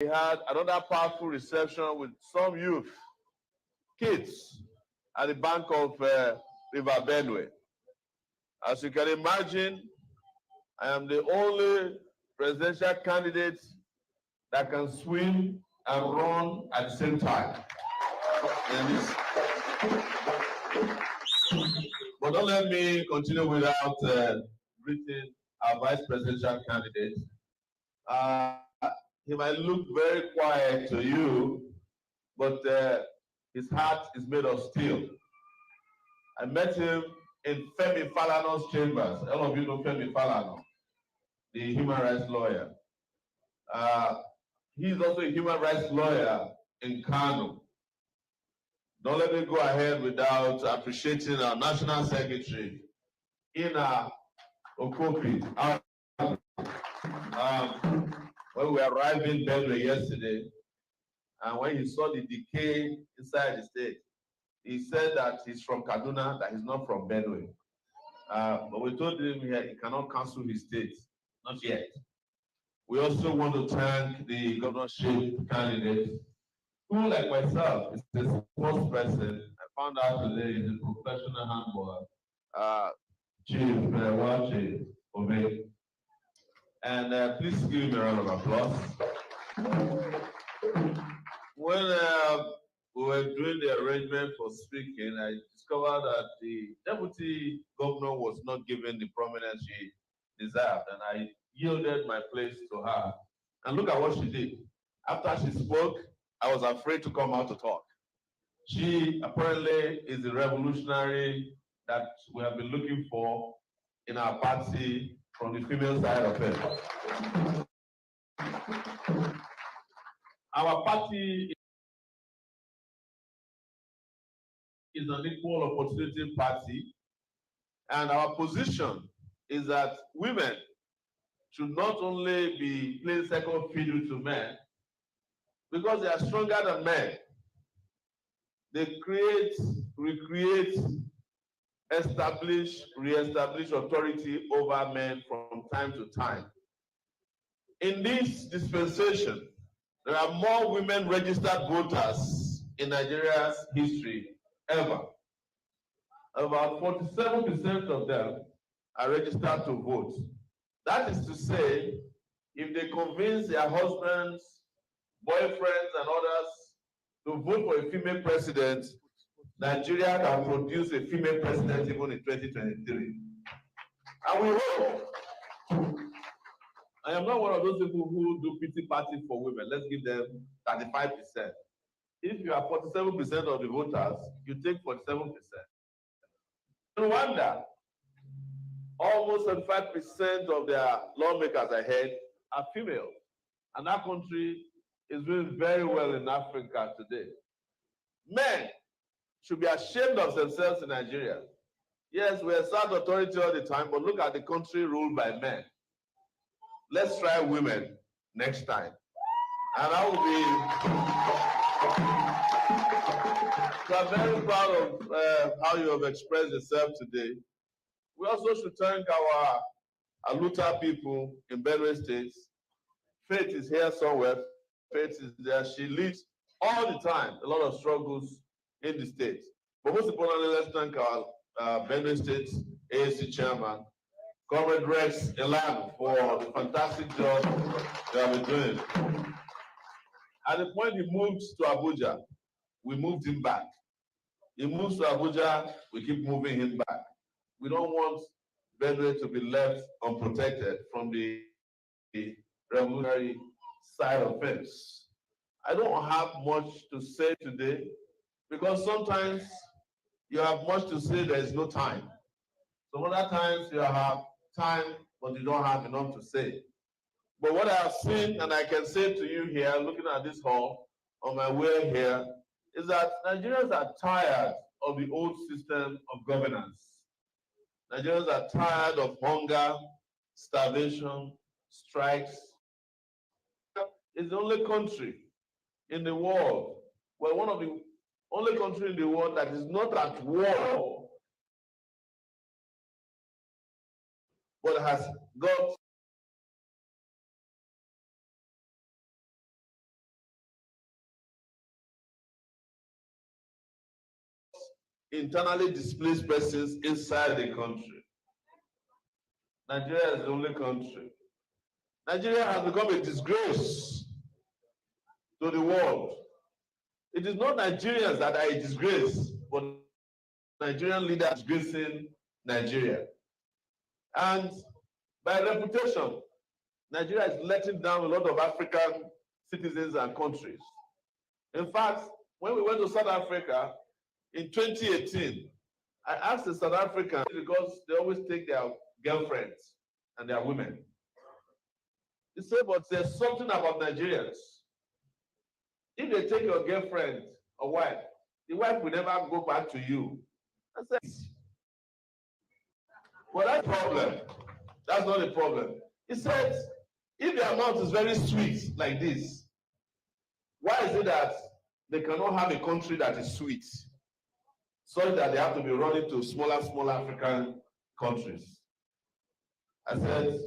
We had another powerful reception with some youth, kids, at the bank of River Benue. As you can imagine, I am the only presidential candidate that can swim and run at the same time. But don't let me continue without greeting our vice presidential candidate. He might look very quiet to you, but his heart is made of steel. I met him in Femi Falana's chambers. All of you know Femi Falana, the human rights lawyer. He's also a human rights lawyer in Kano. Don't let me go ahead without appreciating our National Secretary, Ina Okopi. When we arrived in Benue yesterday, and when he saw the decay inside the state, he said that he's from Kaduna, that he's not from Benue. But we told him he cannot cancel his state, not yet. We also want to thank the governorship candidate, who, like myself, is the first person. I found out today is a professional handballer, Chief Wache Ome. And please give me a round of applause. When we were doing the arrangement for speaking, I discovered that the deputy governor was not given the prominence she deserved, and I yielded my place to her. And look at what she did. After she spoke, I was afraid to come out to talk. She apparently is the revolutionary that we have been looking for in our party from the female side of it. Our party is an equal opportunity party, and our position is that women should not only be playing second fiddle to men, because they are stronger than men. They create, recreate, establish, re-establish authority over men from time to time. In this dispensation, there are more women registered voters in Nigeria's history ever. About 47% of them are registered to vote. That is to say, if they convince their husbands, boyfriends, and others to vote for a female president, Nigeria can produce a female president even in 2023. And we hope. I am not one of those people who do pity party for women. Let's give them 35%. If you are 47% of the voters, you take 47%. In Rwanda, almost 75% of their lawmakers ahead are female. And that country is doing very well in Africa today. Men should be ashamed of themselves in Nigeria. Yes, we assert authority all the time, but look at the country ruled by men. Let's try women next time. And I will be so I'm very proud of how you have expressed yourself today. We also should thank our Aluta people in Benue State. Faith is here somewhere. Faith is there. She leads all the time a lot of struggles in the state. But most importantly, let's thank our Benue State AAC chairman, Comrade Rex Elan, for the fantastic job they have been doing. At the point he moved to Abuja, we moved him back. He moves to Abuja, we keep moving him back. We don't want Benue to be left unprotected from the revolutionary side of things. I don't have much to say today because sometimes you have much to say, there is no time. Some other times you have time, but you don't have enough to say. But what I have seen, and I can say to you here, looking at this hall on my way here, is that Nigerians are tired of the old system of governance. Nigerians are tired of hunger, starvation, strikes. It's the only country in the world, well, one of the only country in the world that is not at war, but has got internally displaced persons inside the country. Nigeria is the only country. Nigeria has become a disgrace to the world. It is not Nigerians that are a disgrace, but Nigerian leaders disgracing Nigeria. And by reputation, Nigeria is letting down a lot of African citizens and countries. In fact, when we went to South Africa in 2018, I asked the South Africans, because they always take their girlfriends and their women. They said, but there's something about Nigerians. If they take your girlfriend or wife, the wife will never go back to you. I said, well, that's the problem. That's not the problem. He said, if the amount is very sweet like this, why is it that they cannot have a country that is sweet, such that they have to be running to smaller African countries? I said,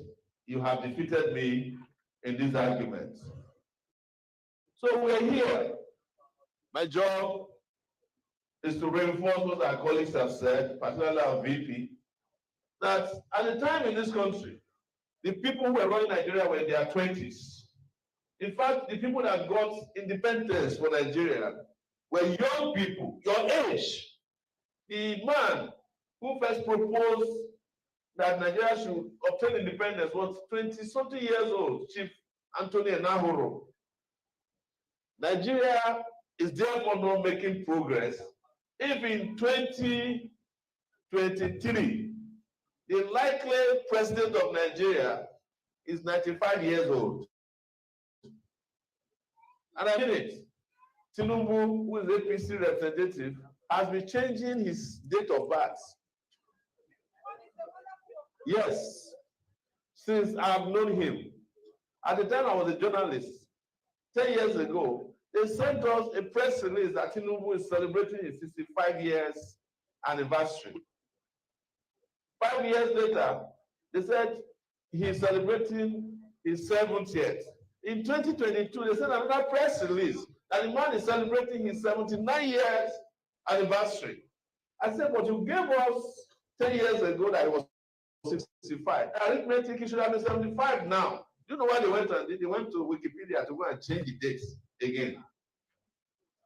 you have defeated me in this argument. So we're here. My job is to reinforce what our colleagues have said, particularly our VP, that at the time in this country, the people who were running Nigeria were in their 20s. In fact, the people that got independence for Nigeria were young people, your age. The man who first proposed that Nigeria should obtain independence was 20-something years old, Chief Anthony Enahoro. Nigeria is therefore not making progress if in 2023, the likely president of Nigeria is 95 years old. And I mean it. Tinubu, who is APC representative, has been changing his date of birth. Yes, since I have known him. At the time I was a journalist, 10 years ago, they sent us a press release that Tinubu is celebrating his 65 years anniversary. 5 years later, they said he's celebrating his 70th. In 2022, they sent another press release that the man is celebrating his 79 years anniversary. I said, but you gave us 10 years ago that he was 65. Arithmetic, he should have been 75 now. Do you know why they went and they went to Wikipedia to go and change the dates again?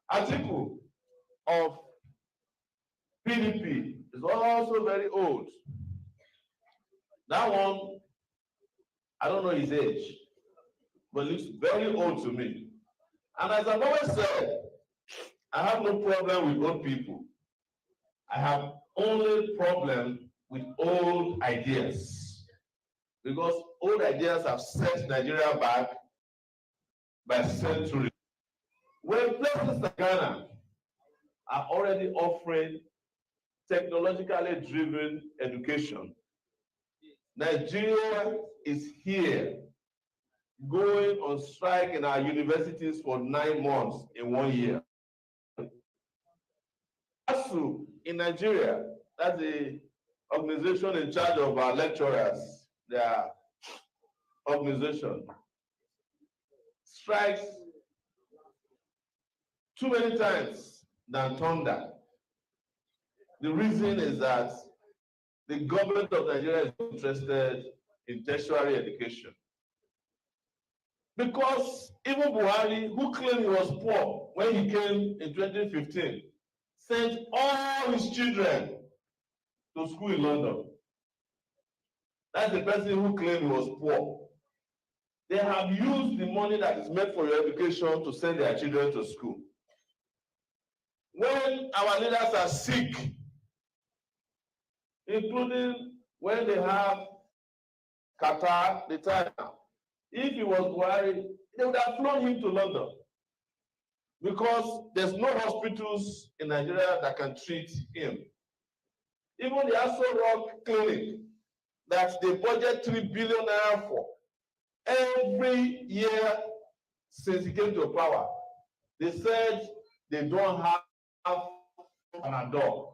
Article of PDP is also very old. That one, I don't know his age, but it looks very old to me. And as I've always said, I have no problem with old people. I have only problem with old ideas. Because old ideas have set Nigeria back by centuries. When places like Ghana are already offering technologically driven education, Nigeria is here going on strike in our universities for 9 months in 1 year. ASU in Nigeria, that's the organization in charge of our lecturers, their organization, strikes too many times than thunder. The reason is that the government of Nigeria is interested in tertiary education. Because even Buhari, who claimed he was poor when he came in 2015, sent all his children to school in London. That's the person who claimed he was poor. They have used the money that is meant for your education to send their children to school. When our leaders are sick, including when they have Qatar, the time, if he was Buhari, they would have flown him to London. Because there's no hospitals in Nigeria that can treat him. Even the Aso Rock Clinic that they budget 3 billion naira for every year since he came to power, they said they don't have Panadol.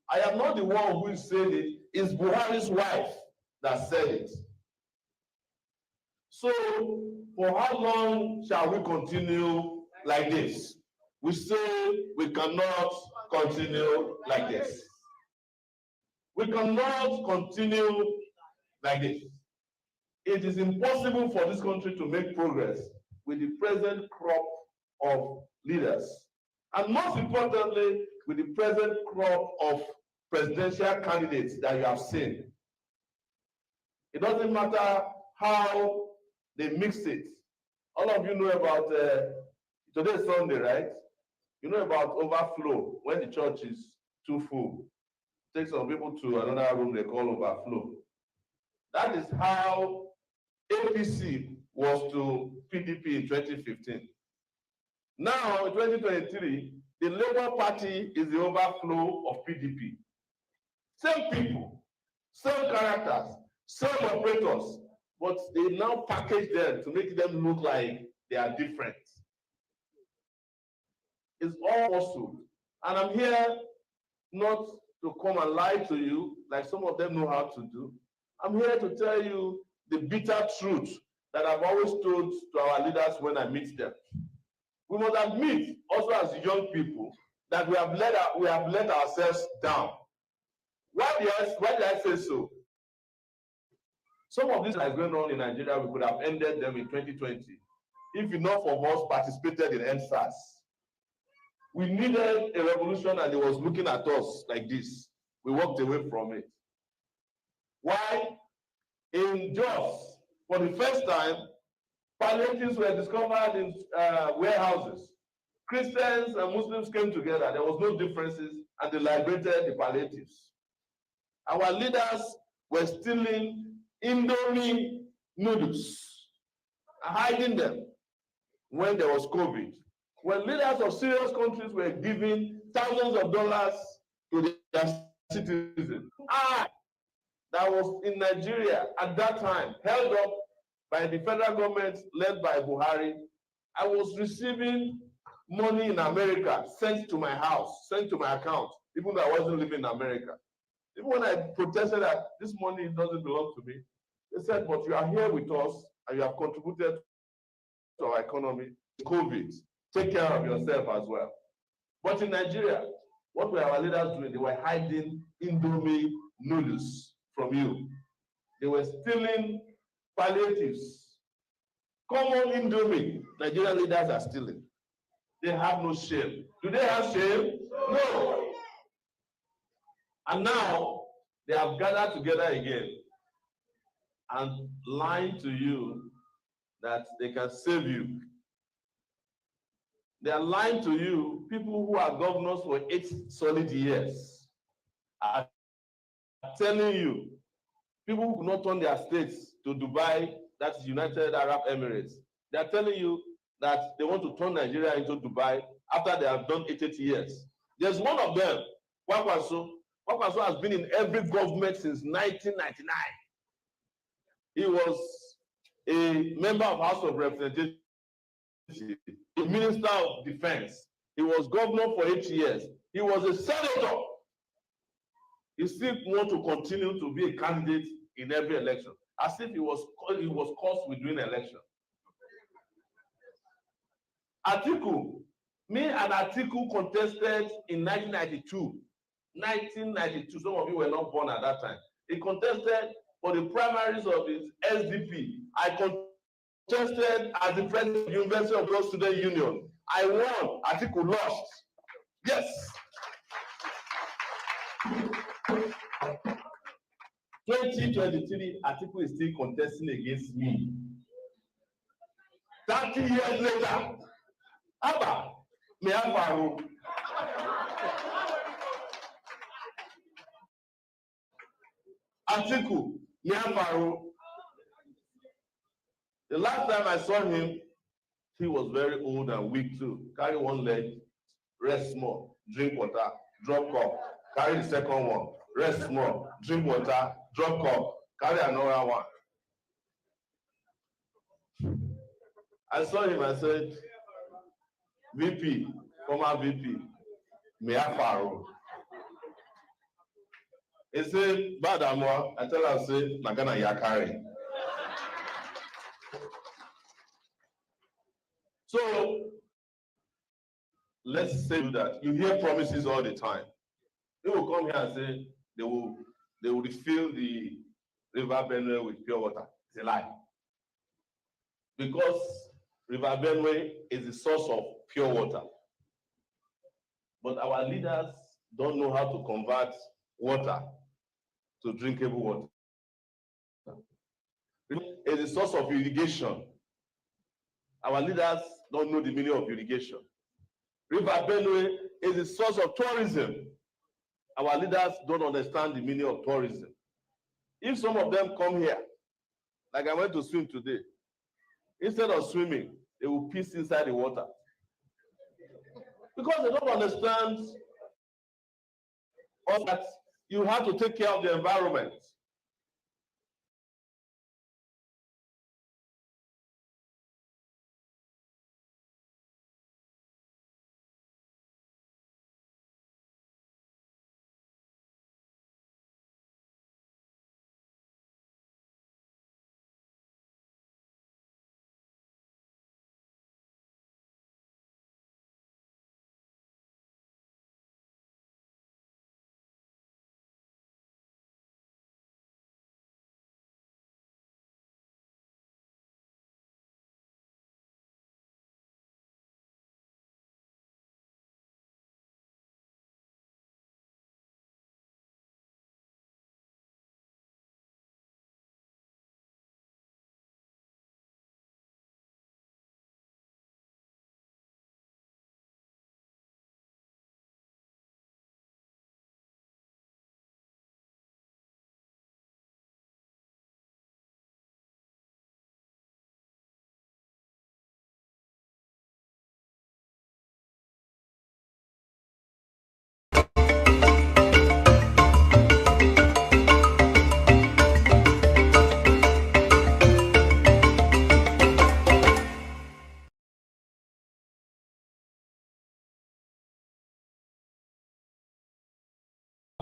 I am not the one who is saying it, it's Buhari's wife that said it. So, for how long shall we continue like this? we say we cannot continue like this. We cannot continue like this. It is impossible for this country to make progress with the present crop of leaders. And most importantly, with the present crop of presidential candidates that you have seen. It doesn't matter how they mix it. All of you know about, today is Sunday, right? You know about overflow, when the church is too full. Take some people to another room they call overflow. That is how APC was to PDP in 2015. Now, in 2023, the Labour Party is the overflow of PDP. Same people, same characters, same operators, but they now package them to make them look like they are different. It's all possible. And I'm here not to come and lie to you like some of them know how to do. I'm here to tell you the bitter truth that I've always told to our leaders when I meet them. We must admit, also as young people, that we have let ourselves down. Why did I say so? Some of this that is going on in Nigeria, we could have ended them in 2020 if enough of us participated in EndSARS. We needed a revolution and it was looking at us like this. We walked away from it. Why? In Jos, for the first time, palliatives were discovered in warehouses. Christians and Muslims came together. There was no differences, and they liberated the palliatives. Our leaders were stealing Indomie noodles, hiding them when there was COVID. When leaders of serious countries were giving thousands of dollars to their citizens. That was in Nigeria at that time, held up by the federal government led by Buhari. I was receiving money in America sent to my house, sent to my account, even though I wasn't living in America. Even when I protested that this money doesn't belong to me, they said, but you are here with us and you have contributed to our economy. COVID, take care of yourself as well. But in Nigeria, what were our leaders doing? They were hiding Indomie noodles from you. They were stealing palliatives. Common Indomie, Nigerian leaders are stealing. They have no shame. Do they have shame? No. And now they have gathered together again and lying to you that they can save you. They are lying to you. People who are governors for 8 solid years are telling you, people who could not turn their states to Dubai, that's United Arab Emirates, they are telling you that they want to turn Nigeria into Dubai after they have done 80 years. There's one of them, Kwakwaso. Kwakwaso has been in every government since 1999. He was a member of House of Representatives, a Minister of Defense. He was governor for 8 years. He was a senator. He still wants to continue to be a candidate in every election, as if he was cursed with doing election. Atiku, me and Atiku contested in 1992. 1992, some of you were not born at that time. He contested for the primaries of his SDP. I contested as the president of the University of World Student Union. I won. Atiku lost. Yes. 2023, Atiku is still contesting against me. 30 years later, Abba, me Afaro. Atiku, me Afaro. The last time I saw him, he was very old and weak too. Carry one leg, rest small, drink water, drop cup. Carry the second one, rest small, drink water, drop cup. Carry another one. I saw him, I said, VP, former VP, me Afaro. He said, Badamo, I tell him, say, Nagana Yakari. So, let's say that you hear promises all the time. They will come here and say they will refill the River Benue with pure water. It's a lie. Because River Benue is the source of pure water. But our leaders don't know how to convert water to drinkable water. It's the source of irrigation. Our leaders don't know the meaning of irrigation. River Benue is the source of tourism. Our leaders don't understand the meaning of tourism. If some of them come here, like I went to swim today, instead of swimming, they will piss inside the water. Because they don't understand that you have to take care of the environment.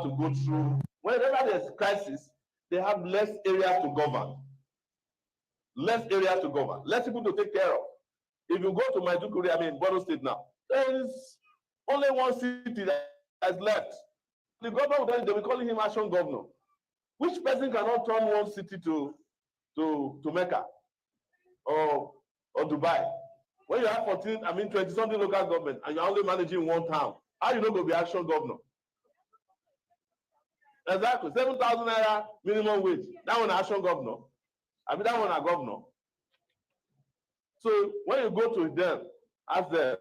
To go through, whenever there's crisis, they have less areas to govern. Less areas to govern, less people to take care of. If you go to Maiduguri, I mean, Borno State now, there is only one city that has left. The governor, they will call him Action Governor. Which person cannot turn one city to Mecca or Dubai? When you have 20-something local government and you're only managing one town, how you know go be Action Governor? Exactly, 7,000 naira minimum wage. That one Action Governor. I mean, that one a governor. So when you go to them, ask them,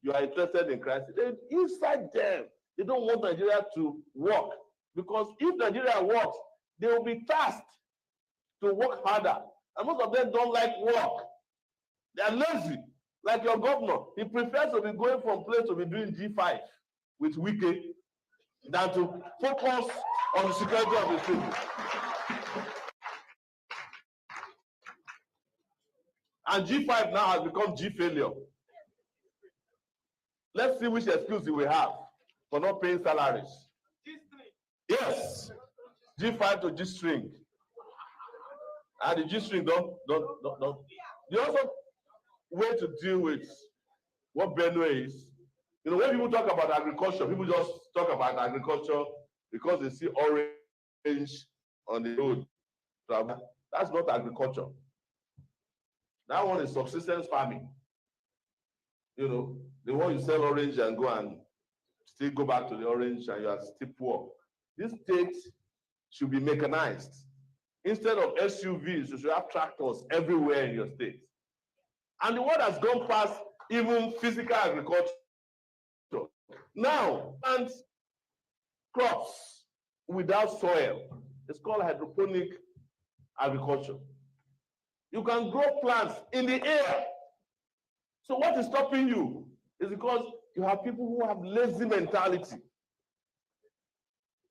you are interested in crisis. Inside them, they don't want Nigeria to work. Because if Nigeria works, they will be tasked to work harder. And most of them don't like work. They are lazy. Like your governor, he prefers to be going from place to be doing G5 with Wike than to focus on the security of his people. And G5 now has become G failure. Let's see which excuse he will have for not paying salaries. Yes, G5 to G string. And the G string don't. The other way to deal with what Benue is, when people talk about agriculture, people just talk about agriculture because they see orange on the road. That's not agriculture. That one is subsistence farming. The one you sell orange and go and still go back to the orange and you are still poor. This state should be mechanized. Instead of SUVs, you should have tractors everywhere in your state. And the world has gone past even physical agriculture. Now, plant crops without soil. It's called hydroponic agriculture. You can grow plants in the air. So what is stopping you is because you have people who have lazy mentality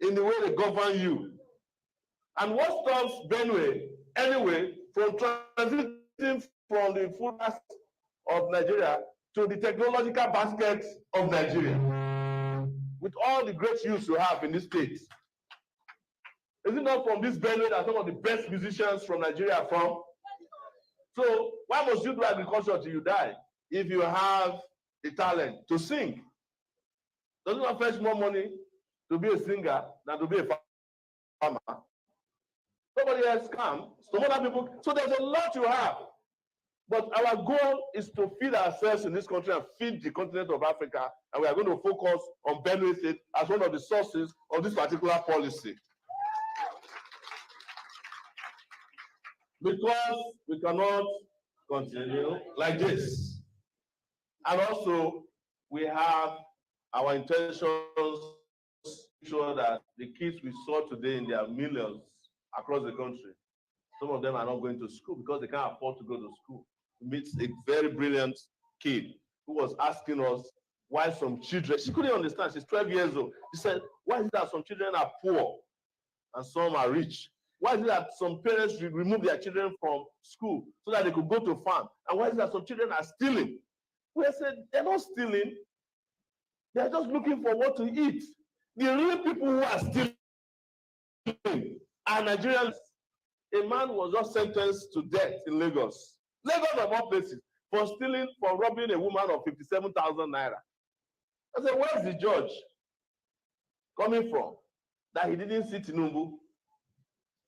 in the way they govern you. And what stops Benue, anyway, from transiting from the food basket of Nigeria to the technological basket of Nigeria, with all the great youth you have in this state? Is it not from this Benue that some of the best musicians from Nigeria are from? So why must you do agriculture till you die? if you have the talent to sing. Doesn't it fetch more money to be a singer than to be a farmer? Somebody else can, some other people. So there's a lot you have. But our goal is to feed ourselves in this country and feed the continent of Africa. And we are going to focus on Benue State as one of the sources of this particular policy. Because we cannot continue like this. And also, we have our intentions to ensure that the kids we saw today in their millions across the country, some of them are not going to school because they can't afford to go to school. We meet a very brilliant kid who was asking us why some children, she couldn't understand, she's 12 years old. She said, why is it that some children are poor and some are rich? Why is it that some parents remove their children from school so that they could go to farm? And why is it that some children are stealing? We said, they're not stealing. They're just looking for what to eat. The real people who are stealing are Nigerians. A man was just sentenced to death in Lagos. Lagos of all places, for stealing, for robbing a woman of 57,000 naira. I said, where's the judge coming from that he didn't see Tinubu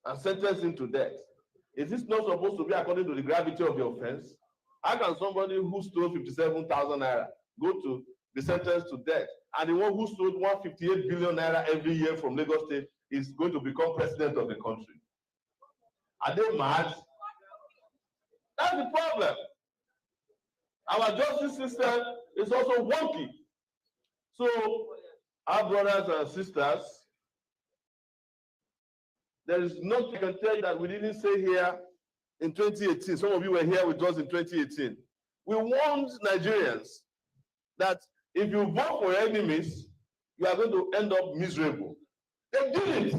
and sentence him to death? Is this not supposed to be according to the gravity of the offense? How can somebody who stole 57,000 naira go to be sentenced to death, and the one who stole 158 billion naira every year from Lagos State is going to become president of the country? Are they mad? That's the problem. Our justice system is also wonky. So, our brothers and sisters, there is nothing I can tell you that we didn't say here in 2018. Some of you were here with us in 2018. We warned Nigerians that if you vote for your enemies, you are going to end up miserable. They did it.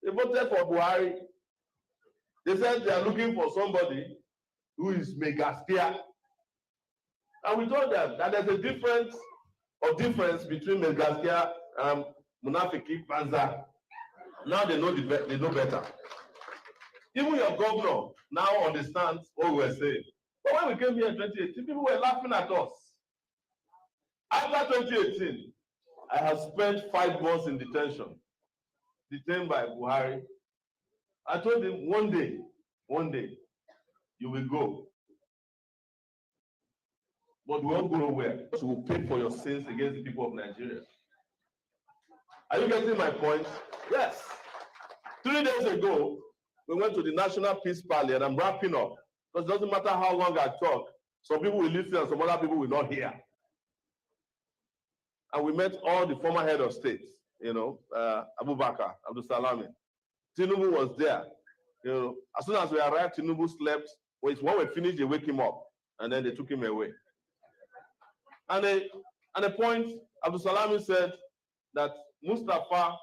They voted for Buhari. They said they are looking for somebody who is megastia. And we told them that there's a difference between megastia and Munafiki Panza. Now they know better. Even your governor now understands what we were saying. But when we came here in 2018, people were laughing at us. After 2018, I have spent 5 months in detention, detained by Buhari. I told him, one day, you will go. But we won't go nowhere, because you will pay for your sins against the people of Nigeria. Are you getting my point? Yes. 3 days ago, we went to the National Peace Party, and I'm wrapping up, because it doesn't matter how long I talk, some people will listen and some other people will not hear. And we met all the former head of state, Abubakar, Abdul Salami. Tinubu was there. As soon as we arrived, Tinubu slept. When we finished, they wake him up, and then they took him away. And at a point, Abdul Salami said that Mustafa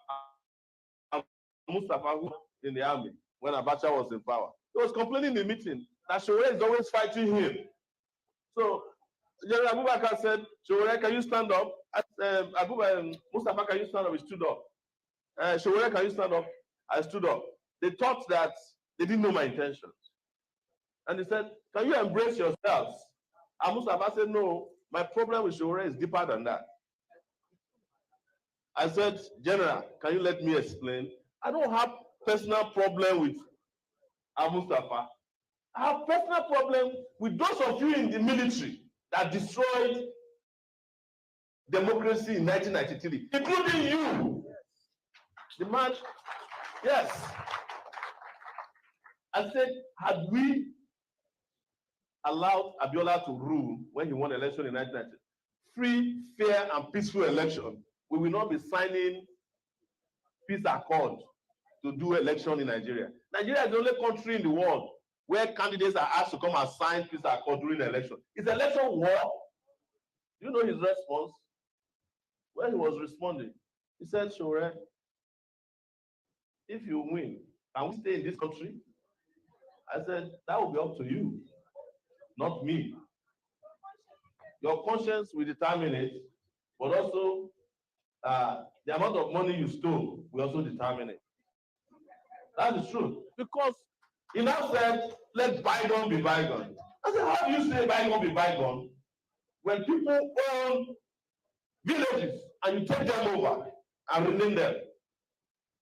in the army, when Abacha was in power, he was complaining in the meeting that Sowore is always fighting him. So General Abubakar said, Sowore, can you stand up? Mustafa, can you stand up? He stood up. Sowore, can you stand up? I stood up. They thought that they didn't know my intentions. And they said, can you embrace yourselves? And Mustafa said, no, my problem with Sowore is deeper than that. I said, General, can you let me explain? I don't have personal problem with Mustafa. I have personal problem with those of you in the military that destroyed democracy in 1993, including you. The man, yes. I said, had we allowed Abiola to rule when he won election in 1990, free, fair, and peaceful election, we will not be signing peace accord to do election in Nigeria. Nigeria is the only country in the world where candidates are asked to come and sign peace accord during the election. It's election war. Do you know his response? When he was responding, he said, Sowore, if you win, can we stay in this country? I said, that will be up to you, not me. Your conscience will determine it, but also the amount of money you stole will also determine it. That is true. Because he now said, let bygone be bygone. I said, how do you say bygone be bygone when people own villages and you take them over and rename them?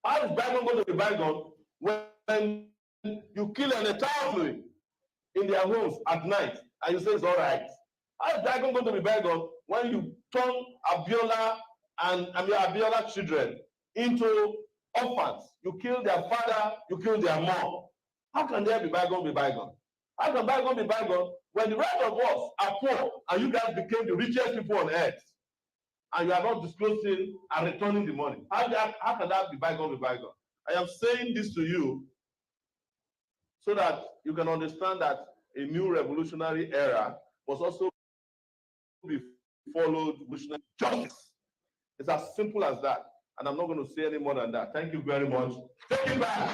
How is bygone going to be bygone when you kill an entire family in their homes at night and you say it's all right? How is bygone going to be bygone when you turn Abiola and Abiola's children into orphans? You kill their father, you kill their mom. How can there be bygone be bygone? How can bygone be bygone when the rest of us are poor and you guys became the richest people on earth and you are not disclosing and returning the money? How can that be bygone be bygone? I am saying this to you so that you can understand that a new revolutionary era must also be followed with justice. It's as simple as that. And I'm not going to say any more than that. Thank you very much. Take it back.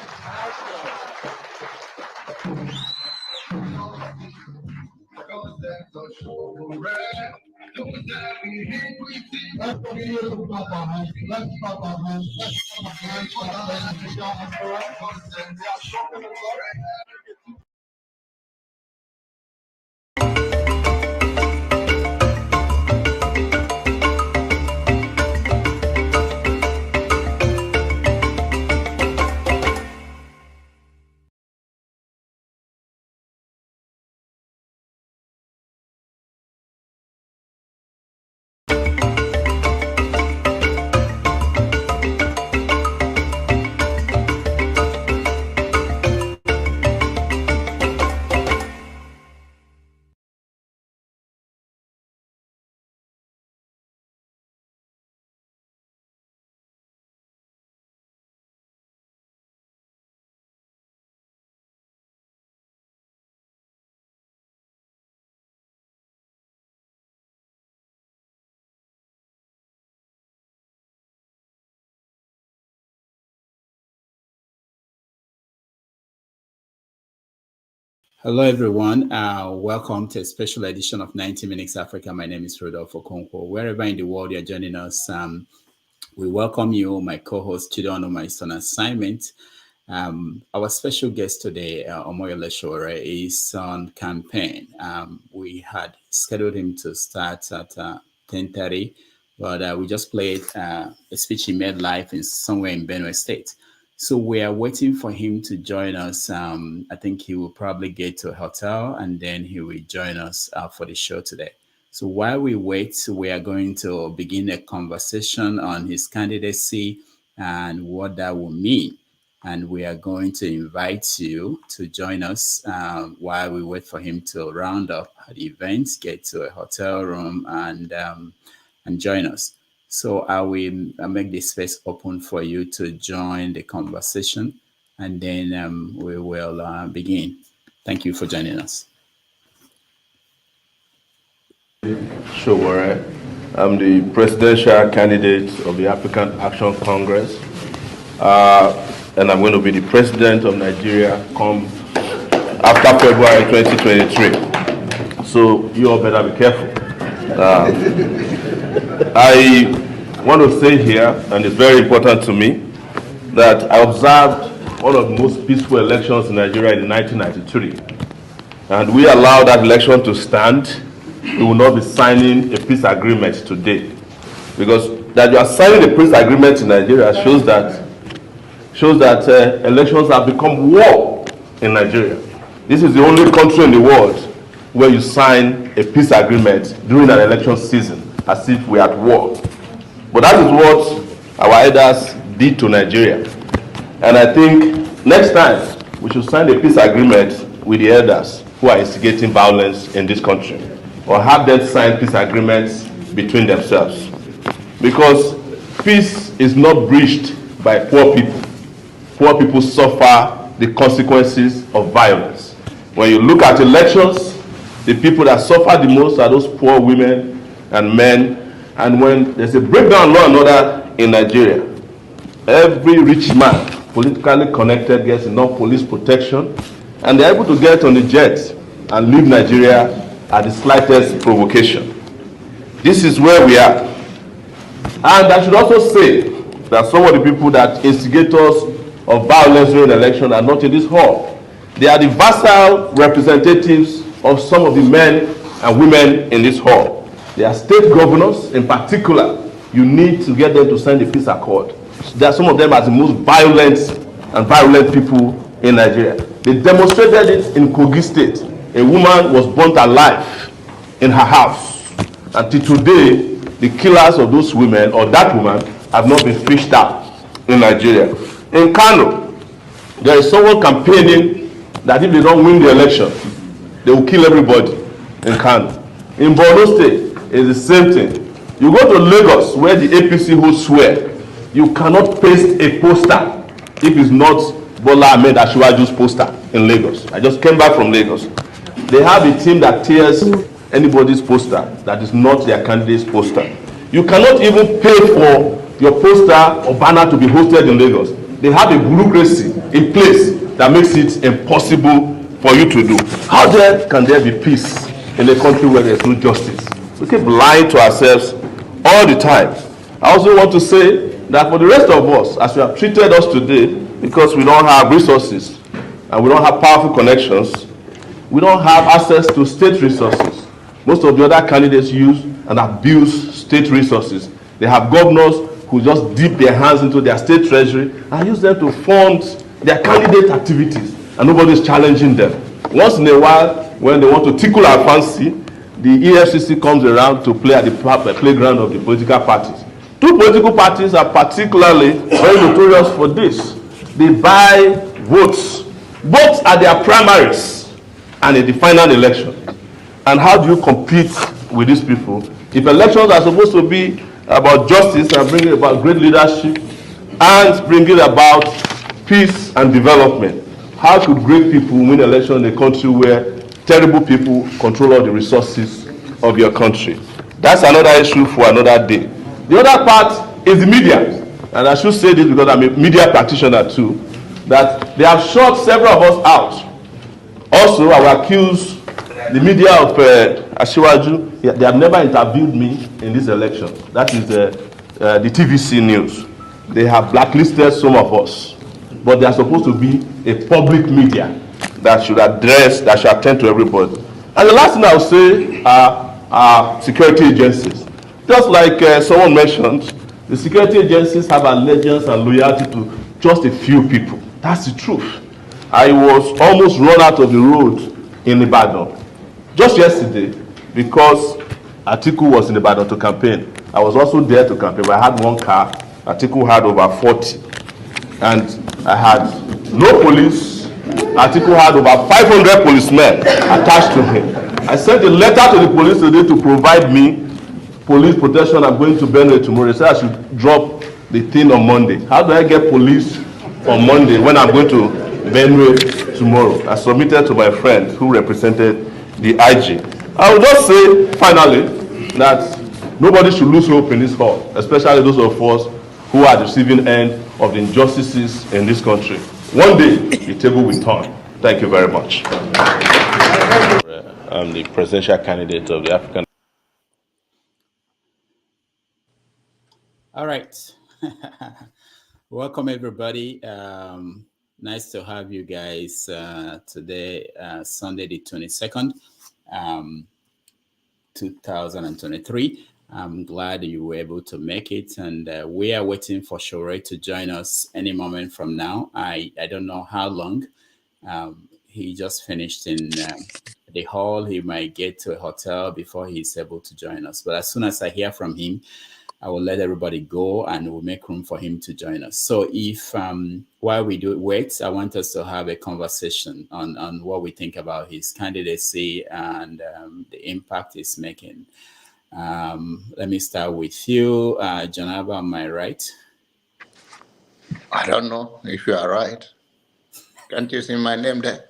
Hello, everyone. Welcome to a special edition of 90 Minutes Africa. My name is Rodolfo Okonkwo. Wherever in the world you're joining us, we welcome you. My co-host, Chidono, is on assignment. Our special guest today, Omoyele Sowore, is on campaign. We had scheduled him to start at 10:30, but we just played a speech he made live in somewhere in Benue State. So we are waiting for him to join us. I think he will probably get to a hotel and then he will join us for the show today. So while we wait, we are going to begin a conversation on his candidacy and what that will mean. And we are going to invite you to join us while we wait for him to round up the event, get to a hotel room, and join us. So I will make the space open for you to join the conversation, and then we will begin. Thank you for joining us. Sowore. I'm the presidential candidate of the African Action Congress, and I'm going to be the president of Nigeria come after February 2023. So you all better be careful. I want to say here, and it's very important to me, that I observed one of the most peaceful elections in Nigeria in 1993. And we allowed that election to stand. We will not be signing a peace agreement today. Because that you are signing a peace agreement in Nigeria shows that elections have become war in Nigeria. This is the only country in the world where you sign a peace agreement during an election season, as if we are at war. But that is what our elders did to Nigeria. And I think next time we should sign a peace agreement with the elders who are instigating violence in this country, or have them sign peace agreements between themselves. Because peace is not breached by poor people. Poor people suffer the consequences of violence. When you look at elections, the people that suffer the most are those poor women and men. And when there's a breakdown in law and order in Nigeria, every rich man, politically connected, gets enough police protection, and they're able to get on the jet and leave Nigeria at the slightest provocation. This is where we are. And I should also say that some of the people that instigators of violence during the election are not in this hall. They are the vassal representatives of some of the men and women in this hall. They are state governors in particular. You need to get them to sign the peace accord. There are some of them as the most violent and virulent people in Nigeria. They demonstrated it in Kogi State. A woman was burnt alive in her house. Until today, the killers of those women or that woman have not been fished out in Nigeria. In Kano, there is someone campaigning that if they don't win the election, they will kill everybody in Kano. In Borno State, it's the same thing. You go to Lagos, where the APC holds swear, you cannot paste a poster if it's not Bola Ahmed Asiwaju's poster in Lagos. I just came back from Lagos. They have a team that tears anybody's poster that is not their candidate's poster. You cannot even pay for your poster or banner to be hosted in Lagos. They have a bureaucracy in place that makes it impossible for you to do. How then can there be peace in a country where there's no justice? We keep lying to ourselves all the time. I also want to say that for the rest of us, as you have treated us today, because we don't have resources and we don't have powerful connections, we don't have access to state resources. Most of the other candidates use and abuse state resources. They have governors who just dip their hands into their state treasury and use them to fund their candidate activities, and nobody is challenging them. Once in a while, when they want to tickle our fancy, the EFCC comes around to play at the playground of the political parties. Two political parties are particularly very notorious for this. They buy votes, both at their primaries and in the final election. And how do you compete with these people? If elections are supposed to be about justice and bringing about great leadership and bringing about peace and development, how could great people win elections in a country where terrible people control all the resources of your country? That's another issue for another day. The other part is the media, and I should say this because I'm a media practitioner too, that they have shut several of us out. Also, I will accuse the media of Asiwaju. They have never interviewed me in this election. That is the TVC news. They have blacklisted some of us, but they are supposed to be a public media that should address, that should attend to everybody. And the last thing I will say are security agencies. Just like someone mentioned, the security agencies have allegiance and loyalty to just a few people. That's the truth. I was almost run out of the road in Ibadan just yesterday because Atiku was in Ibadan to campaign. I was also there to campaign, but I had one car. Atiku had over 40. And I had no police. Atiku had over 500 policemen attached to him. I sent a letter to the police today to provide me police protection. I'm going to Benue tomorrow. They said I should drop the thing on Monday. How do I get police on Monday when I'm going to Benue tomorrow? I submitted to my friend who represented the IG. I will just say finally that nobody should lose hope in this hall, especially those of us who are the receiving end of the injustices in this country. One day, the table will turn. Thank you very much. I'm the presidential candidate of the African. All right. Welcome, everybody. Nice to have you guys today, Sunday the 22nd, 2023. I'm glad you were able to make it, and we are waiting for Sowore to join us any moment from now. I don't know how long. He just finished in the hall. He might get to a hotel before he's able to join us. But as soon as I hear from him, I will let everybody go and we'll make room for him to join us. So if while we do wait, I want us to have a conversation on what we think about his candidacy and the impact he's making. Let me start with you, Janaba, am I right? I don't know if you are right. Can't you see my name there?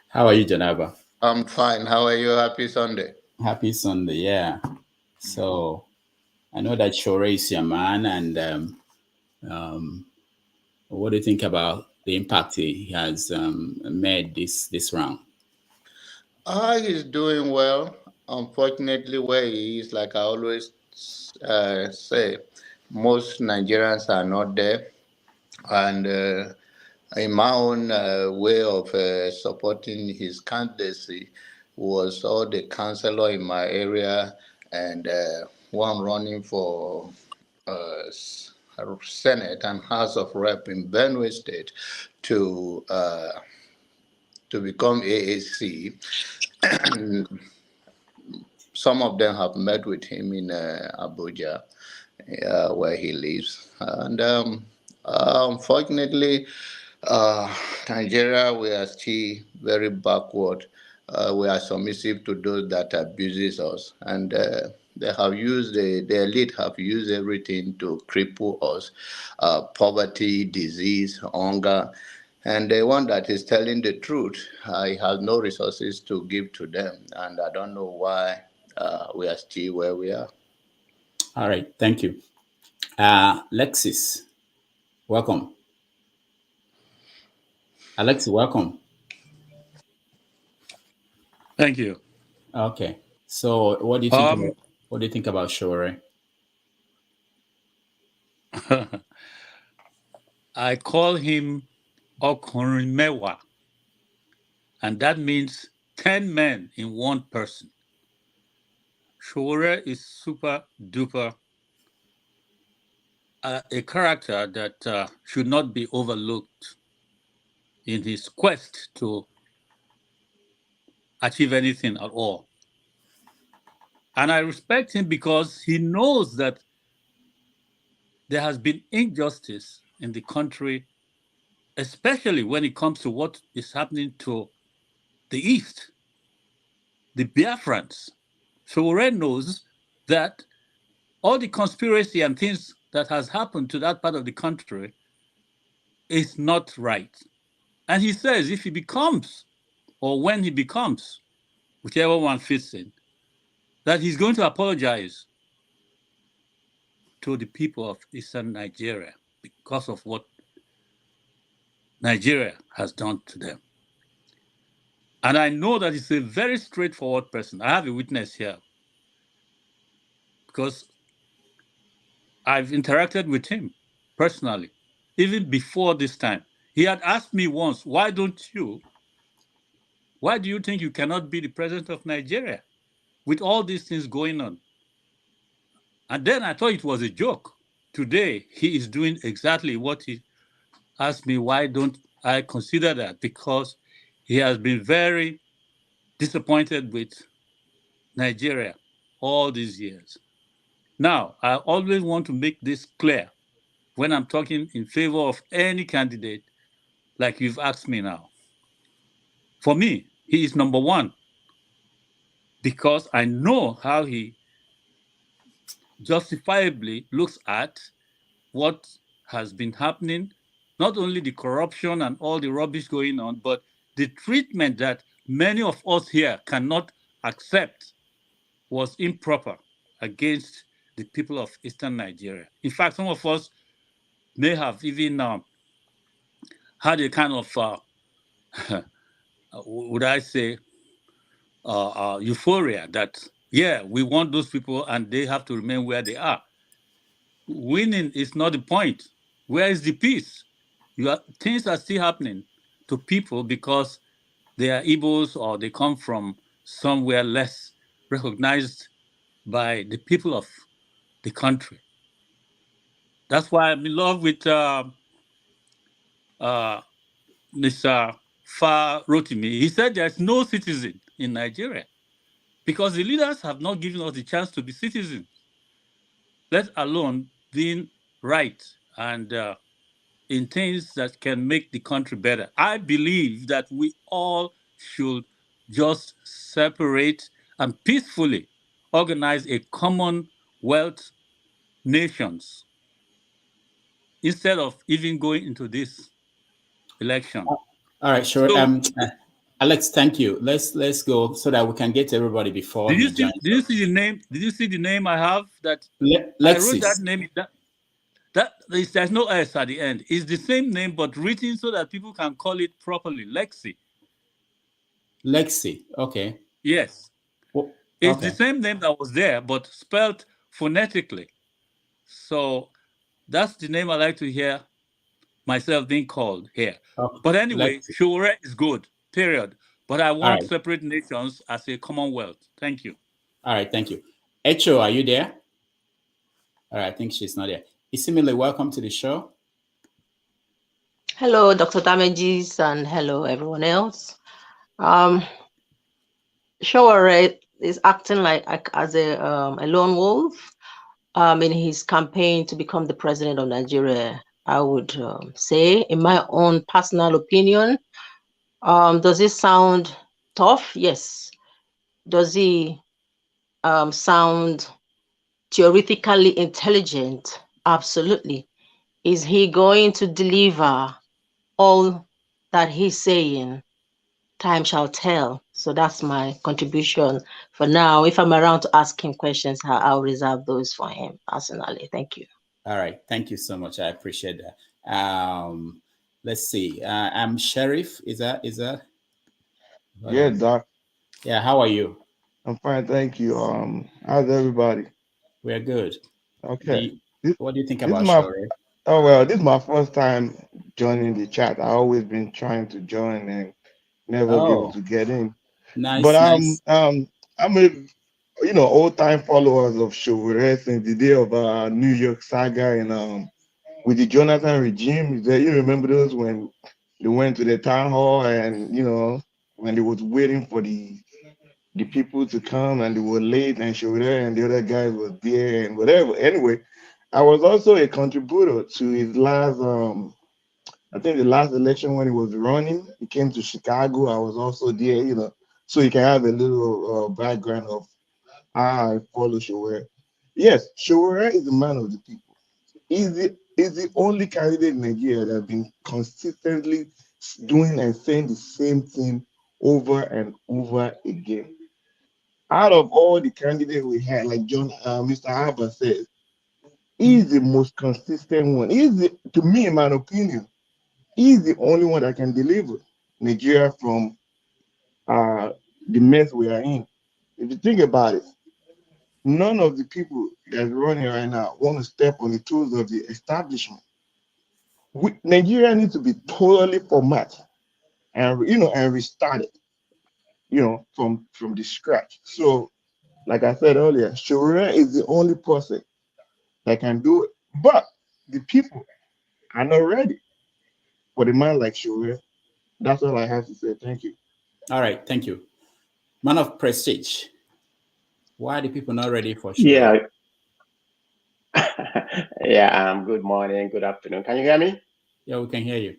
How are you, Janaba? I'm fine. How are you? Happy Sunday. Happy Sunday, yeah. So I know that Sowore is your man, and what do you think about the impact he has made this round? He's doing well. Unfortunately, where he is, like I always say, most Nigerians are not there. And in my own way of supporting his candidacy, was all the councillor in my area, and one running for Senate and House of Rep in Benue State to become AAC. Some of them have met with him in Abuja, where he lives. And unfortunately, Nigeria, we are still very backward. We are submissive to those that abuses us, and they have used the elite have used everything to cripple us, poverty, disease, hunger, and the one that is telling the truth, he has no resources to give to them, and I don't know why we are still where we are. All right, thank you. Lexis, welcome. Alexi, welcome. Thank you. Okay. So what do you think about Sowore? I call him Ọkùnrin Mẹ́wàá, and that means 10 men in one person. Sowore is super duper a character that should not be overlooked in his quest to achieve anything at all. And I respect him because he knows that there has been injustice in the country, especially when it comes to what is happening to the East, the Biafrans. Sowore knows that all the conspiracy and things that has happened to that part of the country is not right. And he says if he becomes, or when he becomes, whichever one fits in, that he's going to apologize to the people of Eastern Nigeria because of what Nigeria has done to them. And I know that he's a very straightforward person. I have a witness here because I've interacted with him personally, even before this time. He had asked me once, why do you think you cannot be the president of Nigeria with all these things going on? And then I thought it was a joke. Today, he is doing exactly what he asked me, why don't I consider that? Because he has been very disappointed with Nigeria all these years. Now, I always want to make this clear when I'm talking in favor of any candidate like you've asked me now. For me, he is number one because I know how he justifiably looks at what has been happening, not only the corruption and all the rubbish going on, but the treatment that many of us here cannot accept was improper against the people of Eastern Nigeria. In fact, some of us may have even had a kind of, would I say, euphoria that, yeah, we want those people and they have to remain where they are. Winning is not the point. Where is the peace? Things are still happening to people because they are Igbos or they come from somewhere less recognized by the people of the country. That's why I'm in love with Mr. Fa Rotimi. He said there's no citizen in Nigeria because the leaders have not given us the chance to be citizens, let alone being right and in things that can make the country better. I believe that we all should just separate and peacefully organize a commonwealth nations instead of even going into this election. All right, sure. So, Alex, thank you. Let's go so that we can get everybody before he joins. Did you see the name? Did you see the name I have? That Lexis. I wrote that name. There's no S at the end. It's the same name but written so that people can call it properly. Lexi. Lexi. Okay. Yes. Well, it's the same name that was there but spelled phonetically. So that's the name I like to hear myself being called here. Okay. But anyway, Sowore is good. Period. But I want right. separate nations as a commonwealth. Thank you. All right. Thank you. Echo, are you there? All right. I think she's not there. Isimile, welcome to the show. Hello, Dr. Damages, and hello, everyone else. Sowore is acting like as a lone wolf in his campaign to become the president of Nigeria. I would say, in my own personal opinion, does it sound tough? Yes. Does he sound theoretically intelligent? Absolutely. Is he going to deliver all that he's saying? Time shall tell. So that's my contribution for now. If I'm around to ask him questions, I'll reserve those for him personally. Thank you. All right. Thank you so much. I appreciate that. Let's see. I'm Sheriff. Is that? Hold Yeah, on. Doc. Yeah. How are you? I'm fine, thank you. How's everybody? We're good. Okay. This, What do you think this is about my Shore? oh well, this is my first time joining the chat. I always been trying to join and never be able Oh, to get in. But nice, nice. I'm a old time followers of Sowore since the day of New York saga and with the Jonathan regime. You remember those when they went to the town hall and when they was waiting for the people to come and they were late and she was there and the other guys were there and whatever. Anyway, I was also a contributor to his last I think the last election when he was running, he came to Chicago. I was also there, so you can have a little background of how I follow Sowore. Yes, Sowore is a man of the people. He's the only candidate in Nigeria that has been consistently doing and saying the same thing over and over again. Out of all the candidates we had, like Mr. Abba said, he's the most consistent one. To me, in my opinion, he's the only one that can deliver Nigeria from uh, the mess we are in. If you think about it, none of the people that's running right now want to step on the toes of the establishment. Nigeria needs to be totally formatted and restarted, from the scratch. So, like I said earlier, Sowore is the only person that can do it. But the people are not ready for the man like Sowore. That's all I have to say. Thank you. All right. Thank you. Man of prestige. Why are the people not ready for Shore? Yeah, yeah. Good morning, good afternoon. Can you hear me? Yeah, we can hear you.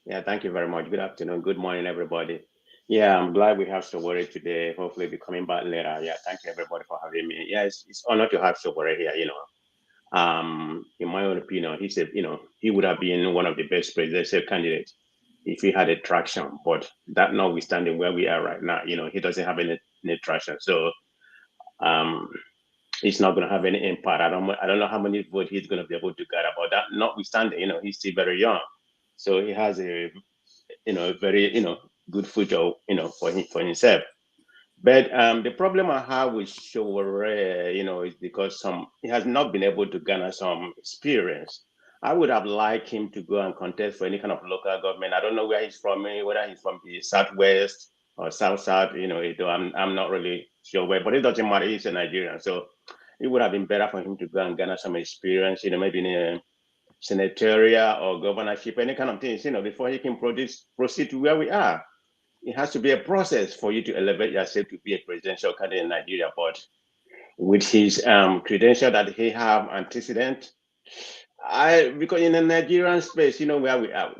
Yeah, thank you very much. Good afternoon, good morning, everybody. Yeah, I'm glad we have Sowore today. Hopefully, be coming back later. Yeah, thank you everybody for having me. Yeah, it's honor to have Sowore here. In my own opinion, he would have been one of the best presidential candidates if he had a traction. But that notwithstanding, where we are right now, he doesn't have any traction. So um he's not going to have any impact. I don't know how many votes he's going to be able to get about that. Notwithstanding, he's still very young, so he has a very good future for himself. But the problem I have with Sowore, is because he has not been able to garner some experience. I would have liked him to go and contest for any kind of local government. I don't know where he's from, whether he's from the southwest or south. I'm not really sure where, but it doesn't matter. He's a Nigerian, so it would have been better for him to go and garner some experience. Maybe in a senatorial or governorship, any kind of things. Before he can proceed to where we are. It has to be a process for you to elevate yourself to be a presidential candidate in Nigeria. But with his credential that he have antecedent, because in the Nigerian space, where we are,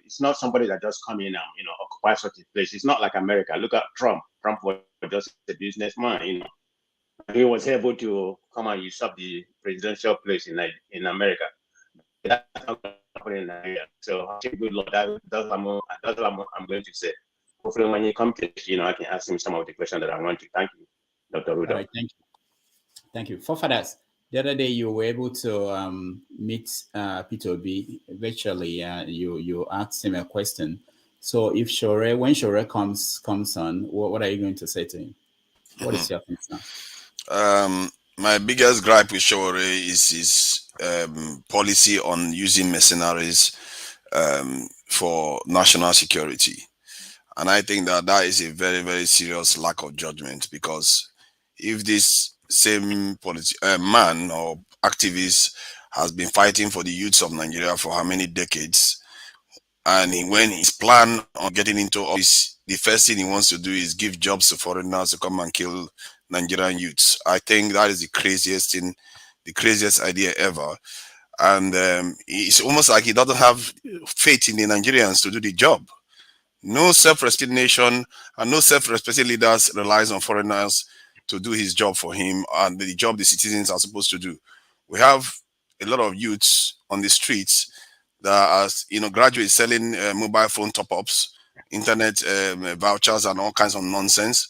it's not somebody that just come in and occupy such a place. It's not like America. Look at Trump. Trump was just a businessman. He was able to come and usurp the presidential place in America. That's not going to happen in Nigeria. So, good Lord, that's what I'm going to say. Hopefully, when you come to, I can ask him some of the questions that I want to. Thank you, Dr. All Rudolph. right. Thank you. Thank you. Forefathers, the other day you were able to meet Peter Obi virtually. You asked him a question. So when Shore comes on, what are you going to say to him? What is your concern? My biggest gripe with Sowore is his policy on using mercenaries for national security. And I think that that is a very, very serious lack of judgment, because if this same man or activist has been fighting for the youths of Nigeria for how many decades, and when his plan on getting into office, the first thing he wants to do is give jobs to foreigners to come and kill Nigerian youths, I think that is the craziest thing, the craziest idea ever. And it's almost like he doesn't have faith in the Nigerians to do the job. No self-respecting nation and no self-respecting leaders relies on foreigners to do his job for him and the job the citizens are supposed to do. We have a lot of youths on the streets that are, graduates selling mobile phone top-ups, internet vouchers, and all kinds of nonsense.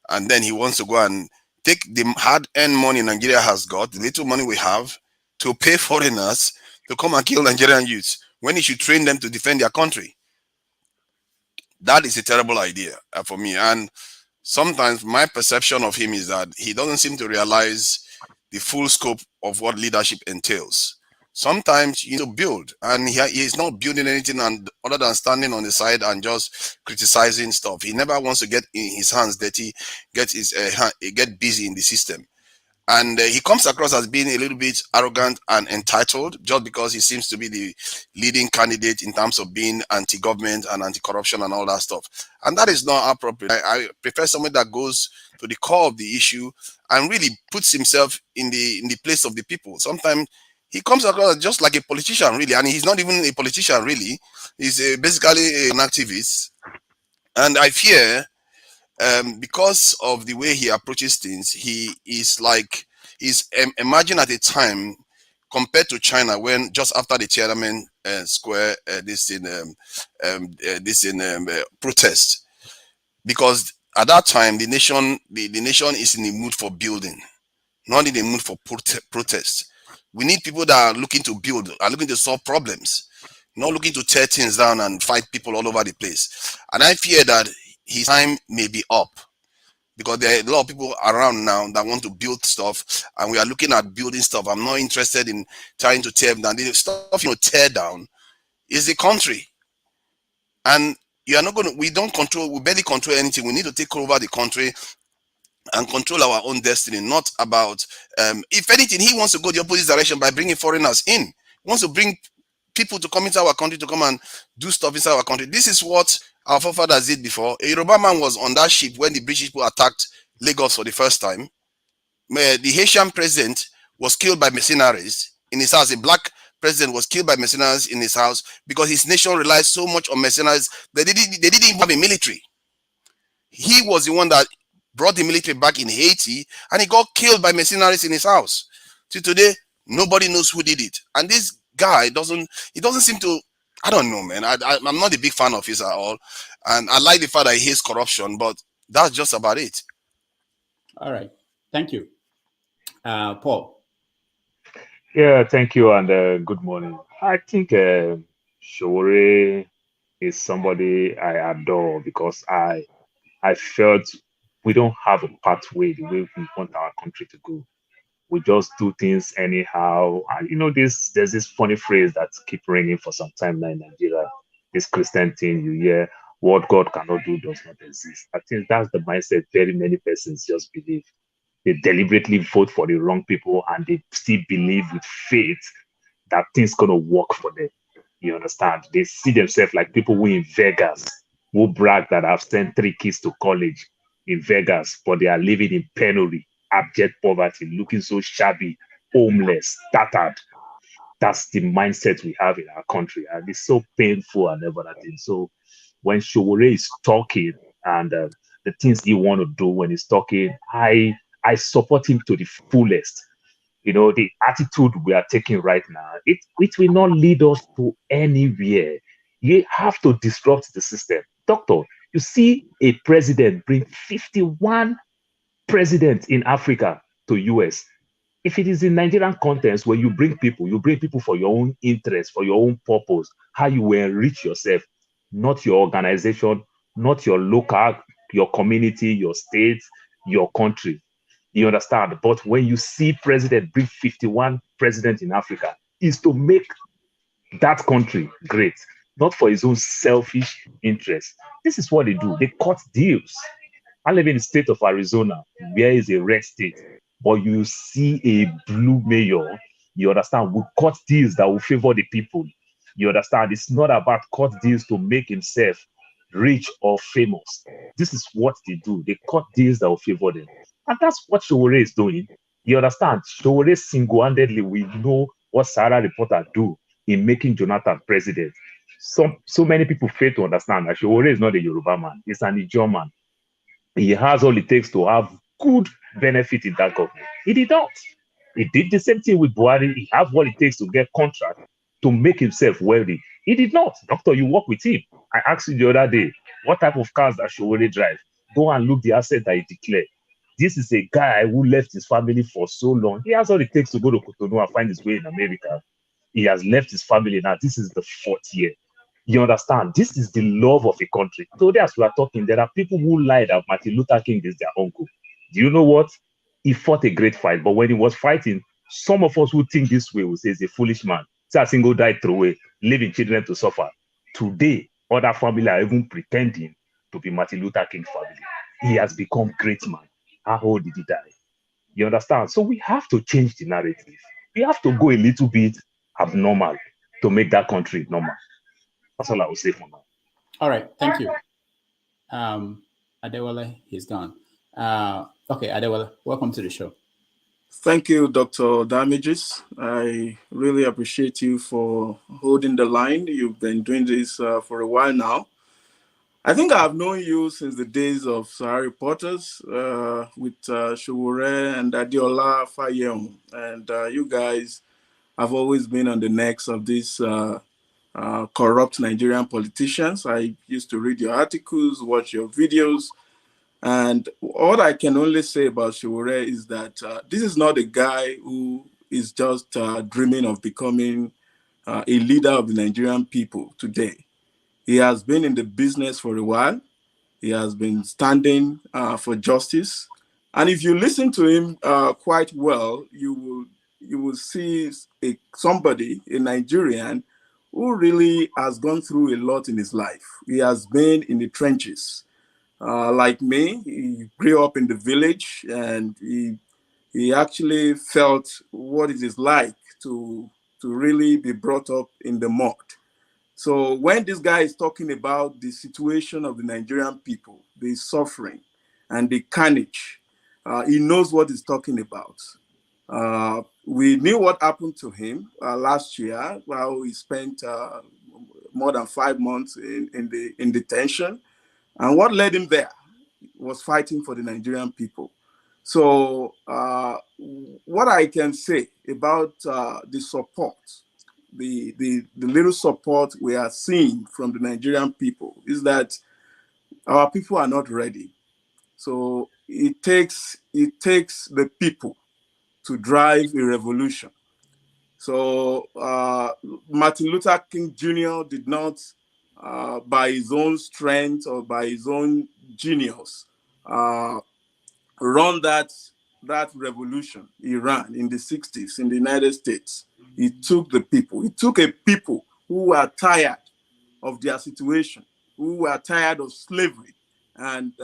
And then he wants to go and take the hard-earned money Nigeria has got, the little money we have, to pay foreigners to come and kill Nigerian youths when he should train them to defend their country. That is a terrible idea for me. And sometimes my perception of him is that he doesn't seem to realize the full scope of what leadership entails. Sometimes you need to build, and he's not building anything other than standing on the side and just criticizing stuff. He never wants to get his hands dirty, get busy in the system. And he comes across as being a little bit arrogant and entitled, just because he seems to be the leading candidate in terms of being anti-government and anti-corruption and all that stuff. And that is not appropriate. I prefer someone that goes to the core of the issue and really puts himself in the place of the people. Sometimes he comes across just like a politician, really, and he's not even a politician, really. He's basically an activist. And I fear, because of the way he approaches things, he is like emerging at a time compared to China, when just after the Tiananmen Square protest, because at that time the nation is in the mood for building, not in the mood for protest. We need people that are looking to build, are looking to solve problems, not looking to tear things down and fight people all over the place. And I fear that his time may be up, because there are a lot of people around now that want to build stuff, and we are looking at building stuff. I'm not interested in trying to tear down. The stuff tear down is the country, and you are not going to. We barely control anything. We need to take over the country and control our own destiny. Not about, if anything, he wants to go the opposite direction by bringing foreigners in. He wants to bring people to come into our country to come and do stuff inside our country. This is what our forefathers did before. A Yoruba man was on that ship when the British people attacked Lagos for the first time. The Haitian president was killed by mercenaries in his house. A black president was killed by mercenaries in his house because his nation relies so much on mercenaries that they didn't even have a military. He was the one that brought the military back in Haiti, and he got killed by mercenaries in his house. Till today, nobody knows who did it. And this guy doesn't seem to, I don't know, man. I'm not a big fan of his at all. And I like the fact that he hates corruption, but that's just about it. All right. Thank you. Paul. Yeah, thank you, and good morning. I think Sowore is somebody I adore, because I felt we don't have a pathway the way we want our country to go. We just do things anyhow. And there's this funny phrase that keep ringing for some time now in Nigeria. This Christian thing you hear, what God cannot do does not exist. I think that's the mindset very many persons just believe. They deliberately vote for the wrong people, and they still believe with faith that things gonna work for them. You understand? They see themselves like people who in Vegas, who brag that I've sent 3 kids to college in Vegas, but they are living in penury, abject poverty, looking so shabby, homeless, tattered. That's the mindset we have in our country, and it's so painful and everything. So when Sowore is talking, and the things he want to do when he's talking, I support him to the fullest. The attitude we are taking right now, it will not lead us to anywhere. You have to disrupt the system. Doctor, you see a president bring 51 presidents in Africa to US. If it is in Nigerian context where you bring people for your own interest, for your own purpose, how you will enrich yourself, not your organization, not your local, your community, your state, your country. You understand? But when you see president bring 51 presidents in Africa, is to make that country great. not for his own selfish interest. This is what they do. They cut deals. I live in the state of Arizona, where is a red state, but you see a blue mayor, you understand, will cut deals that will favor the people. You understand? It's not about cut deals to make himself rich or famous. This is what they do. They cut deals that will favor them. And that's what Sowore is doing. You understand? Sowore single-handedly, we know what Sarah Reporter do in making Jonathan president. So many people fail to understand that Sowore is not a Yoruba man. He's an Ijaw man. He has all it takes to have good benefit in that government. He did not. He did the same thing with Buhari. He has what it takes to get contract to make himself wealthy. He did not. Doctor, you work with him. I asked you the other day, what type of cars does Sowore drive? Go and look the asset that he declared. This is a guy who left his family for so long. He has all it takes to go to Cotonou and find his way in America. He has left his family now. This is the 4th year. You understand? This is the love of a country. Today, as we are talking, there are people who lied that Martin Luther King is their uncle. Do you know what? He fought a great fight, but when he was fighting, some of us who think this way will say he's a foolish man. Say a single died through away, leaving children to suffer. Today, other family are even pretending to be Martin Luther King family. He has become great man. How old did he die? You understand? So we have to change the narrative. We have to go a little bit abnormal to make that country normal. That's all I will say for now. All right, thank you. Adewale, he's gone. Okay, Adewale, welcome to the show. Thank you, Dr. Damages. I really appreciate you for holding the line. You've been doing this for a while now. I think I've known you since the days of Sahara Reporters with Sowore and Adeola Fayem. And you guys have always been on the necks of these corrupt Nigerian politicians. I used to read your articles, watch your videos. And what I can only say about Sowore is that this is not a guy who is just dreaming of becoming a leader of the Nigerian people today. He has been in the business for a while. He has been standing for justice. And if you listen to him quite well, you will see somebody, a Nigerian, who really has gone through a lot in his life. He has been in the trenches. Like me, he grew up in the village, and he actually felt what it is like to really be brought up in the mud. So when this guy is talking about the situation of the Nigerian people, the suffering and the carnage, he knows what he's talking about. We knew what happened to him last year, while he spent more than 5 months in detention. And what led him there was fighting for the Nigerian people. So what I can say about the support, the little support we are seeing from the Nigerian people is that our people are not ready. So it takes the people to drive a revolution. So Martin Luther King Jr. did not, by his own strength or by his own genius, run that revolution he ran in the 60s in the United States. He took the people. He took a people who were tired of their situation, who were tired of slavery and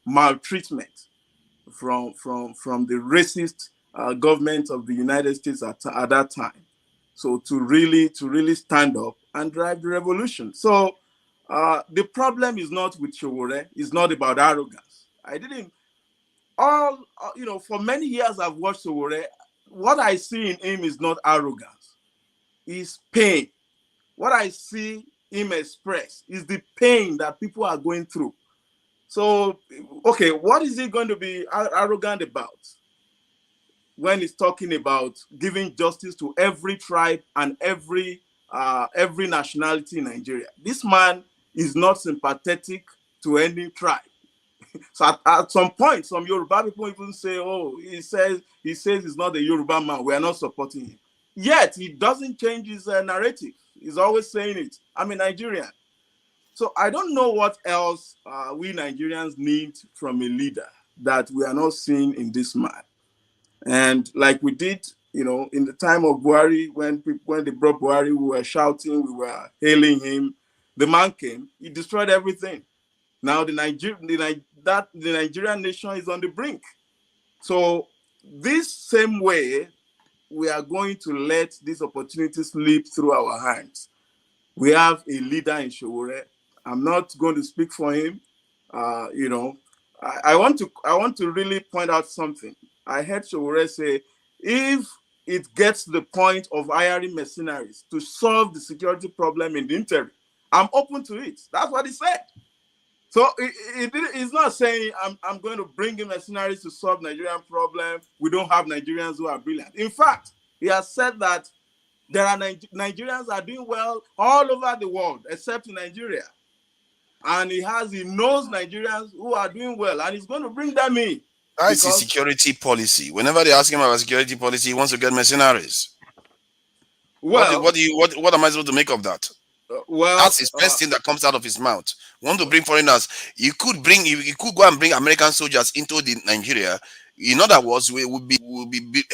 maltreatment from the racist government of the United States at that time. So to really stand up and drive the revolution. So the problem is not with Sowore. It's not about arrogance. For many years I've watched Sowore. What I see in him is not arrogance. It's pain. What I see him express is the pain that people are going through. So, okay, what is he going to be arrogant about when he's talking about giving justice to every tribe and every nationality in Nigeria? This man is not sympathetic to any tribe. So at some point, some Yoruba people even say, "Oh, he says he's not a Yoruba man. We are not supporting him." Yet he doesn't change his narrative. He's always saying it. I'm a Nigerian. So I don't know what else we Nigerians need from a leader that we are not seeing in this man. And like we did, in the time of Buhari, when they brought Buhari, we were shouting, we were hailing him, The man came, he destroyed everything. Now the Nigerian nation is on the brink. So this same way, we are going to let this opportunity slip through our hands. We have a leader in Sowore. I'm not going to speak for him. You know, I want to really point out something. I heard Sowore say, if it gets to the point of hiring mercenaries to solve the security problem in the interim, I'm open to it. That's what he said. So he's not saying I'm going to bring in mercenaries to solve Nigerian problem. We don't have Nigerians who are brilliant. In fact, he has said that there are Nigerians are doing well all over the world, except in Nigeria. And he knows Nigerians who are doing well, and he's going to bring them in. That's his security policy. Whenever they ask him about security policy, he wants to get mercenaries. Well, what am I supposed to make of that? That's his first thing that comes out of his mouth. Want to bring foreigners? You could go and bring American soldiers into Nigeria. In other words, we would be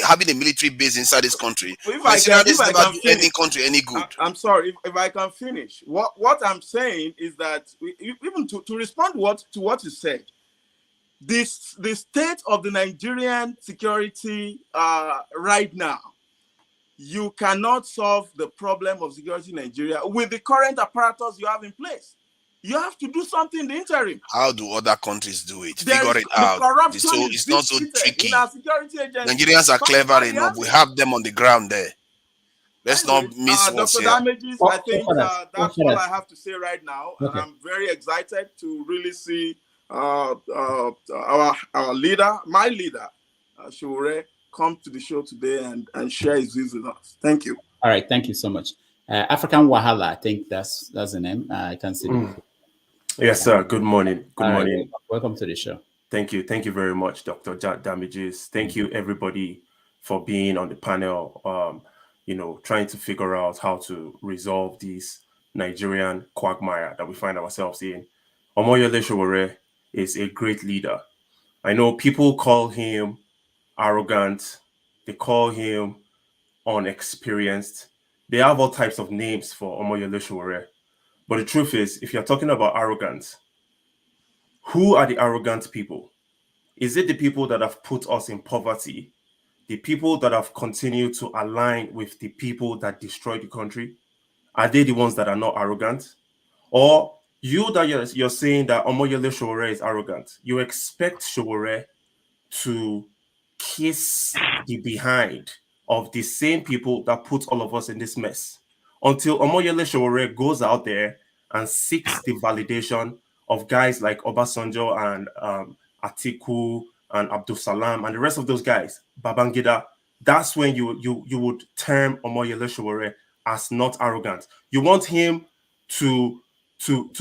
having a military base inside this country. If I can do finish, any country any good. I'm sorry if I can finish. What I'm saying is that even to respond to what you said, the state of the Nigerian security right now, you cannot solve the problem of security in Nigeria with the current apparatus you have in place. You have to do something in the interim. How do other countries do it? Figure it out. It's not so tricky. In our security agency. Nigerians are clever enough. We have them on the ground there. Let's not miss what's Dr. here. Damages, I think that's all I have to say right now. Okay. And I'm very excited to really see our leader, my leader, Sowore, come to the show today and share his views with us. Thank you. All right, thank you so much. African Wahala, I think that's the name. I can see. Yes, sir. Good morning. Good morning. Welcome to the show. Thank you. Thank you very much, Dr. Damages. Thank you, everybody, for being on the panel. Trying to figure out how to resolve this Nigerian quagmire that we find ourselves in. Omoyele Sowore is a great leader. I know people call him arrogant. They call him unexperienced. They have all types of names for Omoyele Sowore. But the truth is, if you're talking about arrogance, who are the arrogant people? Is it the people that have put us in poverty? The people that have continued to align with the people that destroyed the country? Are they the ones that are not arrogant? Or you that you're saying that Omoyele Sowore is arrogant, you expect Sowore to kiss the behind of the same people that put all of us in this mess, until Omoyele Sowore goes out there and seeks the validation of guys like Obasanjo and Atiku and Abdul Salam and the rest of those guys, Babangida. That's when you would term Omoyele Sowore as not arrogant. You want him to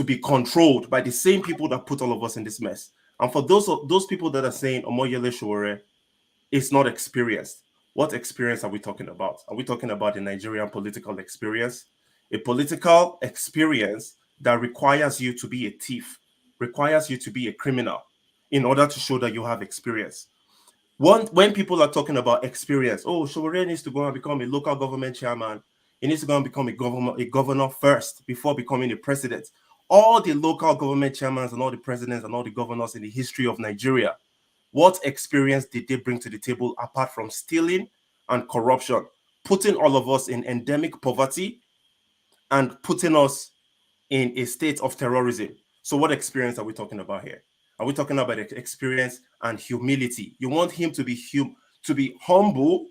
be controlled by the same people that put all of us in this mess. And for those people that are saying Omoyele Sowore is not experienced, what experience are we talking about? Are we talking about the Nigerian political experience? A political experience that requires you to be a thief, requires you to be a criminal in order to show that you have experience. When people are talking about experience, Sowore needs to go and become a local government chairman. He needs to go and become a governor first before becoming a president. All the local government chairmans and all the presidents and all the governors in the history of Nigeria, what experience did they bring to the table apart from stealing and corruption, putting all of us in endemic poverty and putting us in a state of terrorism? So what experience are we talking about here? Are we talking about experience and humility? You want him to be humble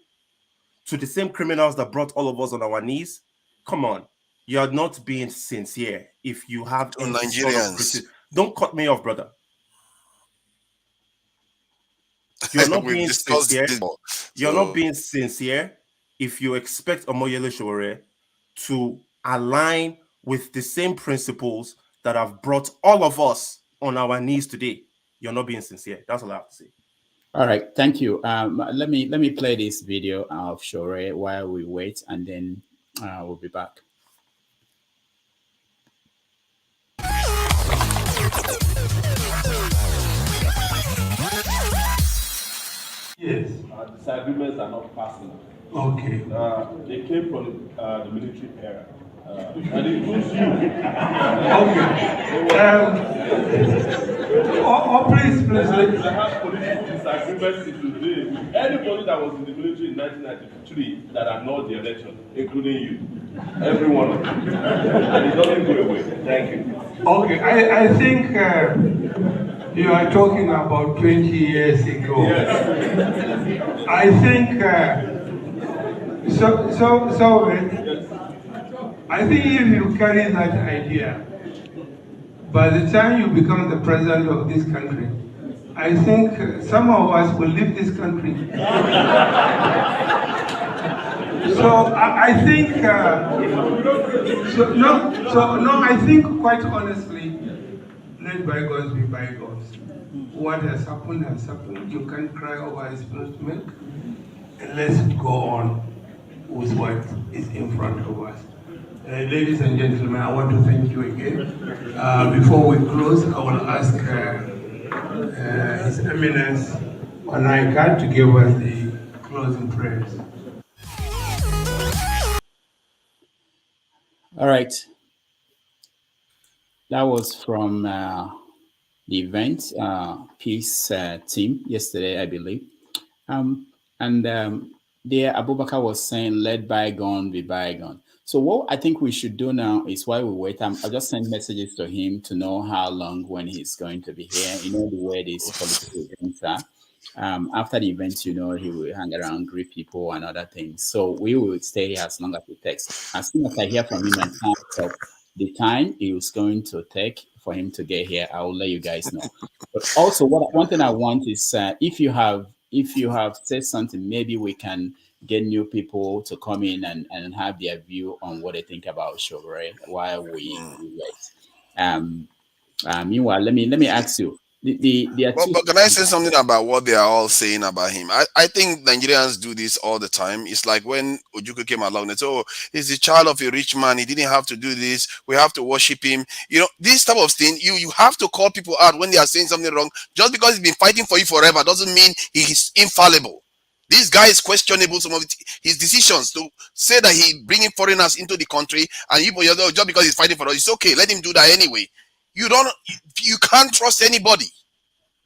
to the same criminals that brought all of us on our knees? Come on. You are not being sincere if you have any Nigerians. sort of don't cut me off, brother. You're not being sincere. You're not being sincere if you expect Omoyele Sowore to align with the same principles that have brought all of us on our knees today. You're not being sincere. That's all I have to say. All right, thank you. Let me play this video of Sowore while we wait, and then we'll be back. Yes. Disagreements are not personal. Okay. They came from the military era. And it puts you. Please. I have political disagreements today with anybody that was in the military in 1993 that annulled the election, including you. Every one of you. And it doesn't go away. Thank you. Okay, I think you are talking about 20 years ago. Yes. I think I think if you carry that idea, by the time you become the president of this country, I think some of us will leave this country. So I think I think quite honestly, let bygones be bygones. What has happened has happened. You can't cry over spilled milk. And let's go on with what is in front of us. Ladies and gentlemen, I want to thank you again. Before we close, I will ask His Eminence Onaika to give us the closing prayers. All right. That was from the event peace team yesterday, I believe. There Abubakar was saying, let bygone be bygone. So what I think we should do now is while we wait, I'll just send messages to him to know how long when he's going to be here. You know the way these political events are. After the event, he will hang around, greet people and other things. So we will stay here as long as it takes. As soon as I hear from him and the time it was going to take for him to get here, I will let you guys know. But also, one thing I want is if you have said something, maybe we can get new people to come in and have their view on what they think about Sowore while we wait. Meanwhile, let me ask you. But can I say something about what they are all saying about him? I think Nigerians do this all the time. It's like when Ojukwu came along, they said, oh, he's the child of a rich man. He didn't have to do this. We have to worship him. This type of thing, you have to call people out when they are saying something wrong. Just because he's been fighting for you forever doesn't mean he's infallible. This guy is questionable, some of his decisions to say that he bringing foreigners into the country and just because he's fighting for us, it's okay. Let him do that anyway. You can't trust anybody.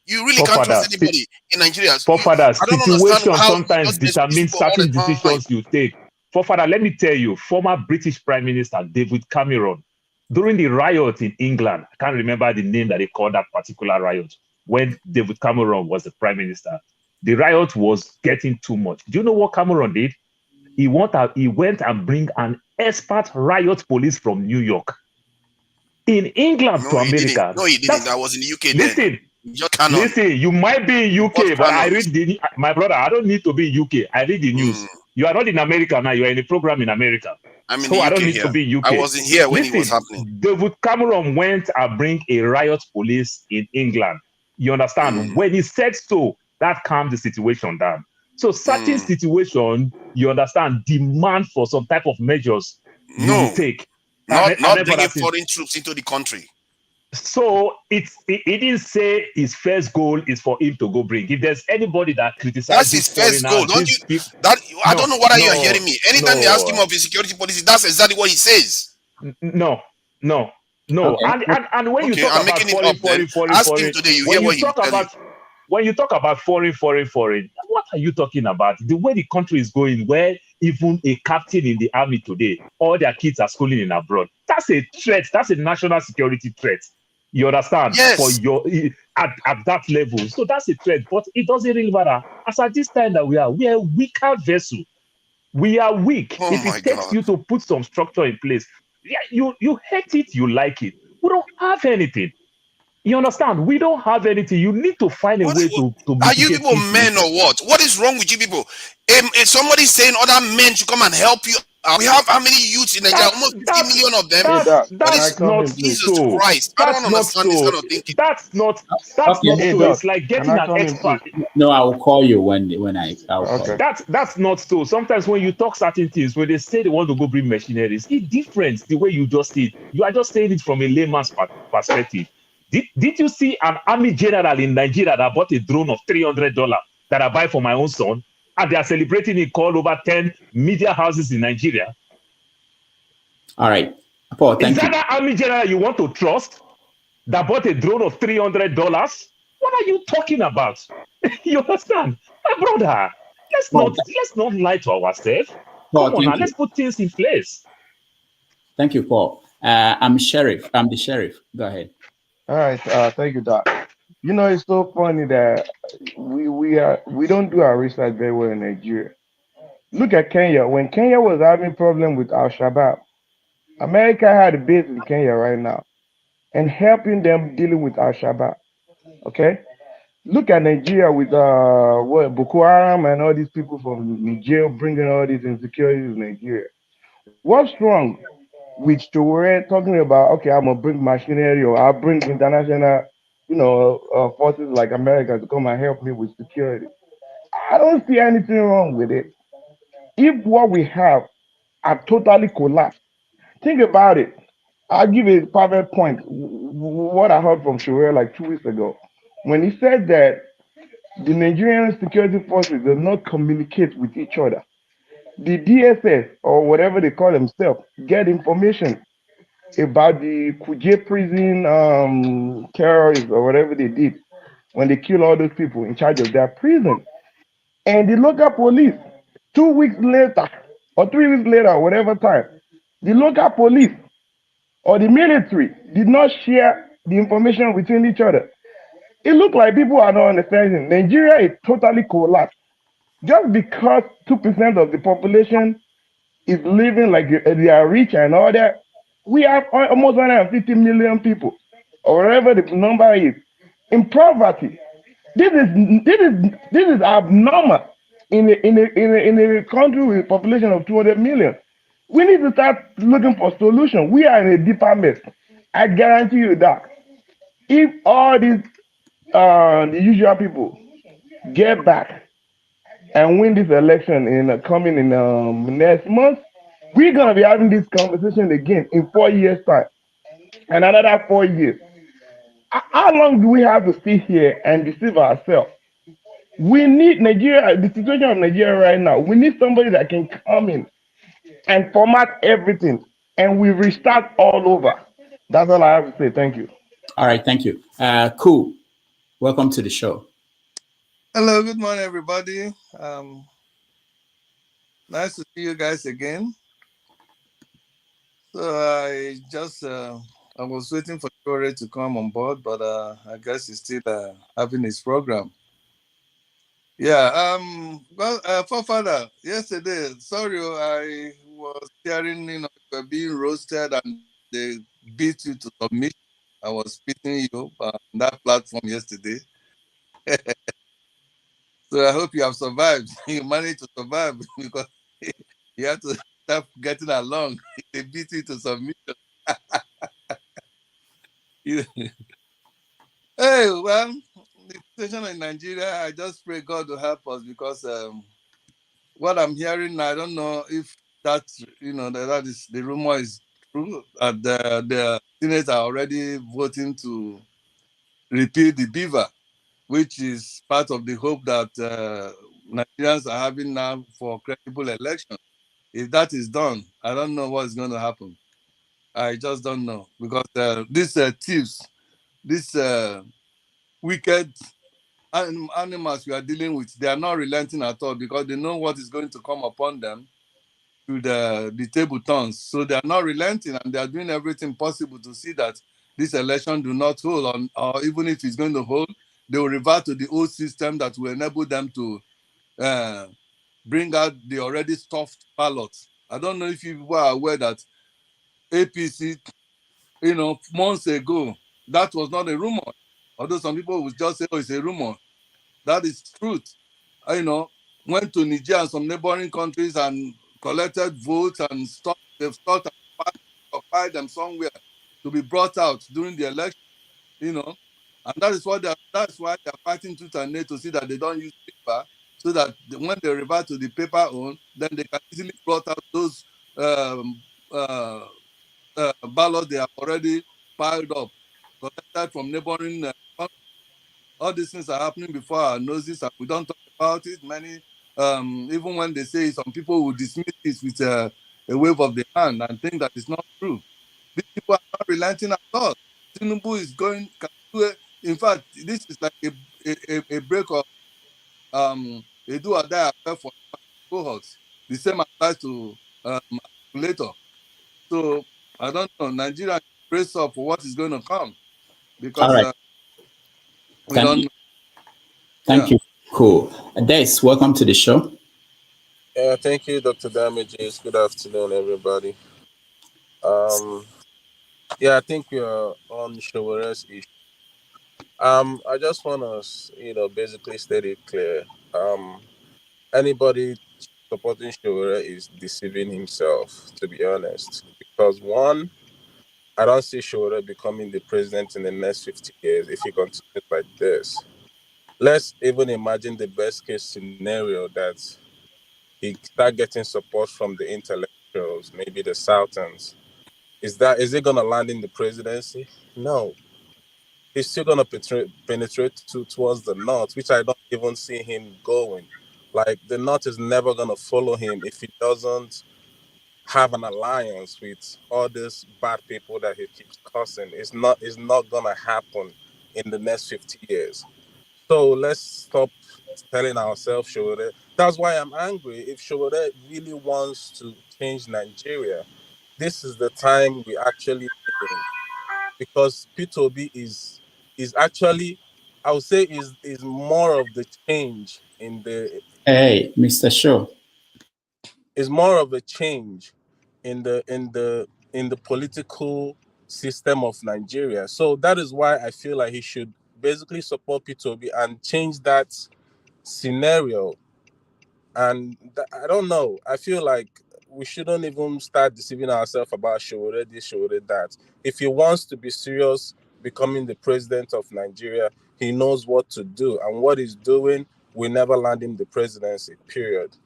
You really can't trust anybody in Nigeria. Situation sometimes determines certain decisions you take. Forefather, let me tell you, former British Prime Minister David Cameron, during the riot in England, I can't remember the name that they called that particular riot, when David Cameron was the Prime Minister, the riot was getting too much. Do you know what Cameron did? He went and bring an expert riot police from New York in England to America. No, he didn't. I was in the UK Listen, you might be in UK, but I read my brother, I don't need to be in UK. I read the news. You are not in America now. You are in a program in America. I'm in so the UK I don't need here. to be in UK. I wasn't here when it was happening. David Cameron went and bring a riot police in England. You understand? When he said so, that calmed the situation down. So certain situation, you understand, demand for some type of measures you will take. Not bringing foreign troops into the country. So he didn't say his first goal is for him to go bring. If there's anybody that criticizes, that's his first goal. I don't know whether you are hearing me. Anytime they ask him of his security policy, that's exactly what he says. No. Okay. And when you talk about foreign, ask him today. You hear what he tells you. When you talk about foreign, what are you talking about? The way the country is going, where even a captain in the army today, all their kids are schooling in abroad. That's a threat. That's a national security threat. You understand? Yes. For at that level. So that's a threat. But it doesn't really matter. As at this time that we are a weaker vessel. We are weak. If it takes you to put some structure in place, you hate it, you like it. We don't have anything. You understand? We don't have anything. You need to find a way to are you people men or what? What is wrong with you people? If somebody's saying other men should come and help you, we have how many youths in Nigeria? Almost 50 million of them. That's not Jesus so. Christ. I don't understand this kind of thinking. That's not so. It's like getting an expert. No, I will call you when I'll call. That's not so. Sometimes when you talk certain things, when they say they want to go bring machineries, it's different the way you just say it. You are just saying it from a layman's perspective. Did you see an army general in Nigeria that bought a drone of $300 that I buy for my own son, and they are celebrating it called over 10 media houses in Nigeria? All right. Paul, thank Is you. that the army general you want to trust that bought a drone of $300? What are you talking about? You understand? My brother, let's not lie to ourselves. Paul, Come on now, thank you. let's put things in place. Thank you, Paul. I'm Sheriff. I'm the sheriff. Go ahead. All right, thank you, Doc. You know, it's so funny that we don't do our research very well in Nigeria. Look at Kenya. When Kenya was having problem with Al Shabaab, America had a base in Kenya right now and helping them dealing with Al Shabaab. Okay, look at Nigeria with what Boko Haram and all these people from Nigeria bringing all these insecurities in Nigeria. What's wrong with Sowore talking about, okay, I'm gonna bring machinery or I'll bring international, forces like America to come and help me with security? I don't see anything wrong with it. If what we have are totally collapsed, think about it. I'll give a perfect point. What I heard from Sowore like 2 weeks ago, when he said that the Nigerian security forces do not communicate with each other. The DSS or whatever they call themselves get information about the Kuje prison terrorists or whatever they did when they kill all those people in charge of their prison. And the local police, 2 weeks later or 3 weeks later, whatever time, the local police or the military did not share the information between each other. It looked like people are not understanding. Nigeria is totally collapsed. Just because 2% of the population is living like they are rich and all that, we have almost 150 million people, or whatever the number is, in poverty. This is abnormal in a country with a population of 200 million. We need to start looking for solutions. We are in a deeper mess. I guarantee you that if all these the usual people get back and win this election in coming in next month, we're gonna be having this conversation again in 4 years' time, and another 4 years. How long do we have to sit here and deceive ourselves? We need Nigeria, the situation of Nigeria right now. We need somebody that can come in and format everything, and we restart all over. That's all I have to say. Thank you. All right. Thank you. Cool. Welcome to the show. Hello, good morning, everybody. Nice to see you guys again. So I was waiting for Sowore to come on board, but I guess he's still having his program. Yeah. Father, yesterday, sorry, I was hearing you were being roasted and they beat you to submission. I was beating you on that platform yesterday. So I hope you have survived. You managed to survive because you have to start getting along. They beat you to submission. Hey, well, the situation in Nigeria, I just pray God to help us because what I'm hearing, I don't know if that's, that is the rumor is true. The Senate are already voting to repeal the beaver, which is part of the hope that Nigerians are having now for credible election. If that is done, I don't know what's going to happen. I just don't know because these thieves, these wicked animals we are dealing with, they are not relenting at all because they know what is going to come upon them to the table turns. So they are not relenting and they are doing everything possible to see that this election do not hold on, or even if it's going to hold, they will revert to the old system that will enable them to bring out the already stuffed ballots. I don't know if you were aware that APC, months ago, that was not a rumor. Although some people would just say, oh, it's a rumor. That is truth. Went to Niger and some neighboring countries and collected votes and stuff. They've thought and filed them somewhere to be brought out during the election, And that's why they're fighting tooth and nail to see that they don't use paper, so that when they revert to the paper own, then they can easily brought out those ballots they have already piled up, collected from neighboring countries. All these things are happening before our noses, and we don't talk about it. Many, even when they say, some people will dismiss it with a wave of the hand and think that it's not true. These people are not relenting at all. Tinubu is going, can do it. In fact, this is like a break of a do or die affair for cohorts. The same applies to later. So I don't know. Nigeria should brace up for what is going to come All because right. we don't know. Thank Yeah. you. Cool. Des, welcome to the show. Yeah, thank you, Dr. Damages. Good afternoon, everybody. Yeah, I think we are on Showere's issue. I just want to, basically state it clear. Anybody supporting Showere is deceiving himself, to be honest. Because one, I don't see Showere becoming the president in the next 50 years if he continues like this. Let's even imagine the best case scenario that he start getting support from the intellectuals, maybe the Sultans. Is it gonna land in the presidency? No. He's still gonna penetrate towards the north, which I don't even see him going. Like the north is never gonna follow him if he doesn't have an alliance with all these bad people that he keeps cursing. It's not gonna happen in the next 50 years. So let's stop telling ourselves Showore. That's why I'm angry. If Showore really wants to change Nigeria, this is the time we actually need him. Because P2B is actually, I would say, is more of the change in the Hey, Mr. Show. is more of a change in the political system of Nigeria. So that is why I feel like he should basically support P2B and change that scenario. And I don't know. I feel like we shouldn't even start deceiving ourselves about Showore this, Showore that. If he wants to be serious becoming the president of Nigeria, he knows what to do. And what he's doing will never land him the presidency, period.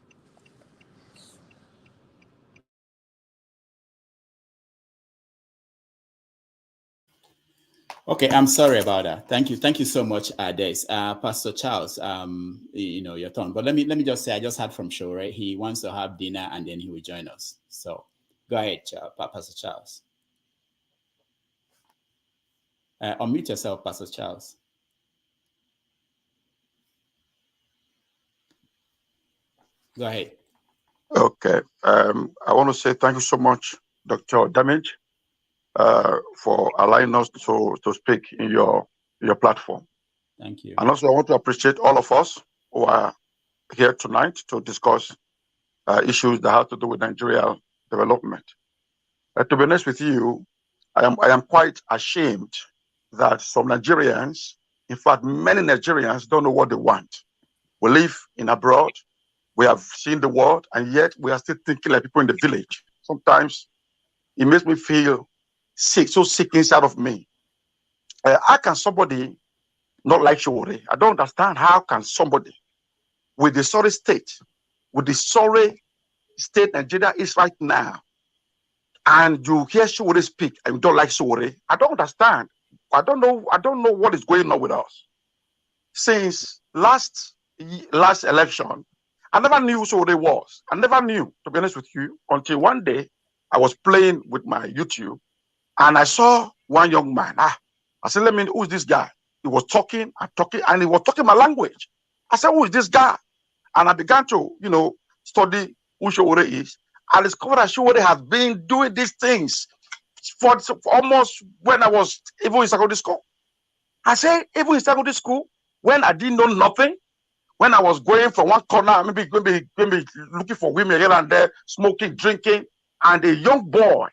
Okay, I'm sorry about that. Thank you so much, Des. Pastor Charles, your turn. But let me just say, I just heard from Showore. He wants to have dinner and then he will join us. So go ahead, Pastor Charles. Unmute yourself, Pastor Charles. Go ahead. Okay. I want to say thank you so much, Dr. Damage, for allowing us to speak in your platform. Thank you. And also, I want to appreciate all of us who are here tonight to discuss issues that have to do with Nigeria development. To be honest with you, I am quite ashamed that some Nigerians, in fact, many Nigerians don't know what they want. We live in abroad. We have seen the world, and yet we are still thinking like people in the village. Sometimes it makes me feel sick, so sick inside of me. How can somebody not like Showore? I don't understand how can somebody with the sorry state, Nigeria is right now, and you hear Showore speak and you don't like Showore. I don't understand. I don't know what is going on with us. Since last election, I never knew who Showore was. I never knew, to be honest with you, until one day I was playing with my YouTube and I saw one young man. I said, who's this guy? He was talking and talking, and he was talking my language. I said, who is this guy? And I began to, study who Showore is. I discovered that Showore has been doing these things for almost when I was even in secondary school. I said, even in secondary school, when I didn't know nothing, when I was going from one corner, maybe looking for women here and there, smoking, drinking, and a young boy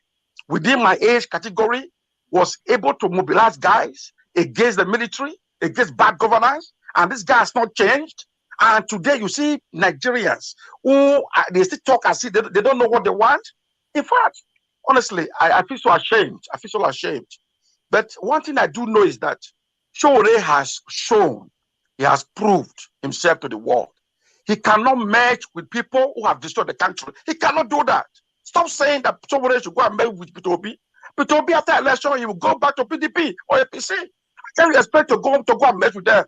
within my age category was able to mobilize guys against the military, against bad governance, and this guy has not changed. And today you see Nigerians who they still talk as if they don't know what they want. In fact, honestly, I feel so ashamed. I feel so ashamed. But one thing I do know is that Showore has shown, he has proved himself to the world. He cannot merge with people who have destroyed the country. He cannot do that. Stop saying that Showore should go and merge with P2B. P2B after election, he will go back to PDP or APC. Can you expect to go and merge with them?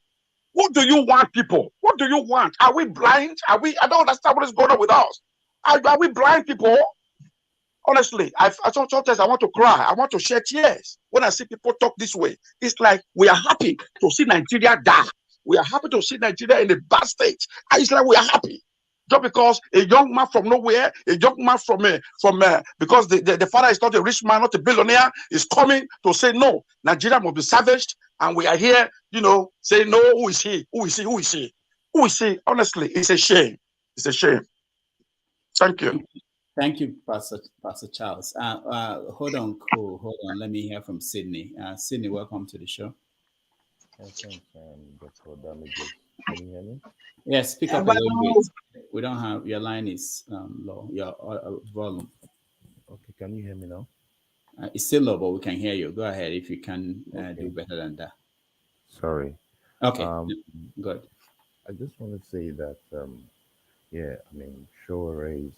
What do you want, people? What do you want? Are we blind? I don't understand what is going on with us. Are we blind, people? Honestly, sometimes I want to cry. I want to shed tears when I see people talk this way. It's like we are happy to see Nigeria die. We are happy to see Nigeria in a bad state. And it's like we are happy. Just because a young man from nowhere, a young man because the father is not a rich man, not a billionaire, is coming to say no, Nigeria must be savaged, and we are here, saying no. Who is he? Who is he? Who is he? Who is he? Honestly, it's a shame. It's a shame. Thank you. Thank you, Pastor Charles. Hold on, cool. Hold on. Let me hear from Sydney. Sydney, welcome to the show. Thanks, Dr. Damages. Can you hear me? Yes, speak up a little bit. We don't have your line is low. Your volume. Okay, can you hear me now? It's still low, but we can hear you. Go ahead if you can do better than that. Sorry. Okay, good. I just want to say that, Sowore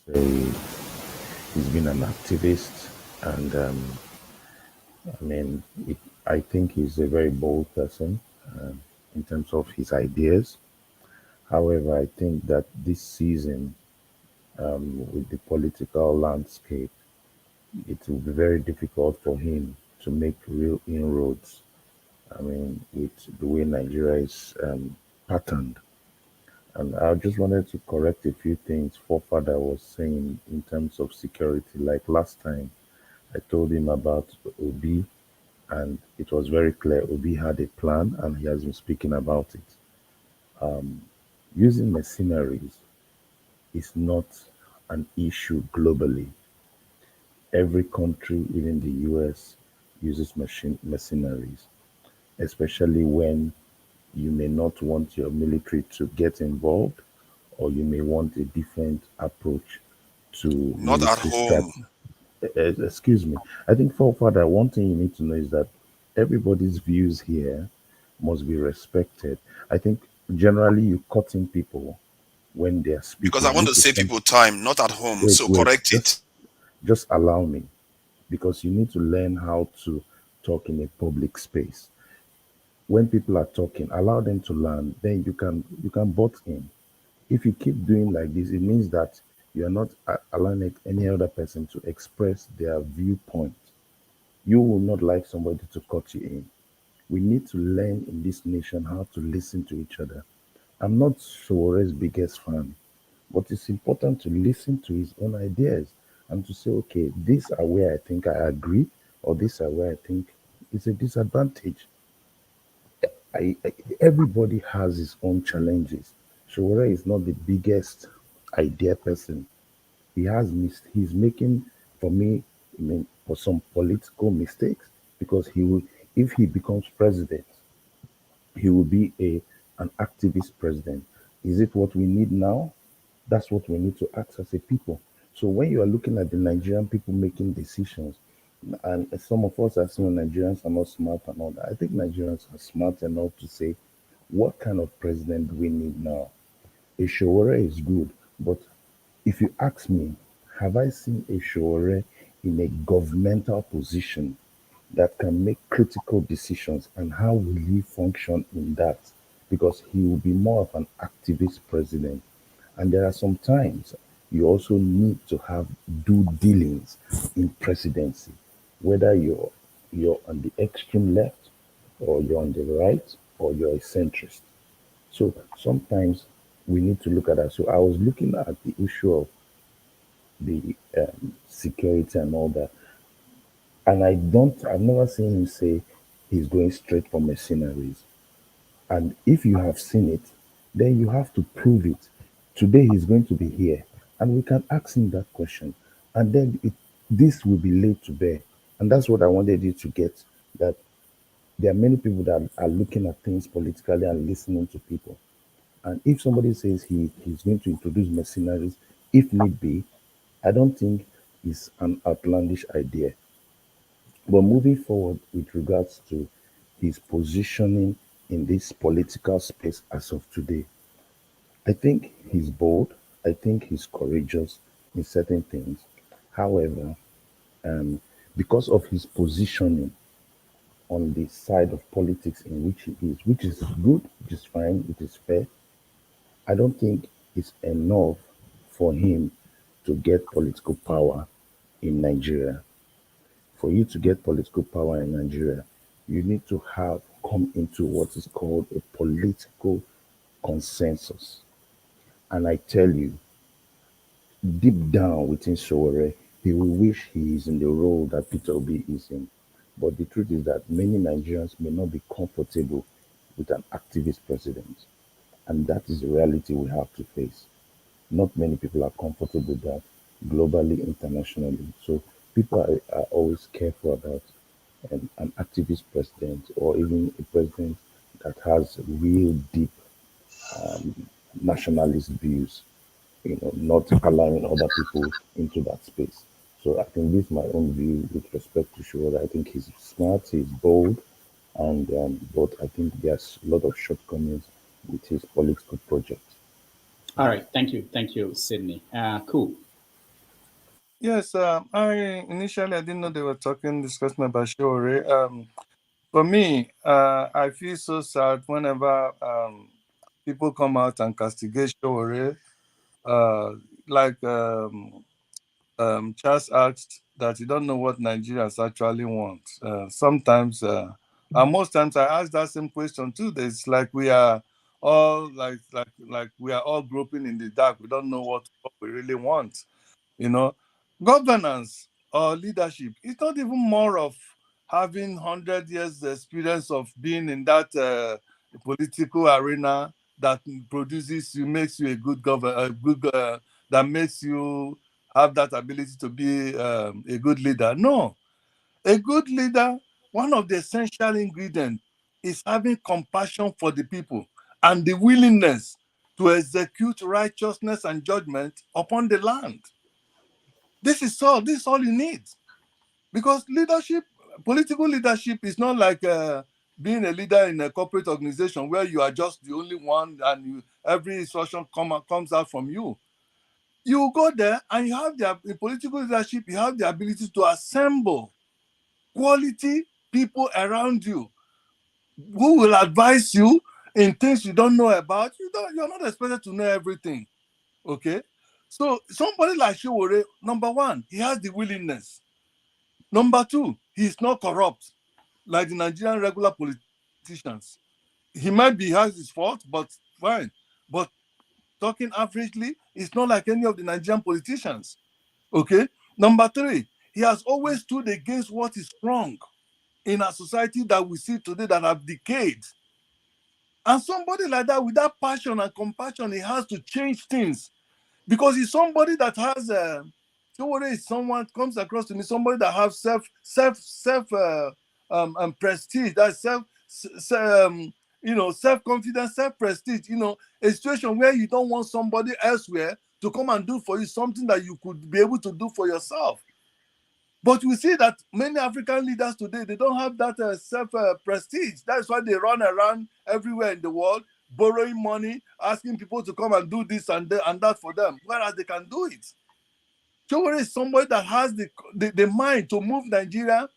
he's been an activist, and I think he's a very bold person in terms of his ideas. However, I think that this season, with the political landscape, it will be very difficult for him to make real inroads. With the way Nigeria is patterned. And I just wanted to correct a few things Forefather was saying in terms of security. Like last time, I told him about Obi, and it was very clear Obi had a plan, and he has been speaking about it. Using mercenaries is not an issue globally. Every country, even the US, uses mercenaries, especially when you may not want your military to get involved, or you may want a different approach to Not at military home. strategy. Excuse me. I think, Father, one thing you need to know is that everybody's views here must be respected. I think generally you cut in people when they are Because I speaking, want to which is save people time, not at home. wait, So wait, correct it. just allow me, because you need to learn how to talk in a public space. When people are talking, allow them to learn. Then you can butt in. If you keep doing like this, it means that you are not allowing any other person to express their viewpoint. You will not like somebody to cut you in. We need to learn in this nation how to listen to each other. I'm not Sowore's biggest fan, but it's important to listen to his own ideas and to say, okay, these are where I think I agree, or these are where I think it's a disadvantage. Everybody has his own challenges. Sowore is not the biggest idea person. He's making, for me, for some political mistakes, because he will, if he becomes president, he will be an activist president. Is it what we need now? That's what we need to ask as a people. So when you are looking at the Nigerian people making decisions, and some of us are saying Nigerians are not smart and all that, I think Nigerians are smart enough to say, what kind of president do we need now? A Sowore is good, but if you ask me, have I seen a Sowore in a governmental position that can make critical decisions, and how will he function in that? Because he will be more of an activist president. And there are some times you also need to have due dealings in presidency, whether you're on the extreme left, or you're on the right, or you're a centrist. So sometimes we need to look at that. So I was looking at the issue of the security and all that, and I've never seen him say he's going straight for mercenaries. And if you have seen it, then you have to prove it. Today he's going to be here, and we can ask him that question, and then this will be laid to bear. And that's what I wanted you to get, that there are many people that are looking at things politically and listening to people. And if somebody says he's going to introduce mercenaries, if need be, I don't think it's an outlandish idea. But moving forward with regards to his positioning in this political space as of today, I think he's bold. I think he's courageous in certain things. However, um, because of his positioning on the side of politics in which he is, which is good, which is fine, it is fair, I don't think it's enough for him to get political power in Nigeria. For you to get political power in Nigeria, you need to have come into what is called a political consensus. And I tell you, deep down within Sowore, he will wish he is in the role that Peter Obi is in. But the truth is that many Nigerians may not be comfortable with an activist president. And that is the reality we have to face. Not many people are comfortable with that globally, internationally. So people are always careful about an activist president or even a president that has real deep nationalist views, not allowing other people into that space. So I think this is my own view with respect to Schroeder. I think he's smart, he's bold, and but I think there's a lot of shortcomings with his political project. All right. Thank you, Sydney. Cool. Yes, I initially I didn't know they were discussing about Shore. For me, I feel so sad whenever people come out and castigate Shore. Uh, like Charles asked that you don't know what Nigerians actually want. Sometimes, and most times, I ask that same question too. It's like we are all like we are all groping in the dark. We don't know what we really want. You know, governance or leadership. It's not even more of having 100 years experience of being in that political arena that produces you, makes you a good governor, a good that makes you have that ability to be a good leader. No, a good leader, one of the essential ingredients is having compassion for the people and the willingness to execute righteousness and judgment upon the land. This is all you need. Because leadership, political leadership is not like being a leader in a corporate organization where you are just the only one and every instruction comes out from you. You go there and you have in political leadership, you have the ability to assemble quality people around you who will advise you in things you don't know about. You're not expected to know everything. Okay? So somebody like Showore, number one, he has the willingness. Number two, he's not corrupt like the Nigerian regular politicians. He might be has his fault, but fine. But talking averagely, it's not like any of the Nigerian politicians. Okay. Number three, he has always stood against what is wrong in a society that we see today that have decayed. And somebody like that, with that passion and compassion, he has to change things because he's somebody that has somebody is someone comes across to me, somebody that has self prestige, that's self confidence, self prestige, a situation where you don't want somebody elsewhere to come and do for you something that you could be able to do for yourself. But we see that many African leaders today, they don't have that self prestige. That's why they run around everywhere in the world, borrowing money, asking people to come and do this and that for them, whereas they can do it. Chowore is somebody that has the mind to move Nigeria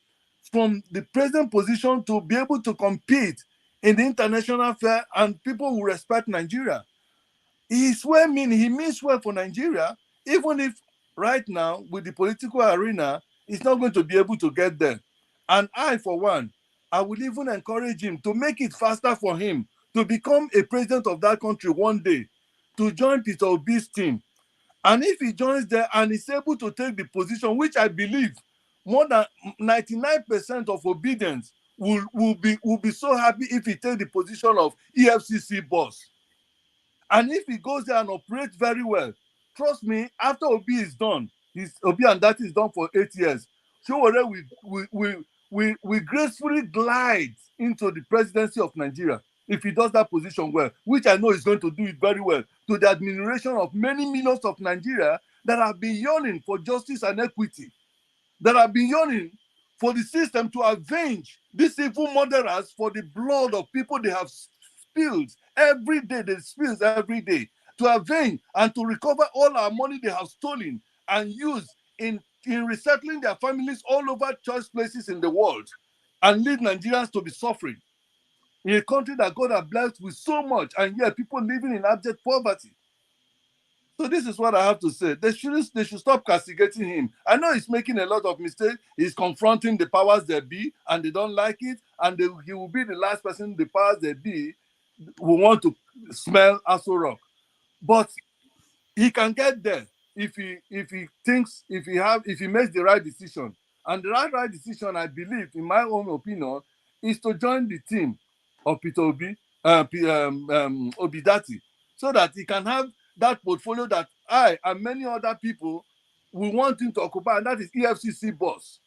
from the present position to be able to compete in the international fair, and people will respect Nigeria. He means well for Nigeria, even if right now with the political arena, he's not going to be able to get there. And I, for one, I would even encourage him to make it faster for him to become a president of that country one day, to join Peter Obi's team. And if he joins there and is able to take the position, which I believe more than 99% of obedience will be so happy if he takes the position of EFCC boss. And if he goes there and operates very well, trust me, after Obi is done, Obi and that is done for 8 years, Showore will gracefully glide into the presidency of Nigeria if he does that position well, which I know he's going to do it very well, to the admiration of many millions of Nigeria that have been yearning for justice and equity, that have been yearning for the system to avenge these evil murderers for the blood of people they have spilled every day. They spills every day to avenge and to recover all our money they have stolen and used in resettling their families all over choice places in the world, and leave Nigerians to be suffering in a country that God has blessed with so much, and yet people living in abject poverty. So this is what I have to say. They should stop castigating him. I know he's making a lot of mistakes. He's confronting the powers that be, and they don't like it. And he will be the last person the powers that be will want to smell Aso Rock. But he can get there if he makes the right decision. And the right decision, I believe, in my own opinion, is to join the team of Peter Obi, Obidati, so that he can have that portfolio that I and many other people will want him to occupy, and that is EFCC boss.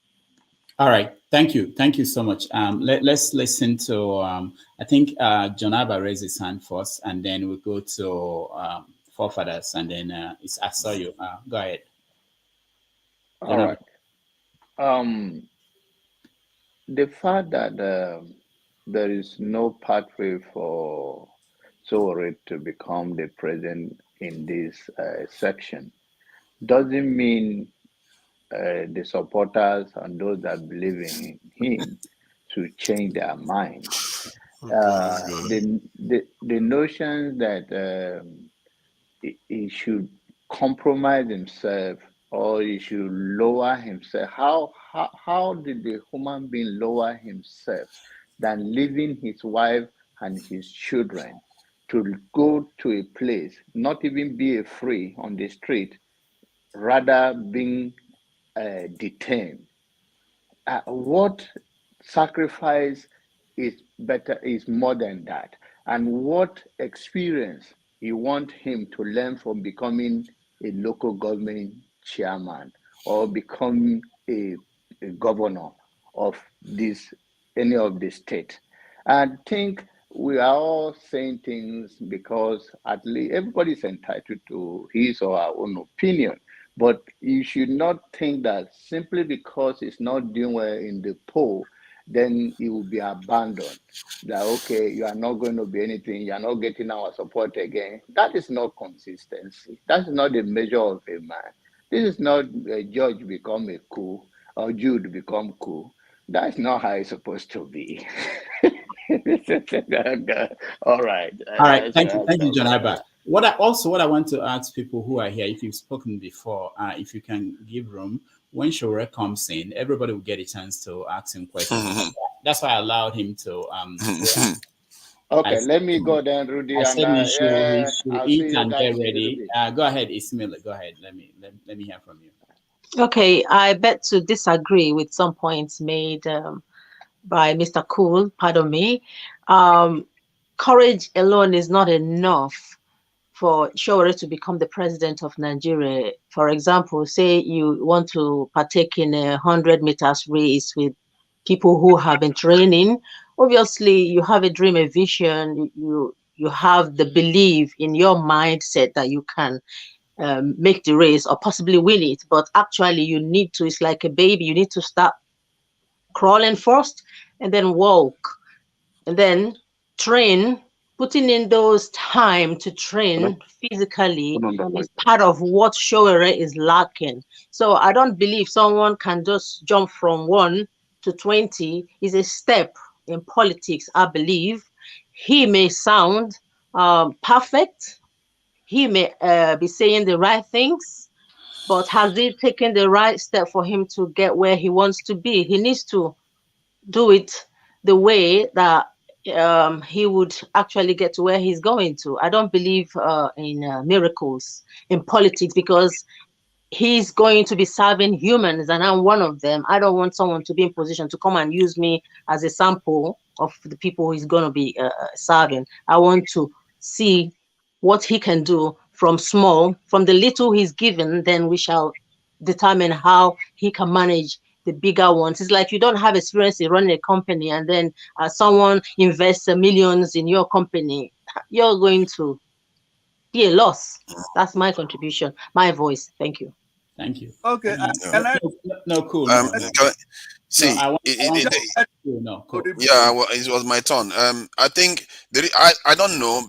All right, thank you so much. Let's listen to I think John Abba raised his hand first, and then we go to Forefathers, and then it's I saw you. Go ahead. All right. The fact that there is no pathway for Sowore to become the president in this section doesn't mean the supporters and those that believe in him to change their mind. The notion that he should compromise himself or he should lower himself. How did the human being lower himself than leaving his wife and his children to go to a place, not even be free on the street, rather being detained? What sacrifice is better, is more than that? And what experience you want him to learn from becoming a local government chairman or becoming a governor of any of the state? I think we are all saying things because at least everybody's entitled to his or her own opinion. But you should not think that simply because it's not doing well in the poll, then it will be abandoned. That, okay, you are not going to be anything, you are not getting our support again. That is not consistency. That's not the measure of a man. This is not a judge become a coup or Jude become coup. That's not how it's supposed to be. All right. All right. Thank you, John Abba. What I want to ask people who are here, if you've spoken before, if you can give room, when Sowore comes in, everybody will get a chance to ask him questions. That's why I allowed him to. Okay, let me go then, Rudy. I said he should eat and get guys ready. Go ahead, Ismail. Go ahead. Let me hear from you. Okay, I bet to disagree with some points made by Mr. Cool. Pardon me. Courage alone is not enough for Sowore to become the president of Nigeria. For example, say you want to partake in a 100 meters race with people who have been training. Obviously, you have a dream, a vision. You have the belief in your mindset that you can make the race or possibly win it. But actually, you need to. It's like a baby. You need to start crawling first, and then walk, and then train. Putting in those time to train physically is part of what Sowore is lacking. So I don't believe someone can just jump from 1 to 20. Is a step in politics, I believe. He may sound perfect. He may be saying the right things, but has he taken the right step for him to get where he wants to be? He needs to do it the way that he would actually get to where he's going to. I don't believe in miracles in politics because he's going to be serving humans and I'm one of them. I don't want someone to be in position to come and use me as a sample of the people he's going to be serving. I want to see what he can do from the little he's given, then we shall determine how he can manage the bigger ones. It's like you don't have experience in running a company and then someone invests millions in your company. You're going to be a loss. That's my contribution, my voice. Thank you. Thank you. Okay. No, cool. See, cool. Yeah, well, it was my turn. I think I don't know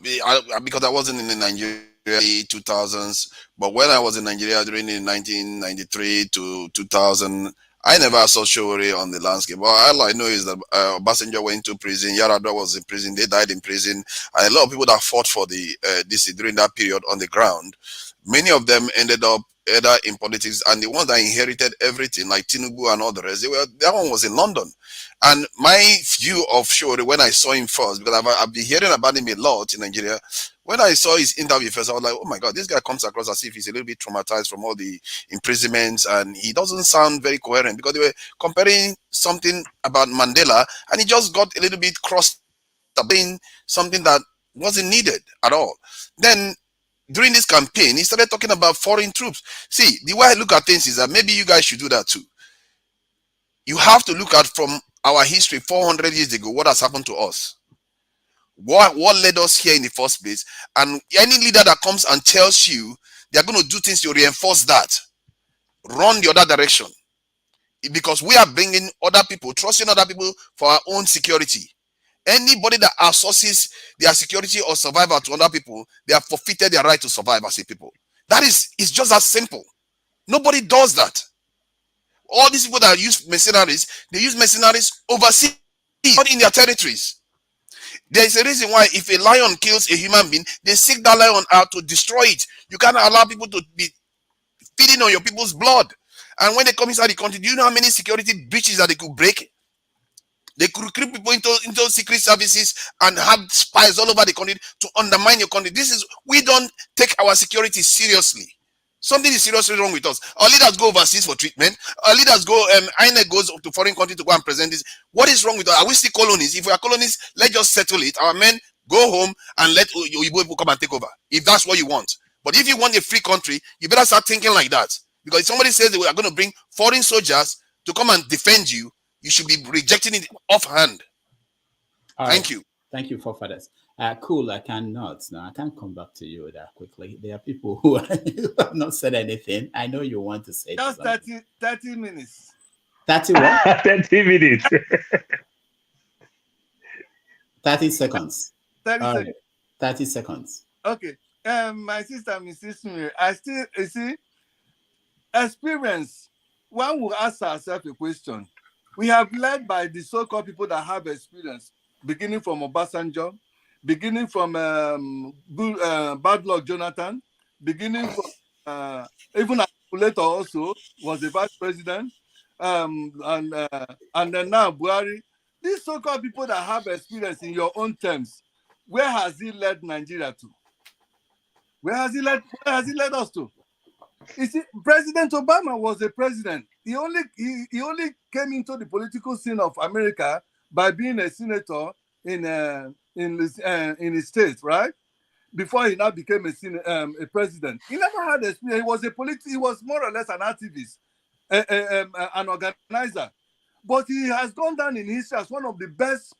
because I wasn't in the Nigeria 2000s, but when I was in Nigeria during the 1993 to 2000, I never saw Sowore on the landscape. Well, all I know is that Obasanjo went to prison, Yaradua was in prison, they died in prison, and a lot of people that fought for the this during that period on the ground, Many of them ended up either in politics, and the ones that inherited everything, like Tinubu and all the rest, that one was in London. And my view of Sowore when I saw him first, because I've been hearing about him a lot in Nigeria, when I saw his interview first, I was like, oh my God, this guy comes across as if he's a little bit traumatized from all the imprisonments, and he doesn't sound very coherent, because they were comparing something about Mandela, and he just got a little bit crossed up in something that wasn't needed at all. Then during this campaign, he started talking about foreign troops. See, the way I look at things is that maybe you guys should do that too. You have to look at from our history 400 years ago, what has happened to us. What led us here in the first place? And any leader that comes and tells you they're going to do things to reinforce that, run the other direction. Because we are bringing other people, trusting other people for our own security. Anybody that outsources their security or survival to other people, they have forfeited their right to survive as a people. That is, it's just as simple. Nobody does that. All these people that use mercenaries, they use mercenaries overseas, not in their territories. There is a reason why if a lion kills a human being, they seek that lion out to destroy it. You can't allow people to be feeding on your people's blood. And when they come inside the country, do you know how many security breaches that they could break? They could recruit people into secret services and have spies all over the country to undermine your country. We don't take our security seriously. Something is seriously wrong with us. Our leaders go overseas for treatment. Our leaders go, INEC goes to foreign country to go and present this. What is wrong with us? Are we still colonies? If we are colonies, let's just settle it. Our men go home and let your people come and take over. If that's what you want. But if you want a free country, you better start thinking like that. Because if somebody says they are going to bring foreign soldiers to come and defend you, you should be rejecting it offhand. Thank you. Thank you, forefathers. Cool, I cannot. Now, I can't come back to you that quickly. There are people who have not said anything. I know you want to say just 30 minutes. 30 what? 30 minutes. 30 seconds. 30 seconds. Right. 30 seconds. Okay. My sister, Mrs. Smith, I still, you see, experience. One will ask ourselves a question. We have led by the so-called people that have experience, beginning from Obasanjo, beginning from Bad Luck Jonathan, beginning from even later also was the vice president, and then now Buhari. These so-called people that have experience in your own terms, where has he led Nigeria to? Where has he led us to? You see, President Obama was a president. He only came into the political scene of America by being a senator in his state, right? Before he now became a president. He never had experience. He was more or less an activist, an organizer. But he has gone down in history as one of the best.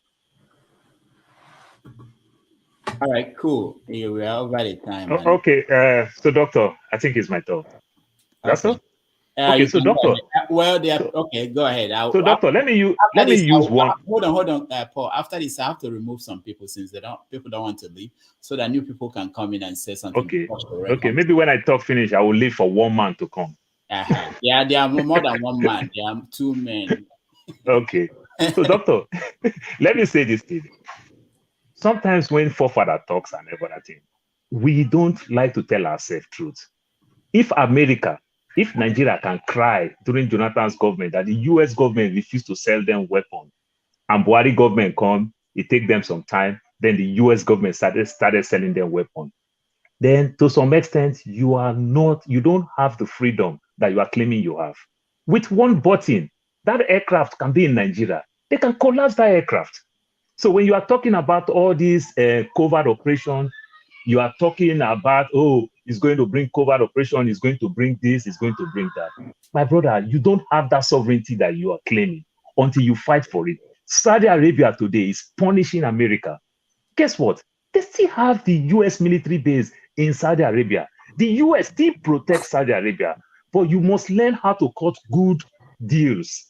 All right, cool. We are over the time. Okay, so doctor, I think it's my turn. That's all. Okay, so doctor. Okay, go ahead. Doctor, let me use one. Hold on, Paul. After this, I have to remove some people since people don't want to leave, so that new people can come in and say something. Okay. Maybe when I talk finish, I will leave for one man to come. Yeah, there are more than one man. There are two men. Okay. So, doctor, let me say this thing. Sometimes when forefather talks and everything, we don't like to tell ourselves truth. If Nigeria can cry during Jonathan's government that the US government refused to sell them weapons, and Buhari government come, it take them some time, then the US government started selling them weapons. Then to some extent, you don't have the freedom that you are claiming you have. With one button, that aircraft can be in Nigeria. They can collapse that aircraft. So when you are talking about all these covert operations, you are talking about, it's going to bring covert operation, it's going to bring this, it's going to bring that. My brother, you don't have that sovereignty that you are claiming until you fight for it. Saudi Arabia today is punishing America. Guess what? They still have the US military base in Saudi Arabia. The US still protects Saudi Arabia, but you must learn how to cut good deals.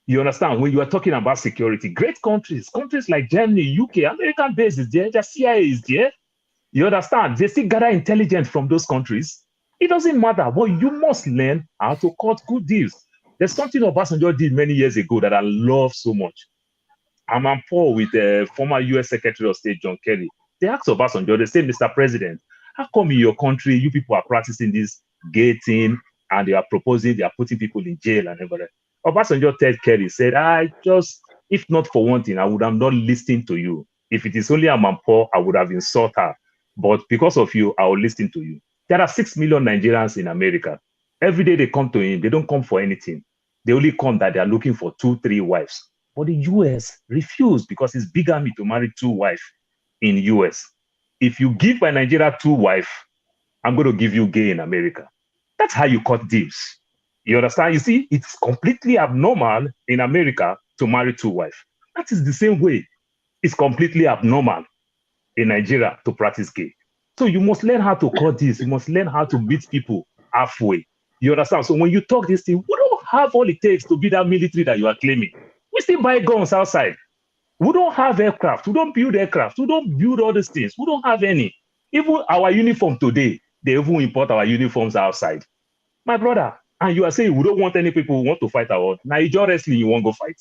You understand? When you are talking about security, great countries like Germany, UK, American base is there, the CIA is there. You understand? They still gather intelligence from those countries. It doesn't matter, but you must learn how to cut good deals. There's something Obasanjo did many years ago that I love so much. I'm on par with the former US Secretary of State, John Kerry. They asked Obasanjo, they say, Mr. President, How come in your country you people are practicing this gay thing and they are putting people in jail and everything? Obasanjo Ted Kelly said, if not for one thing, I would have not listened to you. If it is only Amanpo, I would have insulted her. But because of you, I will listen to you. There are 6 million Nigerians in America. Every day they come to him, they don't come for anything. They only come that they are looking for 2, 3 wives. But the US refused because it's bigamy to marry 2 wives in US. If you give my Nigeria 2 wives, I'm going to give you gay in America. That's how you cut deals. You understand? You see, it's completely abnormal in America to marry 2 wives. That is the same way. It's completely abnormal in Nigeria to practice gay. So you must learn how to cut this. You must learn how to meet people halfway. You understand? So when you talk this thing, we don't have all it takes to be that military that you are claiming. We still buy guns outside. We don't have aircraft. We don't build aircraft. We don't build all these things. We don't have any. Even our uniform today, they even import our uniforms outside. My brother, and you are saying we don't want any people who want to fight our war. Now you just wrestling, you won't go fight.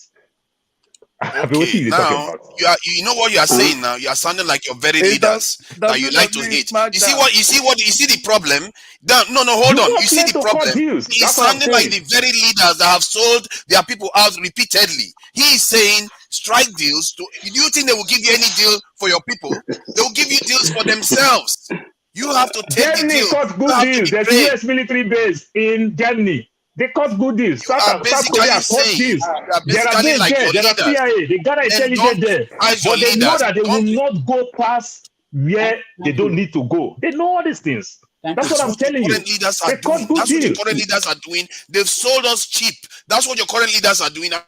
What are you talking Now about? you know what you are saying now. You are sounding like your very Is that leaders that you like to WWE hate. SmackDown? You see the problem. No, hold You on. You must see learn the to cut problem. deals. He is That's what I'm sounding like saying. the very leaders that have sold their people out repeatedly. He is saying strike deals. Do you think they will give you any deal for your people? They will give you deals for themselves. You have to take the Germany deal. cut You good have to deals. be There's brave. US military base in Germany. They cut good deals. You are South Korea basically cut saying deals. you are There are basically base like there. your There are leaders. CIA. They gather Then don't intelligence there. criticize your But they know leaders. that they will not go past where they don't need to go. They know all these things. That's what That's I'm what your telling you. current leaders are They cut doing. good That's what your deals. current leaders are doing. They've sold us cheap. That's what your current leaders are doing. And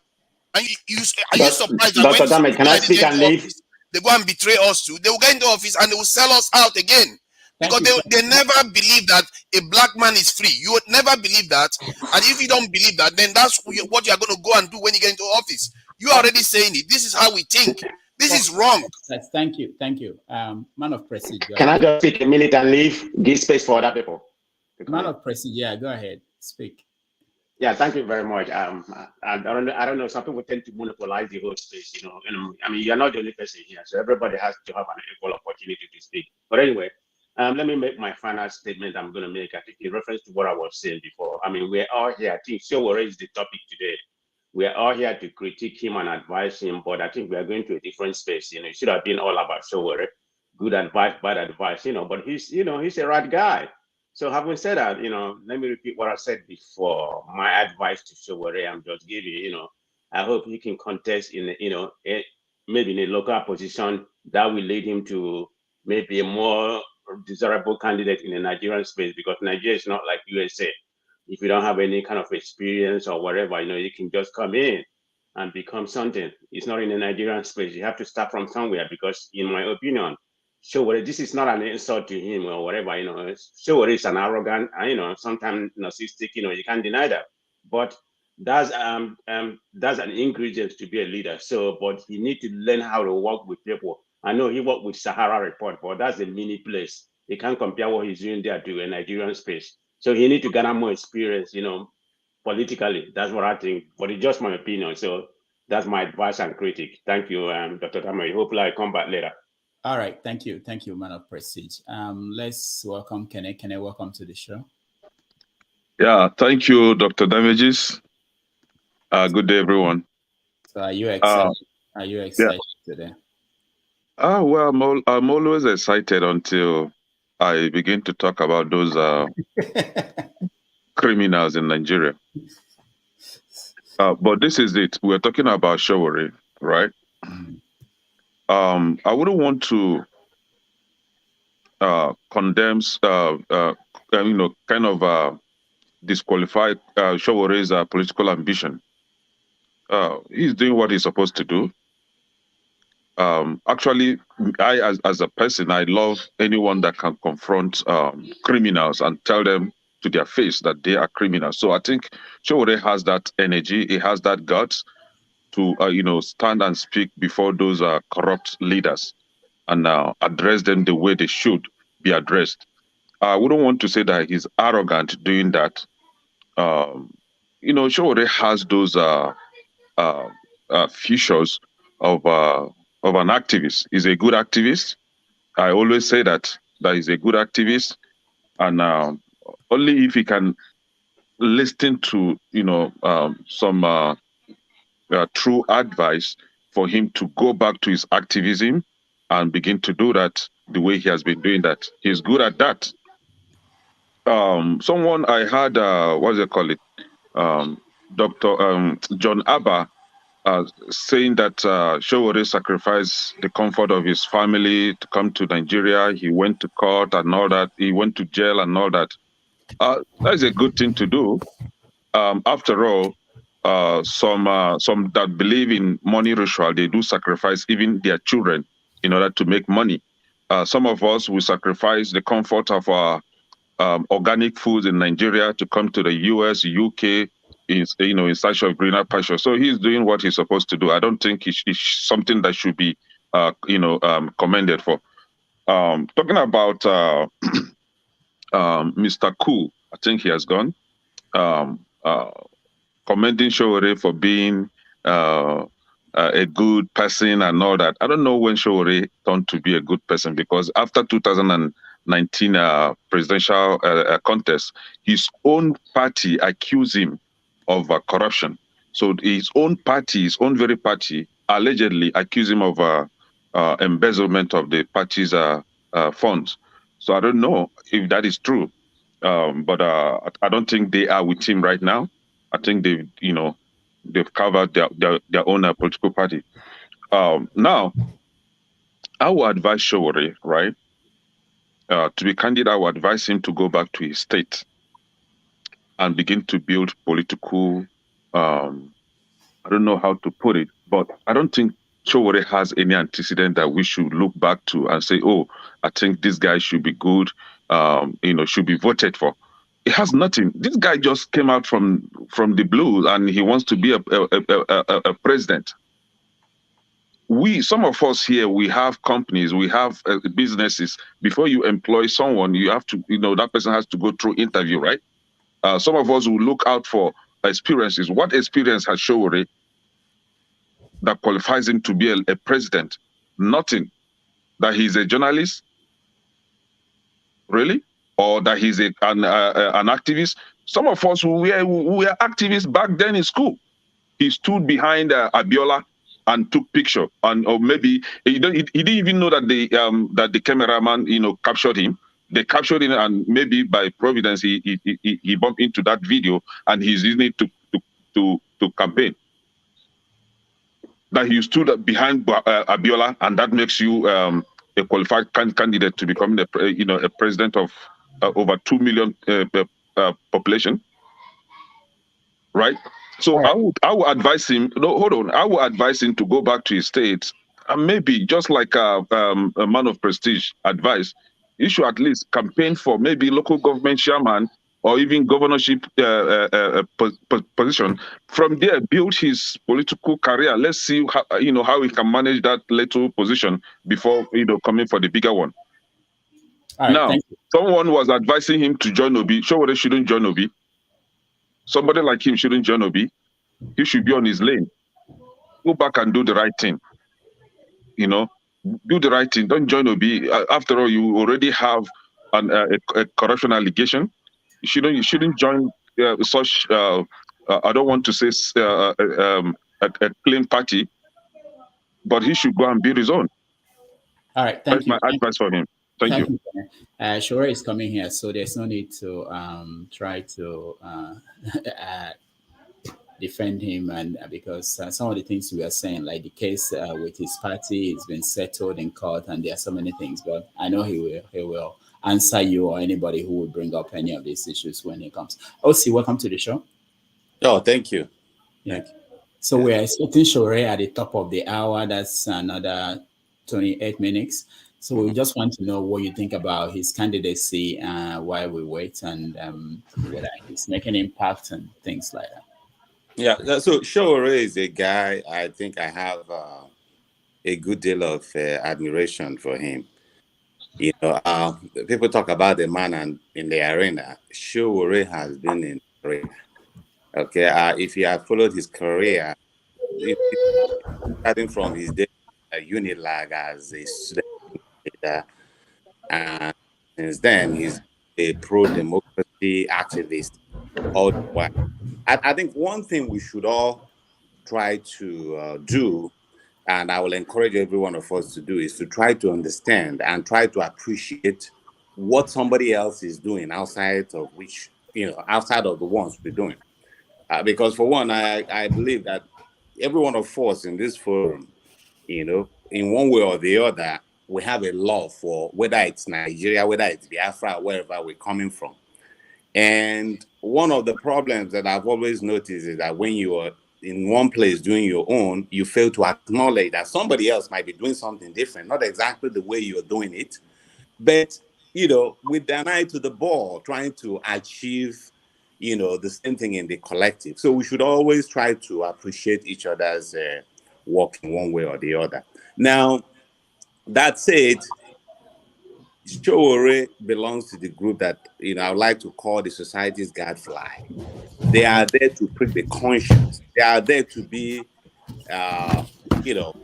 are you surprised that when Dr. Damage, can people I like this speak get and into leave? office, they go and betray us too? They will get into office and they will sell us out again. Because they never believe that a black man is free. You would never believe that. And if you don't believe that, then that's what you are going to go and do when you get into office. You are already saying it. This is how we think. This is wrong. Thank you. Man of Prestige. Can I just speak a minute and leave? Give space for other people. Man of Prestige, yeah, go ahead. Speak. Yeah, thank you very much. I don't know. Some people tend to monopolize the whole space. I mean, you're not the only person here, so everybody has to have an equal opportunity to speak. But anyway, let me make my final statement. I'm going to make, I think, in reference to what I was saying before. I mean, we're all here. I think Sowore is the topic today. We're all here to critique him and advise him, but I think we are going to a different space. It should have been all about Sowore, good advice, bad advice. But he's a right guy. So having said that, let me repeat what I said before. My advice to Sowore, I'm just giving, I hope he can contest in, maybe in a local position that will lead him to maybe a more desirable candidate in the Nigerian space, because Nigeria is not like USA. If you don't have any kind of experience or whatever, you can just come in and become something. It's not in the Nigerian space. You have to start from somewhere, because in my opinion, Sowore, this is not an insult to him or whatever, Sowore is an arrogant, sometimes narcissistic, you can't deny that. But that's an ingredient to be a leader. So, but he need to learn how to work with people. I know he worked with Sahara Report, but that's a mini place. He can't compare what he's doing there to a Nigerian space. So he need to gather more experience, politically. That's what I think. But it's just my opinion. So that's my advice and critique. Thank you, Dr. Tamari. Hopefully I come back later. All right, thank you, man of Prestige. Let's welcome Kene. Kene, welcome to the show. Yeah, thank you, Dr. Damages. Good day, everyone. So, are you excited? Today? Well, I'm always excited until I begin to talk about those criminals in Nigeria. But this is it. We're talking about Sowore, right? I wouldn't want to condemn, disqualify Sowore's political ambition. He's doing what he's supposed to do. Actually, as a person, I love anyone that can confront criminals and tell them to their face that they are criminals. So I think Sowore has that energy. He has that guts to, stand and speak before those corrupt leaders and address them the way they should be addressed. I wouldn't want to say that he's arrogant doing that. Sowore has those features of an activist. He's a good activist. I always say that that he's a good activist, and only if he can listen to some true advice for him to go back to his activism and begin to do that the way he has been doing that. He's good at that. Someone I had, what do they call it? Dr. John Abba saying that Sowore sacrificed the comfort of his family to come to Nigeria. He went to court and all that. He went to jail and all that. That's a good thing to do. After all, some that believe in money ritual, they do sacrifice even their children in order to make money. Some of us will sacrifice the comfort of our organic foods in Nigeria to come to the US, UK, in search of greener pasture. So he's doing what he's supposed to do. I don't think it's something that should be, commended for. Talking about Mr. Cool, I think he has gone. Commending Sowore for being a good person and all that. I don't know when Sowore turned to be a good person, because after 2019 presidential contest, his own party accused him of corruption. So his own party, his own very party, allegedly accused him of embezzlement of the party's funds. So I don't know if that is true, but I don't think they are with him right now. I think they've covered their own political party. Now, I would advise Sowore, right? To be candid, I would advise him to go back to his state and begin to build political. I don't know how to put it, but I don't think Sowore has any antecedent that we should look back to and say, "Oh, I think this guy should be good. Should be voted for." It has nothing. This guy just came out from the blue, and he wants to be a president. Some of us here, we have companies, we have businesses. Before you employ someone, you have to, that person has to go through interview, right? Some of us will look out for experiences. What experience has Sowore that qualifies him to be a president? Nothing. That he's a journalist, really, or that he's an activist. Some of us we were activists back then in school. He stood behind Abiola and took picture, or maybe he didn't even know that the cameraman captured him. They captured him, and maybe by providence he bumped into that video, and he's using it to campaign. That he stood behind Abiola, and that makes you a qualified candidate to become a president of over 2 million population, right? So I would advise him. No, hold on. I would advise him to go back to his state, and maybe just like a man of prestige advice, he should at least campaign for maybe local government chairman or even governorship position. From there, build his political career. Let's see how he can manage that little position before coming for the bigger one. All right, now, someone was advising him to join Obi. Sowore shouldn't join Obi. Somebody like him shouldn't join Obi. He should be on his lane. Go back and do the right thing. Do the right thing. Don't join Obi. After all, you already have a corruption allegation. You shouldn't join such. I don't want to say a clean party, but he should go and build his own. All right, thank you. That's my advice for him. Thank you. Sowore is coming here, so there's no need to try to defend him, and because some of the things we are saying, like the case with his party, has been settled in court, and there are so many things. But I know he will answer you or anybody who will bring up any of these issues when he comes. OC, welcome to the show. Oh, thank you. Yeah. So we're expecting Sowore at the top of the hour. That's another 28 minutes. So we just want to know what you think about his candidacy while we wait, and whether he's making impact and things like that. Yeah, so Sowore is a guy, I think I have a good deal of admiration for him. People talk about the man in the arena. Sowore has been in the arena. Okay, if you have followed his career, starting from his day at Unilag as a student leader, and since then, he's a pro-democracy activist all the while. I think one thing we should all try to do, and I will encourage every one of us to do, is to try to understand and try to appreciate what somebody else is doing outside of which, outside of the ones we're doing. Because for one, I believe that every one of us in this forum, in one way or the other, we have a love for whether it's Nigeria, whether it's Biafra, wherever we're coming from. And one of the problems that I've always noticed is that when you are in one place doing your own, you fail to acknowledge that somebody else might be doing something different, not exactly the way you're doing it, but with an eye to the ball, trying to achieve, the same thing in the collective. So we should always try to appreciate each other's work in one way or the other. Now, that said, Sowore belongs to the group that I would like to call the society's gadfly. They are there to prick the conscience. They are there to be, you know,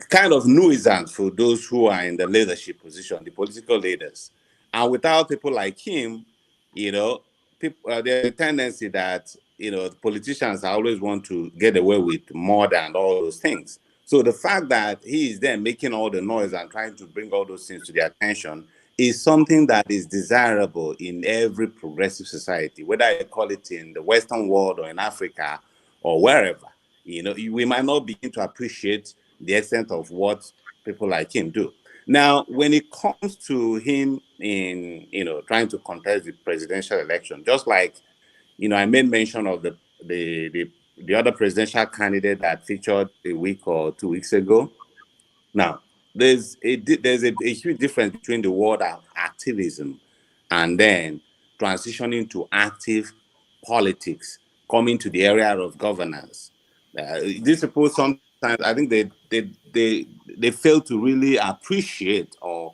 kind of nuisance for those who are in the leadership position, the political leaders. And without people like him, there's a tendency that the politicians always want to get away with more than all those things. So the fact that he is there making all the noise and trying to bring all those things to their attention is something that is desirable in every progressive society, whether you call it in the Western world or in Africa or wherever. We might not begin to appreciate the extent of what people like him do. Now, when it comes to him in trying to contest the presidential election, just like I made mention of the other presidential candidate that featured a week or 2 weeks ago. Now, there's a huge difference between the word activism and then transitioning to active politics, coming to the area of governance. These people sometimes, I think they fail to really appreciate, or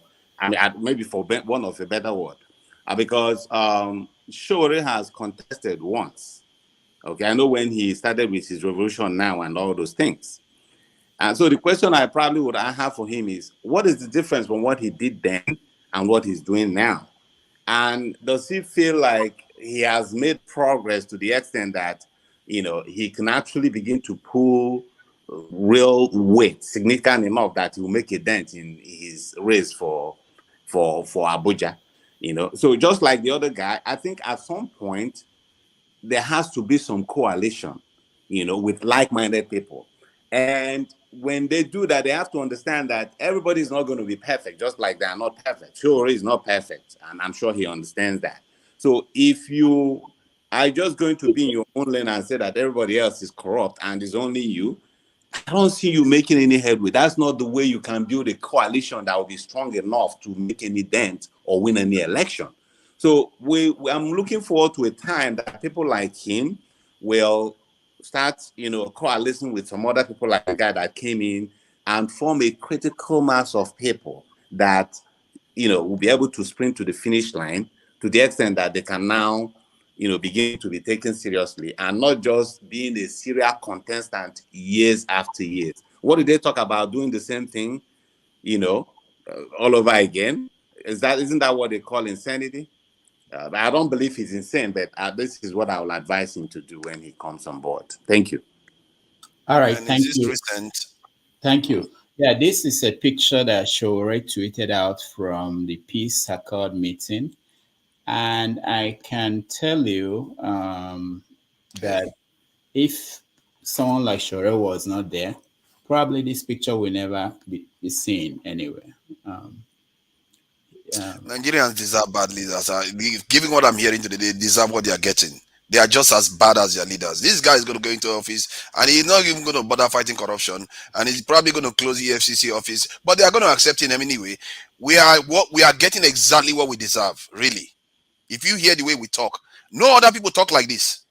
maybe for one of a better word, because Sowore has contested once. Okay, I know when he started with his revolution now and all those things. And so the question I probably would have for him is, what is the difference from what he did then and what he's doing now? And does he feel like he has made progress to the extent that, he can actually begin to pull real weight, significant enough that he will make a dent in his race for Abuja? So just like the other guy, I think at some point there has to be some coalition, with like-minded people. And when they do that, they have to understand that everybody's not going to be perfect, just like they are not perfect. Sure is not perfect, and I'm sure he understands that. So if you are just going to be in your own lane and say that everybody else is corrupt and it's only you, I don't see you making any headway. That's not the way you can build a coalition that will be strong enough to make any dent or win any election. So I'm looking forward to a time that people like him will start, coalescing with some other people like the guy that came in and form a critical mass of people that, will be able to sprint to the finish line to the extent that they can now, begin to be taken seriously and not just being a serial contestant years after years. What do they talk about? Doing the same thing, all over again? Isn't that what they call insanity? I don't believe he's insane, but this is what I will advise him to do when he comes on board. Thank you. All right, And thank is this you. recent? Thank you. Yeah, this is a picture that Sowore tweeted out from the Peace Accord meeting. And I can tell you that if someone like Sowore was not there, probably this picture will never be seen anywhere. Nigerians deserve bad leaders. Given what I'm hearing today, they deserve what they are getting. They are just as bad as their leaders. This guy is going to go into office and he's not even going to bother fighting corruption, and he's probably going to close the EFCC office, but they are going to accept him anyway. We are getting exactly what we deserve, really. If you hear the way we talk, no other people talk like this.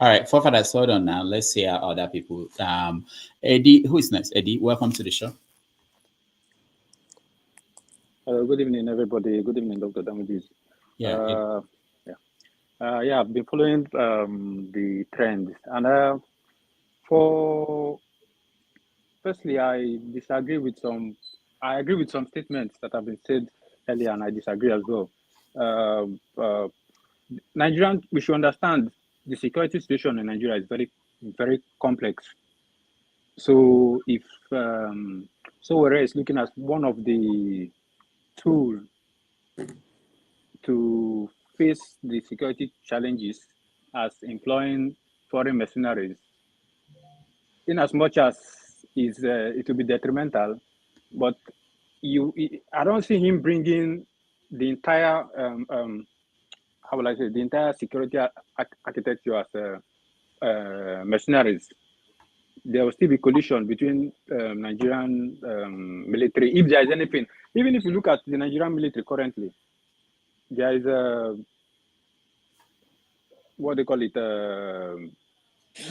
All right, forefathers, hold on now. Let's see how other people. Eddie, who is next? Eddie, welcome to the show. Good evening, everybody. Good evening, Dr. Damages. Yeah. I've been following the trend, and firstly, I agree with some statements that have been said earlier, and I disagree as well. Nigerian, we should understand the security situation in Nigeria is very, very complex. So if Sowore is looking at one of the tools to face the security challenges as employing foreign mercenaries, in as much as it will be detrimental, but I don't see him bringing the entire how will I say, the entire security architecture as mercenaries. There will still be collision between Nigerian military, if there is anything. Even if you look at the Nigerian military currently, there is what they call it,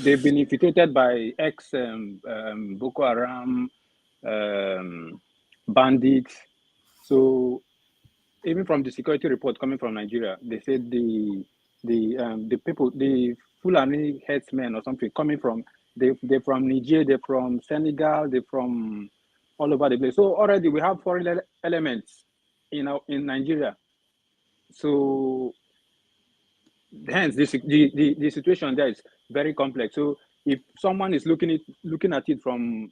they've been infiltrated by ex-Boko Haram bandits. So even from the security report coming from Nigeria, they said the people, the Fulani headsmen or something coming from, they're from Niger, they're from Senegal, they're from all over the place. So already we have foreign elements in Nigeria. So hence the situation there is very complex. So if someone is looking at it from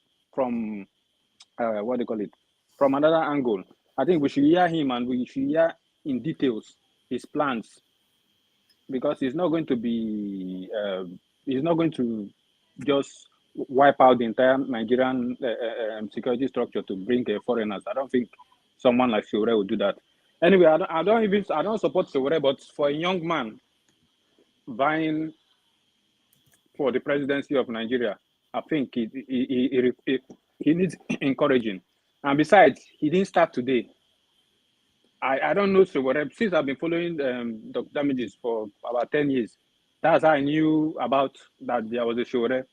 what they call it, from another angle, I think we should hear him and we should hear in details his plans, because he's not going to be he's not going to just wipe out the entire Nigerian security structure to bring foreigners. I don't think someone like Sowore would do that. Anyway, I don't support Sowore, but for a young man vying for the presidency of Nigeria, I think he needs encouraging. And besides, he didn't start today. I don't know Sowore. Since I've been following Dr. Damages for about 10 years, that's how I knew about that there was a Sowore.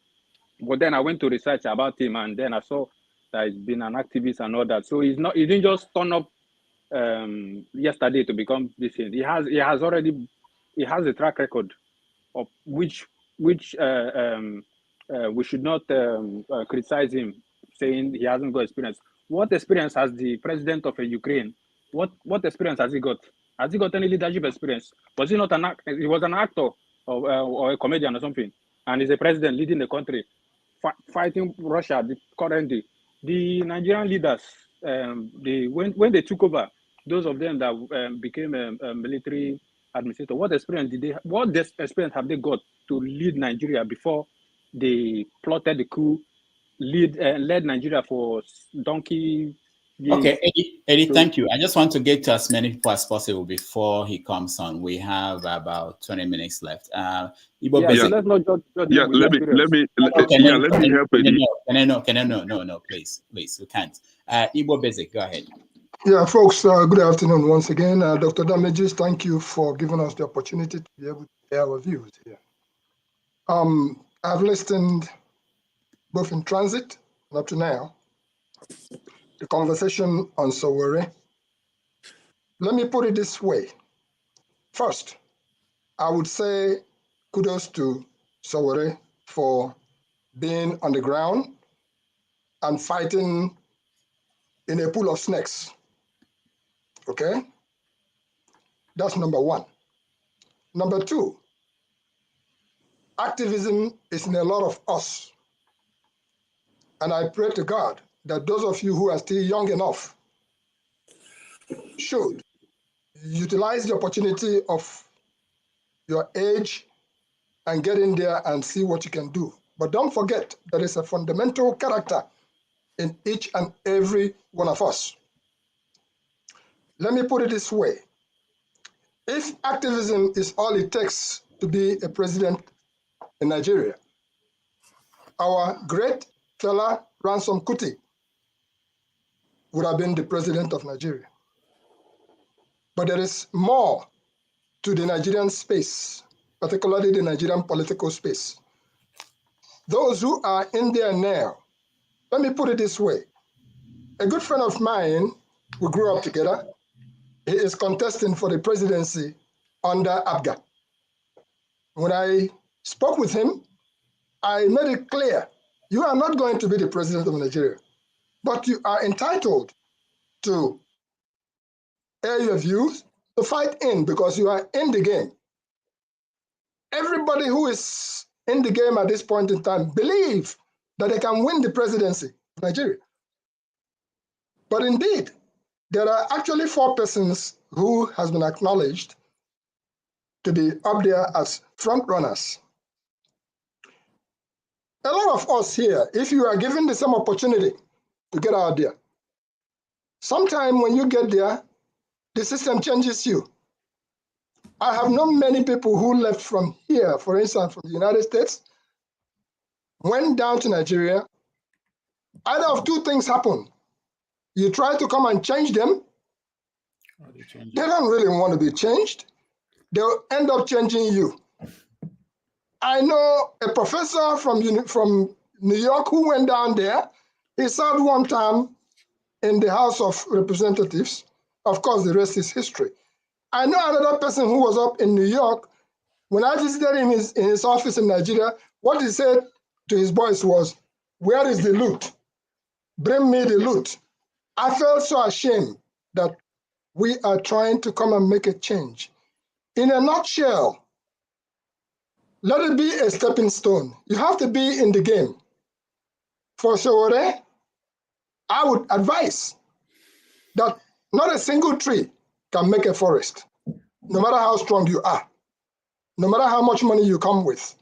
But then I went to research about him, and then I saw that he's been an activist and all that. So he didn't just turn up yesterday to become this thing. He has a track record of which we should not criticize him, saying he hasn't got experience. What experience has the president of Ukraine? What experience has he got? Has he got any leadership experience? Was he not he was an actor or a comedian or something, and he's a president leading the country, fighting Russia currently. The Nigerian leaders, when they took over, those of them that became a military administrator, what experience have they got to lead Nigeria before they plotted the coup, led Nigeria for donkey years? Okay, Eddie, thank you. I just want to get to as many people as possible before he comes on. We have about 20 minutes left. So let's not judge him with experience. Let me help Eddie. No, please, we can't. Igbo Basic, go ahead. Yeah, folks, good afternoon once again. Dr. Damages, thank you for giving us the opportunity to be able to share our views here. I've listened both in transit and up to now, the conversation on Sowore. Let me put it this way. First, I would say kudos to Sowore for being on the ground and fighting in a pool of snakes. Okay? That's number one. Number two, activism is in a lot of us. And I pray to God that those of you who are still young enough should utilize the opportunity of your age and get in there and see what you can do. But don't forget, there is a fundamental character in each and every one of us. Let me put it this way. If activism is all it takes to be a president in Nigeria, our great fella Ransom Kuti would have been the president of Nigeria. But there is more to the Nigerian space, particularly the Nigerian political space. Those who are in there now, let me put it this way. A good friend of mine, we grew up together. He is contesting for the presidency under Abga. When I spoke with him, I made it clear, you are not going to be the president of Nigeria, but you are entitled to air your views, to fight in, because you are in the game. Everybody who is in the game at this point in time believe that they can win the presidency of Nigeria. But indeed, there are actually 4 persons who has been acknowledged to be up there as front runners. A lot of us here, if you are given the same opportunity to get out there, sometime when you get there, the system changes you. I have known many people who left from here, for instance, from the United States, went down to Nigeria. Either of 2 things happen. You try to come and change them. They don't really want to be changed. They'll end up changing you. I know a professor from New York who went down there. He served 1 term in the House of Representatives. Of course, the rest is history. I know another person who was up in New York. When I visited him in his office in Nigeria, what he said to his boys was, "Where is the loot? Bring me the loot." I felt so ashamed that we are trying to come and make a change. In a nutshell, let it be a stepping stone. You have to be in the game. For Sowore, I would advise that not a single tree can make a forest, no matter how strong you are, no matter how much money you come with.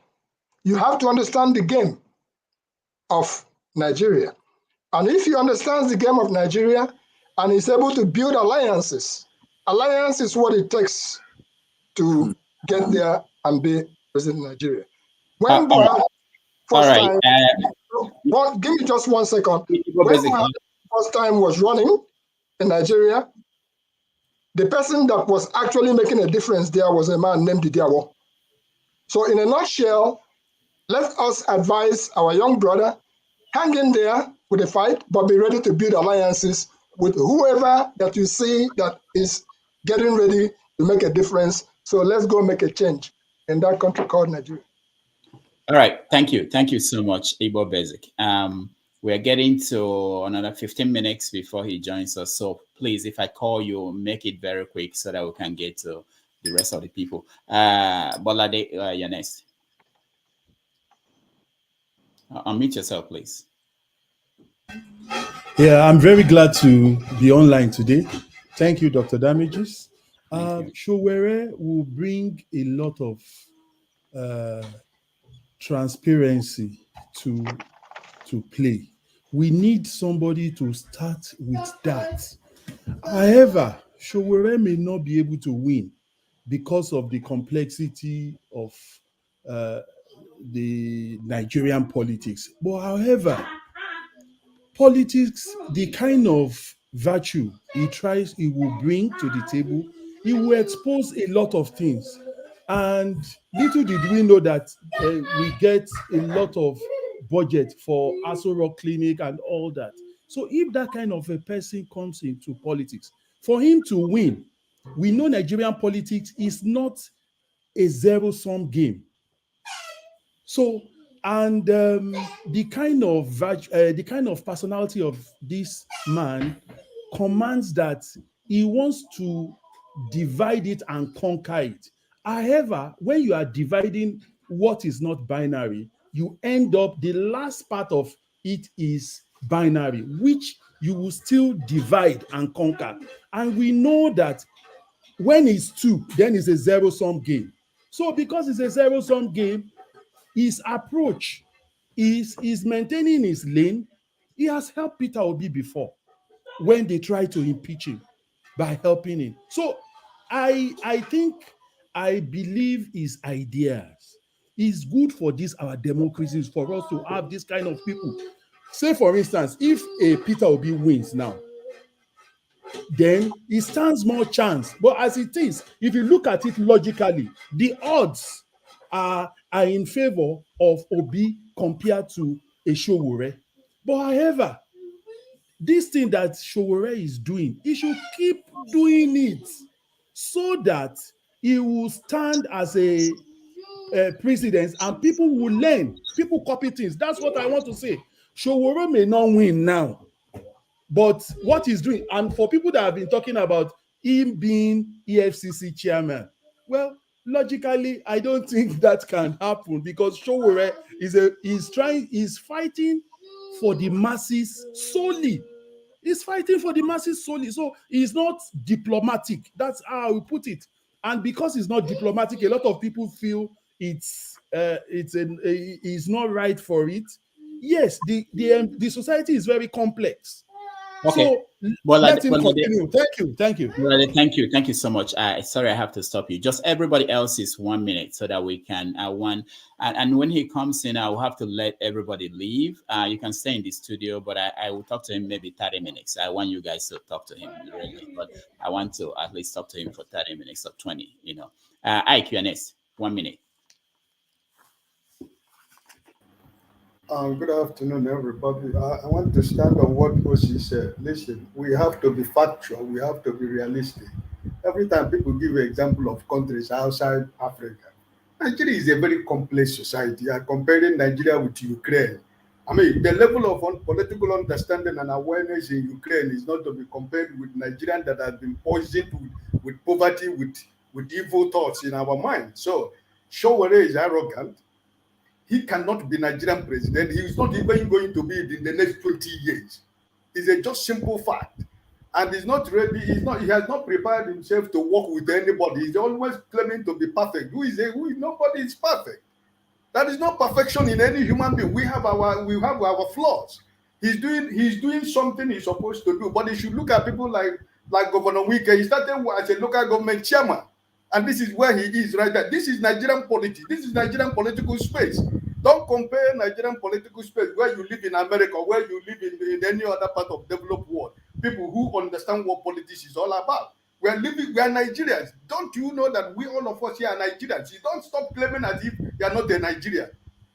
You have to understand the game of Nigeria. And if he understands the game of Nigeria and is able to build alliances, alliance is what it takes to get there and be president of Nigeria. When Buhari first time, give me just 1 second. When Buhari first time was running in Nigeria, the person that was actually making a difference there was a man named Didiawo. So in a nutshell, let us advise our young brother, hang in there with the fight, but be ready to build alliances with whoever that you see that is getting ready to make a difference. So let's go make a change in that country called Nigeria. All right. Thank you. Thank you so much, Igbo Basic. We're getting to another 15 minutes before he joins us. So please, if I call you, make it very quick so that we can get to the rest of the people. Bolade, you're next. Unmute yourself, please. Yeah, I'm very glad to be online today. Thank you, Dr. Damages. Sowore will bring a lot of transparency to play. We need somebody to start with that. However, Sowore may not be able to win because of the complexity of the Nigerian politics. But however, politics, the kind of virtue he will bring to the table, he will expose a lot of things. And little did we know that we get a lot of budget for Aso Rock Clinic and all that. So if that kind of a person comes into politics, for him to win, we know Nigerian politics is not a zero-sum game. So, and the kind of personality of this man commands that he wants to divide it and conquer it. However, when you are dividing what is not binary, you end up, the last part of it is binary, which you will still divide and conquer. And we know that when it's 2, then it's a zero-sum game. So because it's a zero-sum game, his approach is maintaining his lane. He has helped Peter Obi before when they tried to impeach him by helping him. So I believe his ideas is good for this, our democracies, for us to have this kind of people. Say, for instance, if a Peter Obi wins now, then he stands more chance. But as it is, if you look at it logically, the odds are in favor of Obi compared to a Sowore. But however, this thing that Sowore is doing, he should keep doing it so that he will stand as a president and people will learn. People copy things. That's what I want to say. Sowore may not win now, but what he's doing, and for people that have been talking about him being EFCC chairman. Well, logically, I don't think that can happen because Sowore is fighting for the masses solely. He's fighting for the masses solely. So he's not diplomatic. That's how I will put it. And because he's not diplomatic, a lot of people feel it's not right for it. Yes, the society is very complex. Okay. So let him continue. Thank you. Well, thank you so much. Sorry, I have to stop you. Just everybody else is 1 minute so that we can and when he comes in, I will have to let everybody leave. You can stay in the studio, but I will talk to him maybe 30 minutes. I want you guys to talk to him really, but I want to at least talk to him for 30 minutes or 20. Ike, you're next. 1 minute. Good afternoon, everybody. I want to stand on what Osi said. Listen, we have to be factual. We have to be realistic. Every time people give an example of countries outside Africa, Nigeria is a very complex society. You are comparing Nigeria with Ukraine. I mean, the level of political understanding and awareness in Ukraine is not to be compared with Nigerians that have been poisoned with poverty, with evil thoughts in our mind. So, Sowore is arrogant. He cannot be Nigerian president. He is not even going to be it in the next 20 years. It's a just simple fact. And he's not ready, he has not prepared himself to work with anybody. He's always claiming to be perfect. Nobody is perfect. That is not perfection in any human being. We have our flaws. He's doing something he's supposed to do, but he should look at people like Governor Wike. He started as a local government chairman. And this is where he is right there. This is Nigerian politics. This is Nigerian political space. Don't compare Nigerian political space where you live in America, where you live in any other part of developed world. People who understand what politics is all about. We are Nigerians. Don't you know that we all of us here are Nigerians? You don't stop claiming as if you are not a Nigerian.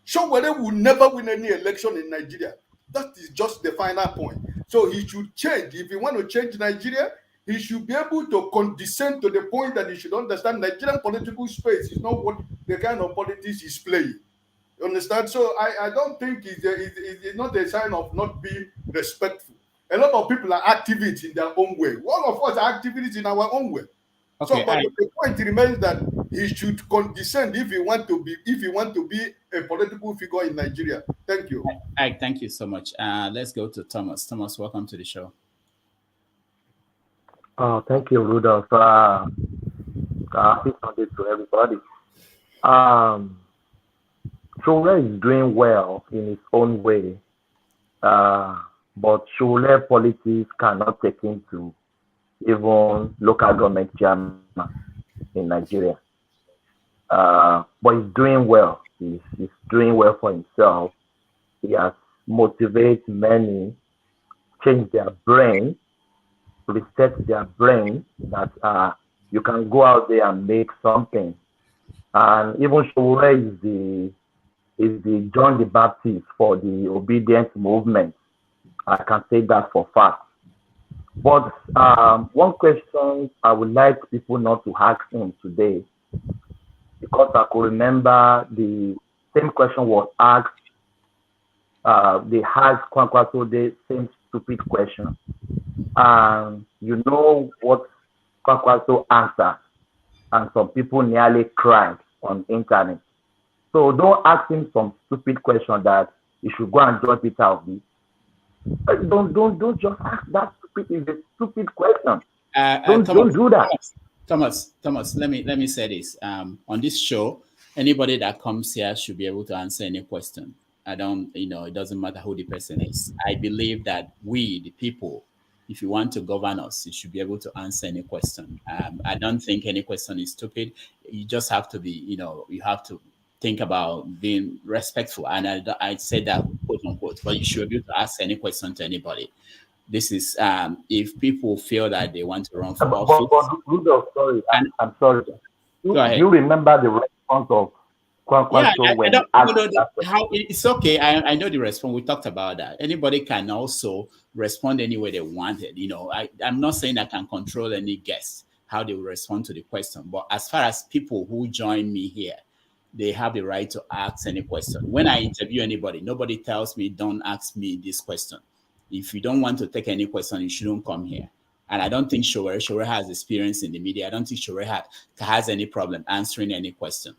Sowore will never win any election in Nigeria. That is just the final point. So he should change. If he want to change Nigeria, he should be able to condescend to the point that he should understand Nigerian political space is not what the kind of politics he's playing. You understand? So I don't think it's not a sign of not being respectful. A lot of people are activists in their own way. All of us are activists in our own way. Okay, so, but the point remains that he should condescend if he want to be a political figure in Nigeria. Thank you. Thank you so much. Let's go to Thomas. Thomas, welcome to the show. Thank you, Rudolph. Happy Sunday to everybody. Sowore is doing well in his own way, but Sowore politics cannot take him to even local government chairman in Nigeria. But he's doing well. He's doing well for himself. He has motivated many, change their brain, reset their brain that you can go out there and make something. And even Sowore is the John the Baptist for the obedience movement. I can say that for fact. But one question I would like people not to ask him today, because I could remember the same question was asked. They asked Kwankwaso the same stupid question. You know what Kwankwaso answered, and some people nearly cried on internet. So don't ask him some stupid question that he should go and judge it out. Don't just ask that stupid. It's a stupid question. Don't do that. Thomas, let me say this. On this show, anybody that comes here should be able to answer any question. It doesn't matter who the person is. I believe that we, the people, if you want to govern us, you should be able to answer any question. I don't think any question is stupid. You just have to be, you have to think about being respectful. And I said that quote unquote, but you should be able to ask any question to anybody. This is if people feel that they want to run for office. But Rudolph, sorry, I'm sorry. Go ahead. You remember the response of Kwankwaso when it's okay. I know the response. We talked about that. Anybody can also respond any way they wanted. I'm not saying I can control any guest how they will respond to the question. But as far as people who join me here, they have the right to ask any question. When I interview anybody, nobody tells me, don't ask me this question. If you don't want to take any question, you shouldn't come here. And I don't think Sowore has experience in the media. I don't think Sowore has any problem answering any question.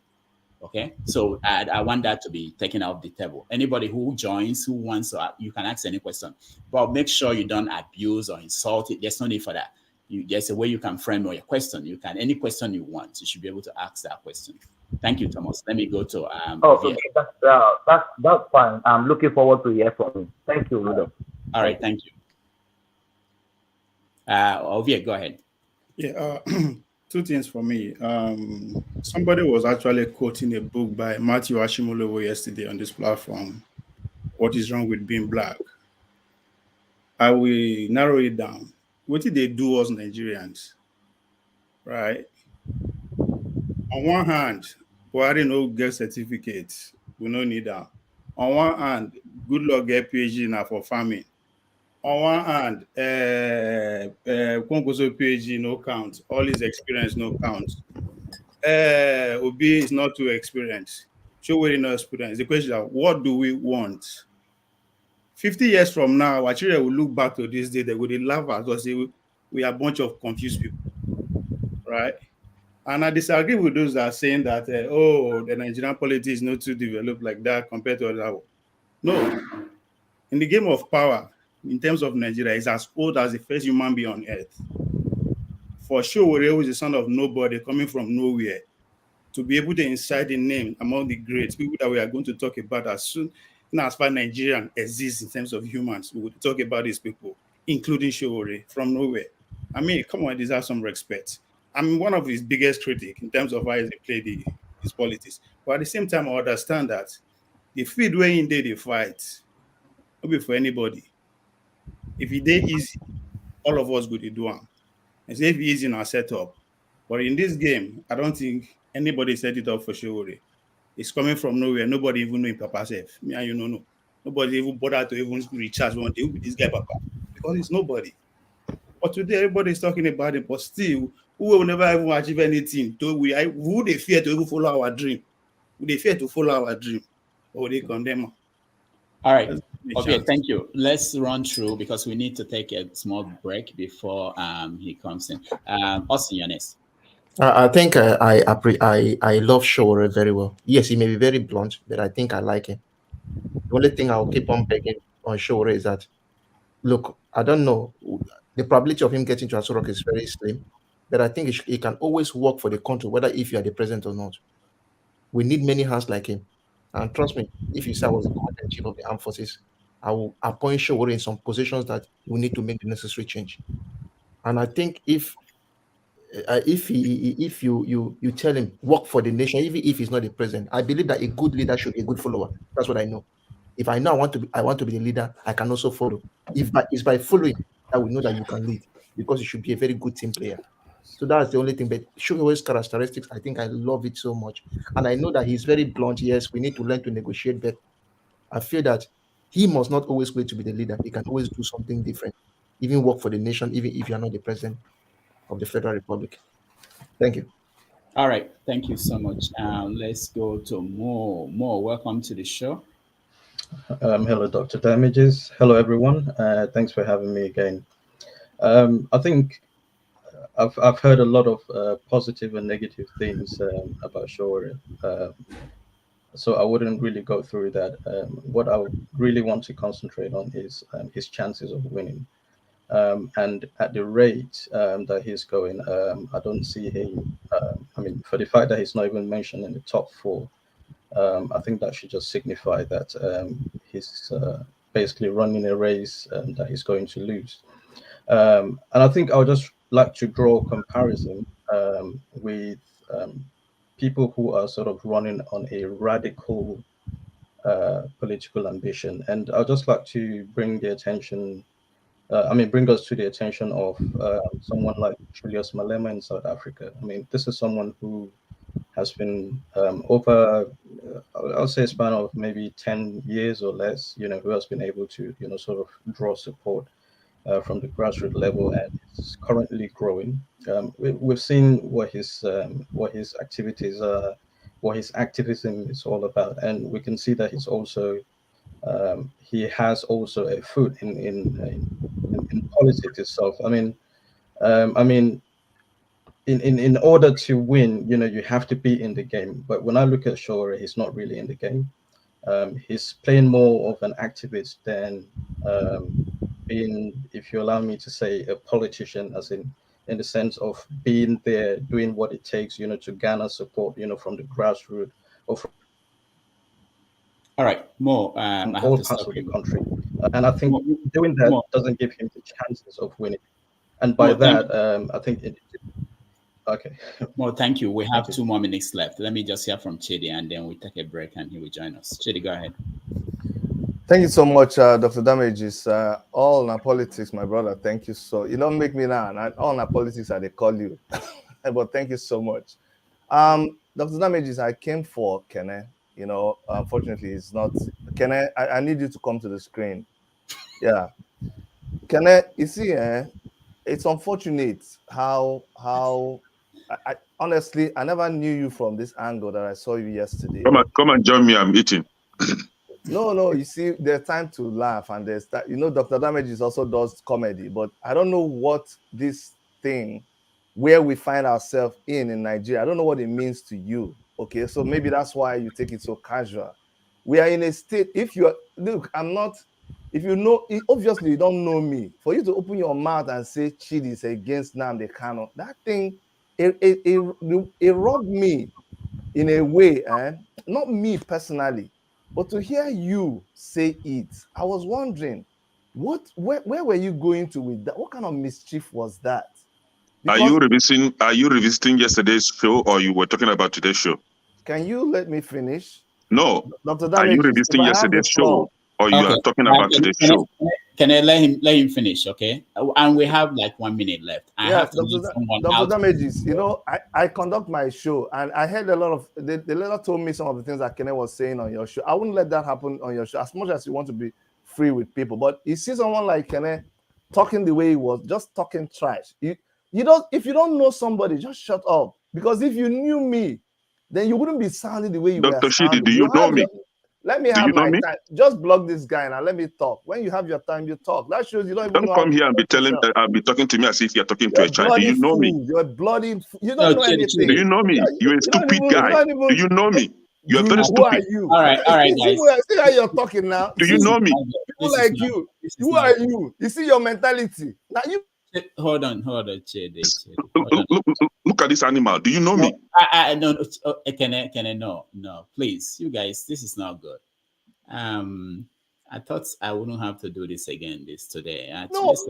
Okay, so I want that to be taken off the table. Anybody who joins, who wants to, you can ask any question, but make sure you don't abuse or insult it. There's no need for that. There's a way you can frame your question. You can, any question you want, you should be able to ask that question. Thank you, Thomas. Let me go to Oh, Ovie. okay, that's fine. I'm looking forward to hear from you. Thank you, Rudolph. All right, thank you. Ovie, go ahead. Yeah, two things for me. Somebody was actually quoting a book by Matthew Ashimolowo yesterday on this platform. What is wrong with being black? I will narrow it down. What did they do as Nigerians? Right? On one hand, Buhari no get certificates. We no need that. On one hand, good luck get PhD now for farming. On one hand, Kwankoso PhD no count. All his experience no count. Obi is not too experienced. Sowore no experience. The question is, what do we want? 50 years from now, our children will look back to this day, they will laugh at us, say we are a bunch of confused people, right? And I disagree with those that are saying that, the Nigerian politics is not too developed like that compared to other. No. In the game of power, in terms of Nigeria, it's as old as the first human being on earth. For sure, Sowore is the son of nobody coming from nowhere, to be able to incite the name among the great people that we are going to talk about as soon as far Nigerian exists in terms of humans, we will talk about these people, including Sowore from nowhere. I mean, come on, deserve some respect. I'm one of his biggest critics in terms of how he played his politics. But at the same time, I understand that the field where in they fight, not be for anybody. If it dey easy, all of us go to do am. And say if it easy in our setup. But in this game, I don't think anybody set it up for Sowore. It's coming from nowhere. Nobody even know him papa self. Me and you know. Nobody even bother to even recharge one day. Who be this guy papa? Because it's nobody. But today everybody is talking about it, but still, who will never even achieve anything. Who they fear to even follow our dream? Who they fear to follow our dream? Or they condemn us? All right. Okay, thank you. Let's run through because we need to take a small break before he comes in. Austin, you're next. I think I love Sowore very well. Yes, he may be very blunt, but I think I like him. The only thing I'll keep on begging on Sowore is that, look, I don't know, the probability of him getting to Aso Rock is very slim, but I think he can always work for the country, whether if you are the president or not. We need many hands like him. And trust me, if you say I was the commander-in-chief of the armed forces, I will appoint Sowore in some positions that we need to make the necessary change. And I think if you tell him work for the nation, even if he's not the president, I believe that a good leader should be a good follower. That's what I know. If I know I want to be the leader, I can also follow. It's by following that we know that you can lead, because you should be a very good team player. So that's the only thing. But Showore's characteristics, I think I love it so much, and I know that he's very blunt. Yes, we need to learn to negotiate, but I feel that he must not always wait to be the leader. He can always do something different, even work for the nation, even if you are not the president of the Federal Republic. Thank you. All right. Thank you so much. Let's go to Mo. Mo, welcome to the show. Hello, Dr. Damages. Hello, everyone. Thanks for having me again. I think I've heard a lot of positive and negative things about Sowore. So I wouldn't really go through that. What I really want to concentrate on is his chances of winning. And at the rate that he's going, I don't see him. I mean, for the fact that he's not even mentioned in the top four, I think that should just signify that he's basically running a race that he's going to lose. And I think I would just like to draw a comparison with people who are sort of running on a radical political ambition. And I'd just like to bring the attention bring us to the attention of someone like Julius Malema in South Africa. I mean, this is someone who has been over, I'll say a span of maybe 10 years or less, who has been able to, sort of draw support from the grassroots level, and is currently growing. We've seen what his activities are, what his activism is all about, and we can see that he's also he has also a foot in politics itself. I mean, I mean, in order to win, you have to be in the game. But when I look at Sowore, he's not really in the game. He's playing more of an activist than being, if you allow me to say, a politician, as in the sense of being there, doing what it takes, to garner support, from the grassroots or from All right, Mo, I have all to parts stop of the you. country. And I think doing that Mo, doesn't give him the chances of winning. And by Mo, thank that, I think okay. Mo, thank you. We have Thank you. 2 more minutes left. Let me just hear from Chidi, and then we take a break, and he will join us. Chidi, go ahead. Thank you so much, Dr. Damages. All na politics, my brother. Thank you so. You don't make me now. All na politics, they call you. But thank you so much. Dr. Damages, I came for Kene. Unfortunately, it's not Kene. I need you to come to the screen. Yeah, Kene. You see, it's unfortunate how I honestly I never knew you from this angle that I saw you yesterday. Come and join me. I'm eating. No, you see, there's time to laugh, and there's that. Dr. Damages also does comedy, but I don't know what this thing, where we find ourselves in Nigeria, I don't know what it means to you. Okay, so maybe that's why you take it so casual. We are in a state. If you I'm not. If you know, obviously you don't know me. For you to open your mouth and say Chidi is against Nnamdi Kanu, that thing, it rubbed me in a way, not me personally. But to hear you say it, I was wondering, where were you going to with that? What kind of mischief was that? Because are you revisiting yesterday's show, or you were talking about today's show? Can you let me finish? No. Dr. Are you Damages, revisiting yesterday's show, or you are talking about today's show? Can I let him finish, okay? And we have like 1 minute left. I have to leave someone Dr. out. Damages, I conduct my show, and I heard a lot of the letter told me some of the things that Kenneth was saying on your show. I wouldn't let that happen on your show, as much as you want to be free with people. But you see someone like Kenneth talking the way he was, just talking trash. If you don't know somebody, just shut up. Because if you knew me, then you wouldn't be sounding the way you were sounding. Shidi, do you know me? Let me have my time. Just block this guy and let me talk. When you have your time, you talk. That shows you don't even know. Don't come here and be talking to me as if you're talking to a child. Do you know me? You're bloody. You don't know anything. Do you know me? You're a stupid guy. Do you know me? You're very stupid. Who are you? All right, guys. See how you're talking now. Do you know me? People like you. Who are you? You see your mentality. Now you. Hold on, Chidi. Look at this animal. Do you know me? No, no, please, you guys, this is not good. I thought I wouldn't have to do this again today.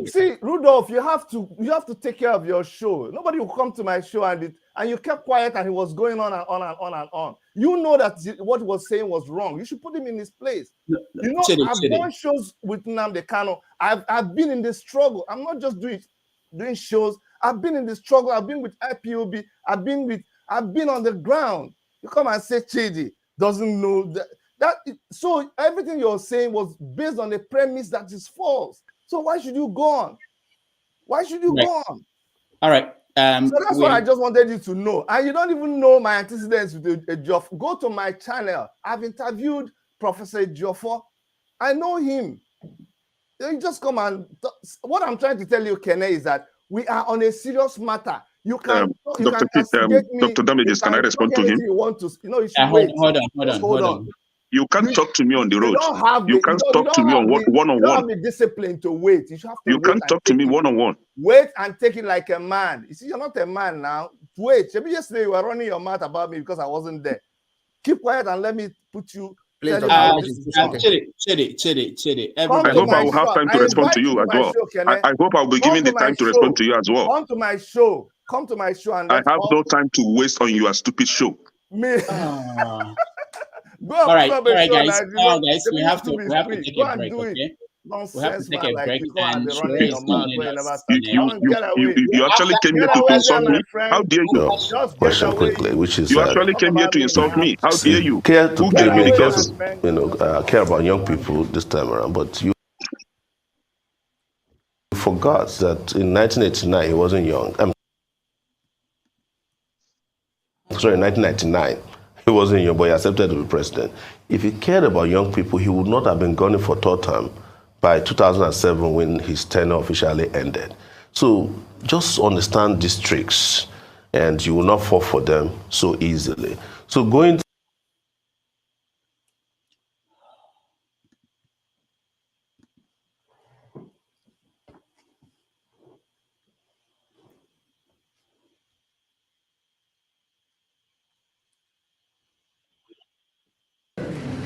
See, Rudolph, you have to take care of your show. Nobody will come to my show and you kept quiet and he was going on and on and on and on. You know that what he was saying was wrong. You should put him in his place. I've done shows with Nnamdi Kanu. I've been in the struggle. I'm not just doing shows. I've been in the struggle. I've been with IPOB. I've been on the ground. You come and say Chidi doesn't know that. So everything you're saying was based on a premise that is false. So why should you go on? Why should you go on? All right. So that's what I just wanted you to know. And you don't even know my antecedents with Ejiofor. Go to my channel. I've interviewed Professor Ejiofor. I know him. You just come and what I'm trying to tell you, Kene, is that we are on a serious matter. You can Dr. Damages, can I respond to him? You want to, you should wait. Hold on. You can't talk to me on the road. You can't talk to me on one-on-one. You don't have the discipline to wait. You should have to. You can't talk to me one-on-one. Wait and take it like a man. You see, you're not a man now. Wait. Maybe yesterday you were running your mouth about me because I wasn't there. Keep quiet and let me put you. Chidi. I hope I will have time to respond to you as well. I hope I'll be given the time to respond to you as well. Come to my show. Come to my show. And I have no time to waste on your stupid show. Me. All right, guys. We have to take a break, okay? We have to take a break. And you actually came here to insult me. How dare you? Question quickly, which is you actually came here to insult me. How dare you? Who gave me the because care about young people this time around, but you forgot that in 1989 he wasn't young. Sorry, 1999. He wasn't young, but he accepted to be president. If he cared about young people, he would not have been gunning for third term by 2007 when his tenure officially ended. So just understand these tricks and you will not fall for them so easily. So going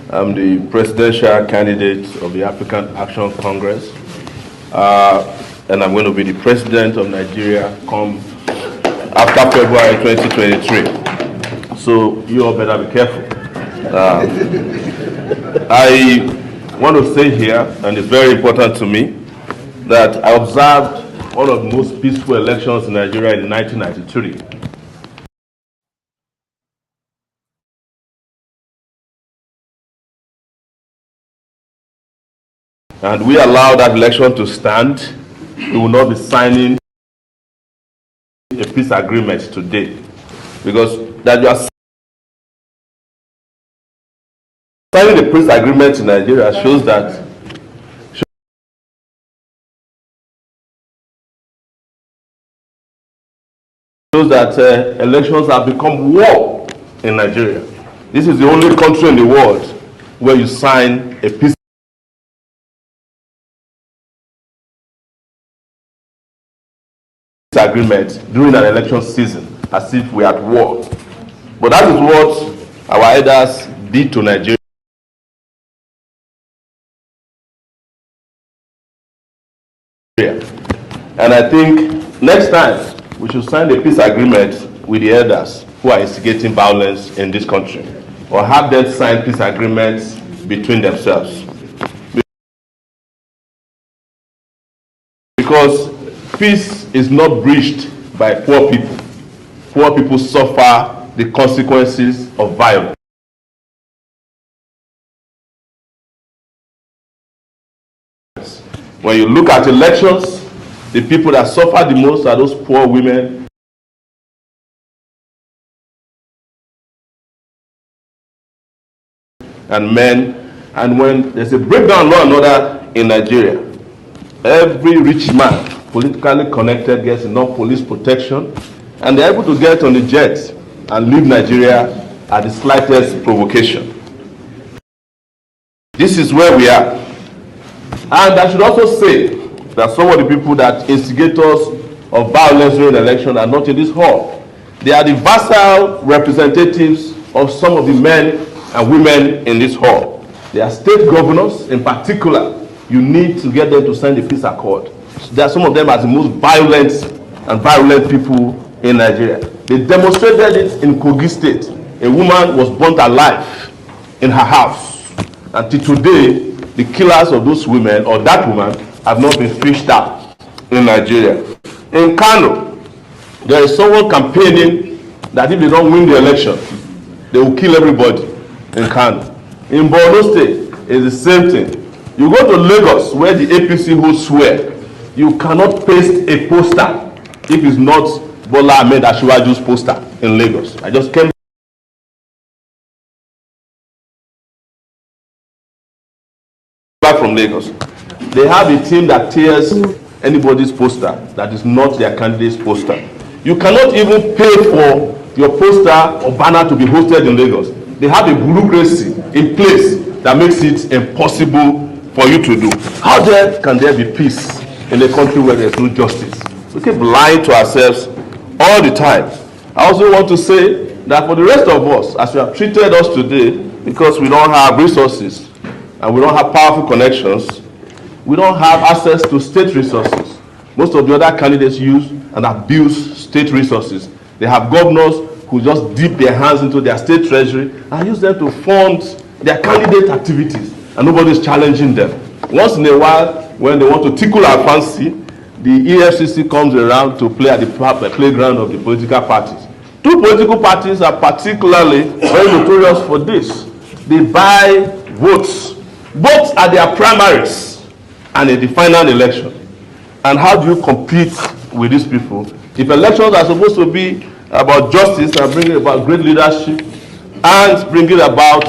I'm the presidential candidate of the African Action Congress, and I'm going to be the president of Nigeria come after February 2023. So you all better be careful. I want to say here, and it's very important to me, that I observed one of the most peaceful elections in Nigeria in 1993. And we allow that election to stand. We will not be signing a peace agreement today, because that you are signing a peace agreement in Nigeria shows that elections have become war in Nigeria. This is the only country in the world where you sign a peace agreement during an election season as if we are at war. But that is what our elders did to Nigeria. And I think next time we should sign a peace agreement with the elders who are instigating violence in this country, or have them sign peace agreements between themselves. Because peace is not breached by poor people. Poor people suffer the consequences of violence. When you look at elections, the people that suffer the most are those poor women and men. And when there's a breakdown in law and order in Nigeria, every rich man, politically connected, gets enough police protection, and they're able to get on the jet and leave Nigeria at the slightest provocation. This is where we are. And I should also say that some of the people that instigators of violence during the election are not in this hall. They are the vassal representatives of some of the men and women in this hall. They are state governors in particular. You need to get them to sign the peace accord. There are some of them as the most violent and virulent people in Nigeria. They demonstrated it in Kogi State. A woman was burnt alive in her house. Until today, the killers of those women or that woman have not been fished out in Nigeria. In Kano, there is someone campaigning that if they don't win the election, they will kill everybody in Kano. In Borno State, it's the same thing. You go to Lagos, where the APC hosts swear, you cannot paste a poster if it's not Bola Ahmed Asiwaju's poster in Lagos. I just came back from Lagos. They have a team that tears anybody's poster that is not their candidate's poster. You cannot even pay for your poster or banner to be hosted in Lagos. They have a bureaucracy in place that makes it impossible for you to do. How can there be peace in a country where there's no justice? We keep lying to ourselves all the time. I also want to say that for the rest of us, as you have treated us today, because we don't have resources and we don't have powerful connections, we don't have access to state resources. Most of the other candidates use and abuse state resources. They have governors who just dip their hands into their state treasury and use them to fund their candidate activities, and nobody is challenging them. Once in a while, when they want to tickle our fancy, the EFCC comes around to play at the playground of the political parties. Two political parties are particularly very notorious for this. They buy votes, both at their primaries and in the final election. And how do you compete with these people? If elections are supposed to be about justice and bringing about great leadership and bringing about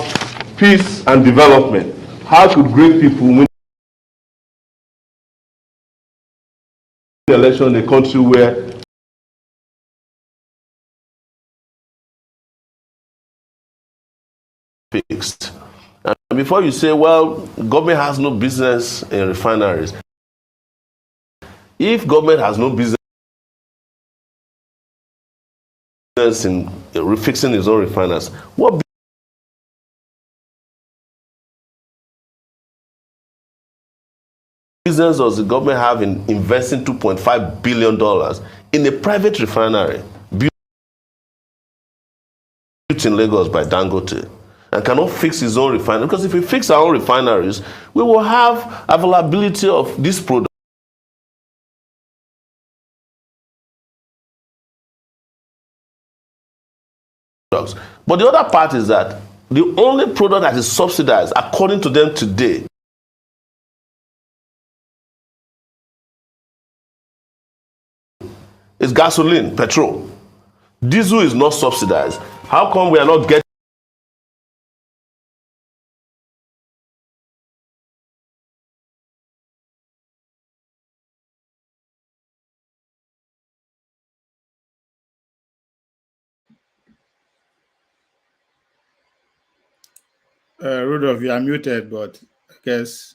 peace and development, how could great people win election in a country where fixed. And before you say, well, government has no business in refineries. If government has no business in refixing its own refiners, what business does the government have in investing $2.5 billion in a private refinery built in Lagos by Dangote, and cannot fix his own refinery? Because if we fix our own refineries, we will have availability of this product. But the other part is that the only product that is subsidized, according to them today, is gasoline, petrol. Diesel is not subsidized. How come we are not getting Rudolph, you are muted, but I guess.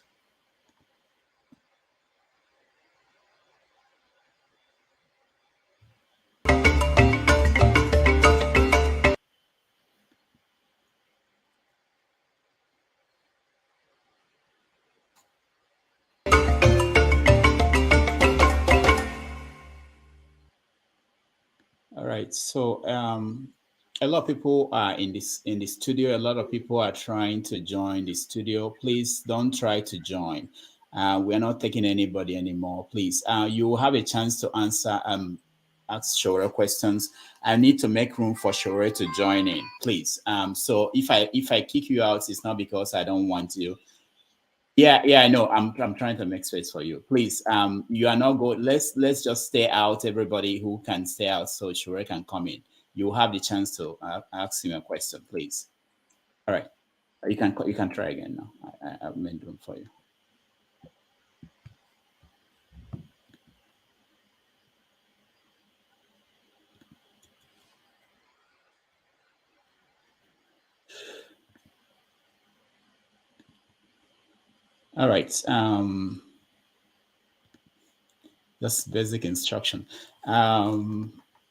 All right. So a lot of people are in the studio. A lot of people are trying to join the studio. Please don't try to join. We're not taking anybody anymore. Please. You will have a chance to answer ask Sowore questions. I need to make room for Sowore to join in, please. So if I kick you out, it's not because I don't want you. Yeah, I know. I'm trying to make space for you. Please, you are not good. Let's just stay out. Everybody who can stay out, so Sowore can come in. You have the chance to ask him a question, please. All right, you can try again now. I've made room for you. All right. That's basic instruction.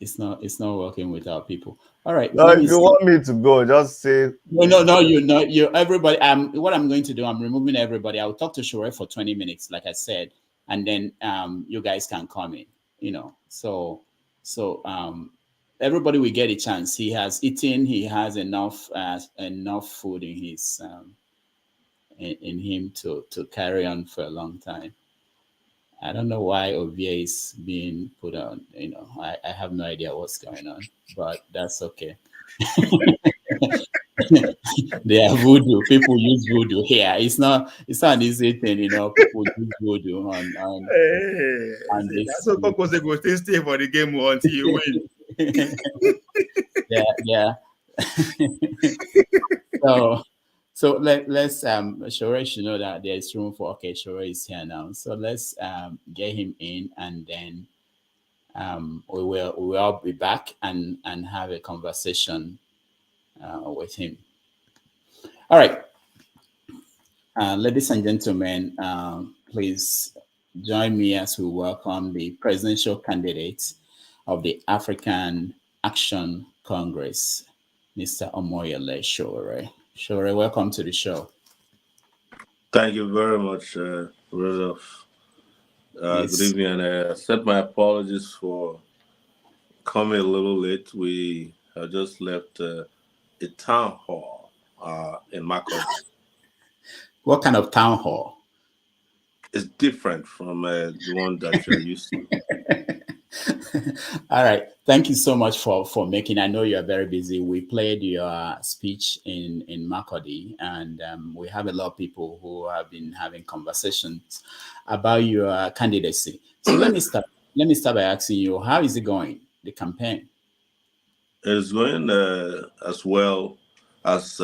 It's not working with our people. All right. No, Let if me you see. want me to go, just say. No, you everybody. What I'm going to do, I'm removing everybody. I'll talk to Sowore for 20 minutes, like I said, and then you guys can come in. So everybody will get a chance. He has eaten. He has enough food in his in him to carry on for a long time. I don't know why OVA is being put on. I have no idea what's going on, but that's okay. They are voodoo. People use voodoo here. It's not an easy thing, People use voodoo on That's this. what Kokose go stay for the game until you win. Yeah. So let's Sowore should know that there is room for. Okay, Sowore is here now. So let's get him in, and then we will all be back and have a conversation with him. All right. Ladies and gentlemen, please join me as we welcome the presidential candidate of the African Action Congress, Mr. Omoyele Sowore. Sowore, welcome to the show. Thank you very much, Rudolph. Yes. Good evening, and I accept my apologies for coming a little late. We have just left a town hall in Makurdi. What kind of town hall? It's different from the one that you're used to. All right. Thank you so much for making. I know you are very busy. We played your speech in Makurdi, and we have a lot of people who have been having conversations about your candidacy. So let me start. Let me start by asking you, how is it going, the campaign? It's going as well as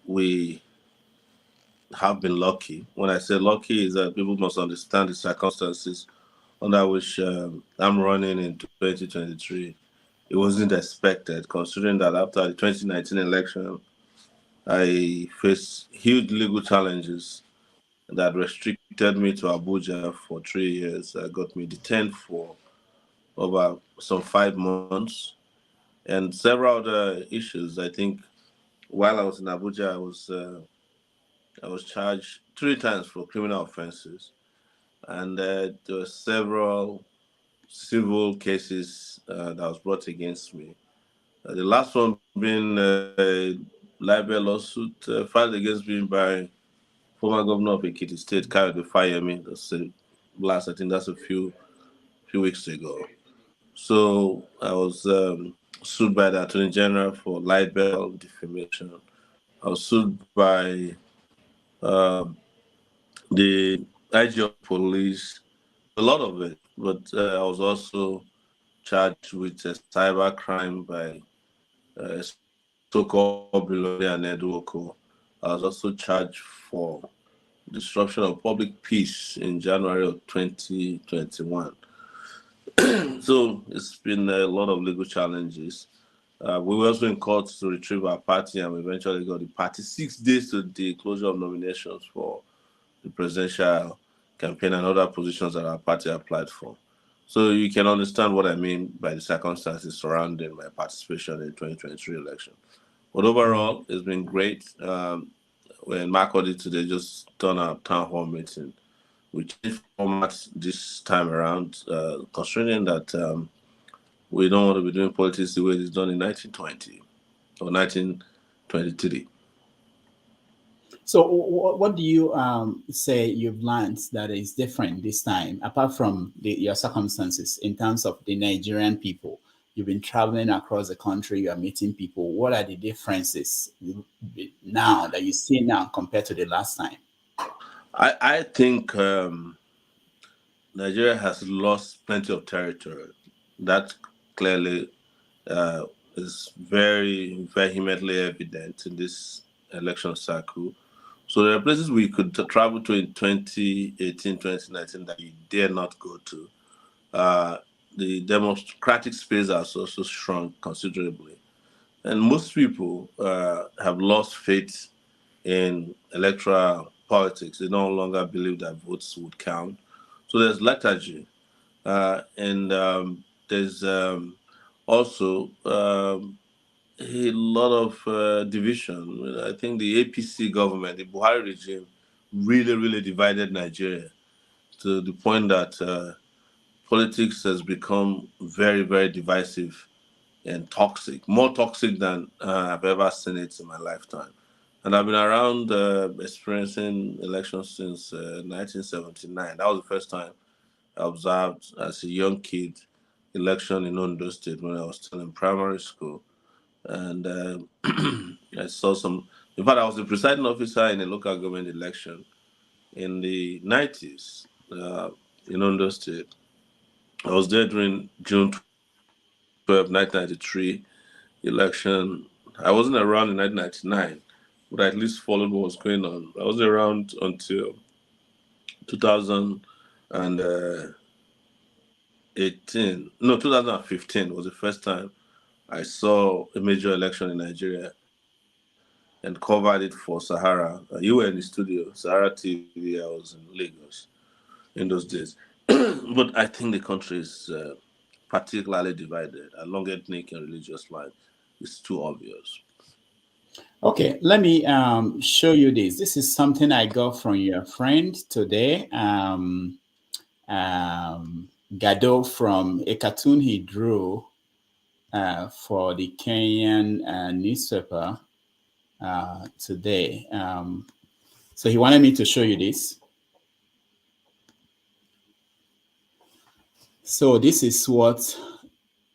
we have been lucky. When I say lucky, is that people must understand the circumstances under which I'm running in 2023. It wasn't expected, considering that after the 2019 election, I faced huge legal challenges that restricted me to Abuja for 3 years. Got me detained for over some 5 months and several other issues. I think while I was in Abuja, I was charged 3 times for criminal offenses, and there were several civil cases that was brought against me. The last one being a libel lawsuit filed against me by former governor of Ekiti State, Kayode Fayemi. That's last, I think that's a few weeks ago. So I was sued by the Attorney General for libel, defamation. I was sued by um, the IG of police, a lot of it. But I was also charged with a cyber crime by a so-called billionaire Nedwoko. I was also charged for disruption of public peace in January of 2021. So it's been a lot of legal challenges. We were also in court to retrieve our party, and we eventually got the party 6 days to the closure of nominations for the presidential campaign and other positions that our party applied for. So you can understand what I mean by the circumstances surrounding my participation in the 2023 election. But overall, it's been great. When Makodi today just done our town hall meeting, we changed formats this time around, considering that we don't want to be doing politics the way it's done in 1920 or 1923. So, what do you say you've learned that is different this time, apart from your circumstances in terms of the Nigerian people? You've been traveling across the country, you are meeting people. What are the differences now that you see now compared to the last time? I think Nigeria has lost plenty of territory. That clearly uh, is very vehemently evident in this election cycle. So there are places we could travel to in 2018, 2019 that you dare not go to. Uh, the democratic space has also shrunk considerably. And most people have lost faith in electoral politics. They no longer believe that votes would count. So there's lethargy. And there's also a lot of division. I think the APC government, the Buhari regime, really divided Nigeria to the point that politics has become very divisive and toxic, more toxic than I've ever seen it in my lifetime. And I've been around experiencing elections since 1979. That was the first time I observed as a young kid election in Ondo State when I was still in primary school. And I saw some, in fact, I was the presiding officer in a local government election in the 90s in Ondo State. I was there during June 12, 1993 election. I wasn't around in 1999, but I at least followed what was going on. I was around until 2018. No, 2015 was the first time I saw a major election in Nigeria and covered it for Sahara. You were in the studio, Sahara TV. I was in Lagos in those days. But I think the country is particularly divided along ethnic and religious lines. It's too obvious. Okay, let me show you this. This is something I got from your friend today. Gado, from a cartoon he drew for the Kenyan newspaper today. So he wanted me to show you this. So this is what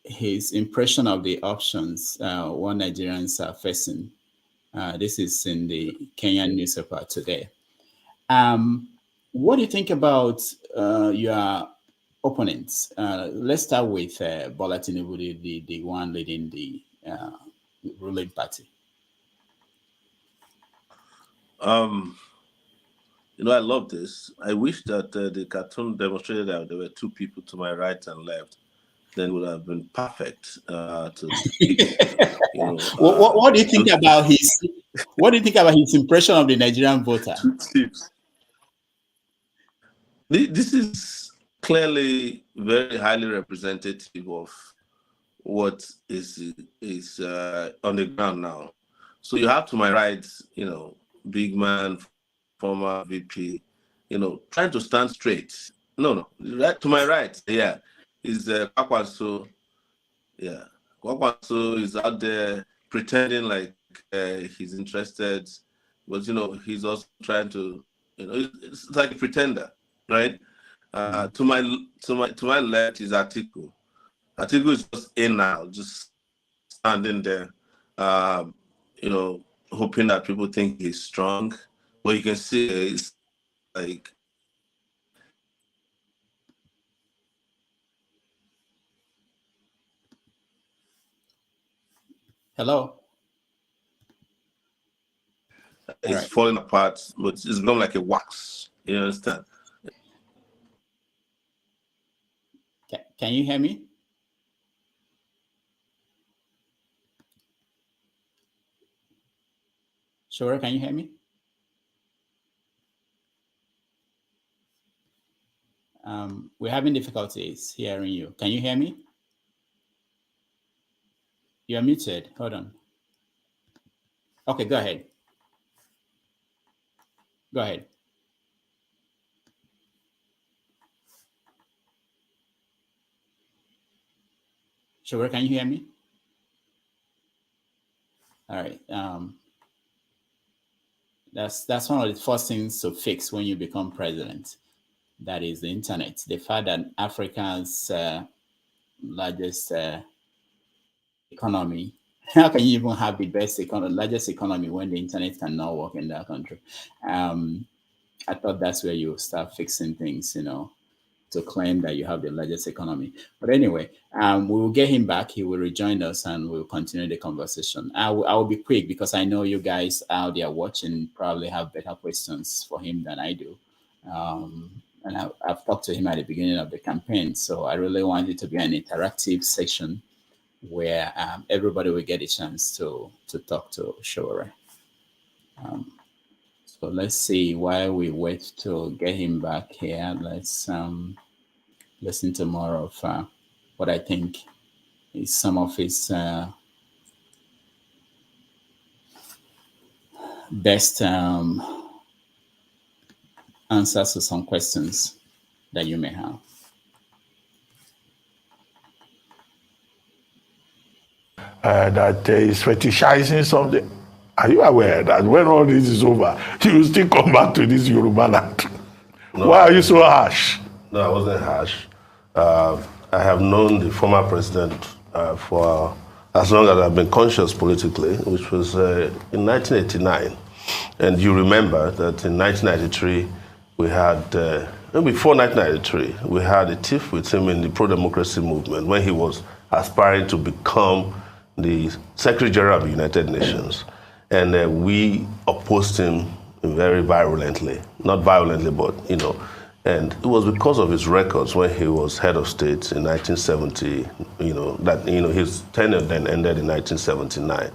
his impression of the options what Nigerians are facing. This is in the Kenyan newspaper today. What do you think about your opponents? Let's start with Bola Tinubu, the one leading the ruling party. Um, I love this. I wish that the cartoon demonstrated that there were two people to my right and left. Then it would have been perfect to depict, What do you think about his? What do you think about his impression of the Nigerian voter? two tips. This is clearly very highly representative of what is on the ground now. So you have to my right, big man, former VP, trying to stand straight. No, right to my right, yeah, is Kwakwanso. Yeah, Kwakwanso is out there pretending like he's interested, but he's also trying to, it's like a pretender, right? To my left is Atiku. Atiku is just in now, just standing there, hoping that people think he's strong. But you can see it's like Hello. It's falling apart, but it's become like a wax. You understand? Can you hear me? Sure, can you hear me? We're having difficulties hearing you. Can you hear me? You're muted. Hold on. Okay, go ahead. Go ahead. Sure, can you hear me? All right. That's one of the first things to fix when you become president. That is the internet. The fact that Africa's largest economy, how can you even have the best economy, largest economy when the internet cannot work in that country? I thought that's where you start fixing things, to claim that you have the largest economy. But anyway, we will get him back. He will rejoin us and we'll continue the conversation. I will be quick because I know you guys out there watching probably have better questions for him than I do. And I've talked to him at the beginning of the campaign. So I really want it to be an interactive section where everybody will get a chance to talk to Sowore. So let's see, while we wait to get him back here, let's listen to more of what I think is some of his best answers to some questions that you may have. That is fetishizing something. Are you aware that when all this is over, you will still come back to this Yoruba land? No, why are you so harsh? No, I wasn't harsh. I have known the former president for as long as I've been conscious politically, which was in 1989. And you remember that in 1993, we had, before 1993, we had a tiff with him in the pro-democracy movement when he was aspiring to become the Secretary General of the United Nations. And we opposed him very virulently. Not violently, but, and it was because of his records when he was head of state in 1970, his tenure then ended in 1979.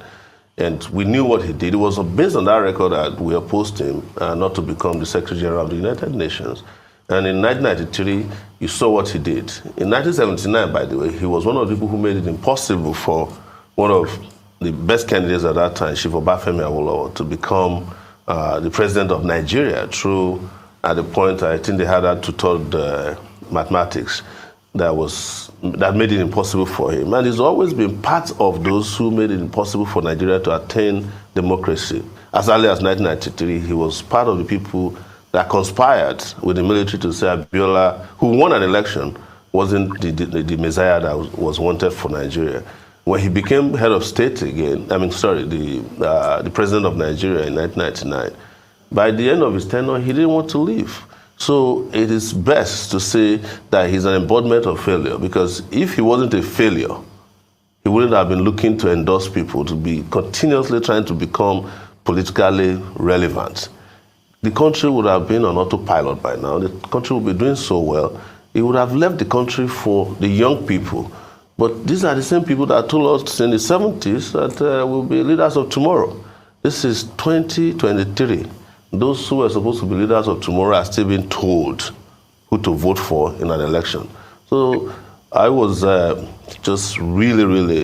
And we knew what he did. It was based on that record that we opposed him not to become the Secretary General of the United Nations. And in 1993, you saw what he did. In 1979, by the way, he was one of the people who made it impossible for one of the best candidates at that time, Chief Obafemi Awolowo, to become the president of Nigeria through, at the point, I think they had that two-third mathematics that made it impossible for him. And he's always been part of those who made it impossible for Nigeria to attain democracy. As early as 1993, he was part of the people that conspired with the military to say Abiola, who won an election, wasn't the messiah that was wanted for Nigeria. When he became head of state again, the president of Nigeria in 1999, by the end of his tenure, he didn't want to leave. So it is best to say that he's an embodiment of failure, because if he wasn't a failure, he wouldn't have been looking to endorse people, to be continuously trying to become politically relevant. the country would have been on autopilot by now. The country would be doing so well. It would have left the country for the young people. But these are the same people that told us in the 70s that we'll be leaders of tomorrow. This is 2023. Those who are supposed to be leaders of tomorrow are still being told who to vote for in an election. So I was just really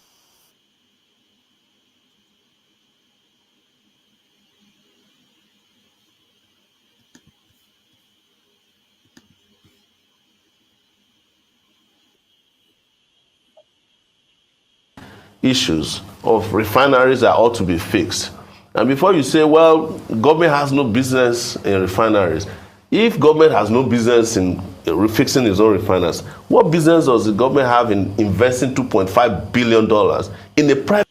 issues of refineries that ought to be fixed. And before you say, well, government has no business in refineries. If government has no business in fixing its own refineries, what business does the government have in investing $2.5 billion in a private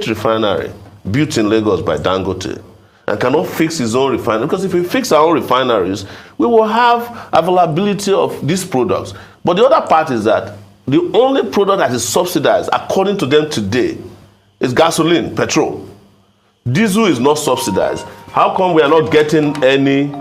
refinery built in Lagos by Dangote and cannot fix his own refinery? Because if we fix our own refineries, we will have availability of these products. But the other part is that the only product that is subsidized, according to them today, is gasoline, petrol. Diesel is not subsidized. How come we are not getting any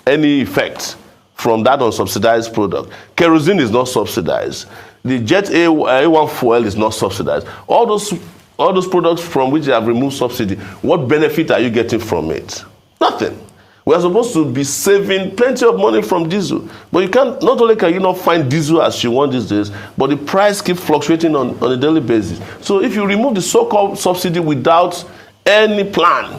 effect from that unsubsidized product? Kerosene is not subsidized. The Jet A1 fuel is not subsidized. All those products from which they have removed subsidy, what benefit are you getting from it? Nothing. We are supposed to be saving plenty of money from diesel. But you can't, not only can you not find diesel as you want these days, but the price keeps fluctuating on a daily basis. So if you remove the so-called subsidy without any plan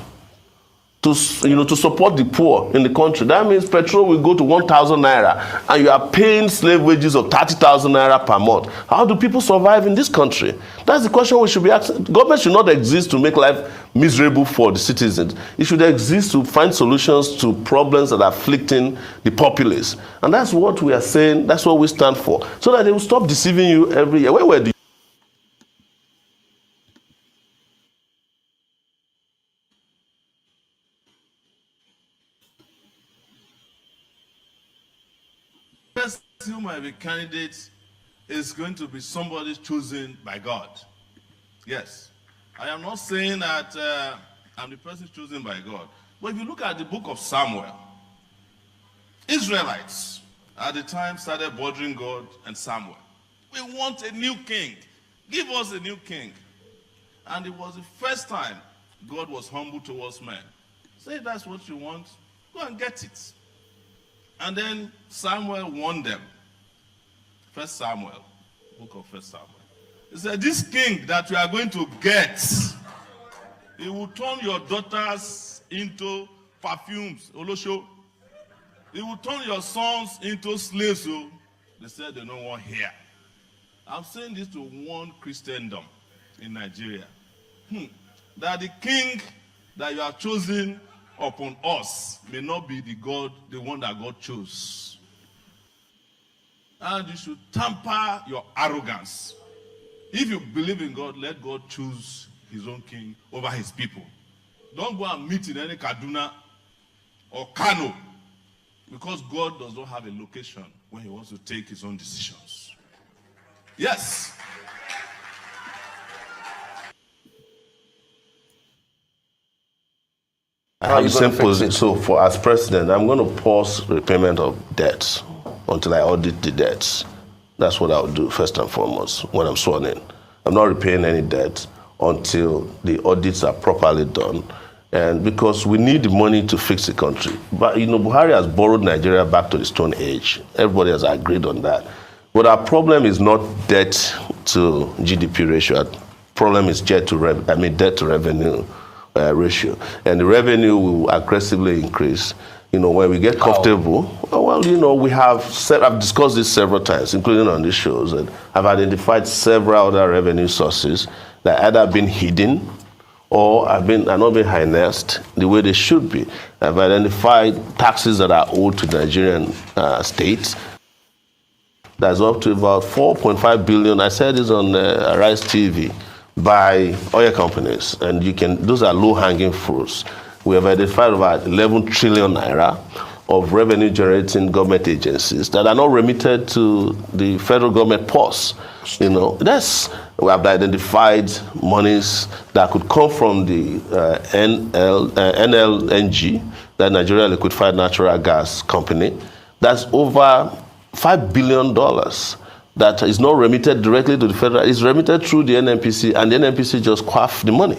to support the poor in the country, that means petrol will go to 1,000 naira and you are paying slave wages of 30,000 naira per month. How do people survive in this country? That's the question we should be asking. Government should not exist to make life miserable for the citizens. It should exist to find solutions to problems that are afflicting the populace. And that's what we are saying, that's what we stand for. So that they will stop deceiving you every year. Where were the person who might be candidate is going to be somebody chosen by God. Yes. I am not saying that I'm the person chosen by God. But if you look at the book of Samuel, Israelites at the time started bothering God and Samuel. We want a new king. Give us a new king. And it was the first time God was humble towards men. Say that's what you want, go and get it. And then Samuel warned them. First Samuel, book of First Samuel. He said, this king that you are going to get, he will turn your daughters into perfumes, Olosho. He will turn your sons into slaves. So they said they don't want here. I'm saying this to warn Christendom in Nigeria. That the king that you are choosing upon us may not be the one that God chose. And you should temper your arrogance. If you believe in God, let God choose his own king over his people. Don't go and meet in any Kaduna or Kano, because God does not have a location when he wants to take his own decisions. Yes. I have the same position. So as president, I'm going to pause repayment of debts until I audit the debts. That's what I'll do first and foremost when I'm sworn in. I'm not repaying any debt until the audits are properly done. And because we need the money to fix the country. But Buhari has borrowed Nigeria back to the Stone Age. Everybody has agreed on that. But our problem is not debt to GDP ratio. Our problem is debt to revenue ratio. And the revenue will aggressively increase. When we get comfortable, we have I've discussed this several times, including on these shows, and I've identified several other revenue sources that either been hidden or are not being harnessed the way they should be. I've identified taxes that are owed to Nigerian states. That's up to about 4.5 billion. I said this on Arise TV by oil companies, and those are low-hanging fruits. We have identified about 11 trillion naira of revenue-generating government agencies that are not remitted to the federal government purse. We have identified monies that could come from the NLNG, the Nigeria Liquefied Natural Gas Company. That's over $5 billion that is not remitted directly to the federal. It's remitted through the NNPC, and the NNPC just quaff the money.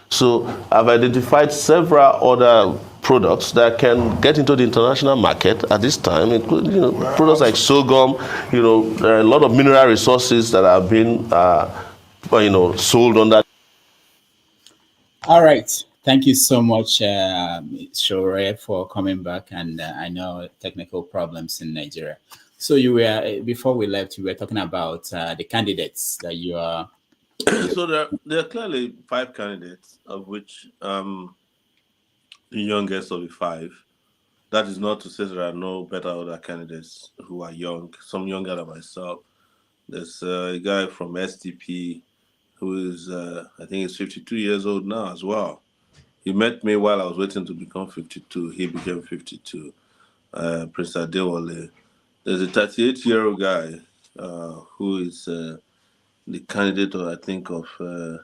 So I've identified several other products that can get into the international market at this time, including products like sorghum. There are a lot of mineral resources that have been sold on that. All right. Thank you so much, Sowore, for coming back. And I know technical problems in Nigeria. So you were, before we left, you were talking about the candidates that you are. So there are clearly 5 candidates, of which the youngest of the 5. That is not to say there are no better other candidates who are young, some younger than myself. There's a guy from SDP who is, I think he's 52 years old now as well. He met me while I was waiting to become 52. He became 52. Prince Adewale. There's a 38-year-old guy who is the candidate, I think, of the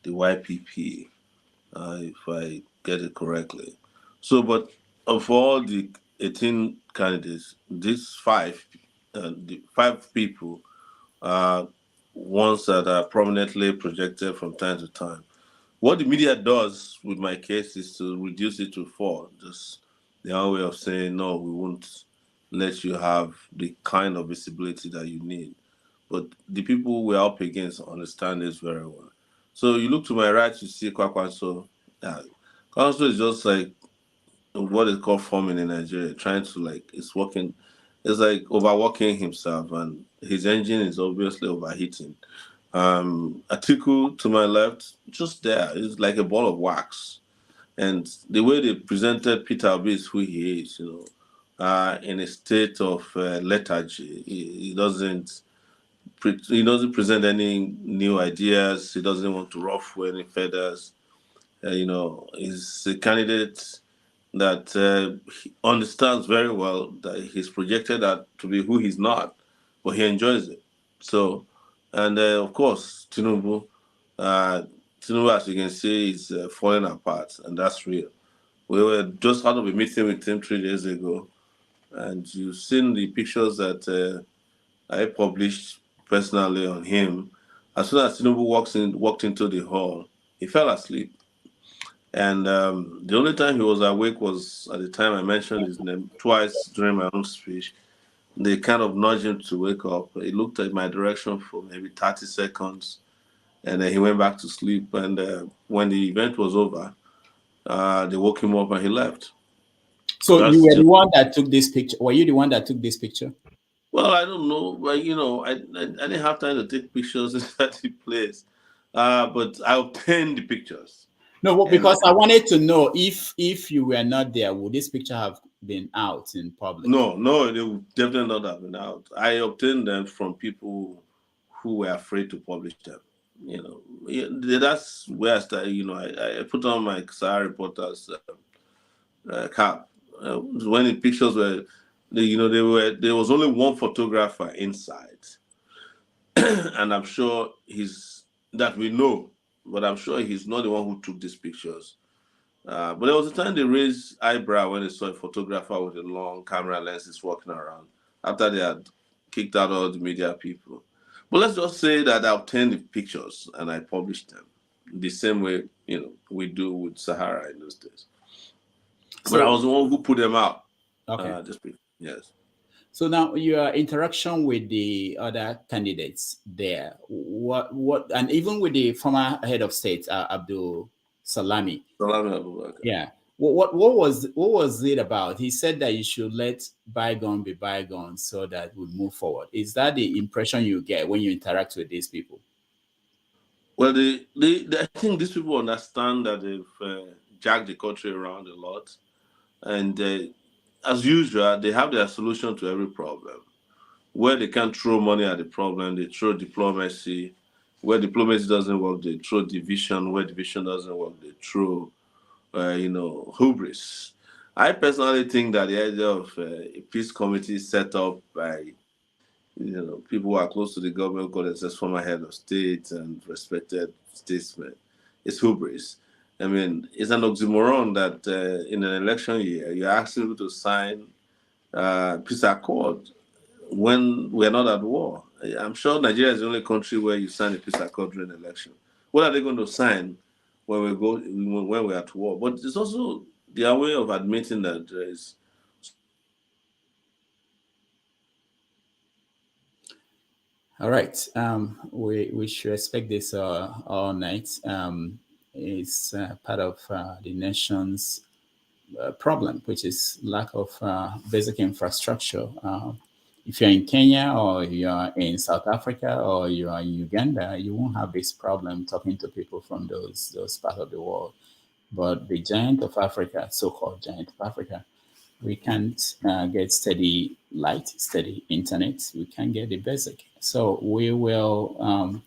YPP, if I get it correctly. So, but of all the 18 candidates, these 5, the 5 people are ones that are prominently projected from time to time. What the media does with my case is to reduce it to 4. Just their way of saying, no, we won't let you have the kind of visibility that you need. But the people we're up against understand this very well. So you look to my right, you see Kwakwanso. Kwakwanso is just like what is called forming in Nigeria, trying to it's working. It's like overworking himself, and his engine is obviously overheating. Atiku to my left, just there, is like a ball of wax. And the way they presented Peter Obi is who he is, in a state of lethargy. He doesn't present any new ideas. He doesn't want to ruffle any feathers. He's a candidate that he understands very well that he's projected that to be who he's not, but he enjoys it. So, and of course, Tinubu, as you can see, is falling apart, and that's real. We were just out of a meeting with him 3 days ago, and you've seen the pictures that I published personally on him. As soon as Tinubu walked into the hall, he fell asleep. And the only time he was awake was at the time I mentioned his name twice during my own speech. They kind of nudged him to wake up. He looked at my direction for maybe 30 seconds, and then he went back to sleep. And when the event was over, they woke him up and he left. So you were the one that took this picture. Were you the one that took this picture? Well, I don't know, but I didn't have time to take pictures inside the place, but I obtained the pictures. No, because I wanted to know if you were not there, would this picture have been out in public? No, they would definitely not have been out. I obtained them from people who were afraid to publish them. That's where I started. I put on my Sahara reporters cap. When the pictures were, there was only one photographer inside, and I'm sure that we know, but I'm sure he's not the one who took these pictures. But there was a time they raised eyebrow when they saw a photographer with a long camera lenses walking around after they had kicked out all the media people. But let's just say that I obtained the pictures and I published them the same way we do with Sahara in those days. But I was the one who put them out. Okay. Yes. So now your interaction with the other candidates there, what, and even with the former head of state, Abdul Salami. Yeah. What was it about? He said that you should let bygone be bygone so that we move forward. Is that the impression you get when you interact with these people? Well, I think these people understand that they've jacked the country around a lot, and as usual, they have their solution to every problem. Where they can't throw money at the problem, they throw diplomacy. Where diplomacy doesn't work, they throw division. Where division doesn't work, they throw, hubris. I personally think that the idea of a peace committee set up by, people who are close to the government, called as former head of state and respected statesmen, is hubris. I mean, it's an oxymoron that in an election year, you're asking people to sign peace accord when we're not at war. I'm sure Nigeria is the only country where you sign a peace accord during an election. What are they going to sign when we're at war? But it's also their way of admitting that there is. All right. We should expect this all night. It's part of the nation's problem, which is lack of basic infrastructure. If you're in Kenya or you're in South Africa or you're in Uganda, you won't have this problem talking to people from those parts of the world. But the giant of Africa, so-called giant of Africa, we can't get steady light, steady internet. We can't get the basic. So we will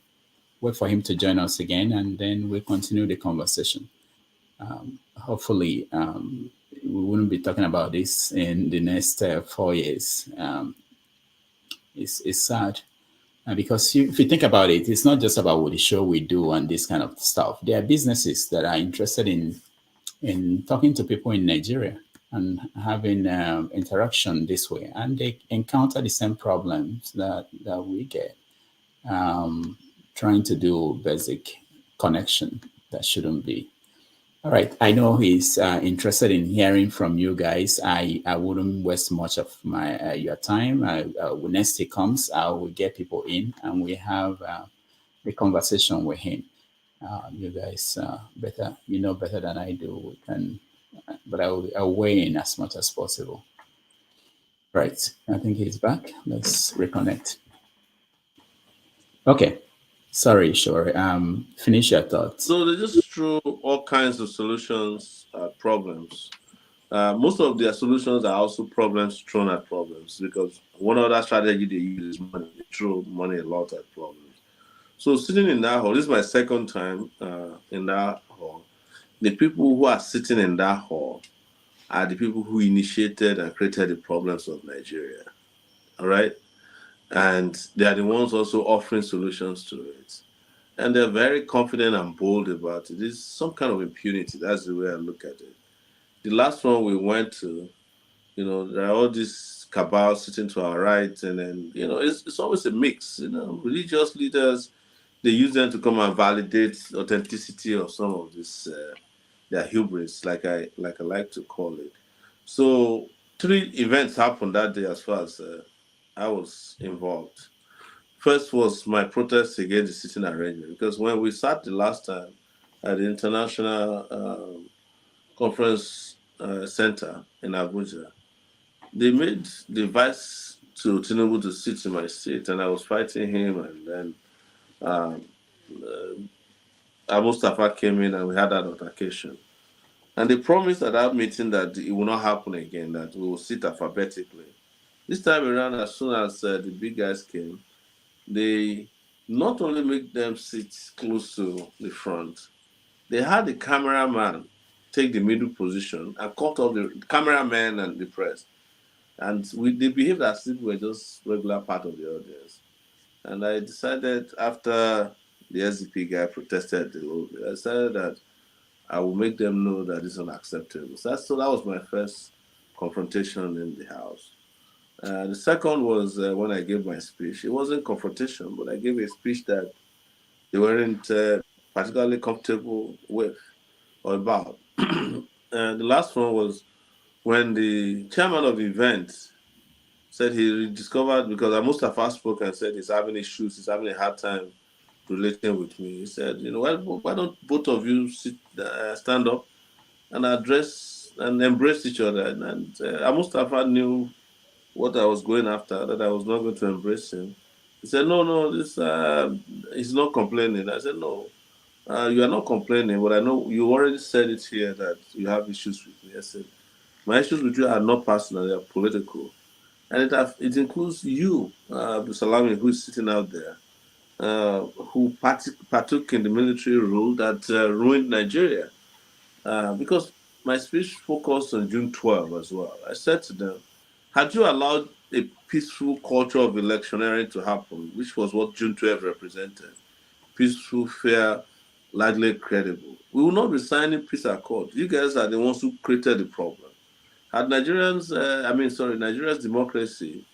wait for him to join us again, and then we'll continue the conversation. Hopefully, we wouldn't be talking about this in the next 4 years. It's sad. Because if you think about it, it's not just about what the show we do and this kind of stuff. There are businesses that are interested in talking to people in Nigeria and having interaction this way, and they encounter the same problems that we get. Trying to do basic connection that shouldn't be. All right. I know he's interested in hearing from you guys. I wouldn't waste much of my your time. When next he comes, I will get people in and we have the conversation with him. You guys better, you know better than I do. We can, but I'll weigh in as much as possible. Right. I think he's back. Let's reconnect. Okay. Sorry, sure. Finish your thoughts. So they just throw all kinds of solutions at problems. Most of their solutions are also problems thrown at problems because one other strategy they use is money. They throw money a lot at problems. So sitting in that hall, this is my second time in that hall. The people who are sitting in that hall are the people who initiated and created the problems of Nigeria. All right? And they are the ones also offering solutions to it. And they're very confident and bold about it. It's some kind of impunity. That's the way I look at it. The last one we went to, there are all these cabals sitting to our right, and then, it's always a mix. Religious leaders, they use them to come and validate authenticity of some of this, their hubris, like I like to call it. So 3 events happened that day as far as I was involved. First was my protest against the sitting arrangement, because when we sat the last time at the International Conference Center in Abuja, they made the vice to Tinubu to sit in my seat, and I was fighting him, and then Mustafa came in and we had that altercation. And they promised at that meeting that it will not happen again, that we will sit alphabetically. This time around, as soon as the big guys came, they not only make them sit close to the front, they had the cameraman take the middle position and cut off the cameraman and the press. And they behaved as if we were just regular part of the audience. And I decided after the SDP guy protested, I decided that I will make them know that it's unacceptable. So that was my first confrontation in the House. The second was when I gave my speech. It wasn't confrontation, but I gave a speech that they weren't particularly comfortable with or about. And the last one was when the chairman of the event said he discovered, because Mustafa spoke and said he's having issues, he's having a hard time relating with me. He said, why don't both of you stand up and address and embrace each other? And Mustafa knew what I was going after, that I was not going to embrace him. He said, no, this he's not complaining. I said, no, you are not complaining, but I know you already said it here that you have issues with me. I said, my issues with you are not personal, they are political. And it includes you, Abdul Salami, who is sitting out there, who partook in the military rule that ruined Nigeria. Because my speech focused on June 12 as well. I said to them, had you allowed a peaceful culture of electioneering to happen, which was what June 12 represented, peaceful, fair, largely credible, we will not be signing peace accord. You guys are the ones who created the problem. Had Nigeria's democracy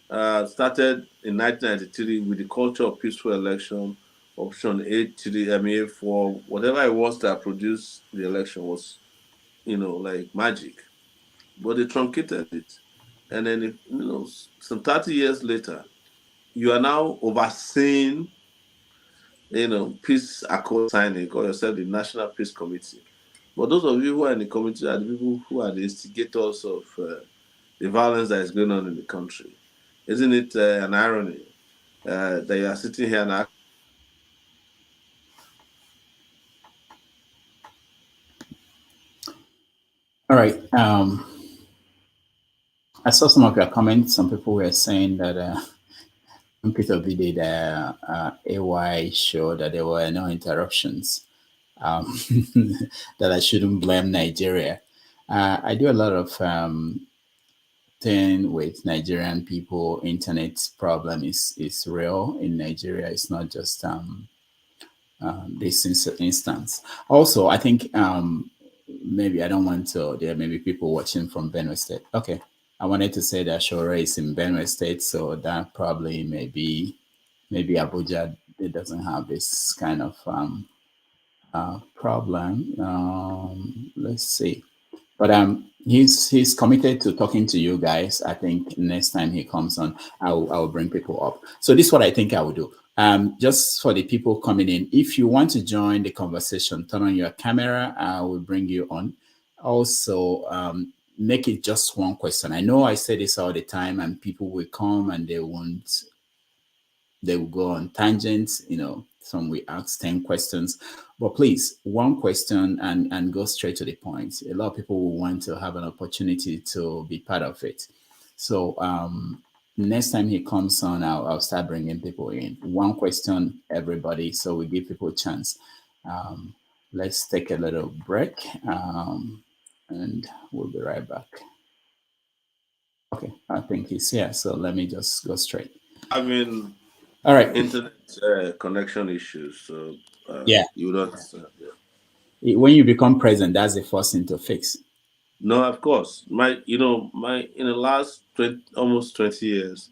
started in 1993 with the culture of peaceful election, option A3, A4, whatever it was that produced the election was, like magic. But they truncated it. And then, some 30 years later, you are now overseeing, peace accord signing, call yourself the National Peace Committee. But those of you who are in the committee are the people who are the instigators of the violence that is going on in the country. Isn't it an irony that you are sitting here now? All right. I saw some of your comments. Some people were saying that when Peter B did AY show that there were no interruptions. Um, that I shouldn't blame Nigeria. I do a lot of thing with Nigerian people. Internet problem is real in Nigeria. It's not just this instance. Also, I think maybe I don't want to. There may be people watching from Benue State. Okay, I wanted to say that Shore is in Benue State, so that probably maybe Abuja it doesn't have this kind of problem. Let's see. But he's committed to talking to you guys. I think next time he comes on, I'll bring people up. So this is what I think I will do. Just for the people coming in, if you want to join the conversation, turn on your camera. I will bring you on. Also, make it just one question. I know I say this all the time, and people will come and they will go on tangents, some we ask 10 questions, but please, one question and go straight to the point. A lot of people will want to have an opportunity to be part of it. So next time he comes on, I'll start bringing people in. One question, everybody, so we give people a chance. Let's take a little break and we'll be right back. Okay, I think he's here, so let me just go straight. All right. Internet connection issues. So yeah, you don't. When you become president, that's the first thing to fix. No, of course. In the last almost 20 years,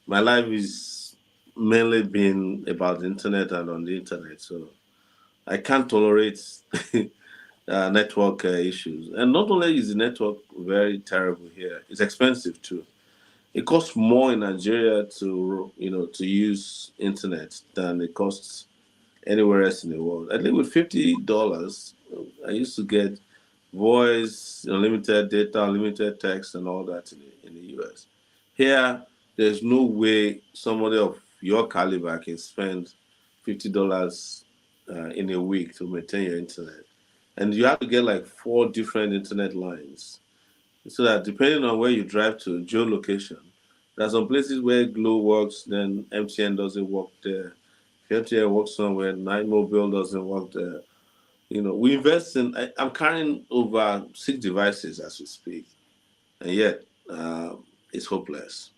my life is mainly been about the internet and on the internet. So I can't tolerate network issues. And not only is the network very terrible here, it's expensive too. It costs more in Nigeria to use internet than it costs anywhere else in the world. I think with $50, I used to get voice, unlimited data, unlimited text, and all that in the US. Here, there's no way somebody of your caliber can spend $50 in a week to maintain your internet. And you have to get like 4 different internet lines. So that depending on where you drive to, geolocation, there are some places where Glo works, then MTN doesn't work there. If MTN works somewhere, Nine Mobile doesn't work there. We invest in. I'm carrying over 6 devices as we speak, and yet it's hopeless.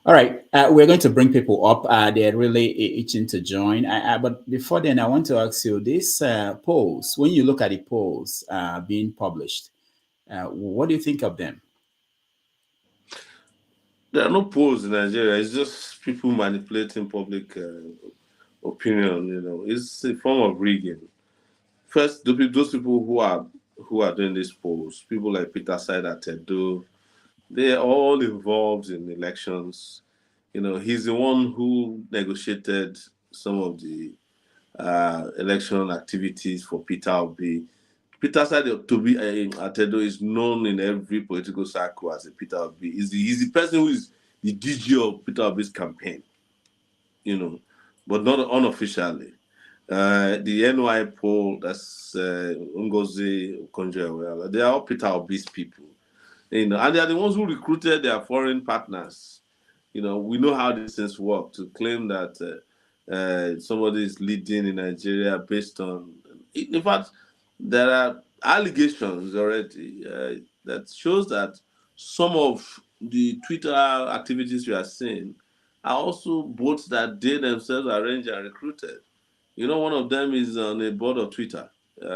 All right, we're going to bring people up. They're really itching to join. But before then, I want to ask you this: polls. When you look at the polls being published, what do you think of them? There are no polls in Nigeria. It's just people manipulating public opinion. It's a form of rigging. First, those people who are doing these polls, people like Peter Sider, Tedo, they are all involved in elections. He's the one who negotiated some of the election activities for Peter Obi. Peter Sider Tedo is known in every political circle as a Peter Obi. He's the person who is the DG of Peter Obi's campaign, but not unofficially. The NY poll, that's Ngozi Okonjo-Iweala, they are all Peter Obi's people, and they are the ones who recruited their foreign partners. We know how these things work. To claim that somebody is leading in Nigeria based on, in fact, there are allegations already that shows that some of the Twitter activities we are seeing are also bots that they themselves arranged and recruited. One of them is on a board of Twitter.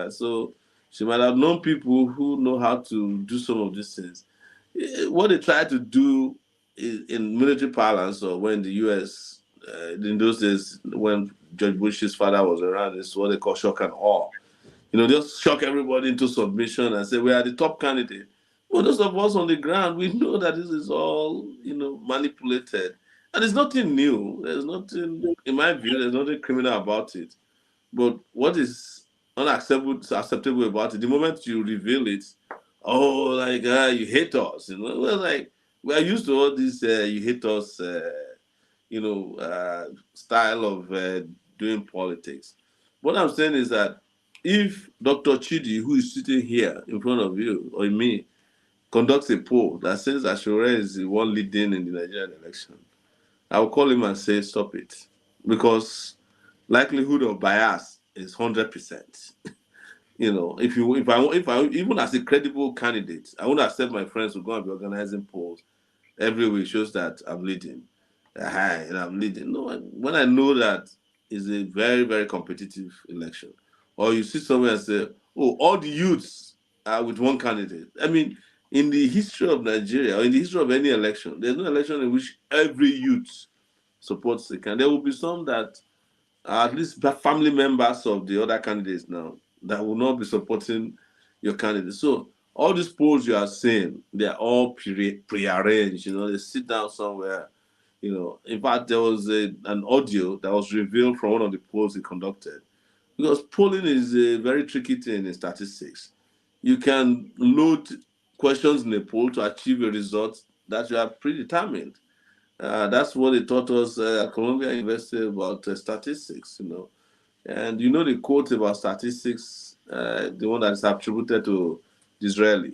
So she might have known people who know how to do some of these things. What they try to do in military parlance, or when the U.S. In those days when George Bush's father was around, is what they call shock and awe. Just shock everybody into submission and say we are the top candidate. Well, those of us on the ground, we know that this is all manipulated, and it's nothing new. There's nothing, in my view, there's nothing criminal about it. But what is acceptable about it, the moment you reveal it, oh, like you hate us, well, like we are used to all this you hate us, style of doing politics. What I'm saying is that if Dr. Chidi, who is sitting here in front of you or me, conducts a poll that says Ashore is the one leading in the Nigerian election, I will call him and say, stop it. Because likelihood of bias is 100%. If I even as a credible candidate, I won't accept my friends who go and be organizing polls every week shows that I'm leading. Hi, and I'm leading. No, when I know that it's a very, very competitive election, or you sit somewhere and say, "Oh, all the youths are with one candidate." I mean, in the history of Nigeria, or in the history of any election, there's no election in which every youth supports the candidate. There will be some that at least family members of the other candidates now that will not be supporting your candidate. So all these polls you are saying, they are all prearranged. They sit down somewhere. In fact, there was an audio that was revealed from one of the polls he conducted. Because polling is a very tricky thing in statistics. You can load questions in a poll to achieve a result that you are predetermined. That's what they taught us at Columbia University about statistics. And the quote about statistics, the one that is attributed to Disraeli,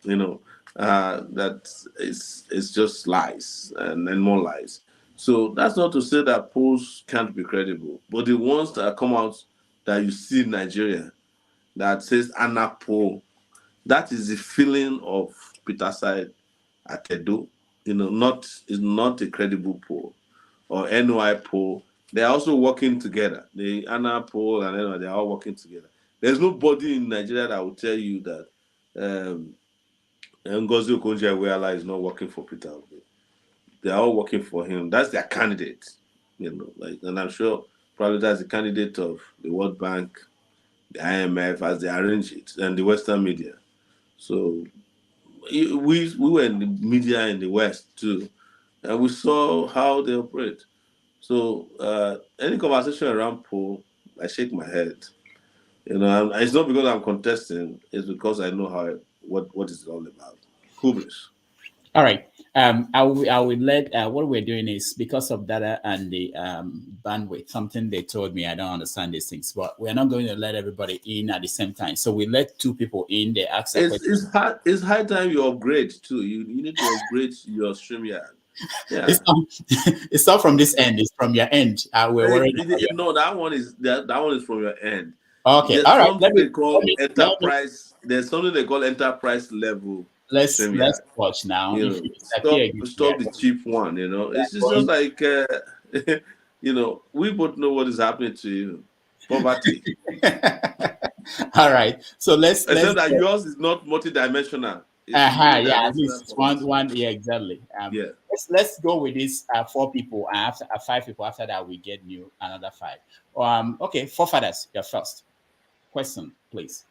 that it's just lies and more lies. So that's not to say that polls can't be credible, but the ones that come out that you see in Nigeria that says Anna poll, that is the feeling of Peter Side at Edo. Not is not a credible poll, or NY poll. They're also working together. The ANA poll and NY, they're all working together. There's nobody in Nigeria that will tell you that Ngozi Okonjo-Iweala is not working for Peter Obi. They're all working for him. That's their candidate. And I'm sure probably that's the candidate of the World Bank, the IMF, as they arrange it, and the Western media. So we were in the media in the West too, and we saw how they operate. So any conversation around poll, I shake my head. It's not because I'm contesting; it's because I know what it's all about. Hubris. All right. I will let what we're doing is because of data and the bandwidth, something they told me, I don't understand these things, but we're not going to let everybody in at the same time. So we let two people in, they ask a question. It's high time you upgrade too. You need to upgrade your StreamYard. Yeah. It's not from this end, it's from your end. We're worried. No, that one is from your end. Okay, There's all right. something they call enterprise. There's something they call enterprise level. Let's watch now. Stop the cheap one. It's just like we both know what is happening to you. Poverty. All right. So let's that yours is not multidimensional. Yeah, at least one. Yeah, exactly. Yeah. Let's go with these 4 people, and after 5 people. After that, we get another 5. Okay, forefathers, you're first. Question, please.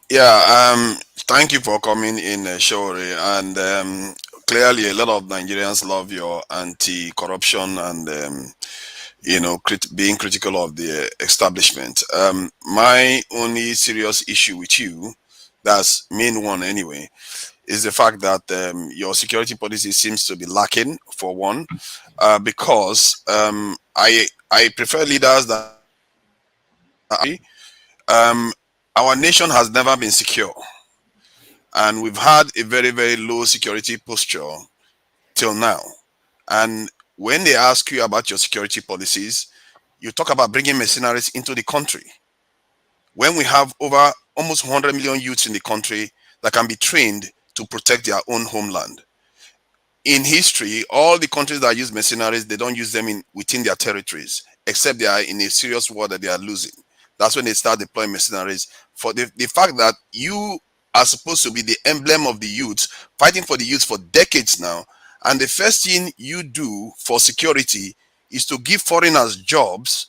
Yeah. Thank you for coming in, Shori. And clearly, a lot of Nigerians love your anti-corruption and being critical of the establishment. My only serious issue with you, that's main one anyway, is the fact that your security policy seems to be lacking, for one, because I prefer leaders that um, our nation has never been secure, and we've had a very, very low security posture till now. And when they ask you about your security policies, you talk about bringing mercenaries into the country when we have over almost 100 million youths in the country that can be trained to protect their own homeland. In history, all the countries that use mercenaries, they don't use them within their territories, except they are in a serious war that they are losing. That's when they start deploying mercenaries. For the fact that you are supposed to be the emblem of the youth, fighting for the youth for decades now, and the first thing you do for security is to give foreigners jobs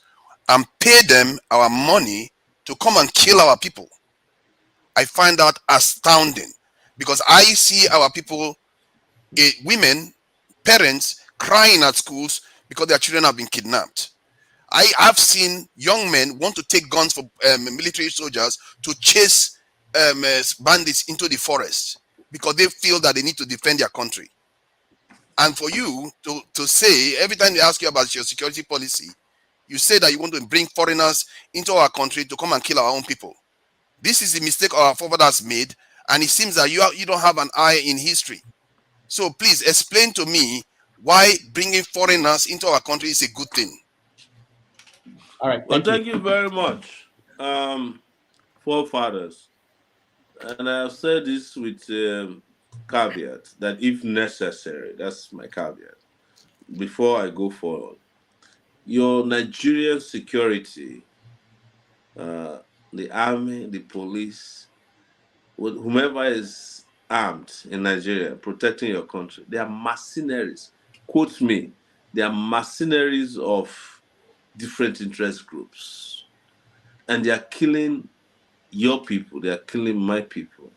and pay them our money to come and kill our people. I find that astounding, because I see our people, women, parents crying at schools because their children have been kidnapped. I have seen young men want to take guns for military soldiers to chase bandits into the forest because they feel that they need to defend their country. And for you to say, every time they ask you about your security policy, you say that you want to bring foreigners into our country to come and kill our own people. This is the mistake our forefathers made, and it seems that you don't have an eye in history. So please explain to me why bringing foreigners into our country is a good thing. All right, Well, thank you. thank you very much, forefathers. And I've said this with caveat that if necessary, that's my caveat. Before I go forward, your Nigerian security, the army, the police, whomever is armed in Nigeria protecting your country, they are mercenaries. Quote me, they are mercenaries of different interest groups. And they are killing your people, they are killing my people.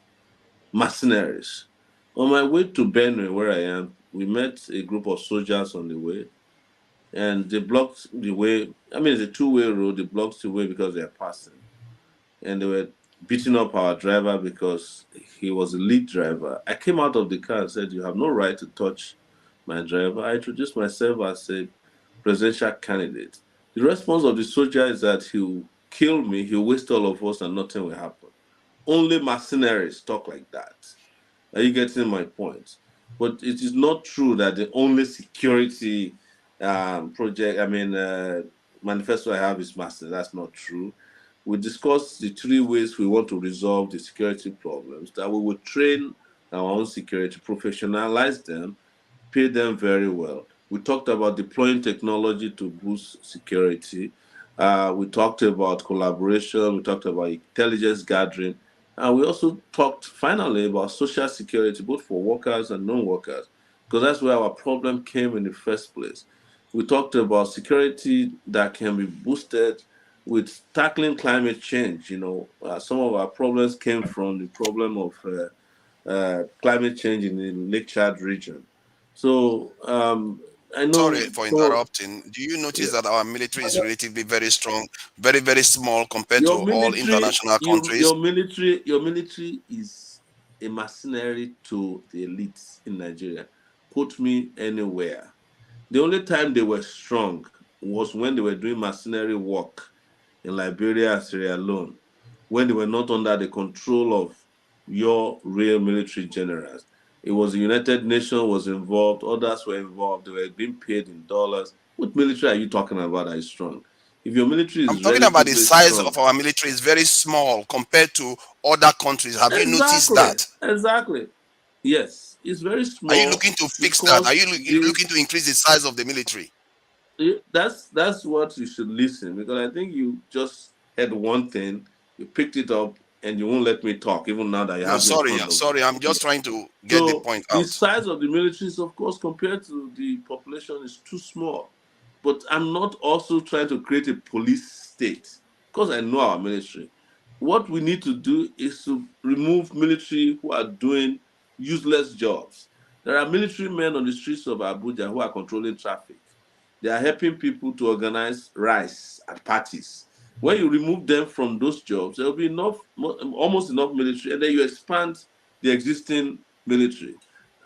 Mercenaries. On my way to Benue, where I am, we met a group of soldiers on the way, and they blocked the way. I mean, it's a two-way road. They blocked the way because they are passing, and they were beating up our driver because he was a lead driver. I came out of the car and said, "You have no right to touch my driver." I introduced myself as a presidential candidate. The response of the soldier is that he'll kill me, he'll waste all of us, and nothing will happen. Only mercenaries talk like that. Are you getting my point? But it is not true that the only security manifesto I have is master. That's not true. We discussed the three ways we want to resolve the security problems, that we will train our own security, professionalize them, pay them very well. We talked about deploying technology to boost security. We talked about collaboration. We talked about intelligence gathering. And we also talked finally about social security, both for workers and non-workers, because that's where our problem came in the first place. We talked about security that can be boosted with tackling climate change. Some of our problems came from the problem of climate change in the Lake Chad region. So I Sorry know for so interrupting. Do you notice yeah. that our military is relatively very strong, very, very small compared to Your all military, international you countries? your military is a mercenary to the elites in Nigeria. Put me anywhere. The only time they were strong was when they were doing mercenary work in Liberia and Sierra Leone, when they were not under the control of your real military generals. It was the United Nations was involved, others were involved, they were being paid in dollars. What military are you talking about that is strong? If your military I'm is talking about the relatively size strong, of our military is very small compared to other countries. Have you noticed exactly, that? exactly. Yes, it's very Are you small looking to fix that? Are because you the looking to increase the size of the military? that's what you should listen, because I think you just had one thing, you picked it up, and you won't let me talk even now that you No, have me in sorry, front of sorry. I'm you. just trying to get the So point the out. size of the military is, of course, compared to the population, is too small. But I'm not also trying to create a police state, because I know our military. What we need to do is to remove military who are doing useless jobs. There are military men on the streets of Abuja who are controlling traffic. They are helping people to organize rice at parties. When you remove them from those jobs, there will be almost enough military, and then you expand the existing military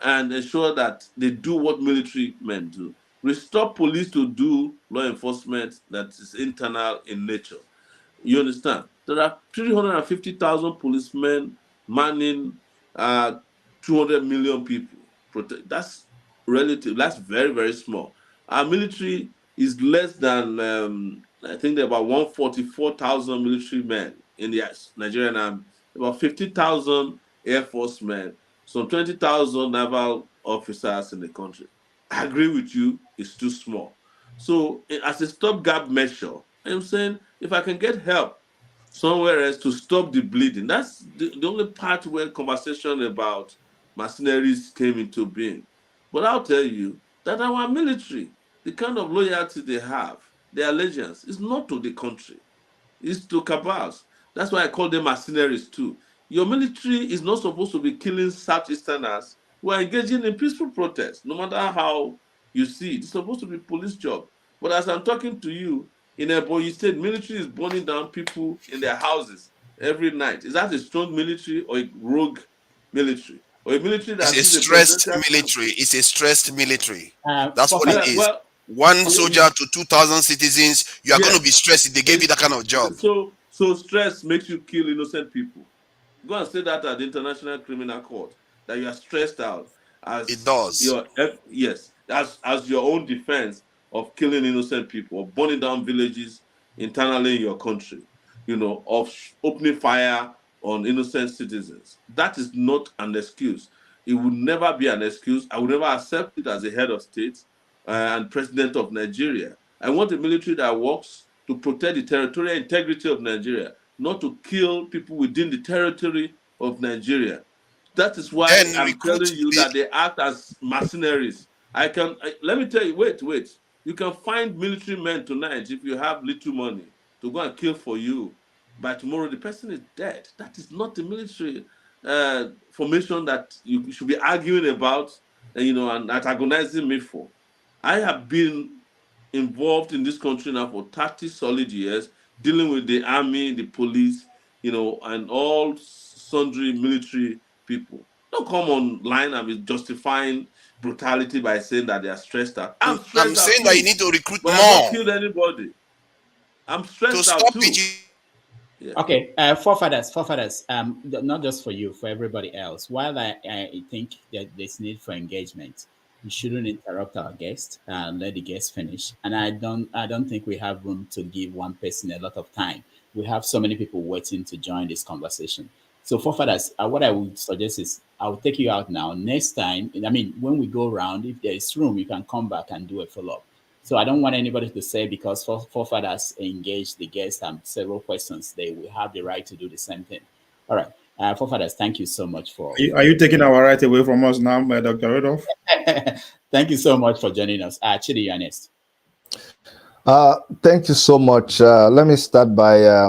and ensure that they do what military men do. Restore police to do law enforcement that is internal in nature. You understand? There are 350,000 policemen manning 200 million people. That's relative. That's very, very small. Our military is less than, I think there are about 144,000 military men in the Nigerian army, about 50,000 Air Force men, some 20,000 naval officers in the country. I agree with you, it's too small. So, as a stopgap measure, I'm saying if I can get help somewhere else to stop the bleeding. That's the only part where conversation about mercenaries came into being. But I'll tell you that our military, the kind of loyalty they have, their allegiance is not to the country, it's to cabals. That's why I call them mercenaries too. Your military is not supposed to be killing Southeasterners who are engaging in peaceful protest, no matter how you see it. It's supposed to be police job. But as I'm talking to you, in Ebonyi State, military is burning down people in their houses every night. Is that a strong military or a rogue military? Or a military It's that a sees a stressed presidential military. candidate? It's a stressed military. That's what it Yeah, is. well, One yeah, soldier to 2,000 citizens. You are going to be yes. stressed if they gave you that kind of job. So stress makes you kill innocent people. Go and say that at the International Criminal Court that you are stressed out It as does. yes, as your own defense of killing innocent people or burning down villages internally in your country, of opening fire on innocent citizens. That is not an excuse. It will never be an excuse. I will never accept it as a head of state and president of Nigeria. I want a military that works to protect the territorial integrity of Nigeria, not to kill people within the territory of Nigeria. That is why Then I'm recruit telling you the that they act as mercenaries. Let me tell you, wait. You can find military men tonight if you have little money to go and kill for you. By tomorrow, the person is dead. That is not the military formation that you should be arguing about, and antagonizing me for. I have been involved in this country now for 30 solid years, dealing with the army, the police, and all sundry military people. Don't come online and be justifying brutality by saying that they are stressed out. I'm I'm stressed out saying that you too, need to recruit but I've not more killed anybody. I'm to stressed out stop too. it. Yeah. Okay, forefathers, not just for you, for everybody else. While I think that there's need for engagement, we shouldn't interrupt our guest and let the guest finish. And I don't think we have room to give one person a lot of time. We have so many people waiting to join this conversation. So, forefathers, what I would suggest is I will take you out now. Next time, I mean, when we go around, if there is room, you can come back and do a follow up. So I don't want anybody to say because forefathers engage the guests and several questions, they will have the right to do the same thing. All right. Forefathers, thank you so much for, Are you taking our right away from us now, Dr. Rodolph? thank you so much for joining us. Chidi, you're next. Thank you so much. Let me start by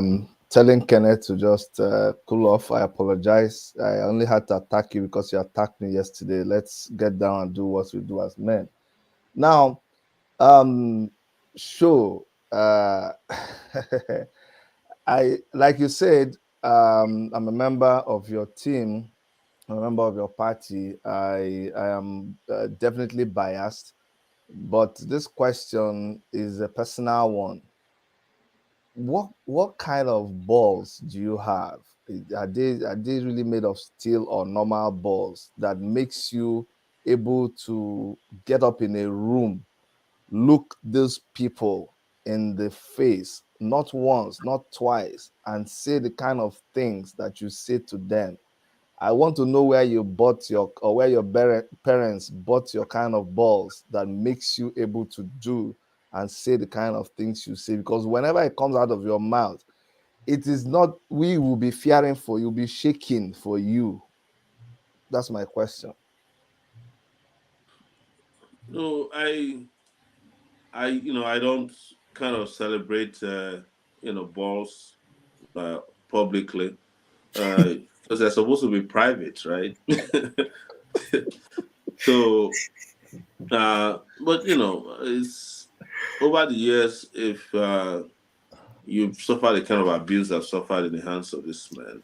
telling Kenneth to just cool off. I apologize. I only had to attack you because you attacked me yesterday. Let's get down and do what we do as men. Now, sure. I like you said, I'm a member of your team, I'm a member of your party. I am definitely biased, but this question is a personal one. What kind of balls do you have? Are they really made of steel or normal balls that makes you able to get up in a room, look these people in the face, not once, not twice, and say the kind of things that you say to them? I want to know where you bought your, or where your parents bought your kind of balls that makes you able to do and say the kind of things you say. Because whenever it comes out of your mouth, it is not, we will be fearing for you, be shaking for you. That's my question. No, I don't kind of celebrate, balls publicly because they're supposed to be private, right? So, but it's over the years, if you've suffered the kind of abuse I've suffered in the hands of this man,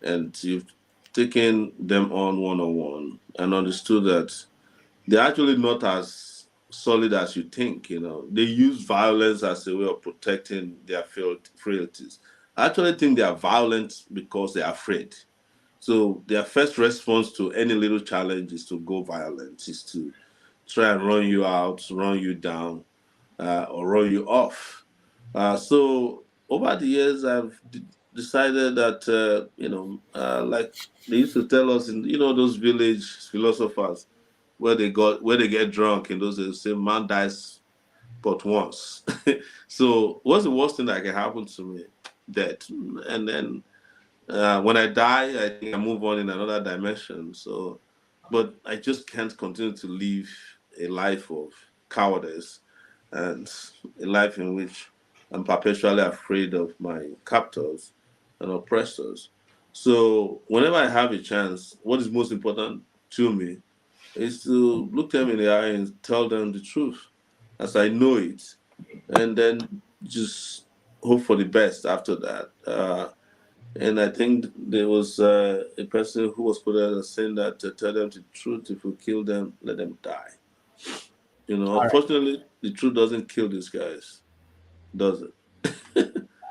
and you've taken them on one and understood that they're actually not as solid as you think. They use violence as a way of protecting their frailties. I actually think they are violent because they are afraid. So their first response to any little challenge is to go violent, is to try and run you out, run you down, or run you off. So over the years, I've decided that like they used to tell us in those village philosophers where they get drunk in those days, say man dies but once. So what's the worst thing that can happen to me? dead. And then when I die, I think I move on in another dimension. So, but I just can't continue to live a life of cowardice and a life in which I'm perpetually afraid of my captors and oppressors. So, whenever I have a chance, what is most important to me is to look them in the eye and tell them the truth as I know it, and then just hope for the best after that. And I think there was a person who was quoted as saying that to tell them the truth, if we kill them, let them die. All right. Unfortunately, the truth doesn't kill these guys, does it?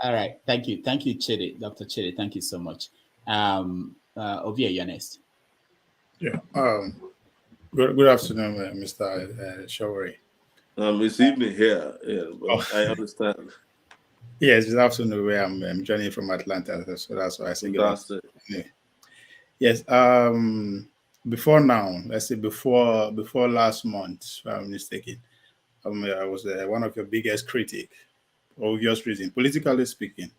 All right. Thank you. Thank you, Chidi. Dr. Chidi. Thank you so much. Ovia, you're next. Yeah. Good afternoon, Mr. Sowore. It's evening here, yeah, but Oh, I understand. yes, it's afternoon where I'm joining from Atlanta, so that's why I say good Fantastic. afternoon. Yes. Before now, let's say before last month, if I'm mistaken, I was one of your biggest critic, for obvious reason, politically speaking.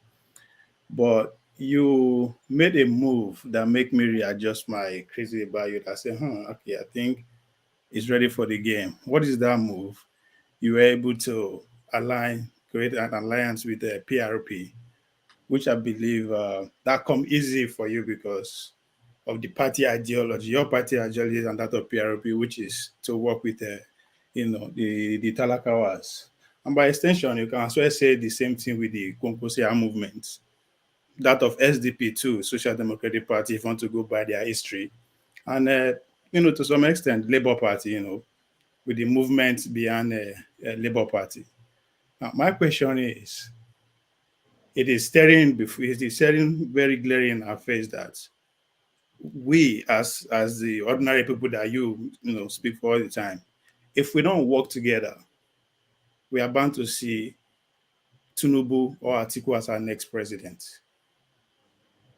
But you made a move that make me readjust my crazy about you. I said, okay, I think it's ready for the game. What is that move? You were able to create an alliance with the PRP, which I believe that come easy for you because of the party ideology. Your party ideology and that of PRP, which is to work with the Talakawas. And by extension, you can also say the same thing with the Konkosia movement, that of SDP too, Social Democratic Party, if you want to go by their history. And, to some extent, Labour Party, with the movement behind Labour Party. Now, my question is, it is staring very glaring in our face that we, as the ordinary people that speak for all the time, if we don't work together, we are bound to see Tinubu or Atiku as our next president.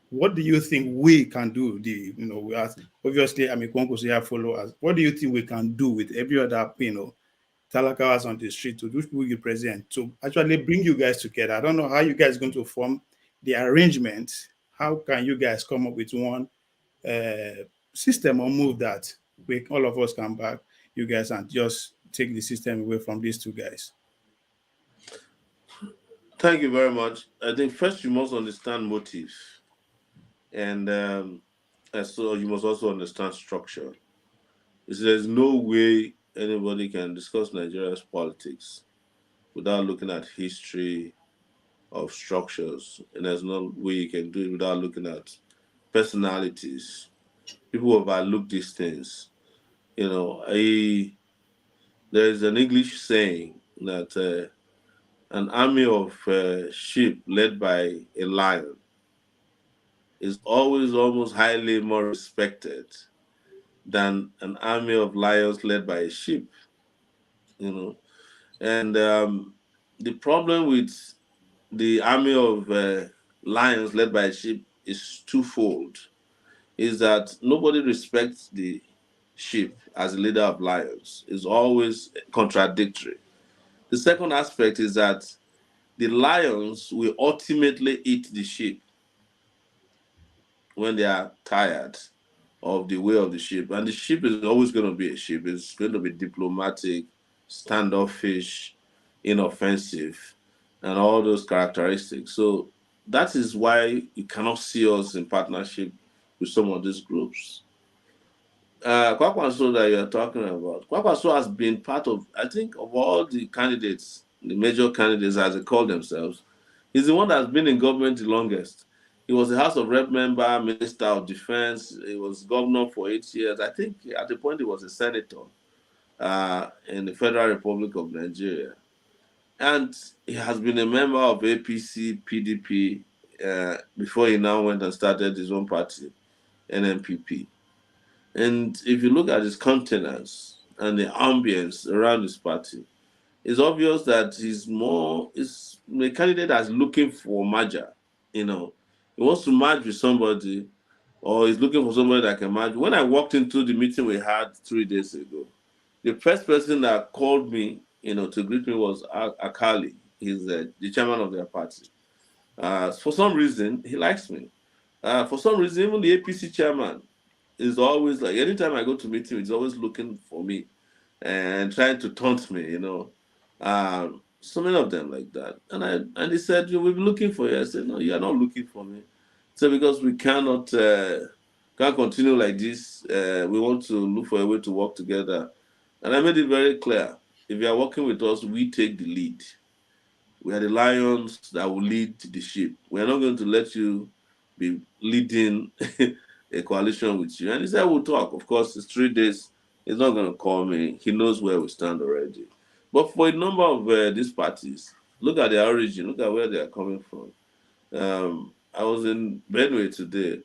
What do you think we can do? We are obviously, I mean, Kwankwaso here follow us. What do you think we can do with every other, Talakawas on the street to do who you present to actually bring you guys together? I don't know how you guys are going to form the arrangement. How can you guys come up with one system or move that all of us can back you guys and just take the system away from these two guys? Thank you very much. I think first you must understand motive, and so you must also understand structure. There's no way anybody can discuss Nigeria's politics without looking at history of structures, and there's no way you can do it without looking at personalities. People overlook these things. There's an English saying that an army of sheep led by a lion is always almost highly more respected than an army of lions led by a sheep. You know, and the problem with the army of lions led by a sheep is twofold. Is that nobody respects the sheep as a leader of lions. It's always contradictory. The second aspect is that the lions will ultimately eat the sheep when they are tired of the way of the sheep. And the sheep is always going to be a sheep. It's going to be diplomatic, standoffish, inoffensive, and all those characteristics. So that is why you cannot see us in partnership with some of these groups. Kwakwaso that you're talking about, Kwakwaso has been part of, I think, of all the candidates, the major candidates as they call themselves, he's the one that's been in government the longest. He was a House of Rep member, Minister of Defense. He was governor for 8 years. I think at the point he was a senator in the Federal Republic of Nigeria. And he has been a member of APC, PDP, before he now went and started his own party, NNPP. And if you look at his countenance and the ambience around his party, it's obvious that he's a candidate that's looking for merger. He wants to merge with somebody, or he's looking for somebody that can merge. When I walked into the meeting we had 3 days ago, the first person that called me, to greet me was Akali. He's the chairman of their party. For some reason, he likes me. For some reason, even the APC chairman is always like, anytime I go to meet him, he's always looking for me and trying to taunt me, so many of them like that. And he said, we've been looking for you. I said, no, you are not looking for me. So because we can't continue like this, we want to look for a way to work together. And I made it very clear, if you are working with us, we take the lead. We are the lions that will lead the sheep. We are not going to let you be leading a coalition with you. And he said, we'll talk. Of course, it's 3 days. He's not going to call me. He knows where we stand already. But for a number of these parties, look at their origin, look at where they are coming from. I was in Benue today,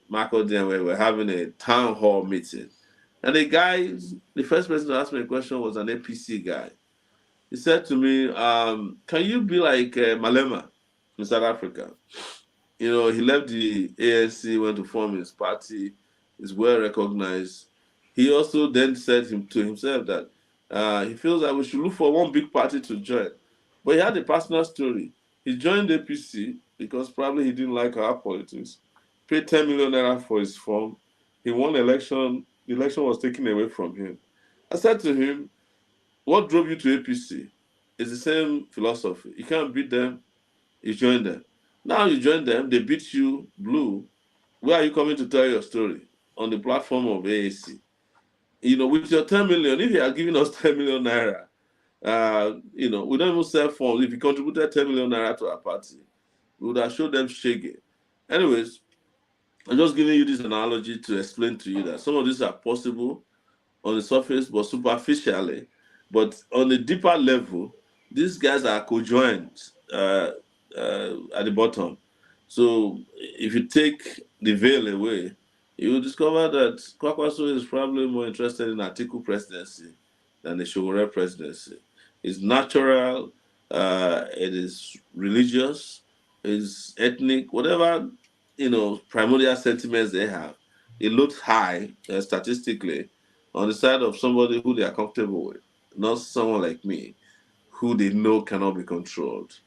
Marco and we were having a town hall meeting. And the first person to ask me a question was an APC guy. He said to me, can you be like Malema in South Africa? He left the ANC, went to form his party, is well recognized. He also then said to himself that he feels that we should look for one big party to join. But he had a personal story. He joined APC because probably he didn't like our politics, paid 10 million naira for his form. He won the election. The election was taken away from him. I said to him, what drove you to APC? It's the same philosophy. You can't beat them, you join them. Now you join them, they beat you blue. Where are you coming to tell your story? On the platform of AAC. With your 10 million, if you are giving us 10 million naira, we don't even sell forms. If you contributed 10 million naira to our party, we would have showed them shaggy. Anyways, I'm just giving you this analogy to explain to you that some of these are possible on the surface, but superficially. But on a deeper level, these guys are conjoined at the bottom. So if you take the veil away, you will discover that Kwakwaso is probably more interested in Atiku presidency than the Sowore presidency. It's natural, it is religious, it's ethnic, whatever primordial sentiments they have. It looks high statistically on the side of somebody who they are comfortable with, not someone like me who they know cannot be controlled.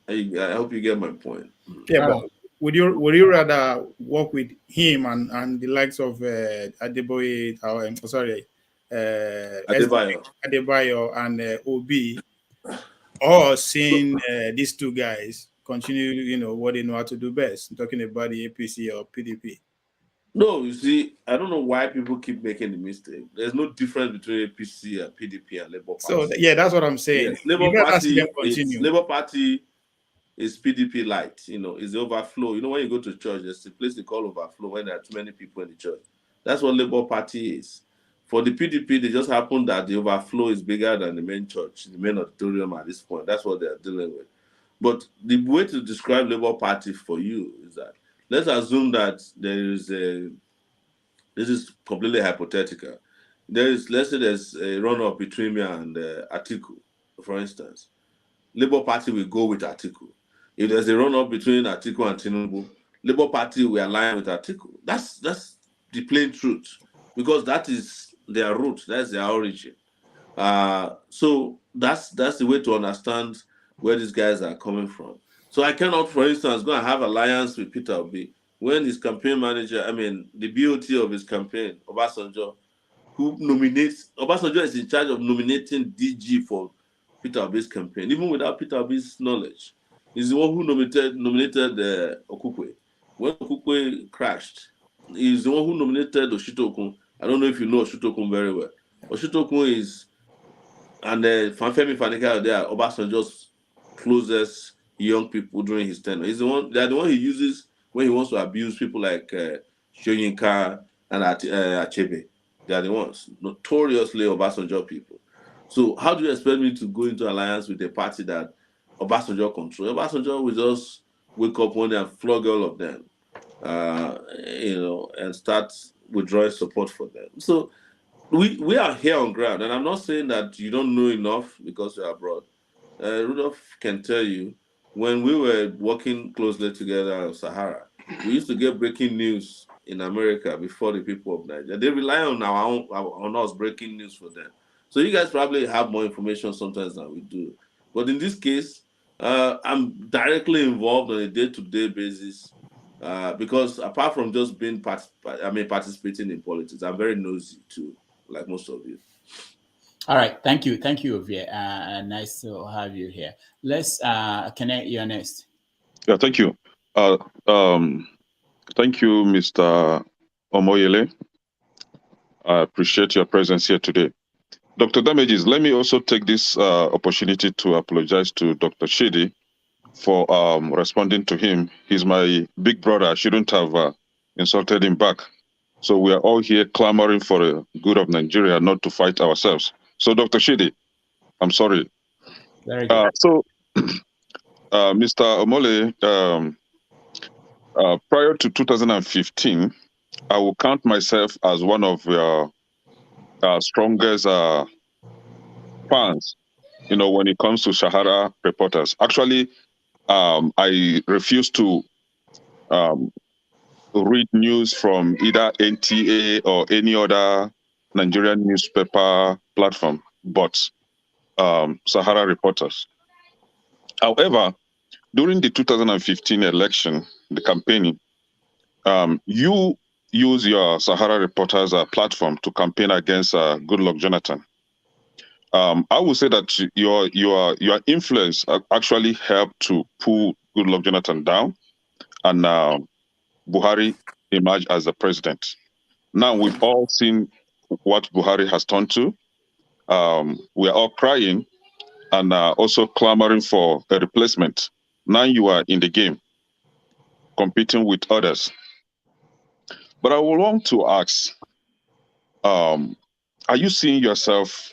I hope you get my point. Yeah, but would you rather work with him and the likes of Adeboye, Adebayo and Obi, or seeing these two guys continue, what they know how to do best? I'm talking about the APC or PDP. No, you see, I don't know why people keep making the mistake. There's no difference between APC and PDP and Labour Party. So yeah, that's what I'm saying. Yes, Labour Party is PDP light. Is the overflow. When you go to church, there's a place they call overflow when there are too many people in the church. That's what Labour Party is. For the PDP, they just happen that the overflow is bigger than the main church, the main auditorium at this point. That's what they are dealing with. But the way to describe Labour Party for you is that let's assume that this is completely hypothetical. Let's say there's a run-up between me and Atiku, for instance. Labour Party will go with Atiku. If there's a run-up between Atiku and Tinubu, Labour Party will align with Atiku. That's the plain truth, because that is their root, that's their origin. So that's the way to understand where these guys are coming from. So I cannot, for instance, go and have alliance with Peter Obi when his campaign manager, the BOT of his campaign, Obasanjo, Obasanjo is in charge of nominating DG for Peter Obi's campaign, even without Peter Obi's knowledge. He's the one who nominated Okukwe. When Okukwe crashed, he's the one who nominated Oshitokun. I don't know if you know Oshitokun very well. Oshitokun is, and Fanfemi Fanika, they are Obasanjo's closest young people during his tenure. They're the one he uses when he wants to abuse people like Shoyinka and Achebe. They are the ones, notoriously Obasanjo people. So how do you expect me to go into alliance with a party that Obasanjo controls? Obasanjo will just wake up one day and flog all of them, and start withdrawing support for them. So we are here on ground, and I'm not saying that you don't know enough because you're abroad. Rudolph can tell you, when we were working closely together in Sahara, we used to get breaking news in America before the people of Nigeria. They rely on us breaking news for them. So you guys probably have more information sometimes than we do. But in this case, I'm directly involved on a day-to-day basis because apart from just being participating in politics, I'm very nosy too, like most of you. All right, thank you, Ovie. Nice to have you here. Let's connect you next. Yeah, thank you. Uh, um, thank you, Mr. Omoyele. I appreciate your presence here today. Dr. Damages, let me also take this opportunity to apologize to Dr. Shidi for responding to him. He's my big brother. I shouldn't have insulted him back. So we are all here clamoring for the good of Nigeria, not to fight ourselves. So, Dr. Shidi, I'm sorry. Very good. Mr. Omole, prior to 2015, I will count myself as one of your strongest fans, when it comes to Sahara reporters. Actually, I refuse to read news from either NTA or any other Nigerian newspaper platform, but Sahara reporters. However, during the 2015 election, the campaigning, you use your Sahara reporters platform to campaign against Goodluck Jonathan. I would say that your influence actually helped to pull Goodluck Jonathan down, and Buhari emerged as the president. Now we've all seen what Buhari has turned to. We are all crying and also clamoring for a replacement. Now you are in the game, competing with others. But I would want to ask, are you seeing yourself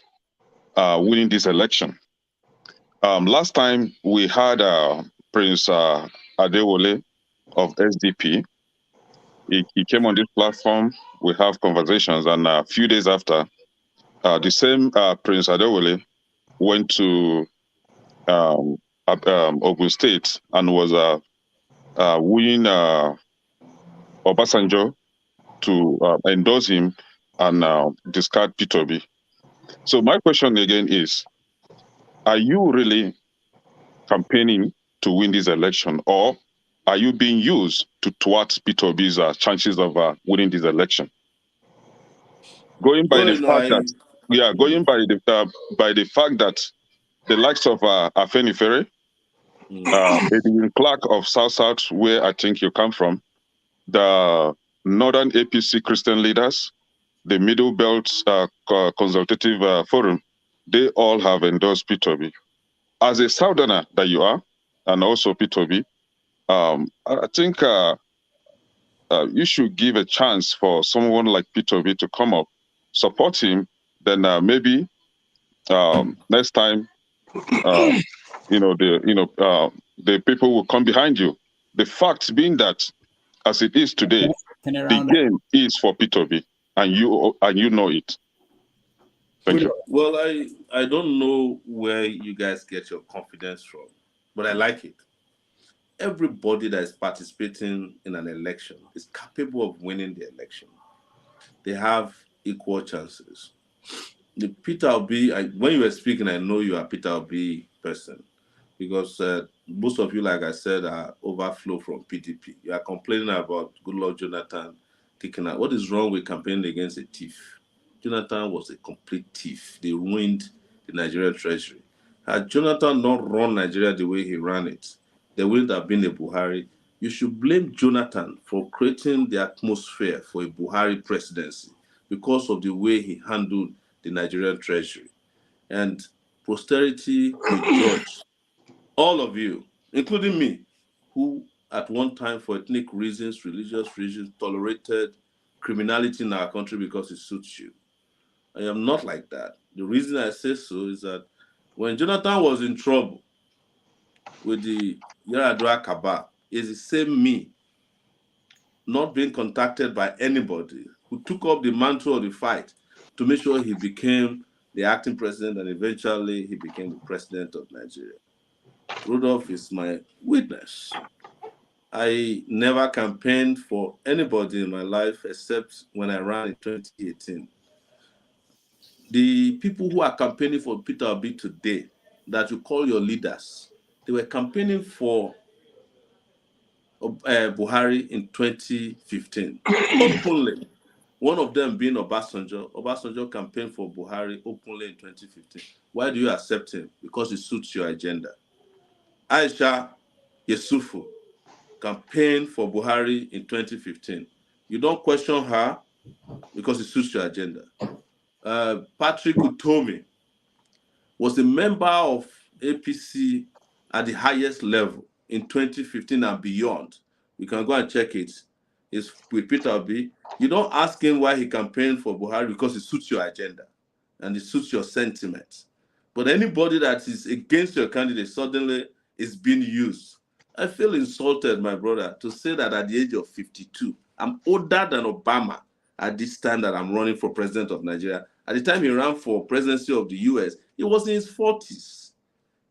winning this election? Last time we had Prince Adewale of SDP. He came on this platform. We have conversations, and a few days after, the same Prince Adewale went to Ogun State and was wooing Obasanjo to endorse him and discard P2B. So my question again is, are you really campaigning to win this election, or are you being used to thwart P2B's chances of winning this election? Going by the fact that, by the fact that the likes of Afenifere, Edwin Clark of South South, where I think you come from, the Northern APC Christian leaders, the Middle Belt Consultative Forum, they all have endorsed P2B. As a Southerner that you are, and also P2B, I think you should give a chance for someone like P2B to come up, support him, then maybe next time, the people will come behind you. The fact being that, as it is today, the game is for P2B, and you know it. Thank you. Well, I don't know where you guys get your confidence from, but I like it. Everybody that is participating in an election is capable of winning the election. They have equal chances. The Peter Obi, when you were speaking, I know you are Peter Obi person, because most of you, like I said, are overflow from PDP. You are complaining about Goodluck Jonathan kicking out. What is wrong with campaigning against a thief? Jonathan was a complete thief. They ruined the Nigerian treasury. Had Jonathan not run Nigeria the way he ran it, there wouldn't have been a Buhari. You should blame Jonathan for creating the atmosphere for a Buhari presidency because of the way he handled the Nigerian treasury. And posterity will judge all of you, including me, who at one time, for ethnic reasons, religious reasons, tolerated criminality in our country because it suits you. I am not like that. The reason I say so is that when Jonathan was in trouble with the Yaradua Kaba, it's the same me, not being contacted by anybody, who took up the mantle of the fight to make sure he became the acting president, and eventually he became the president of Nigeria. Rudolph is my witness. I never campaigned for anybody in my life except when I ran in 2018. The people who are campaigning for Peter Obi today, that you call your leaders, they were campaigning for Buhari in 2015 openly. One of them being Obasanjo. Obasanjo campaigned for Buhari openly in 2015. Why do you accept him? Because it suits your agenda. Aisha Yesufu campaigned for Buhari in 2015. You don't question her because it suits your agenda. Patrick Utomi was a member of APC at the highest level in 2015 and beyond. You can go and check it. It's with Peter Obi. You don't ask him why he campaigned for Buhari because it suits your agenda and it suits your sentiments. But anybody that is against your candidate suddenly is being used. I feel insulted, my brother, to say that at the age of 52, I'm older than Obama at this time that I'm running for president of Nigeria. At the time he ran for presidency of the US, he was in his 40s.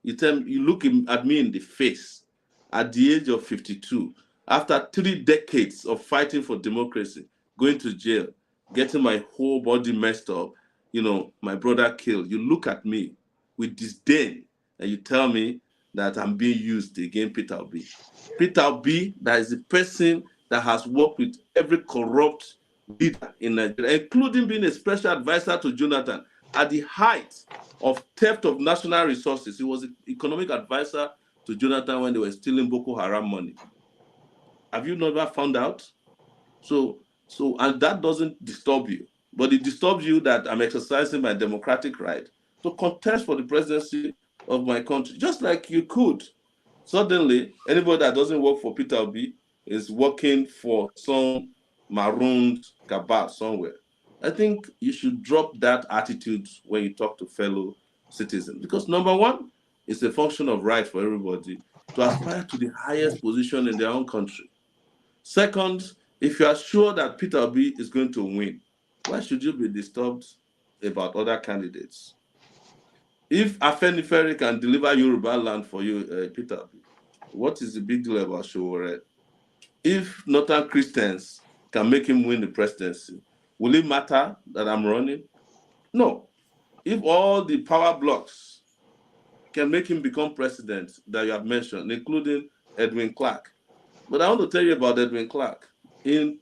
You look at me in the face at the age of 52, after 3 decades of fighting for democracy, going to jail, getting my whole body messed up, my brother killed. You look at me with disdain and you tell me that I'm being used against Peter Obi. Peter Obi, that is the person that has worked with every corrupt leader in Nigeria, including being a special advisor to Jonathan at the height of theft of national resources. He was an economic advisor to Jonathan when they were stealing Boko Haram money. Have you never found out? And that doesn't disturb you, but it disturbs you that I'm exercising my democratic right to contest for the presidency of my country, just like you could. Suddenly, anybody that doesn't work for Peter Obi is working for some marooned cabal somewhere. I think you should drop that attitude when you talk to fellow citizens, because number one, it's a function of right for everybody to aspire to the highest position in their own country. Second, if you are sure that Peter Obi is going to win, why should you be disturbed about other candidates? If Afenifere can deliver Yoruba land for you, Peter Obi, what is the big deal about Sowore? If Northern Christians can make him win the presidency, will it matter that I'm running? No. If all the power blocks can make him become president that you have mentioned, including Edwin Clark. But I want to tell you about Edwin Clark. In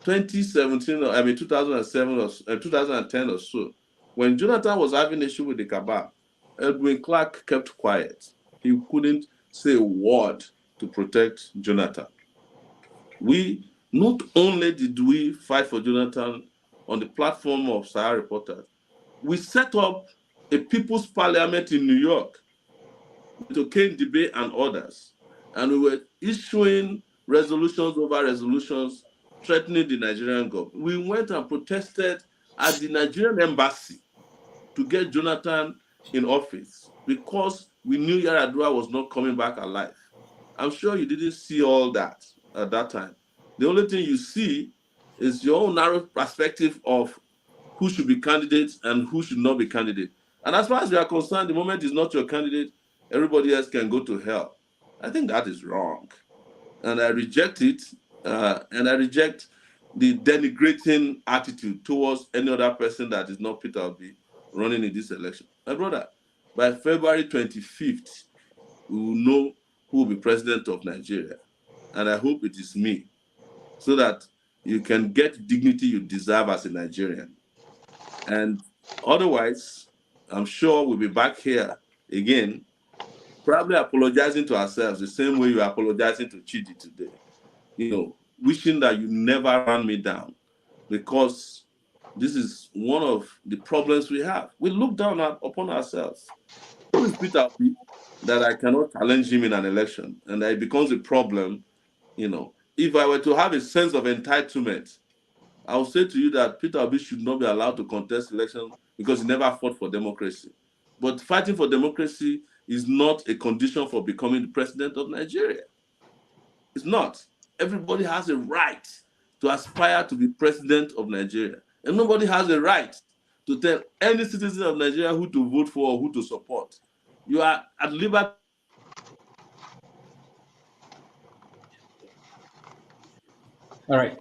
2017, 2007 or 2010 or so, when Jonathan was having issue with the cabal, Edwin Clark kept quiet. He couldn't say a word to protect Jonathan. Not only did we fight for Jonathan on the platform of Sahara Reporters, we set up a people's parliament in New York with O'Kane Debate and others. And we were issuing resolutions over resolutions threatening the Nigerian government. We went and protested at the Nigerian embassy to get Jonathan in office because we knew Yaradua was not coming back alive. I'm sure you didn't see all that at that time. The only thing you see is your own narrow perspective of who should be candidate and who should not be candidate. And as far as we are concerned, the moment is not your candidate, everybody else can go to hell. I think that is wrong. And I reject it. And I reject the denigrating attitude towards any other person that is not Peter Obi running in this election. My brother, by February 25th, we will know who will be president of Nigeria. And I hope it is me, so that you can get dignity you deserve as a Nigerian. And otherwise, I'm sure we'll be back here again, probably apologizing to ourselves the same way you're apologizing to Chidi today. Wishing that you never ran me down, because this is one of the problems we have. We look down upon ourselves. Who is Peter Obi that I cannot challenge him in an election? And it becomes a problem. If I were to have a sense of entitlement, I will say to you that Peter Obi should not be allowed to contest election because he never fought for democracy. But fighting for democracy is not a condition for becoming the president of Nigeria. It's not. Everybody has a right to aspire to be president of Nigeria. And nobody has a right to tell any citizen of Nigeria who to vote for or who to support. You are at liberty. All right.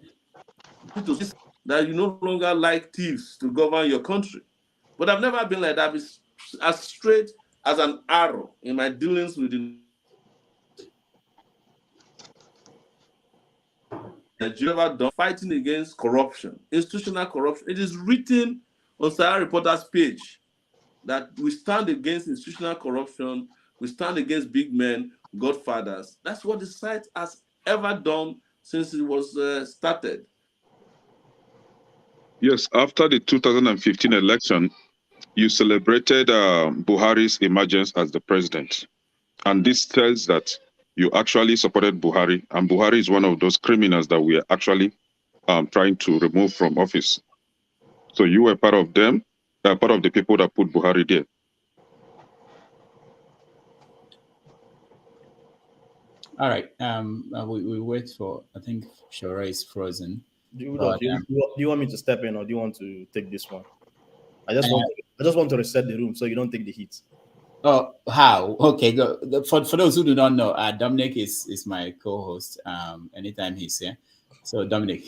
That you no longer like thieves to govern your country. But I've never been like that. It's as straight as an arrow in my dealings with the Nigeria ever done fighting against corruption, institutional corruption. It is written on Sarah Reporter's page that we stand against institutional corruption, we stand against big men, godfathers. That's what the site has ever done since it was started. Yes, after the 2015 election, you celebrated Buhari's emergence as the president. And this tells that you actually supported Buhari, and Buhari is one of those criminals that we are actually trying to remove from office. So you were part of them, part of the people that put Buhari there. All right. We wait for. I think Shora is frozen. Do you want me to step in, or do you want to take this one? I just want to reset the room so you don't take the heat. Oh, how? Okay, go. For those who do not know, Dominic is my co-host. Anytime he's here. So Dominic,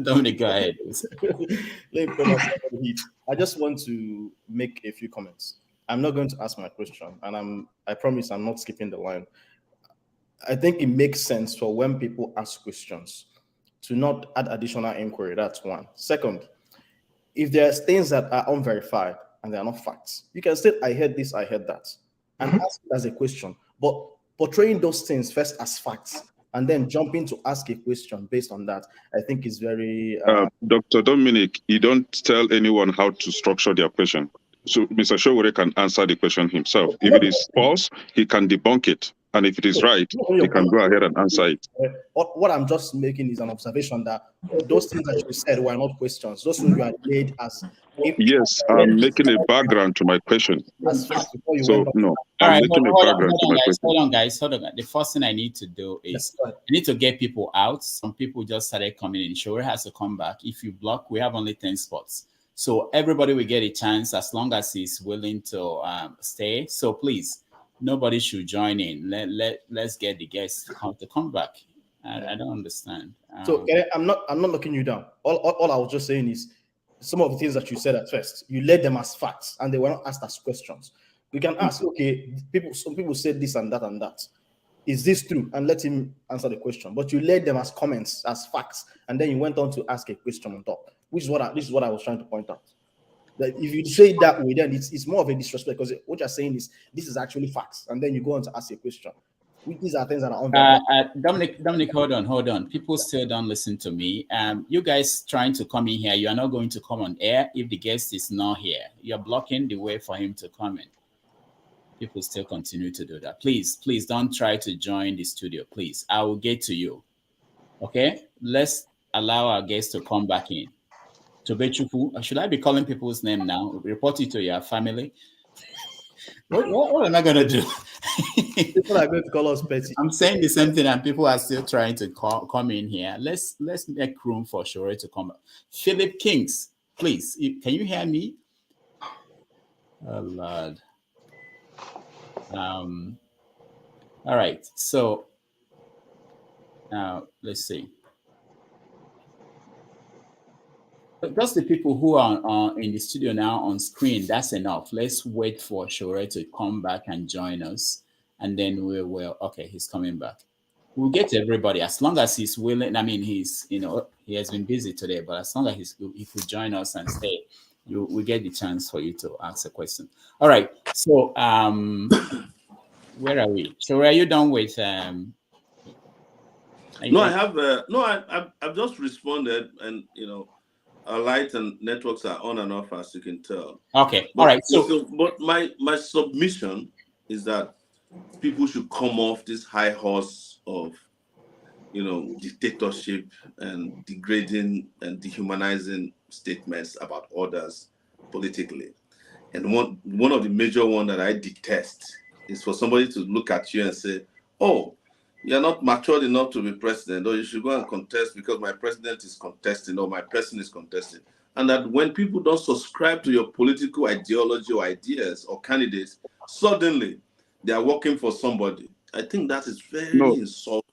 Dominic, go ahead. Let me put myself on the heat. I just want to make a few comments. I'm not going to ask my question, and I promise I'm not skipping the line. I think it makes sense for when people ask questions to not add additional inquiry. That's one. Second, if there's things that are unverified and they are not facts, you can say, I heard this, I heard that, and ask it as a question. But portraying those things first as facts and then jumping to ask a question based on that, I think is very... Dr. Dominic, you don't tell anyone how to structure their question. So Mr. Sowore can answer the question himself. If it is false, he can debunk it. And if it is right, he can go ahead and answer it. What I'm just making is an observation that those things that you said were not questions. Those things were laid as... Yes, I'm making a background to my question. So, no, I'm making a background to my question. Hold on, guys. The first thing I need to do is I need to get people out. Some people just started coming in. Sure has to come back. If you block, we have only 10 spots. So everybody will get a chance as long as he's willing to stay. So please, nobody should join in. Let's get the guests to come back. I don't understand. So I'm not knocking you down. All I was just saying is some of the things that you said at first, you led them as facts and they were not asked as questions. We can ask, okay, some people said this and that and that. Is this true? And let him answer the question. But you led them as comments, as facts, and then you went on to ask a question on top. This is what I was trying to point out. That if you say it that way, then it's more of a disrespect, because what you're saying is this is actually facts, and then you go on to ask a question. These are things that are on. Dominic, hold on. People still don't listen to me. You guys trying to come in here, you are not going to come on air if the guest is not here. You're blocking the way for him to come in. People still continue to do that. Please don't try to join the studio. Please, I will get to you. Okay, let's allow our guests to come back in. Tobechuku, should I be calling people's name now? Report it to your family. What am I gonna do? People are going to call us petty. I'm saying the same thing, and people are still trying to come in here. Let's make room for Sowore to come. Philip Kings, please. Can you hear me? Oh Lord. All right. So now let's see. Just the people who are in the studio now on screen, that's enough. Let's wait for Sowore to come back and join us. And then we will, okay, he's coming back. We'll get to everybody as long as he's willing. I mean, he has been busy today, but as long as he could join us and stay, we get the chance for you to ask a question. All right. So, where are we? Sowore, are you done with? I've just responded, and our lights and networks are on and off, as you can tell. Okay, all right. But my submission is that people should come off this high horse of, dictatorship and degrading and dehumanizing statements about others politically. And one of the major ones that I detest is for somebody to look at you and say, "Oh, you're not matured enough to be president, or you should go and contest because my president is contesting or my person is contesting." And that when people don't subscribe to your political ideology or ideas or candidates, suddenly they are working for somebody. I think that is very insulting.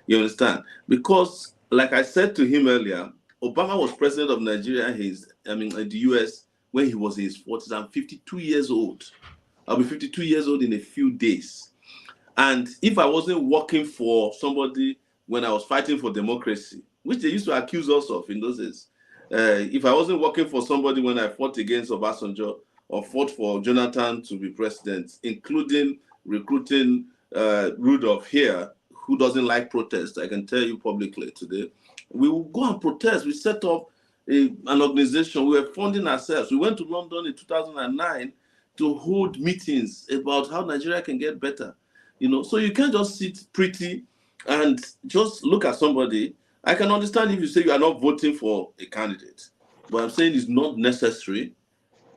You understand? Because, like I said to him earlier, Obama was president of Nigeria, in the US, when he was in his 40s. I'm 52 years old. I'll be 52 years old in a few days. And if I wasn't working for somebody when I was fighting for democracy, which they used to accuse us of in those days. If I wasn't working for somebody when I fought against Obasanjo or fought for Jonathan to be president, including recruiting Rudolph here, who doesn't like protest, I can tell you publicly today, we will go and protest. We set up an organization. We were funding ourselves. We went to London in 2009 to hold meetings about how Nigeria can get better. So you can't just sit pretty and just look at somebody. I can understand if you say you are not voting for a candidate, but I'm saying it's not necessary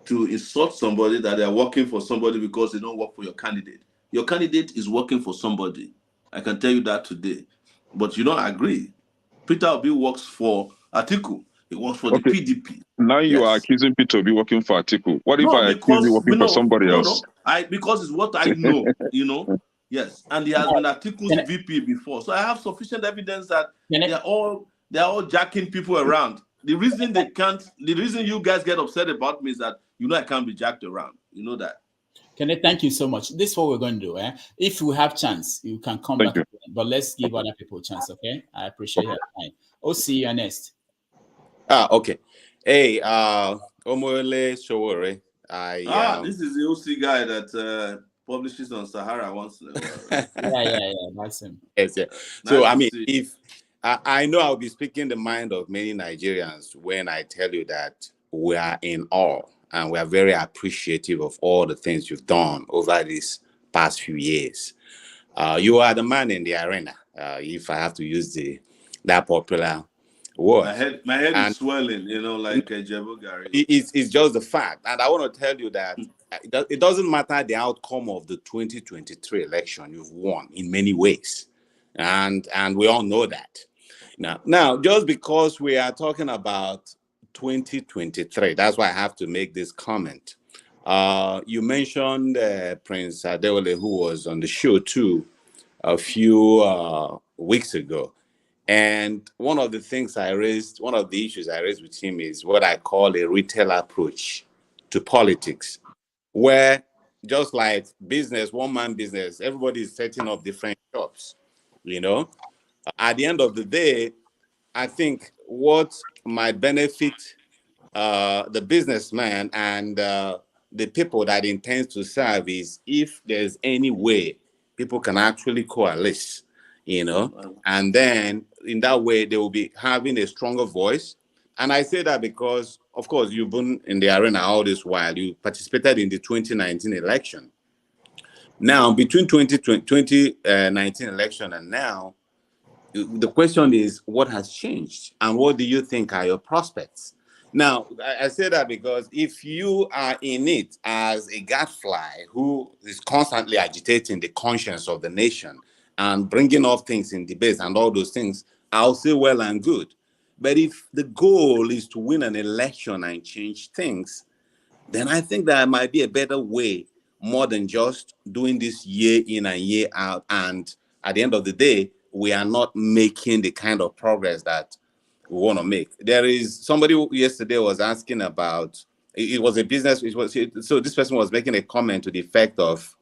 to insult somebody that they are working for somebody because they don't work for your candidate. Your candidate is working for somebody. I can tell you that today. But you don't agree. Peter Obi works for Atiku. He works for the PDP. Now you are Yes. accusing Peter Obi working for Atiku. What if No, I accuse you because working for somebody else? because it's what I know, Yes, and he has been Atiku's VP before, so I have sufficient evidence that they're all jacking people around. The reason you guys get upset about me is that I can't be jacked around. You know that. Kenneth, thank you so much. This is what we're going to do. If we have chance, you can come back again, but let's give other people a chance, okay? I appreciate your time. OC, you're next. Okay. Hey, Omoyele Sowore. This is the OC guy that publishes on Sahara once in a while. Right? yeah, that's him. Yes, yeah. So I mean, if I know I'll be speaking the mind of many Nigerians when I tell you that we are in awe and we are very appreciative of all the things you've done over these past few years. You are the man in the arena, if I have to use that popular word. My head is swelling, like Jebu Gary. It's just the fact. And I want to tell you that it doesn't matter the outcome of the 2023 election. You've won in many ways. And we all know that. Now, just because we are talking about 2023, that's why I have to make this comment. You mentioned Prince Adewale, who was on the show too a few weeks ago. And one of the issues I raised with him is what I call a retail approach to politics, where just like business, one-man business, everybody is setting up different shops, At the end of the day, I think what might benefit the businessman and the people that intends to serve is if there's any way people can actually coalesce, and then in that way they will be having a stronger voice. And I say that because, of course, you've been in the arena all this while. You participated in the 2019 election. Now, between 2019 election and now, the question is, what has changed? And what do you think are your prospects? Now, I say that because if you are in it as a gadfly who is constantly agitating the conscience of the nation and bringing up things in debates and all those things, I'll say well and good. But if the goal is to win an election and change things, then I think there might be a better way, more than just doing this year in and year out. And at the end of the day, we are not making the kind of progress that we want to make. There is somebody who yesterday was asking about, it was a business, so this person was making a comment to the effect of,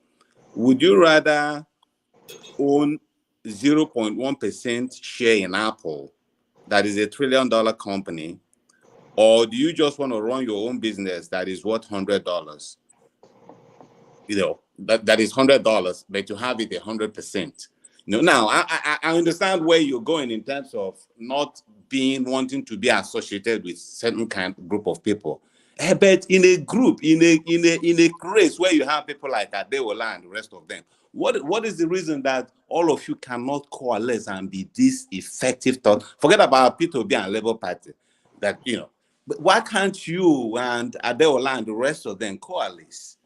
would you rather own 0.1% share in Apple, that is $1 trillion company, or do you just want to run your own business that is worth $100? That is $100, but to have it 100%. Now I understand where you're going in terms of not wanting to be associated with certain kind of group of people. But in a group, in a race where you have people like Adeola and the rest of them, what is the reason that all of you cannot coalesce and be this effective? Forget about P2B and Labour Party. But why can't you and Adeola and the rest of them coalesce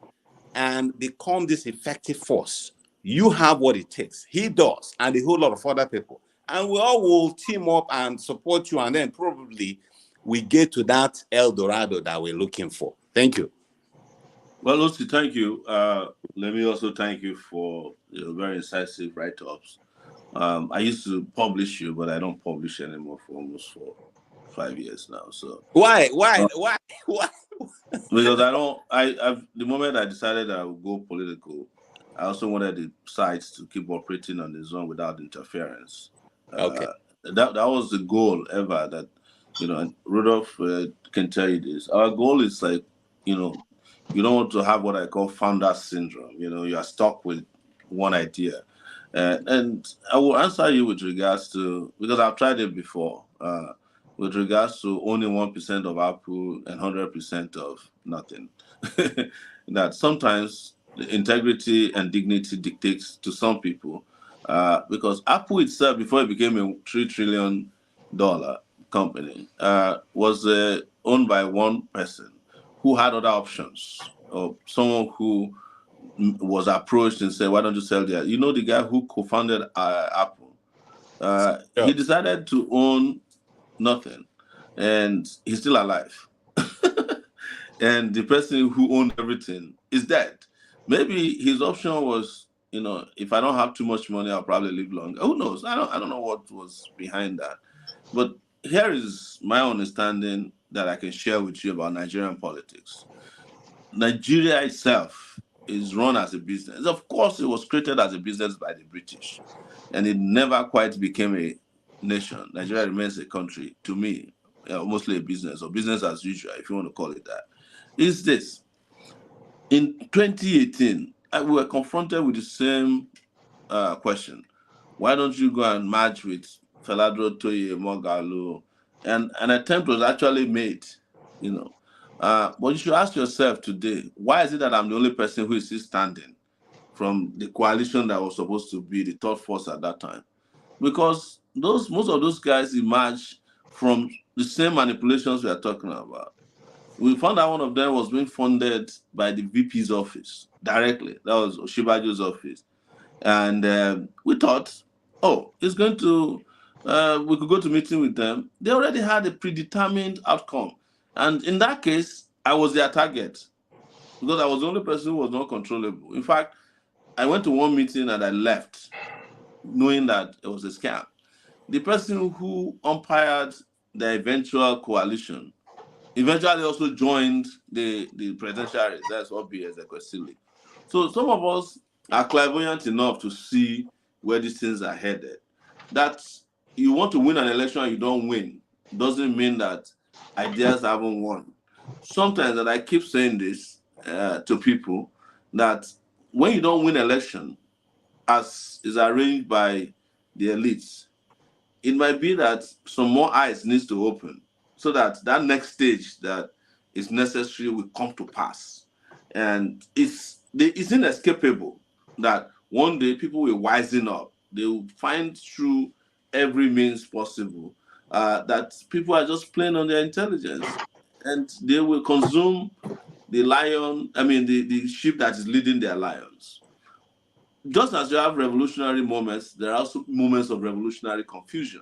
and become this effective force? You have what it takes. He does, and a whole lot of other people. And we all will team up and support you, and then probably we get to that El Dorado that we're looking for. Thank you. Well, Lucy, thank you. Let me also thank you for your very incisive write-ups. I used to publish you, but I don't publish anymore for almost 5 years now. So why? Because the moment I decided I would go political, I also wanted the sites to keep operating on its own without interference. Okay. That was the goal ever. That and Rudolph can tell you this. Our goal is like, you don't want to have what I call founder syndrome. You are stuck with one idea. And I will answer you with regards to, because I've tried it before, with regards to only 1% of Apple and 100% of nothing. That sometimes the integrity and dignity dictates to some people, because Apple itself, before it became a $3 trillion company, was owned by one person who had other options, or someone who was approached and said, "Why don't you sell that?" The guy who co-founded Apple, he decided to own nothing, and he's still alive. And the person who owned everything is dead. Maybe his option was, if I don't have too much money, I'll probably live longer. Who knows? I don't know what was behind that. But here is my understanding that I can share with you about Nigerian politics. Nigeria itself is run as a business. Of course, it was created as a business by the British, and it never quite became a nation. Nigeria remains a country, to me, mostly a business, or business as usual, if you want to call it that. Is this. In 2018, we were confronted with the same question. Why don't you go and match with Feladro Toye Mogalo? And an attempt was actually made, but you should ask yourself today, why is it that I'm the only person who is still standing from the coalition that was supposed to be the third force at that time? Because most of those guys emerged from the same manipulations we are talking about. We found out one of them was being funded by the VP's office directly. That was Oshibajo's office. And we thought, it's going to, we could go to meeting with them. They already had a predetermined outcome. And in that case, I was their target because I was the only person who was not controllable. In fact, I went to one meeting and I left knowing that it was a scam. The person who umpired the eventual coalition eventually also joined the presidential race. That's obvious, Ekwesili. So some of us are clairvoyant enough to see where these things are headed. That you want to win an election and you don't win doesn't mean that ideas haven't won. Sometimes, and I keep saying this to people, that when you don't win election, as is arranged by the elites, it might be that some more eyes needs to open so that that next stage that is necessary will come to pass. And it's inescapable that one day people will wisen up. They will find through every means possible that people are just playing on their intelligence, and they will consume the sheep that is leading their lions. Just as you have revolutionary moments, there are also moments of revolutionary confusion.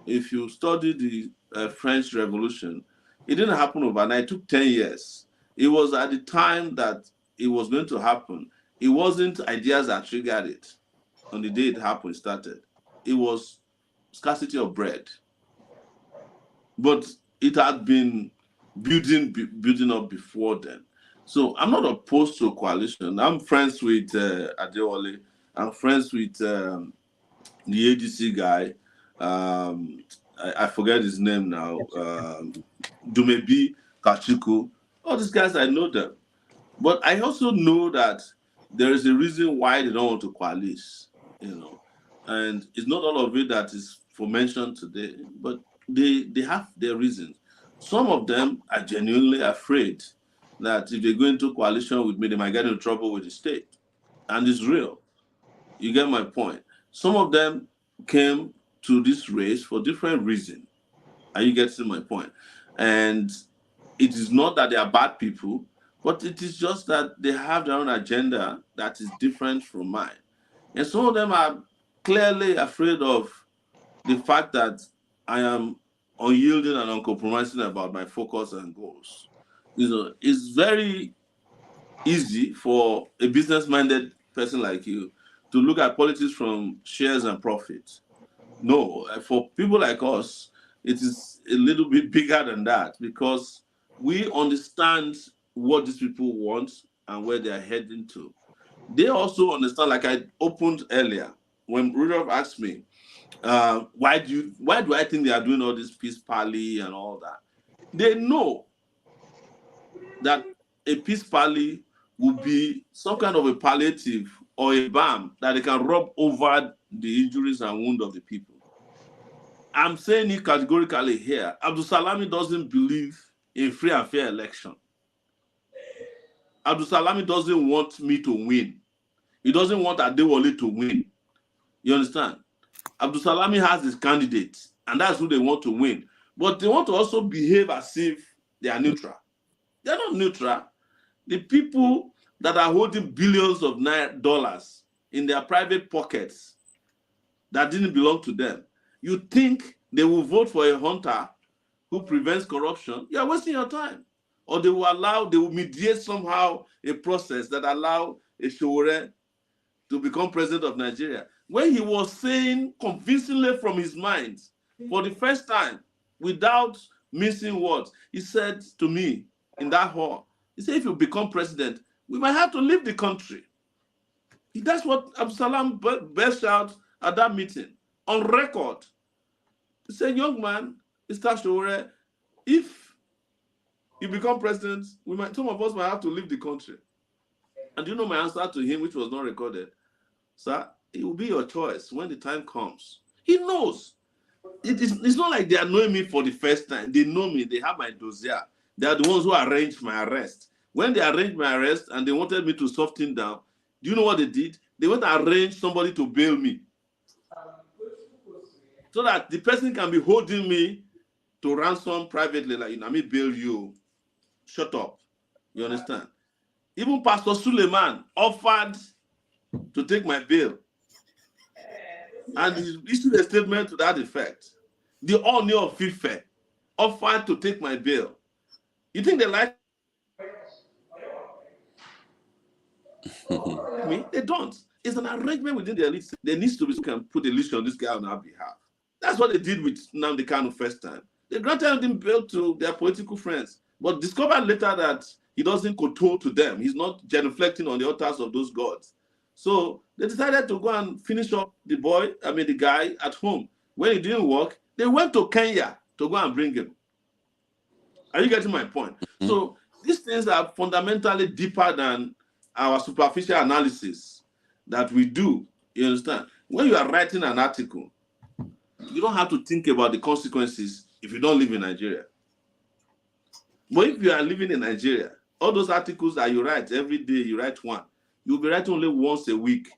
If you study the French Revolution, it didn't happen overnight. It took 10 years. It was at the time that it was going to happen. It wasn't ideas that triggered it. On the day it happened, it started. It was scarcity of bread. But it had been building up before then. So I'm not opposed to a coalition. I'm friends with Adewale. I'm friends with the ADC guy. I forget his name now. Dumebi Kachuku. All these guys, I know them. But I also know that there is a reason why they don't want to coalesce, And it's not all of it that is for mention today, but they have their reasons. Some of them are genuinely afraid that if they go into coalition with me, they might get into trouble with the state. And it's real. You get my point. Some of them came to this race for different reasons. Are you getting my point? And it is not that they are bad people, but it is just that they have their own agenda that is different from mine. And some of them are clearly afraid of the fact that I am unyielding and uncompromising about my focus and goals. It's very easy for a business-minded person like you to look at politics from shares and profits. No, for people like us, it is a little bit bigger than that because we understand what these people want and where they are heading to. They also understand, like I opened earlier, when Rudolph asked me, Why do I think they are doing all this peace parley and all that? They know that a peace parley will be some kind of a palliative or a balm that they can rub over the injuries and wounds of the people. I'm saying it categorically here. Abdul Salami doesn't believe in free and fair election. Abdul Salami doesn't want me to win. He doesn't want Adewale to win. You understand? Abdul Salami has his candidates, and that's who they want to win. But they want to also behave as if they are neutral. They're not neutral. The people that are holding billions of dollars in their private pockets that didn't belong to them, you think they will vote for a hunter who prevents corruption? You are wasting your time. Or they will mediate somehow a process that allow a Sowore to become president of Nigeria. When he was saying convincingly from his mind, for the first time, without missing words, he said to me in that hall, he said, if you become president, we might have to leave the country. That's what Absalam burst out at that meeting, on record. He said, young man, Mr. Sowore, if you become president, some of us might have to leave the country. And you know my answer to him, which was not recorded? Sir, it will be your choice when the time comes. He knows. It's not like they are knowing me for the first time. They know me. They have my dossier. They are the ones who arranged my arrest. When they arranged my arrest and they wanted me to soften down, do you know what they did? They went to arrange somebody to bail me, so that the person can be holding me to ransom privately, like, I mean, bail you. Shut up. You understand? Even Pastor Suleiman offered to take my bail, and he issued a statement to that effect. The Oni of Ife offered to take my bail. You think they like me? They don't. It's an arrangement within the elite. There needs to be some kind of put a leash on this guy on our behalf. That's what they did with Nnamdi Kanu first time. They granted him bail to their political friends, but discovered later that he doesn't kowtow to them. He's not genuflecting on the altars of those gods. So they decided to go and finish up the guy at home. When it didn't work, they went to Kenya to go and bring him. Are you getting my point? Mm-hmm. So these things are fundamentally deeper than our superficial analysis that we do. You understand? When you are writing an article, you don't have to think about the consequences if you don't live in Nigeria. But if you are living in Nigeria, all those articles that you write every day, you write one. You'll be writing only once a week.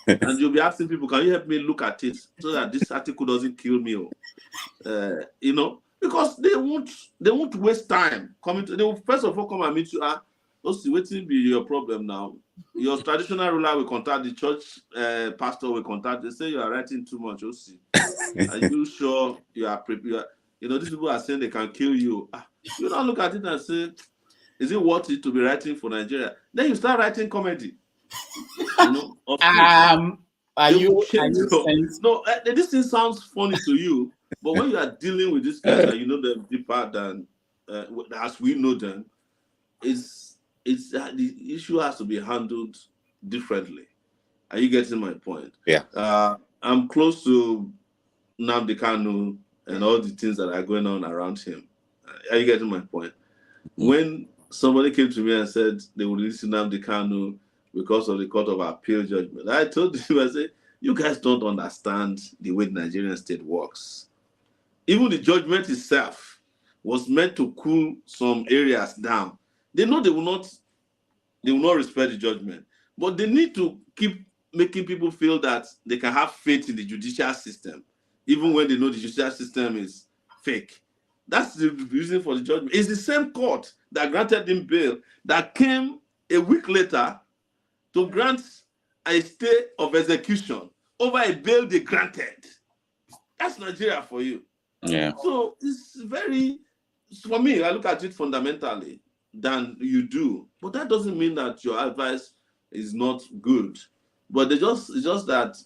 And you'll be asking people, can you help me look at it so that this article doesn't kill me? Because they won't waste time coming to. They will first of all come and meet you. What's be your problem now? Your traditional ruler will contact the church pastor will contact. They say you are writing too much. Are you sure you are prepared? These people are saying they can kill you. You don't look at it and say, is it worth it to be writing for Nigeria? Then you start writing comedy. Are you No, this thing sounds funny to you, but when you are dealing with these guys and you know them deeper than as we know them, it's the issue has to be handled differently. Are you getting my point? Yeah. I'm close to Nnamdi Kanu and all the things that are going on around him. Are you getting my point? When somebody came to me and said they would release Nnamdi Kanu because of the Court of Appeal judgment, I told him, I said, you guys don't understand the way the Nigerian state works. Even the judgment itself was meant to cool some areas down. They know they will not respect the judgment, but they need to keep making people feel that they can have faith in the judicial system, even when they know the judicial system is fake. That's the reason for the judgment. It's the same court that granted him bail that came a week later to grant a stay of execution over a bail they granted. That's Nigeria for you. Yeah. So it's for me, I look at it fundamentally than you do. But that doesn't mean that your advice is not good. But it's just that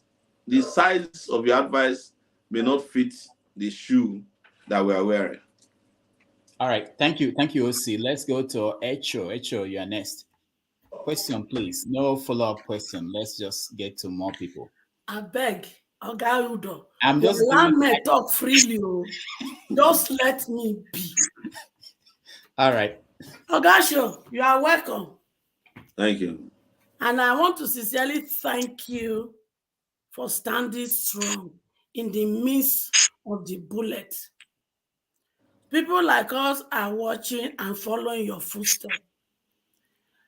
the size of your advice may not fit the shoe that we are wearing. All right. Thank you. Thank you, OC. Let's go to Echo. Echo, you are next. Question, please. No follow-up question. Let's just get to more people. I beg. Oga Udo, I'm your just giving. landmen talk freely. Just let me be. All right. Ogasho, you are welcome. Thank you. And I want to sincerely thank you for standing strong in the midst of the bullet. People like us are watching and following your footsteps.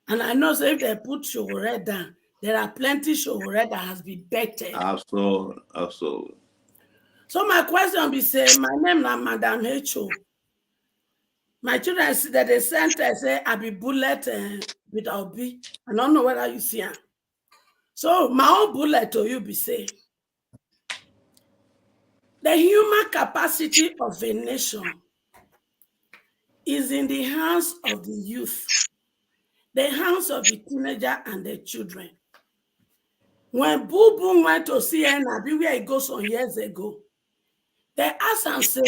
And I know so if they put Sowore down, there are plenty Sowore that has been bettered. Absolutely. Absolutely. So my question be say, my name is Madam H.O. My children see that they sent I say I be bullet with Obi. I don't know whether you see her. So my own bullet to you be say, the human capacity of a nation is in the hands of the youth, the hands of the teenager and the children. When Boo Boom went to see Nabi where he goes some years ago, they asked and say,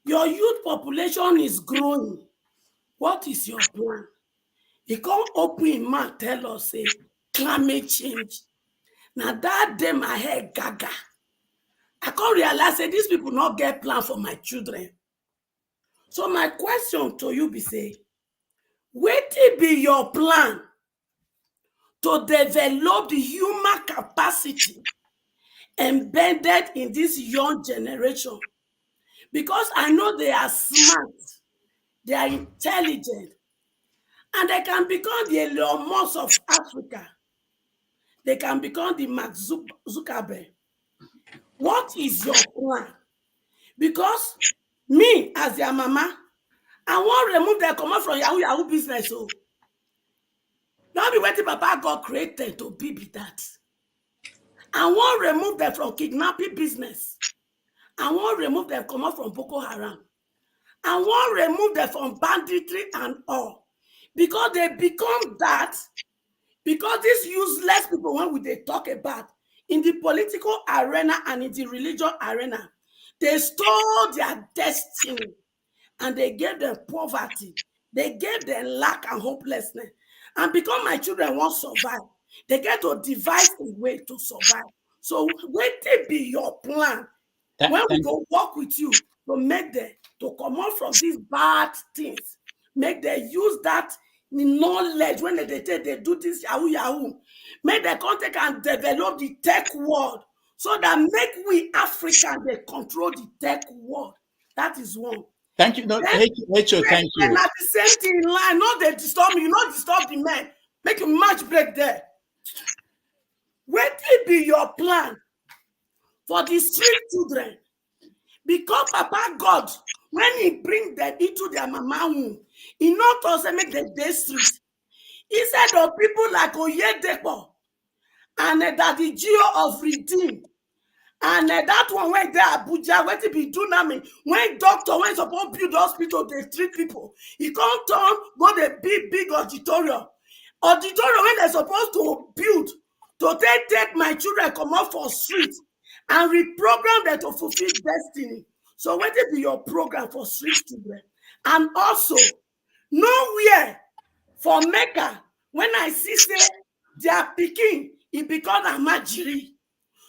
your youth population is growing. What is your plan? He can't open his mouth tell us, say, climate change. Now that day my head gaga. I can't realize that these people not get plan for my children. So my question to you be say, what will be your plan to develop the human capacity embedded in this young generation? Because I know they are smart, they are intelligent, and they can become the Elon Musk of Africa. They can become the Mark Zuckerberg. What is your plan? Because me, as their mama, I want to remove their command from Yahoo business. So don't be waiting Papa God created to be that. I want to remove them from kidnapping business. I want to remove them command from Boko Haram. I want to remove them from banditry and all. Because they become that. Because these useless people, when they talk about in the political arena and in the religion arena, they stole their destiny and they gave them poverty. They gave them lack and hopelessness. And because my children won't survive, they get to devise a way to survive. So wait till be your plan. When we go work with you to make them to come out from these bad things, make them use that knowledge when they do this Yahoo, make them come take and develop the tech world so that make we African they control the tech world. That is one. Thank you. No, thank you. And at the same thing in line, not they disturb me, you not disturb the men. Make a match break there. What will be your plan for the street children? Because Papa God, when he bring them into their mama womb, he not also make them day street. He said of people like Oyedepo and that the Geo of Redeem. And that one went there, Abuja, what to be do now? When doctor went supposed to build hospital, they treat people. He can't turn, go the big auditorium. Auditorium when they're supposed to build, to take my children come out for street and reprogram them to fulfill destiny. So what will be your program for street children? And also, nowhere for Mecca, when I see say their pikin, it become a majiri.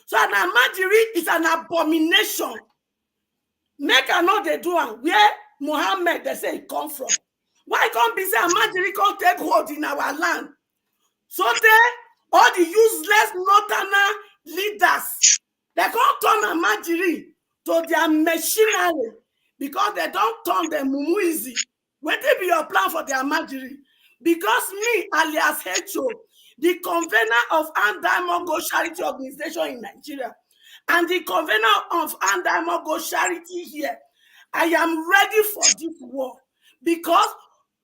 So an amajiri is an abomination. Mecca know they do am where Muhammad they say he come from. Why can't be say amajiri can't take hold in our land? So they all the useless northerner leaders they can't turn amajiri to their machinery because they don't turn them mumuizi. What will be your plan for the amajiri? Because me, alias Hecho, the convener of Andaimo Go Charity Organization in Nigeria, and the convener of Andaimo Go Charity here, I am ready for this war because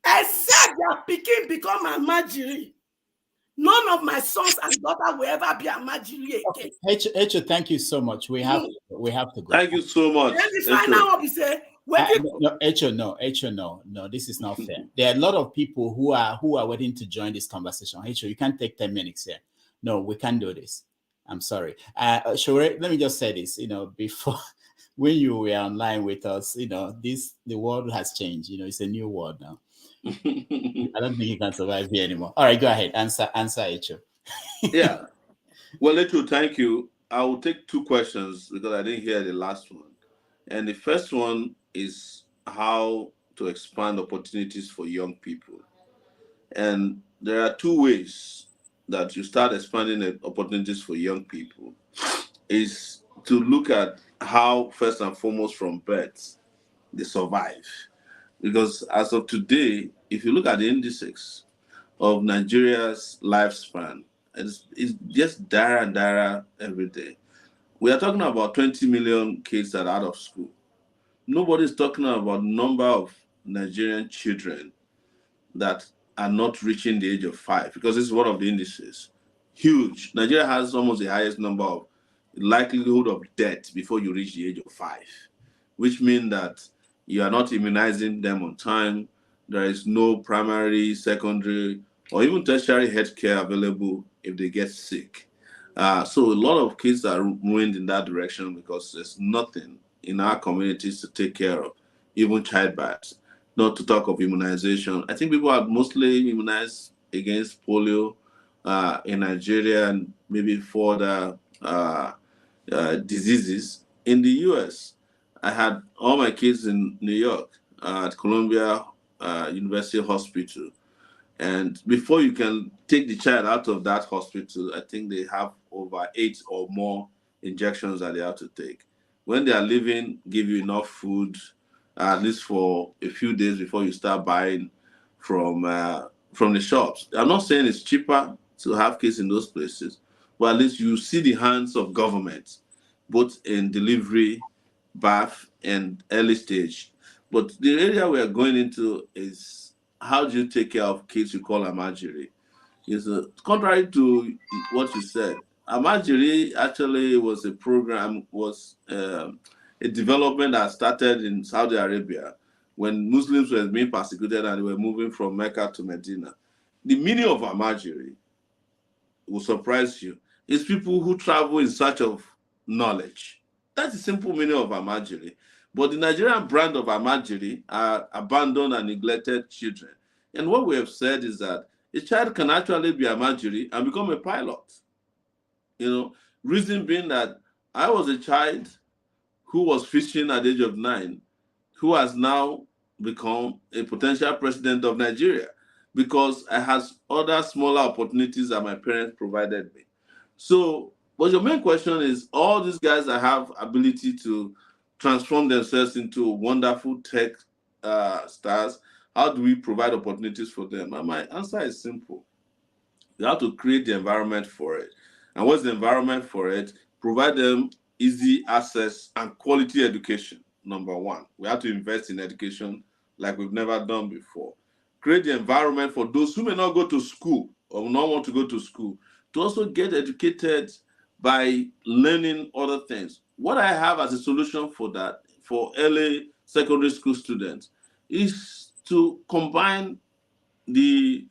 except their pikin become a Majiri, none of my sons and daughters will ever be a Majiri again. Echo, thank you so much. We have to go. Thank you so much. Then the final one we say, no, this is not fair. There are a lot of people who are waiting to join this conversation. Echo, you can't take 10 minutes here. No, we can't do this. I'm sorry. Sowore, let me just say this. Before when you were online with us, the world has changed. It's a new world now. I don't think you can survive here anymore. All right, go ahead. Answer, Echo. Yeah. Well, Echo, thank you. I will take two questions because I didn't hear the last one. And the first one is how to expand opportunities for young people. And there are two ways that you start expanding the opportunities for young people is to look at how, first and foremost, from birth, they survive. Because as of today, if you look at the indices of Nigeria's lifespan, it's just dire and dire every day. We are talking about 20 million kids that are out of school. Nobody's talking about number of Nigerian children that are not reaching the age of 5, because this is one of the indices. Huge. Nigeria has almost the highest number of likelihood of death before you reach the age of 5, which means that you are not immunizing them on time. There is no primary, secondary, or even tertiary health care available if they get sick. So a lot of kids are ruined in that direction because there's nothing in our communities to take care of, even childbirth, not to talk of immunization. I think people are mostly immunized against polio in Nigeria and maybe further diseases. In the US, I had all my kids in New York at Columbia University Hospital. And before you can take the child out of that hospital, I think they have over 8 or more injections that they have to take. When they are leaving, give you enough food, at least for a few days before you start buying from the shops. I'm not saying it's cheaper to have kids in those places, but at least you see the hands of government, both in delivery, birth, and early stage. But the area we are going into is how do you take care of kids you call Amajiri? Is contrary to what you said. Amajiri actually was a program, was a development that started in Saudi Arabia when Muslims were being persecuted and they were moving from Mecca to Medina. The meaning of Amajiri will surprise you. It's people who travel in search of knowledge. That's the simple meaning of Amajiri. But the Nigerian brand of Amajiri are abandoned and neglected children. And what we have said is that a child can actually be Amajiri and become a pilot. Reason being that I was a child who was fishing at the age of 9, who has now become a potential president of Nigeria because I had other smaller opportunities that my parents provided me. So, but your main question is all these guys that have ability to transform themselves into wonderful tech stars, how do we provide opportunities for them? And my answer is simple. You have to create the environment for it. And what's the environment for it? Provide them easy access and quality education. Number one, we have to invest in education like we've never done before. Create the environment for those who may not go to school or will not want to go to school to also get educated by learning other things. What I have as a solution for that, for early secondary school students, is to combine the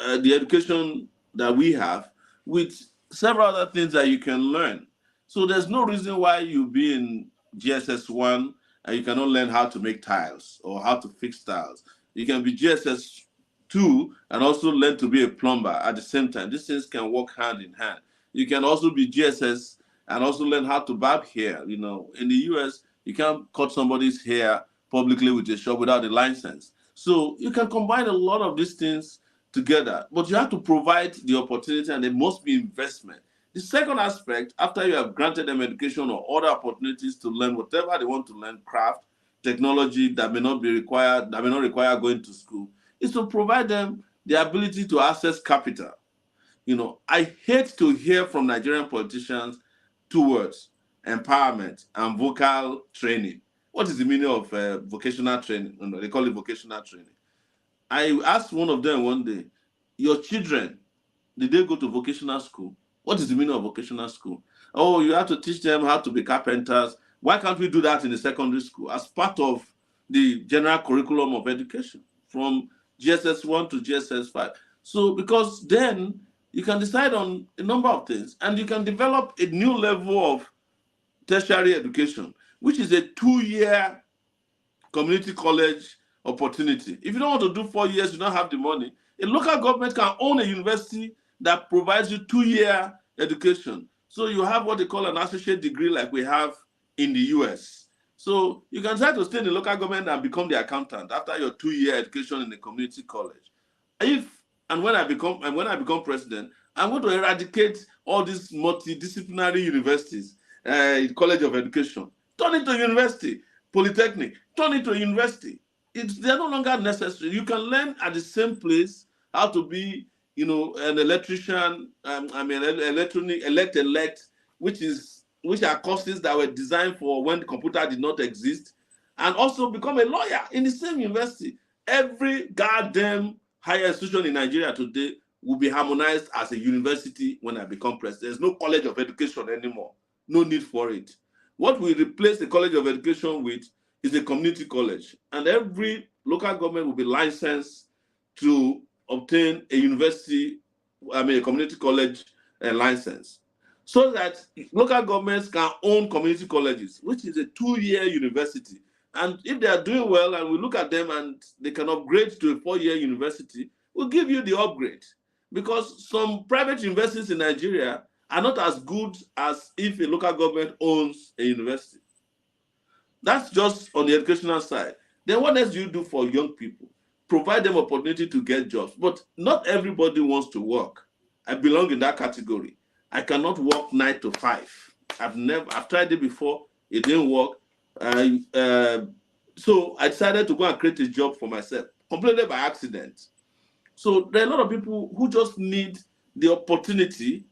education that we have with several other things that you can learn. So there's no reason why you be in GSS1 and you cannot learn how to make tiles or how to fix tiles. You can be GSS2 and also learn to be a plumber at the same time. These things can work hand in hand. You can also be GSS and also learn how to barb hair. In the US, you can't cut somebody's hair publicly with a shop without a license. So you can combine a lot of these things together, but you have to provide the opportunity and there must be investment. The second aspect, after you have granted them education or other opportunities to learn whatever they want to learn, craft, technology that may not require going to school, is to provide them the ability to access capital. I hate to hear from Nigerian politicians two words: empowerment and vocal training. What is the meaning of vocational training? They call it vocational training. I asked one of them one day, your children, did they go to vocational school? What is the meaning of vocational school? Oh, you have to teach them how to be carpenters. Why can't we do that in the secondary school as part of the general curriculum of education from GSS1 to GSS5? So, because then you can decide on a number of things and you can develop a new level of tertiary education, which is a 2-year community college opportunity. If you don't want to do 4 years, you don't have the money, a local government can own a university that provides you 2-year education. So you have what they call an associate degree like we have in the US. So you can try to stay in the local government and become the accountant after your 2-year education in the community college. When I become president, I'm going to eradicate all these multidisciplinary universities, college of education, turn it to university, polytechnic, turn it to university. They're no longer necessary. You can learn at the same place how to be, an electrician, elect, which are courses that were designed for when the computer did not exist, and also become a lawyer in the same university. Every goddamn higher institution in Nigeria today will be harmonized as a university when I become president. There's no college of education anymore. No need for it. What we replace the college of education with is a community college, and every local government will be licensed to obtain a community college license, so that local governments can own community colleges, which is a 2-year university. And if they are doing well and we look at them and they can upgrade to a 4-year university, we'll give you the upgrade. Because some private universities in Nigeria are not as good as if a local government owns a university. That's just on the educational side. Then what else do you do for young people? Provide them opportunity to get jobs. But not everybody wants to work. I belong in that category. I cannot work 9 to 5. I've tried it before. It didn't work. So I decided to go and create a job for myself, completely by accident. So there are a lot of people who just need the opportunity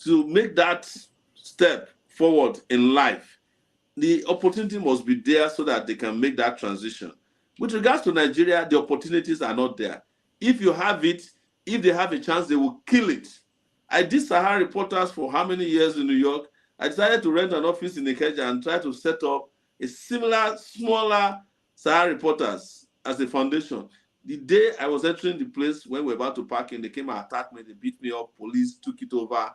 to make that step forward in life. The opportunity must be there so that they can make that transition. With regards to Nigeria, the opportunities are not there. If you have it, if they have a chance, they will kill it. I did Sahara Reporters for how many years in New York? I decided to rent an office in Ikeja and try to set up a similar, smaller Sahara Reporters as a foundation. The day I was entering the place when we were about to park in, they came and attacked me. They beat me up. Police took it over.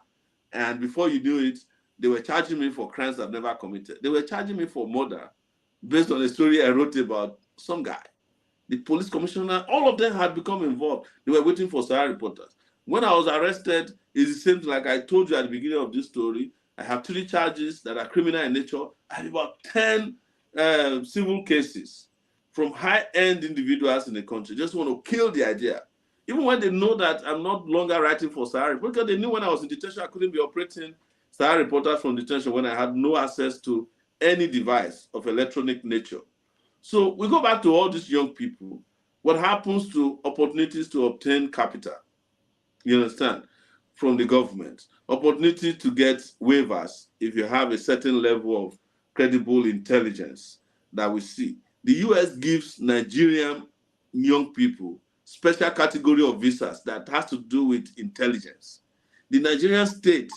And before you knew it, they were charging me for crimes I've never committed. They were charging me for murder based on a story I wrote about some guy. The police commissioner, all of them had become involved. They were waiting for Sahara Reporters. When I was arrested, it's the same thing like I told you at the beginning of this story. I have 3 charges that are criminal in nature. I have about 10 civil cases from high-end individuals in the country. Just want to kill the idea. Even when they know that I'm not longer writing for Sahara, because they knew when I was in detention, I couldn't be operating Sahara Reporters from detention when I had no access to any device of electronic nature. So we go back to all these young people. What happens to opportunities to obtain capital? You understand? From the government. Opportunity to get waivers if you have a certain level of credible intelligence that we see. The US gives Nigerian young people special category of visas that has to do with intelligence. The Nigerian state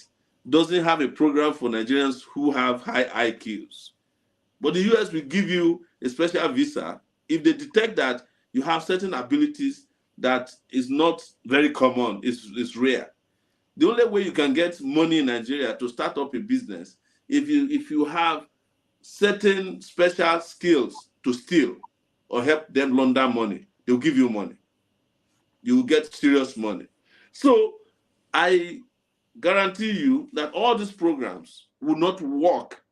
doesn't have a program for Nigerians who have high IQs. But the US will give you a special visa if they detect that you have certain abilities that is not very common, it's rare. The only way you can get money in Nigeria to start up a business, if you have certain special skills to steal or help them launder money, they'll give you money. You will get serious money. So I guarantee you that all these programs will not work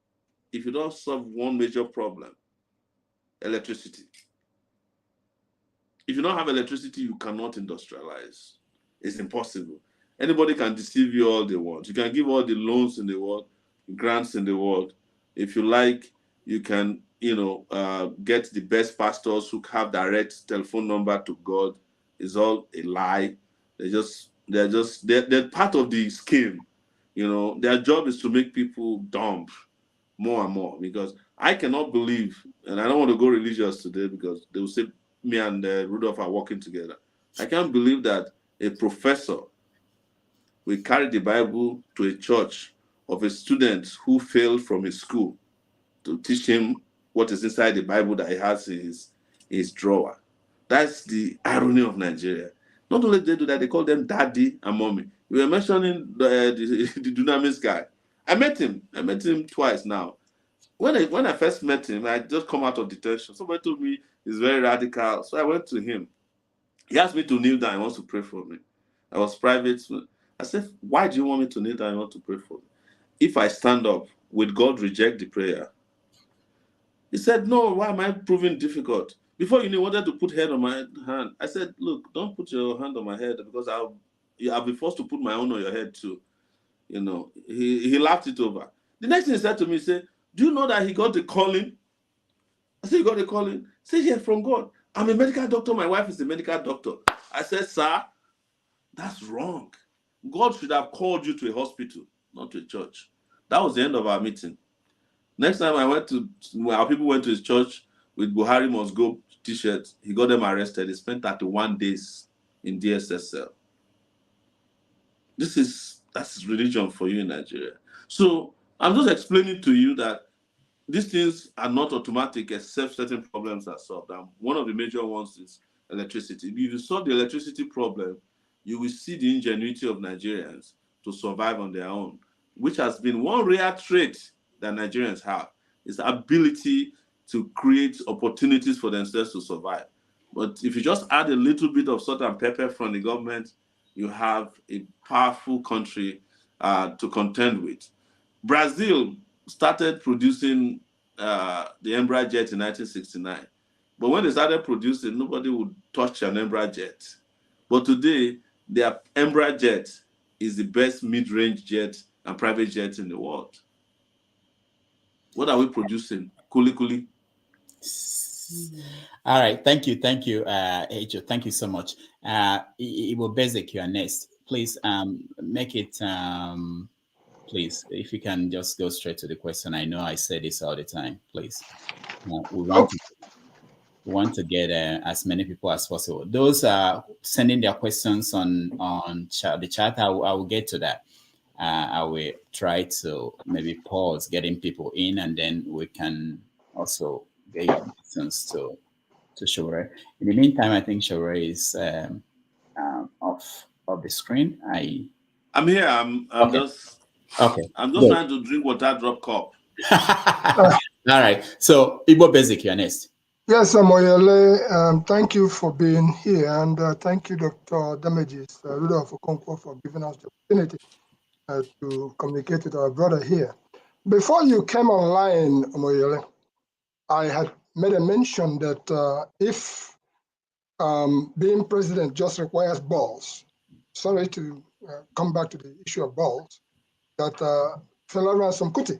if you don't solve one major problem: electricity. If you don't have electricity, you cannot industrialize. It's impossible. Anybody can deceive you all they want. You can give all the loans in the world, grants in the world. If you like, you can, get the best pastors who have direct telephone number to God. It's all a lie. They're part of the scheme. Their job is to make people dumb more and more, because I cannot believe, and I don't want to go religious today because they will say me and Rudolph are working together. I can't believe that a professor will carry the Bible to a church of a student who failed from his school to teach him what is inside the Bible that he has in his drawer. That's the irony of Nigeria. Not only they do that, they call them daddy and mommy. You were mentioning the Dunamis guy. I met him twice now. When I first met him, I just come out of detention. Somebody told me he's very radical. So I went to him. He asked me to kneel down. He wants to pray for me. I was private. I said, why do you want me to kneel down? I want to pray for me. if I stand up, will God reject the prayer? He said, no, why am I proving difficult? Before you knew, he wanted to put head on my hand. I said, look, don't put your hand on my head because I'll be forced to put my own on your head too. You know, he laughed it over. The next thing he said to me, he said, do you know that he got the calling? I said, you got the calling? He said, yeah, from God. I'm a medical doctor. My wife is a medical doctor. I said, sir, that's wrong. God should have called you to a hospital, not to a church. That was the end of our meeting. Next time our people went to his church with Buhari must go t-shirts, he got them arrested. He spent 31 days in DSS. That's religion for you in Nigeria. So I'm just explaining to you that these things are not automatic except certain problems are solved. And one of the major ones is electricity. If you solve the electricity problem, you will see the ingenuity of Nigerians to survive on their own, which has been one rare trait that Nigerians have, is the ability to create opportunities for themselves to survive. But if you just add a little bit of salt and pepper from the government, you have a powerful country to contend with. Brazil started producing the Embraer jet in 1969. But when they started producing, nobody would touch an Embraer jet. But today, their Embraer jet is the best mid-range jet and private jet in the world. What are we producing? Kuli. All right, thank you, Ejo. Thank you so much. Igbo Basic, you are next. Please make it. Please, if you can just go straight to the question. I know I say this all the time. Please, we want to get as many people as possible. Those are sending their questions on the chat. I will get to that. I will try to maybe pause getting people in, and then we can also get your questions to Sowore. In the meantime, I think Sowore is off the screen. I'm here. I'm okay. just okay. I'm just Good. trying to drink water, drop cup. All right. So Igbo Basic, you're next. Yes, Omoyele, thank you for being here, and thank you, Dr. Damages, Rudolph Okonkwo, for giving us the opportunity to communicate with our brother here. Before you came online, Omoyele, I had made a mention that if being president just requires balls, sorry to come back to the issue of balls, that Fela Ransom Kuti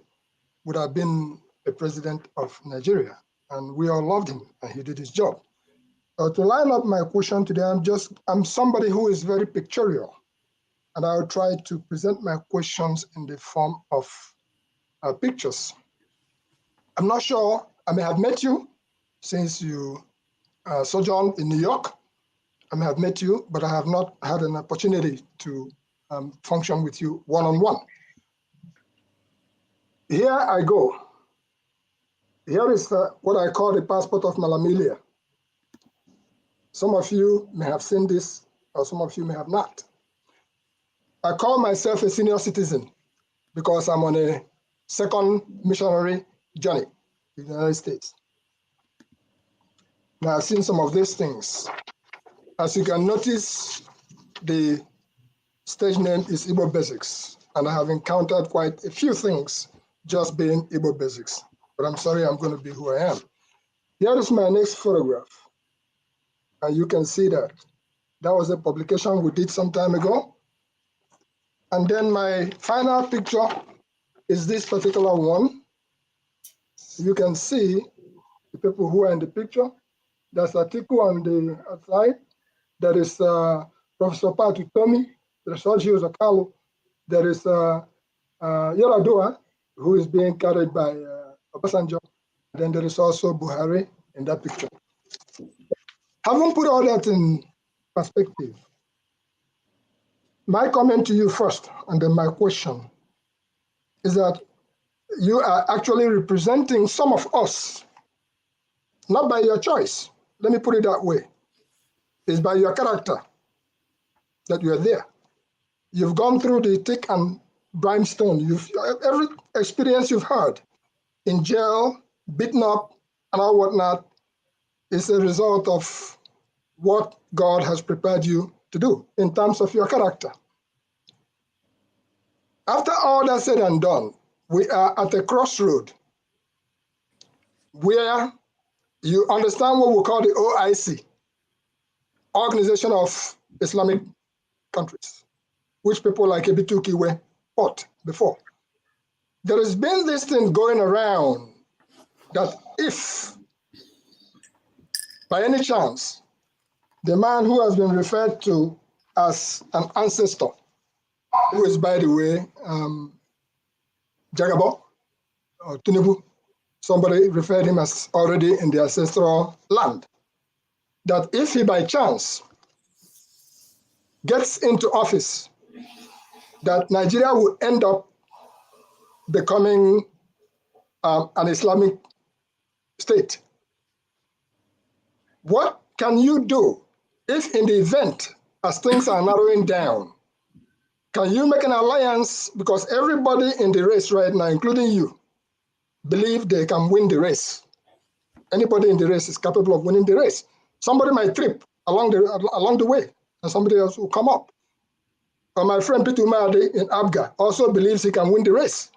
would have been the president of Nigeria. And we all loved him, and he did his job. To line up my question today, I'm somebody who is very pictorial, and I'll try to present my questions in the form of pictures. I'm not sure, I may have met you since you sojourned in New York. I may have met you, but I have not had an opportunity to function with you one-on-one. Here I go. Here is what I call the passport of Malamilia. Some of you may have seen this, or some of you may have not. I call myself a senior citizen because I'm on a second missionary journey in the United States. Now I've seen some of these things. As you can notice, the stage name is Igbo Basics, and I have encountered quite a few things just being Igbo Basics. But I'm sorry, I'm going to be who I am. Here is my next photograph. And you can see that. That was a publication we did some time ago. And then my final picture is this particular one. You can see the people who are in the picture. There's Atiku on the outside. There is Professor Patu Tomi. There's Sergio Zakalo. There is Yaradua, who is being carried by Obasanjo. Then there is also Buhari in that picture. Having put all that in perspective, my comment to you first, and then my question, is that you are actually representing some of us, not by your choice. Let me put it that way. It's by your character that you are there. You've gone through the thick and brimstone. Every experience you've had in jail, beaten up, and all whatnot is a result of what God has prepared you to do in terms of your character. After all that said and done, we are at a crossroad where you understand what we call the OIC, Organization of Islamic Countries, which people like Ebituki were fought before. There has been this thing going around that if, by any chance, the man who has been referred to as an ancestor, who is, by the way, Jagabo or Tinubu, somebody referred him as already in the ancestral land, that if he by chance gets into office, that Nigeria will end up becoming an Islamic state. What can you do if in the event, as things are narrowing down, can you make an alliance? Because everybody in the race right now, including you, believe they can win the race. Anybody in the race is capable of winning the race. Somebody might trip along the way, and somebody else will come up. But my friend Peter Umade in Abga also believes he can win the race.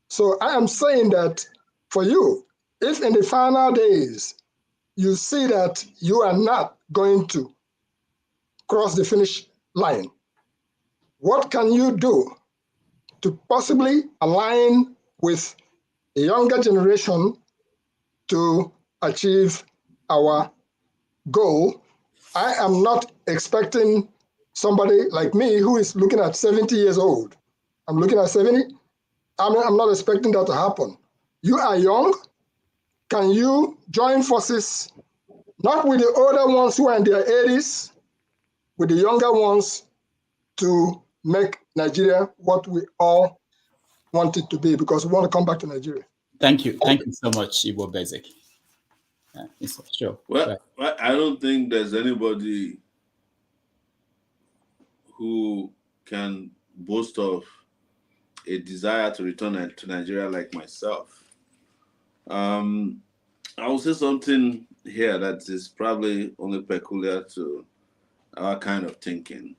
So I am saying that for you, if in the final days you see that you are not going to cross the finish line, what can you do to possibly align with the younger generation to achieve our goal? I am not expecting somebody like me who is looking at 70 years old. I'm looking at 70. I'm not expecting that to happen. You are young. Can you join forces, not with the older ones who are in their 80s, with the younger ones, to make Nigeria what we all want it to be, because we want to come back to Nigeria. Thank you. Thank you so much, Ibo Basic. Sure. Well, I don't think there's anybody who can boast of a desire to return to Nigeria like myself. I will say something here that is probably only peculiar to our kind of thinking.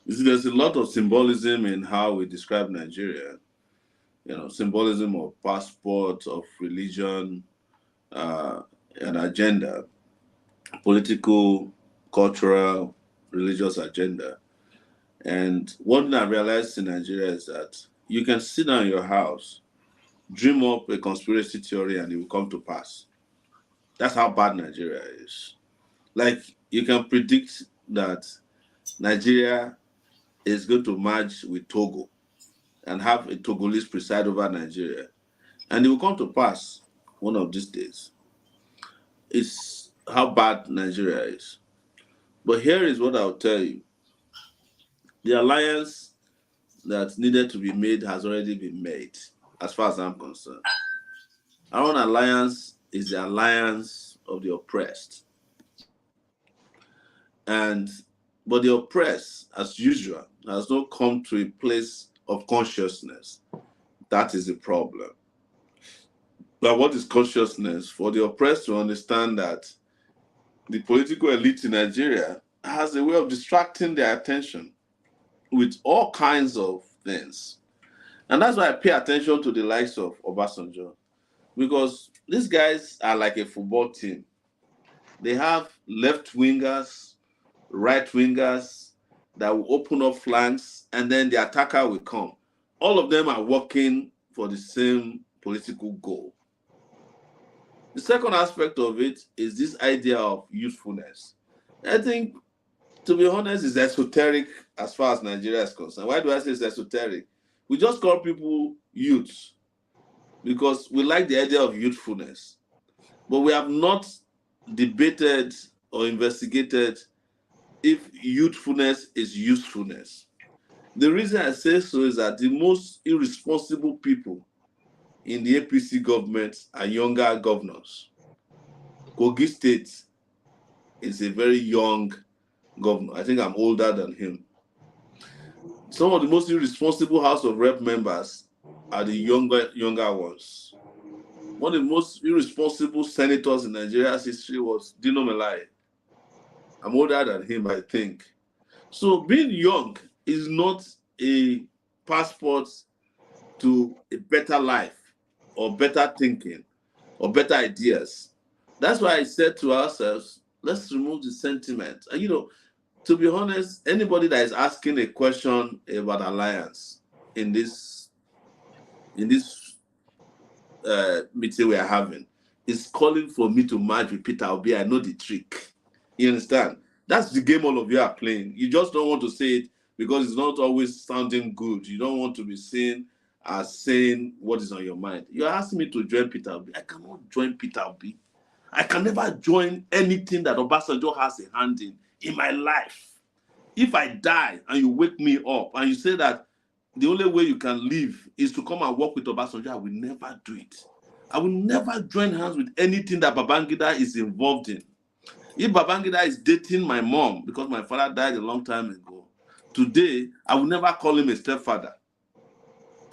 You see, there's a lot of symbolism in how we describe Nigeria. You know, symbolism of passport, of religion, an agenda, political, cultural, religious agenda. And one thing I realized in Nigeria is that you can sit down in your house, dream up a conspiracy theory, and it will come to pass. That's how bad Nigeria is. Like, you can predict that Nigeria is going to merge with Togo and have a Togolese preside over Nigeria. And it will come to pass one of these days. It's how bad Nigeria is. But here is what I'll tell you. The alliance that needed to be made has already been made, as far as I'm concerned. Our own alliance is the alliance of the oppressed. But the oppressed, as usual, has not come to a place of consciousness. That is the problem. But what is consciousness? For the oppressed to understand that the political elite in Nigeria has a way of distracting their attention with all kinds of things. And that's why I pay attention to the likes of Obasanjo, because these guys are like a football team. They have left wingers, right wingers that will open up flanks, and then the attacker will come. All of them are working for the same political goal. The second aspect of it is this idea of youthfulness. I think, to be honest, it's esoteric as far as Nigeria is concerned. Why do I say it's esoteric? We just call people youths because we like the idea of youthfulness. But we have not debated or investigated if youthfulness is usefulness. The reason I say so is that the most irresponsible people in the APC government are younger governors. Kogi State is a very young governor. I think I'm older than him. Some of the most irresponsible House of Rep members are the younger ones. One of the most irresponsible senators in Nigeria's history was Dino Melaye. I'm older than him, I think. So being young is not a passports to a better life or better thinking or better ideas. That's why I said to ourselves, let's remove the sentiment. And to be honest, anybody that is asking a question about alliance in this meeting we are having is calling for me to merge with Peter Obi. I know the trick. You understand? That's the game all of you are playing. You just don't want to say it because it's not always sounding good. You don't want to be seen as saying what is on your mind. You're asking me to join Peter Obi. I cannot join Peter Obi. I can never join anything that Obasanjo has a hand in my life. If I die and you wake me up and you say that the only way you can live is to come and work with Obasanjo, I will never do it. I will never join hands with anything that Babangida is involved in. If Babangida is dating my mom, because my father died a long time ago, today, I will never call him a stepfather.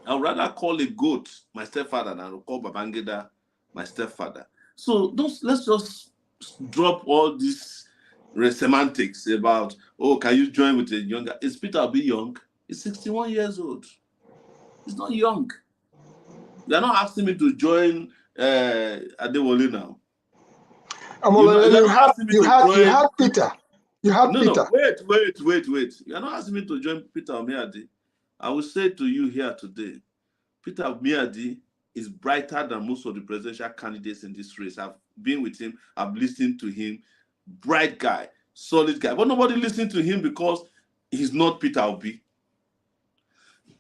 I would rather call a goat my stepfather than call Babangida my stepfather. So let's just drop all these semantics about, can you join with a younger? Is Peter Obi young? He's 61 years old. He's not young. They're not asking me to join Adewale now. You had Peter. You had Peter. No, wait. You're not asking me to join Peter Omiadi. I will say to you here today, Peter Omiadi is brighter than most of the presidential candidates in this race. I've been with him. I've listened to him. Bright guy, solid guy. But nobody listened to him because he's not Peter Obi.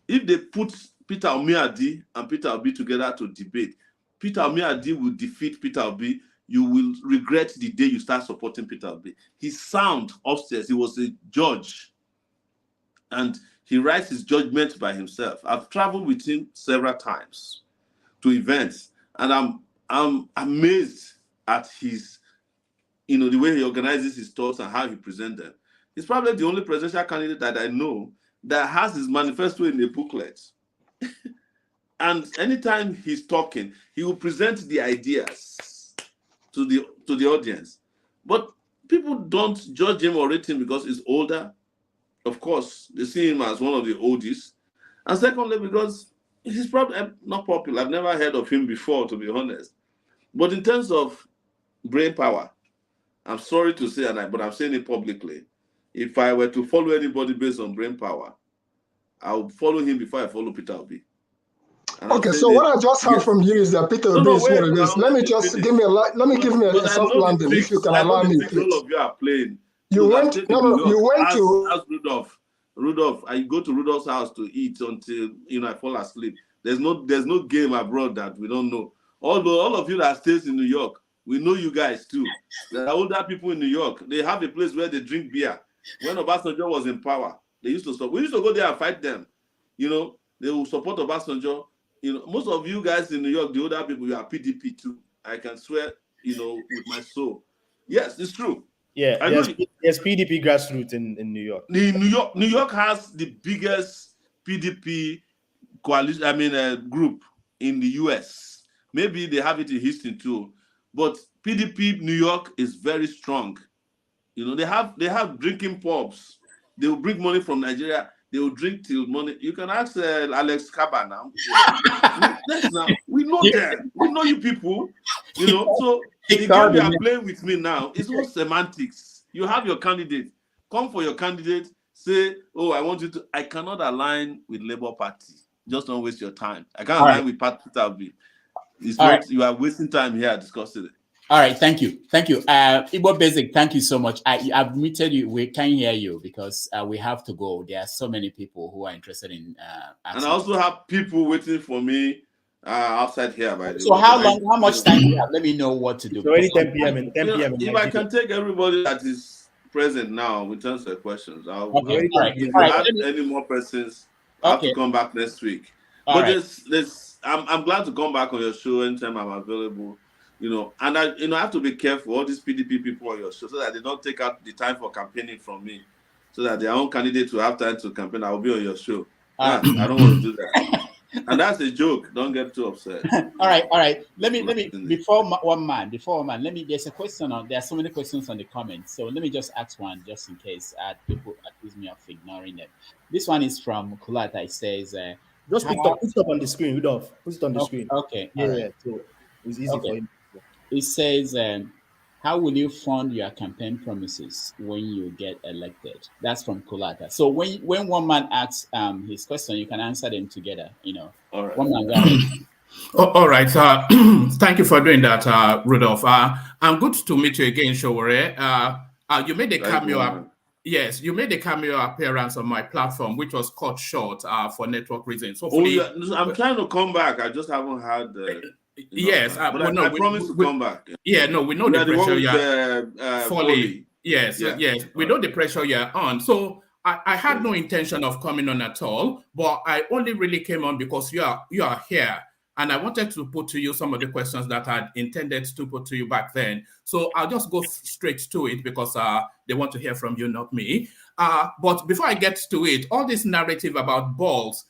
If they put Peter Omiadi and Peter Obi together to debate, Peter Omiadi will defeat Peter Obi. You will regret the day you start supporting Peter Obi. He's sound upstairs. He was a judge. And he writes his judgment by himself. I've traveled with him several times to events. And I'm amazed at his, the way he organizes his thoughts and how he presents them. He's probably the only presidential candidate that I know that has his manifesto in a booklet. And anytime he's talking, he will present the ideas to the audience. But people don't judge him or rate him because he's older. Of course, they see him as one of the oldest. And secondly, because he's probably not popular. I've never heard of him before, to be honest. But in terms of brain power, I'm sorry to say, but I'm saying it publicly. If I were to follow anybody based on brain power, I would follow him before I follow Peter Obi. Okay, so what I just heard from you is that Peter Obi is what it is. Let me give me a soft landing, if you can allow me, please. All of you are playing. You went to ask Rudolph. I go to Rudolph's house to eat until I fall asleep. There's no game abroad that we don't know. Although all of you that stays in New York, we know you guys too. There are older people in New York. They have a place where they drink beer. When Obasanjo was in power, they used to stop. We used to go there and fight them. They will support Obasanjo. Most of you guys in New York, the older people, you are PDP too. I can swear, with my soul. Yes, it's true. Yeah, there's PDP grassroots in New York. New York has the biggest PDP coalition, group in the US. Maybe they have it in Houston too. But PDP New York is very strong. They have drinking pubs. They will bring money from Nigeria. They will drink till money. You can ask Alex Kaba now. We know them. We know you people. So the game you are playing with me now is all semantics. You have your candidate. Come for your candidate. Say, I want you to. I cannot align with Labour Party. Just don't waste your time. I can't align with Peter Obi. It's not. Right. You are wasting time here discussing it. All right, thank you. Igbo Basic, thank you so much. I've muted you. We can't hear you because we have to go. There are so many people who are interested in. And I also have people waiting for me outside here. By the way. So how much time do you have? Let me know what to do. It's already 10 p.m. and 10 p.m. If I can take everybody that is present now with answer questions, I'll. Okay. If you have any more persons, I have to come back next week. I'm glad to come back on your show anytime I'm available. And I have to be careful, all these PDP people on your show, so that they don't take out the time for campaigning from me, so that their own candidates will have time to campaign. I will be on your show. I don't want to do that. And that's a joke. Don't get too upset. All right. Let me before one man. Let me. There's a question on. There are so many questions on the comments, so let me just ask one, just in case people accuse me of ignoring them. This one is from Kulata. It says, just put it up on the screen, Rudolph. Put it on the screen. Okay. Yeah, all right. yeah. So it's easy for him. It says, how will you fund your campaign promises when you get elected? That's from Kulata. So when one man asks his question, you can answer them together. All right. One man, go ahead. All right. Thank you for doing that, Rudolph. I'm good to meet you again, Sowore. You made a cameo. Yes, you made a cameo appearance on my platform, which was cut short for network reasons. Hopefully, I'm trying to come back. I just haven't had. Yes, but I promise to come back. Yeah, no, we know the pressure you're Foley. Yes. We know the pressure you're on. So I had no intention of coming on at all, but I only really came on because you are here. And I wanted to put to you some of the questions that I intended to put to you back then. So I'll just go straight to it because they want to hear from you, not me. But before I get to it, all this narrative about balls,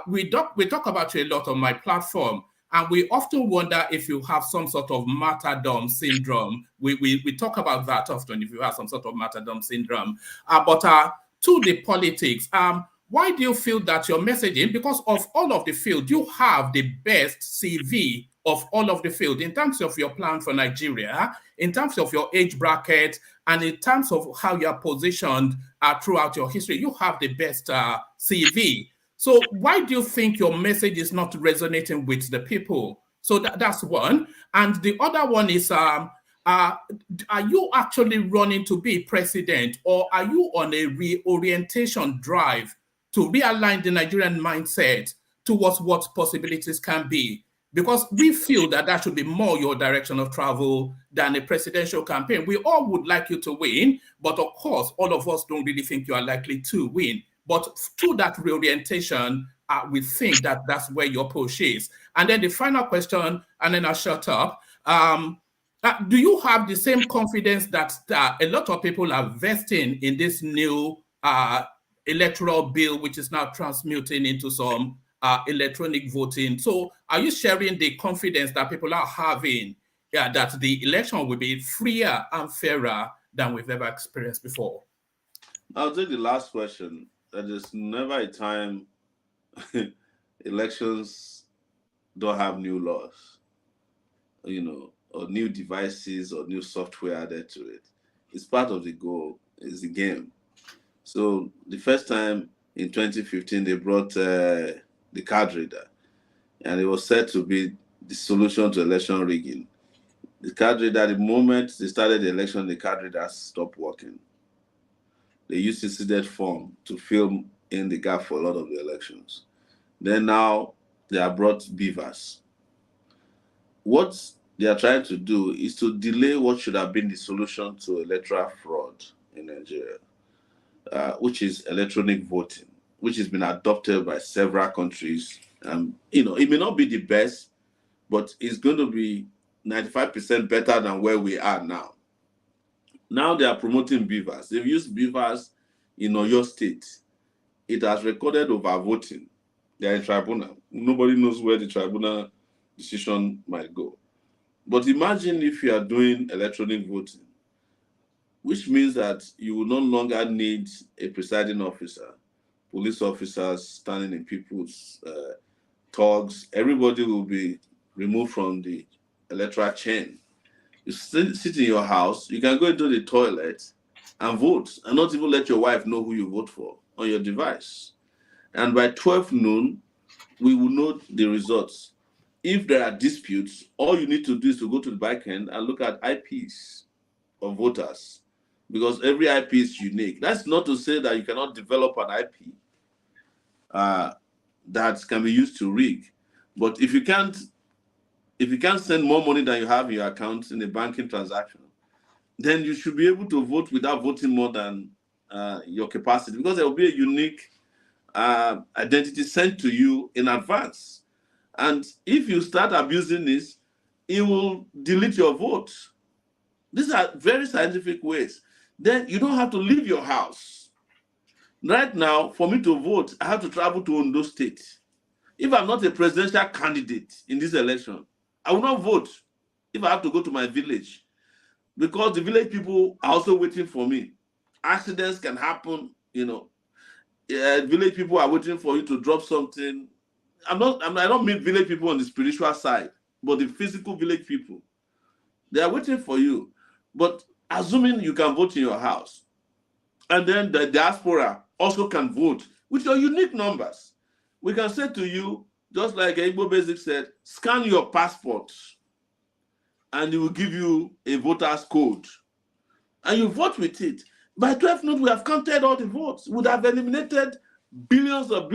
we talk about you a lot on my platform. And we often wonder if you have some sort of martyrdom syndrome. We talk about that often, if you have some sort of martyrdom syndrome. But to the politics, why do you feel that your messaging, because of all of the field, you have the best CV of all of the field in terms of your plan for Nigeria, in terms of your age bracket, and in terms of how you are positioned throughout your history? You have the best CV. So why do you think your message is not resonating with the people? So that's one. And the other one is, are you actually running to be president, or are you on a reorientation drive to realign the Nigerian mindset towards what possibilities can be? Because we feel that should be more your direction of travel than a presidential campaign. We all would like you to win, but of course, all of us don't really think you are likely to win. But to that reorientation, we think that's where your push is. And then the final question, and then I'll shut up. Do you have the same confidence that a lot of people are vesting in this new electoral bill, which is now transmuting into some electronic voting? So are you sharing the confidence that people are having that the election will be freer and fairer than we've ever experienced before? I'll take the last question. There's never a time elections don't have new laws, or new devices or new software added to it. It's part of the goal, it's the game. So the first time in 2015, they brought the card reader, and it was said to be the solution to election rigging. The card reader, the moment they started the election, the card reader stopped working. They used seceded form to fill in the gap for a lot of the elections. Then now they have brought beavers. What they are trying to do is to delay what should have been the solution to electoral fraud in Nigeria, which is electronic voting, which has been adopted by several countries. It may not be the best, but it's going to be 95% better than where we are now. Now they are promoting beavers. They've used beavers in Oyo State. It has recorded overvoting. They are in tribunal. Nobody knows where the tribunal decision might go. But imagine if you are doing electronic voting, which means that you will no longer need a presiding officer, police officers standing in people's thugs. Everybody will be removed from the electoral chain. You sit in your house, you can go into the toilet and vote, and not even let your wife know who you vote for on your device. And by 12 noon, we will know the results. If there are disputes, all you need to do is to go to the back end and look at IPs of voters, because every IP is unique. That's not to say that you cannot develop an IP that can be used to rig. But if you can't send more money than you have in your account in a banking transaction, then you should be able to vote without voting more than your capacity, because there will be a unique identity sent to you in advance. And if you start abusing this, it will delete your vote. These are very scientific ways. Then you don't have to leave your house. Right now, for me to vote, I have to travel to Ondo State. If I'm not a presidential candidate in this election, I will not vote if I have to go to my village, because the village people are also waiting for me. Accidents can happen, village people are waiting for you to drop something. I don't mean village people on the spiritual side, but the physical village people. They are waiting for you. But assuming you can vote in your house, and then the diaspora also can vote with your unique numbers, we can say to you, just like Igbo Basic said, scan your passport and it will give you a voter's code. And you vote with it. By 12 noon, we have counted all the votes. We would have eliminated billions of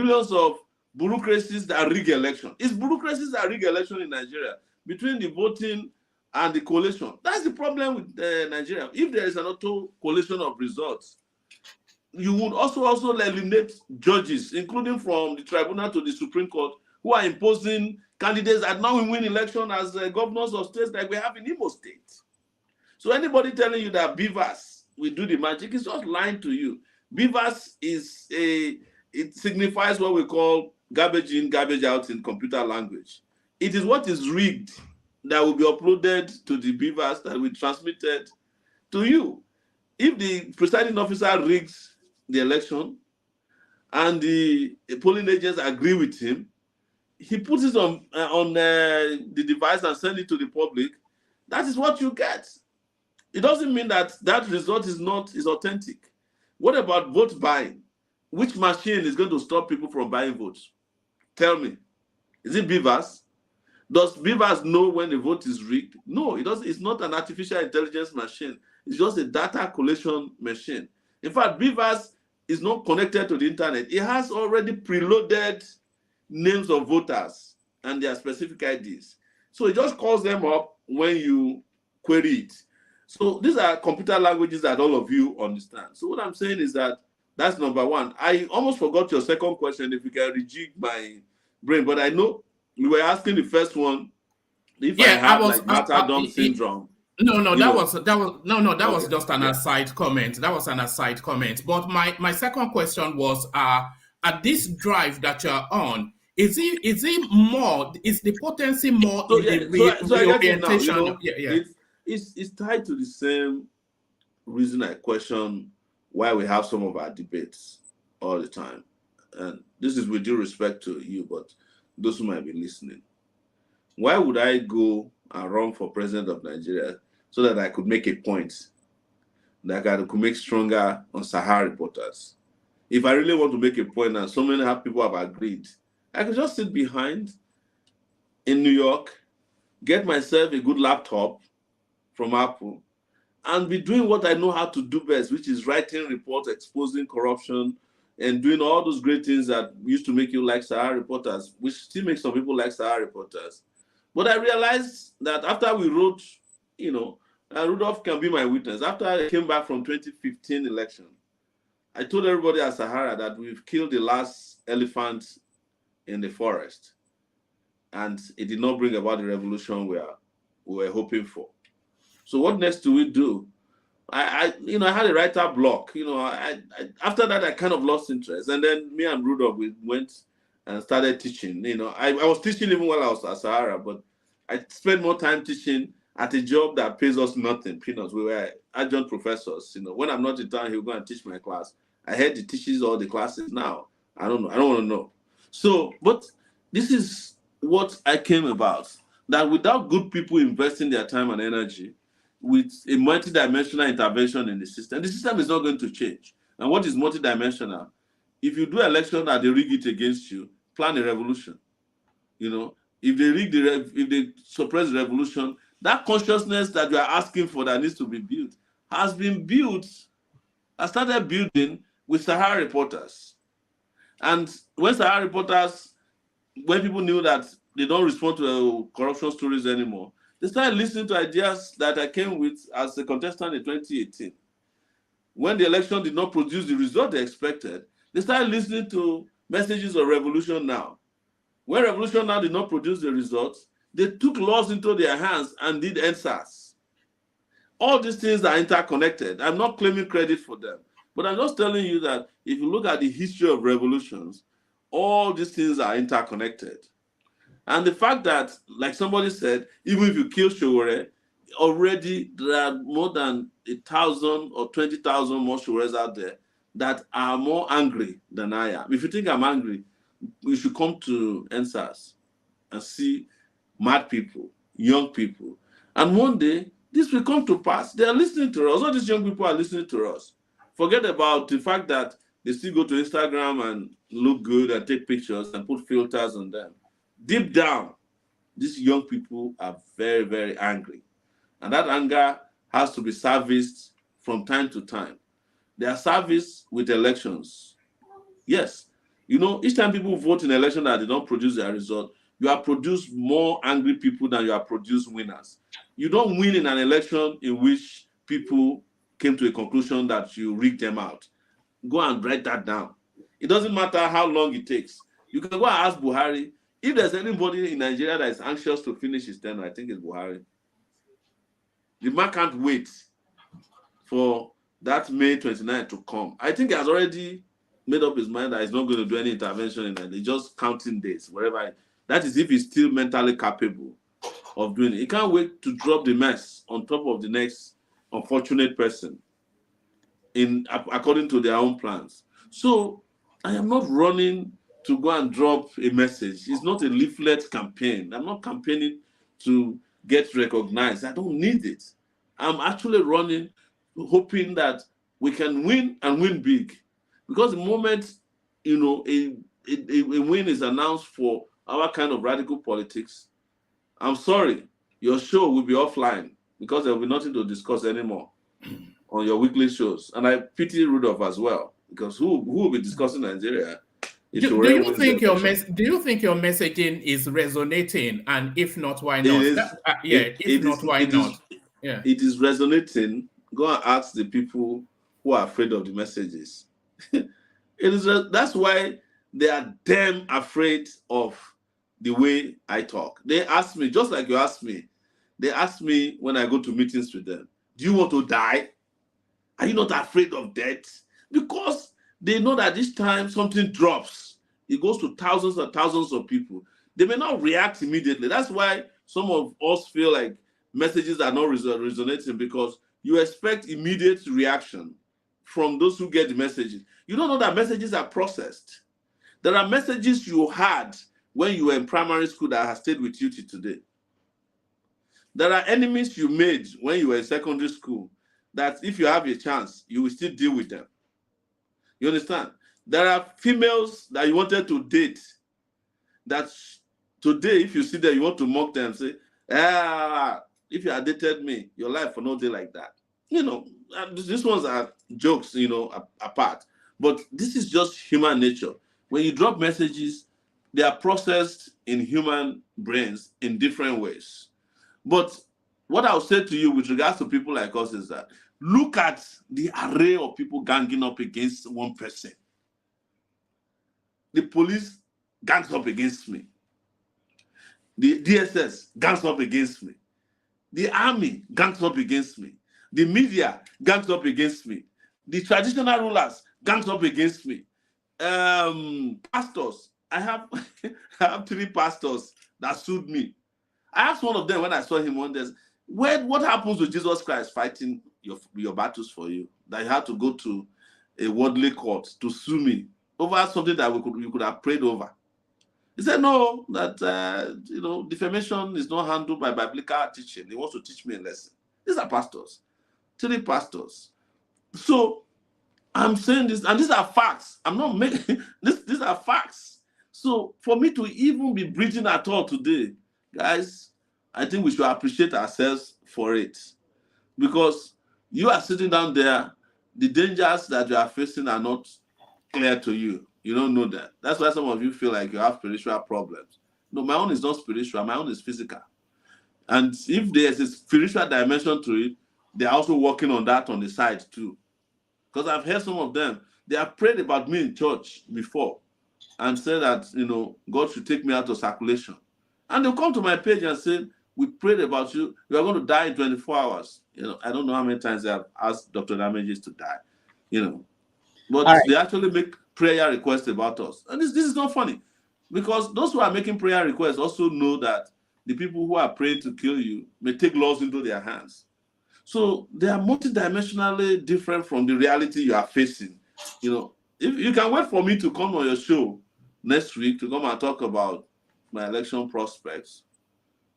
bureaucracies that rig election. It's bureaucracies that rig election in Nigeria between the voting and the collation. That's the problem with Nigeria. If there is an auto collation of results, you would also eliminate judges, including from the tribunal to the Supreme Court, who are imposing candidates that now win election as governors of states like we have in Imo State. So anybody telling you that Beavers will do the magic is just lying to you. Beavers it signifies what we call garbage in, garbage out in computer language. It is what is rigged that will be uploaded to the Beavers that will be transmitted to you. If the presiding officer rigs the election and the polling agents agree with him, he puts it on the device and sends it to the public. That is what you get. It doesn't mean that that result is authentic. What about vote buying? Which machine is going to stop people from buying votes? Tell me. Is it Beavers? Does Beavers know when the vote is rigged? No, it doesn't. It's not an artificial intelligence machine. It's just a data collation machine. In fact, Beavers is not connected to the internet. It has already preloaded names of voters and their specific IDs. So it just calls them up when you query it. So these are computer languages that all of you understand. So what I'm saying is that that's number one. I almost forgot your second question, if you can rejig my brain, but I know you were asking the first one, if I have like martyrdom syndrome. That was just an aside comment. That was an aside comment. But my second question was, at this drive that you're on, is the potency more in the reorientation? It's tied to the same reason I question why we have some of our debates all the time. And this is with due respect to you, but those who might be listening. Why would I go and run for president of Nigeria so that I could make a point, that I could make stronger on Sahara reporters? If I really want to make a point, and so many people have agreed, I could just sit behind in New York, get myself a good laptop from Apple, and be doing what I know how to do best, which is writing reports, exposing corruption, and doing all those great things that used to make you like Sahara reporters, which still makes some people like Sahara reporters. But I realized that after we wrote, Rudolph can be my witness. After I came back from 2015 election, I told everybody at Sahara that we've killed the last elephant in the forest, and it did not bring about the revolution we were hoping for. So what next do we do? I had a writer block. After that, I kind of lost interest, and then me and Rudolph, we went and started teaching. I was teaching even while I was at Sahara, but I spent more time teaching at a job that pays us nothing, peanuts. We were adjunct professors. When I'm not in town, he'll go and teach my class. I heard he teaches all the classes now. I don't know. I don't want to know. So, but this is what I came about. That without good people investing their time and energy, with a multidimensional intervention in the system is not going to change. And what is multidimensional? If you do election and they rig it against you, plan a revolution. If they suppress the revolution, that consciousness that you are asking for that needs to be built has started building with Sahara reporters. And when Sahara reporters, when people knew that they don't respond to corruption stories anymore, they started listening to ideas that I came with as a contestant in 2018. When the election did not produce the result they expected, they started listening to messages of Revolution Now. When Revolution Now did not produce the results, they took laws into their hands and did NSAS. All these things are interconnected. I'm not claiming credit for them, but I'm just telling you that if you look at the history of revolutions, All these things are interconnected. And the fact that, like somebody said, even if you kill Sowore, already there are more than 1,000 or 20,000 more Sowores out there that are more angry than I am. If you think I'm angry, we should come to NSAS and see mad people, young people. And one day, this will come to pass. They are listening to us. All these young people are listening to us. Forget about the fact that they still go to Instagram and look good and take pictures and put filters on them. Deep down, these young people are very, very angry. And that anger has to be serviced from time to time. They are serviced with elections. Yes. You know, each time people vote in election that they don't produce their result, you have produced more angry people than you have produced winners. You don't win in an election in which people came to a conclusion that you rigged them out. Go and write that down. It doesn't matter how long it takes. You can go and ask Buhari. If there's anybody in Nigeria that is anxious to finish his tenure, I think it's Buhari. The man can't wait for that May 29 to come. I think he has already made up his mind that he's not going to do any intervention in it. He's just counting days, wherever. That is if he's still mentally capable of doing it. He can't wait to drop the mess on top of the next unfortunate person according to their own plans. So I am not running to go and drop a message. It's not a leaflet campaign. I'm not campaigning to get recognized. I don't need it. I'm actually running, hoping that we can win and win big. Because the moment, you know, a win is announced for our kind of radical politics, I'm sorry, your show will be offline because there will be nothing to discuss anymore on your weekly shows. And I pity Rudolph as well, because who will be discussing Nigeria? Do you think your messaging is resonating? And if not, why not? Why not? Yeah. It is resonating. Go and ask the people who are afraid of the messages. That's why they are damn afraid of the way I talk. They ask me, just like you asked me, they ask me when I go to meetings with them, do you want to die? Are you not afraid of death? Because they know that this time something drops. It goes to thousands and thousands of people. They may not react immediately. That's why some of us feel like messages are not resonating, because you expect immediate reaction from those who get the messages. You don't know that messages are processed. There are messages you had when you were in primary school that have stayed with you till today. There are enemies you made when you were in secondary school that if you have a chance, you will still deal with them. You understand? There are females that you wanted to date that today, if you see them, you want to mock them and say, if you had dated me, your life will not be like that. You know, these ones are jokes, you know, apart. But this is just human nature. When you drop messages, they are processed in human brains in different ways. But what I'll say to you with regards to people like us is that look at the array of people ganging up against one person. The police gangs up against me. The DSS gangs up against me. The army gangs up against me. The media gangs up against me. The traditional rulers gangs up against me. Pastors, I have 3 pastors that sued me. I asked one of them when I saw him one day, what happens with Jesus Christ fighting your battles for you, that you had to go to a worldly court to sue me over something that you could have prayed over? He said, no, that defamation is not handled by biblical teaching. He wants to teach me a lesson. These are pastors, 3 pastors. So I'm saying this, and these are facts. I'm not making these are facts. So for me to even be breathing at all today, guys, I think we should appreciate ourselves for it. Because you are sitting down there, the dangers that you are facing are not clear to you. You don't know that. That's why some of you feel like you have spiritual problems. No, my own is not spiritual. My own is physical. And if there's a spiritual dimension to it, they're also working on that on the side too. Because I've heard some of them, they have prayed about me in church before and said that, God should take me out of circulation. And they'll come to my page and say, we prayed about you. You are going to die in 24 hours. I don't know how many times they have asked Dr. Damages to die. But they actually make prayer requests about us. And this is not funny, because those who are making prayer requests also know that the people who are praying to kill you may take laws into their hands. So they are multidimensionally different from the reality you are facing. You know, if you can wait for me to come on your show next week to come and talk about my election prospects,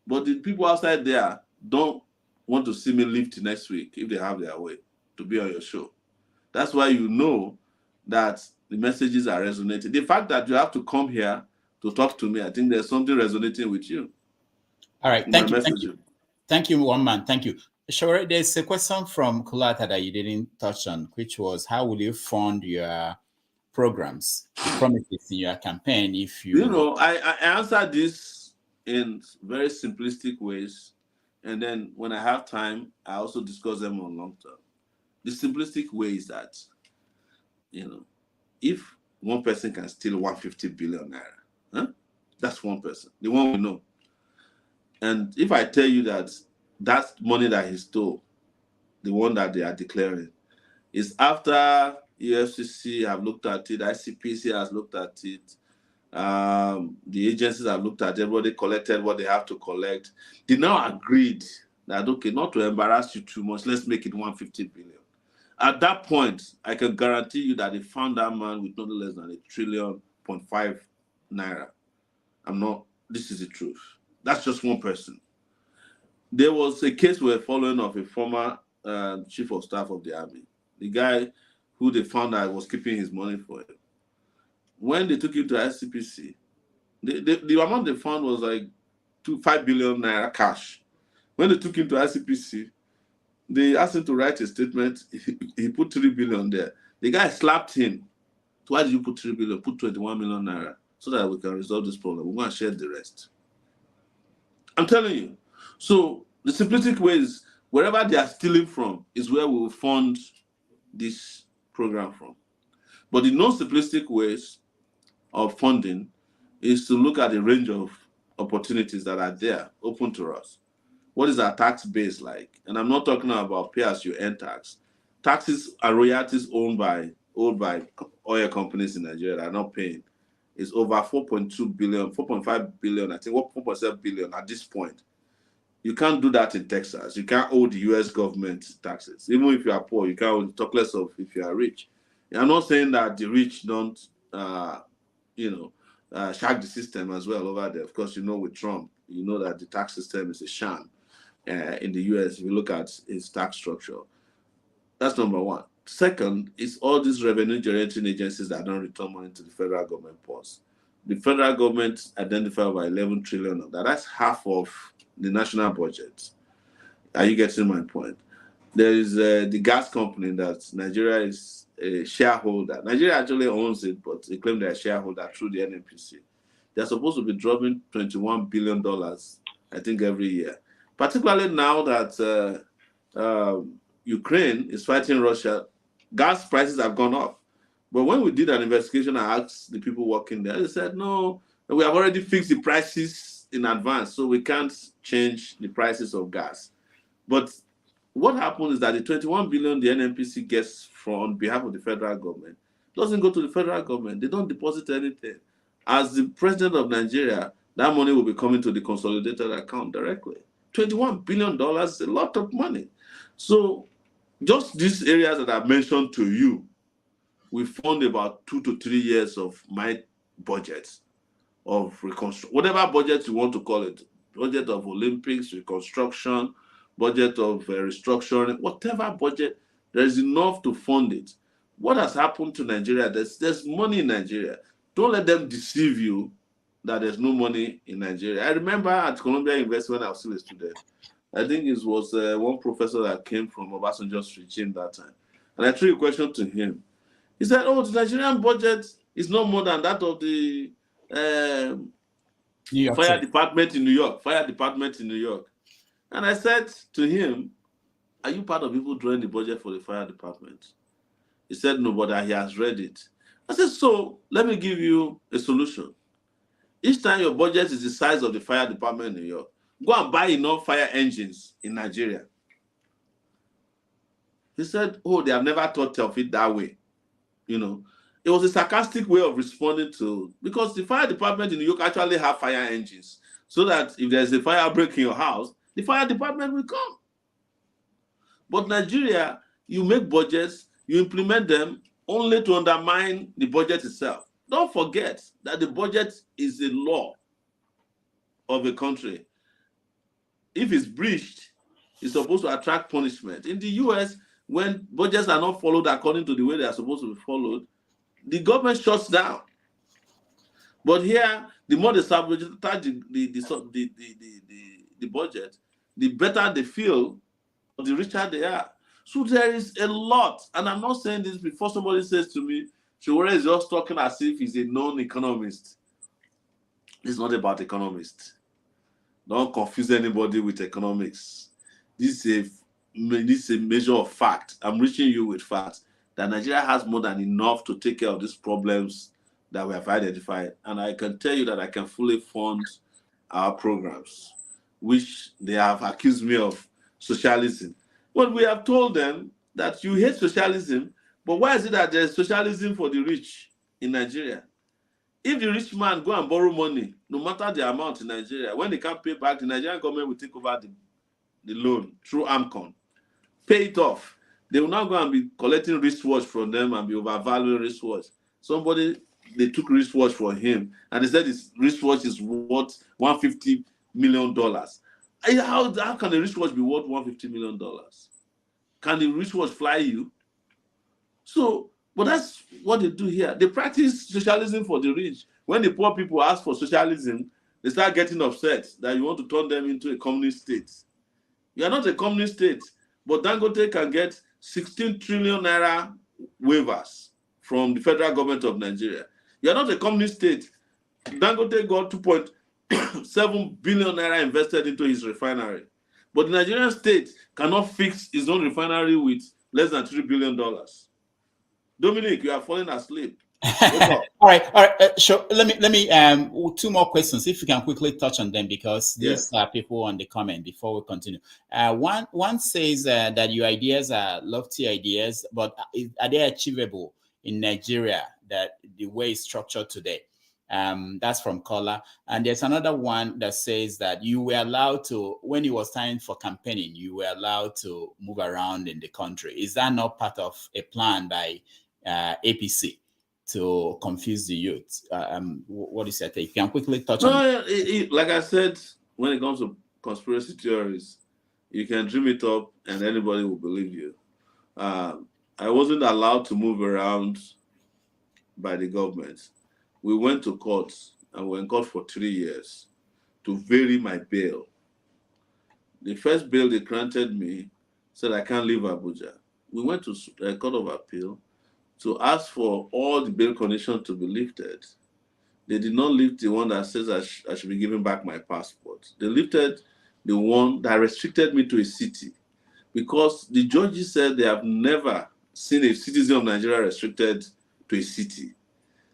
but the people outside there don't want to see me live till next week if they have their way to be on your show. That's why you know that the messages are resonating. The fact that you have to come here to talk to me, I think there's something resonating with you. All right, thank you. Thank you, one man. Thank you. Sowore, there's a question from Kulata that you didn't touch on, which was, how will you fund your programs, promises in your campaign if you... You know, I answer this in very simplistic ways. And then when I have time, I also discuss them on long term. The simplistic way is that, you know, if one person can steal 150 billion naira, that's one person, the one we know. And if I tell you that that money that he stole, the one that they are declaring, is after EFCC have looked at it, ICPC has looked at it, the agencies have looked at it, everybody collected what they have to collect. They now agreed that, okay, not to embarrass you too much, let's make it 150 billion. At that point, I can guarantee you that they found that man with nothing less than 1.5 trillion naira. This is the truth. That's just one person. There was a case we were following of a former chief of staff of the army, the guy who they found out was keeping his money for him. When they took him to ICPC, the amount they found was like 5 billion naira cash. When they took him to ICPC, they asked him to write a statement. He put 3 billion there. The guy slapped him. Why did you put 3 billion? Put 21 million naira so that we can resolve this problem. We're going to share the rest. I'm telling you. So the simplistic way is, wherever they are stealing from is where we will fund this program from. But the non-simplistic ways of funding is to look at the range of opportunities that are there open to us. What is our tax base like? And I'm not talking about pay-as-you-earn tax. Taxes and royalties owned by oil companies in Nigeria that are not paying is over 4.2 billion, 4.5 billion, I think 4.7 billion at this point. You can't do that in Texas. You can't owe the US government taxes. Even if you are poor, you can't talk less of if you are rich. I'm not saying that the rich don't, shag the system as well over there. Of course, you know, with Trump, you know that the tax system is a sham in the US if you look at its tax structure. That's number one. Second, is all these revenue generating agencies that don't return money to the federal government pause. The federal government identified over 11 trillion of that. That's half of the national budget. Are you getting my point? There is the gas company that Nigeria is a shareholder. Nigeria actually owns it, but they claim they're a shareholder through the NNPC. They're supposed to be dropping $21 billion, I think, every year. Particularly now that Ukraine is fighting Russia, gas prices have gone up. But when we did an investigation, I asked the people working there, they said, no, we have already fixed the prices in advance, so we can't change the prices of gas. But what happened is that the 21 billion the NNPC gets on behalf of the federal government doesn't go to the federal government. They don't deposit anything. As the president of Nigeria, that money will be coming to the consolidated account directly. $21 billion is a lot of money. So just these areas that I've mentioned to you, we fund about 2 to 3 years of my budget of reconstruction, whatever budget you want to call it, budget of Olympics, reconstruction, budget of restructuring, whatever budget, there is enough to fund it. What has happened to Nigeria? There's money in Nigeria. Don't let them deceive you that there's no money in Nigeria. I remember at Columbia University when I was still a student, I think it was one professor that came from Obasanjo's regime that time. And I threw a question to him. He said, oh, the Nigerian budget is no more than that of the fire department in New York. And I said to him, are you part of people drawing the budget for the fire department? He said, no, but he has read it. I said, so let me give you a solution. Each time your budget is the size of the fire department in New York, go and buy enough fire engines in Nigeria. He said, oh, they have never thought of it that way. You know, it was a sarcastic way of responding to, because the fire department in New York actually have fire engines, so that if there's a fire break in your house, the fire department will come. But Nigeria, you make budgets, you implement them only to undermine the budget itself. Don't forget that the budget is a law of a country. If it's breached, it's supposed to attract punishment. In the US, when budgets are not followed according to the way they are supposed to be followed, the government shuts down. But here, the more they sabotage the budget, the better they feel, the richer they are. So there is a lot, and I'm not saying this before somebody says to me, Sowore is just talking as if he's a non-economist. It's not about economists. Don't confuse anybody with economics. This is a measure of fact. I'm reaching you with facts that Nigeria has more than enough to take care of these problems that we have identified. And I can tell you that I can fully fund our programs, which they have accused me of socialism. But we have told them that you hate socialism, but why is it that there's socialism for the rich in Nigeria? If the rich man go and borrow money, no matter the amount in Nigeria, when they can't pay back, the Nigerian government will take over the loan through AMCON, pay it off. They will now go and be collecting wristwatch from them and be overvaluing wristwatch. Somebody, they took wristwatch from him, and they said his wristwatch is worth $150 million. How can a wristwatch be worth $150 million? Can the wristwatch fly you? So, but that's what they do here. They practice socialism for the rich. When the poor people ask for socialism, they start getting upset that you want to turn them into a communist state. You are not a communist state, but Dangote can get 16 trillion naira waivers from the federal government of Nigeria. You are not a communist state. Dangote got 2.7 billion naira invested into his refinery. But the Nigerian state cannot fix his own refinery with less than $3 billion. Dominic, you are falling asleep. All right. Sure. Let me two more questions, if you can quickly touch on them, because these are people on the comment before we continue. One says that your ideas are lofty ideas, but are they achievable in Nigeria, that the way it's structured today? That's from Kola. And there's another one that says that you were allowed to, when it was time for campaigning, you were allowed to move around in the country. Is that not part of a plan by APC to confuse the youth? What is that? You can quickly touch on. Like I said, when it comes to conspiracy theories, you can dream it up and anybody will believe you. I wasn't allowed to move around by the government. We went to court and we were in court for 3 years to vary my bail. The first bail they granted me said I can't leave Abuja. We went to a court of appeal to ask for all the bail conditions to be lifted. They did not lift the one that says I should be giving back my passport. They lifted the one that restricted me to a city, because the judges said they have never seen a citizen of Nigeria restricted to a city.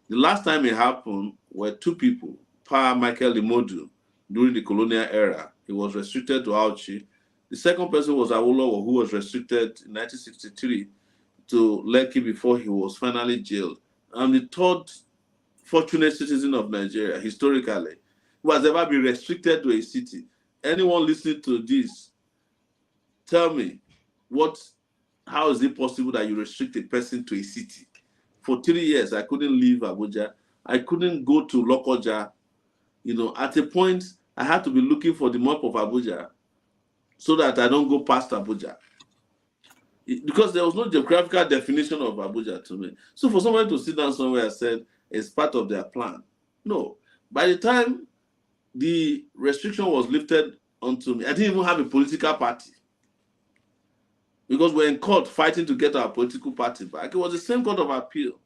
The last time it happened were two people, Pa Michael Imodu, during the colonial era. He was restricted to Auchi. The second person was Awolowo, who was restricted in 1963 to Lekki before he was finally jailed. I'm the third fortunate citizen of Nigeria, historically, who has ever been restricted to a city. Anyone listening to this, tell me, how is it possible that you restrict a person to a city? For 3 years, I couldn't leave Abuja. I couldn't go to Lokoja. At a point, I had to be looking for the map of Abuja so that I don't go past Abuja, because there was no geographical definition of Abuja to me. So for somebody to sit down somewhere and said it's part of their plan, no. By the time the restriction was lifted onto me, I didn't even have a political party, because we're in court fighting to get our political party back. It was the same court of appeal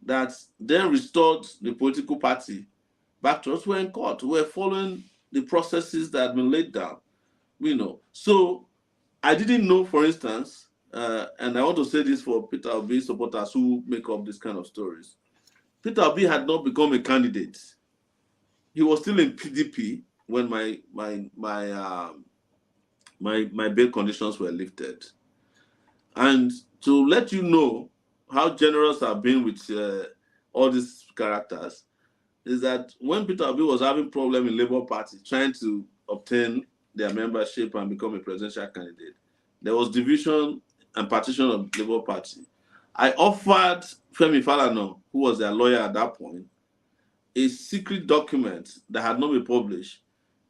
that then restored the political party back to us. We're in court. We're following the processes that had been laid down. So I didn't know, for instance, and I want to say this for Peter Obi supporters who make up this kind of stories. Peter Obi had not become a candidate. He was still in PDP when my bail conditions were lifted. And to let you know how generous I've been with all these characters is that when Peter Obi was having problem in Labour Party trying to obtain their membership and become a presidential candidate, there was division and partition of the Labour Party. I offered Femi Falana, who was their lawyer at that point, a secret document that had not been published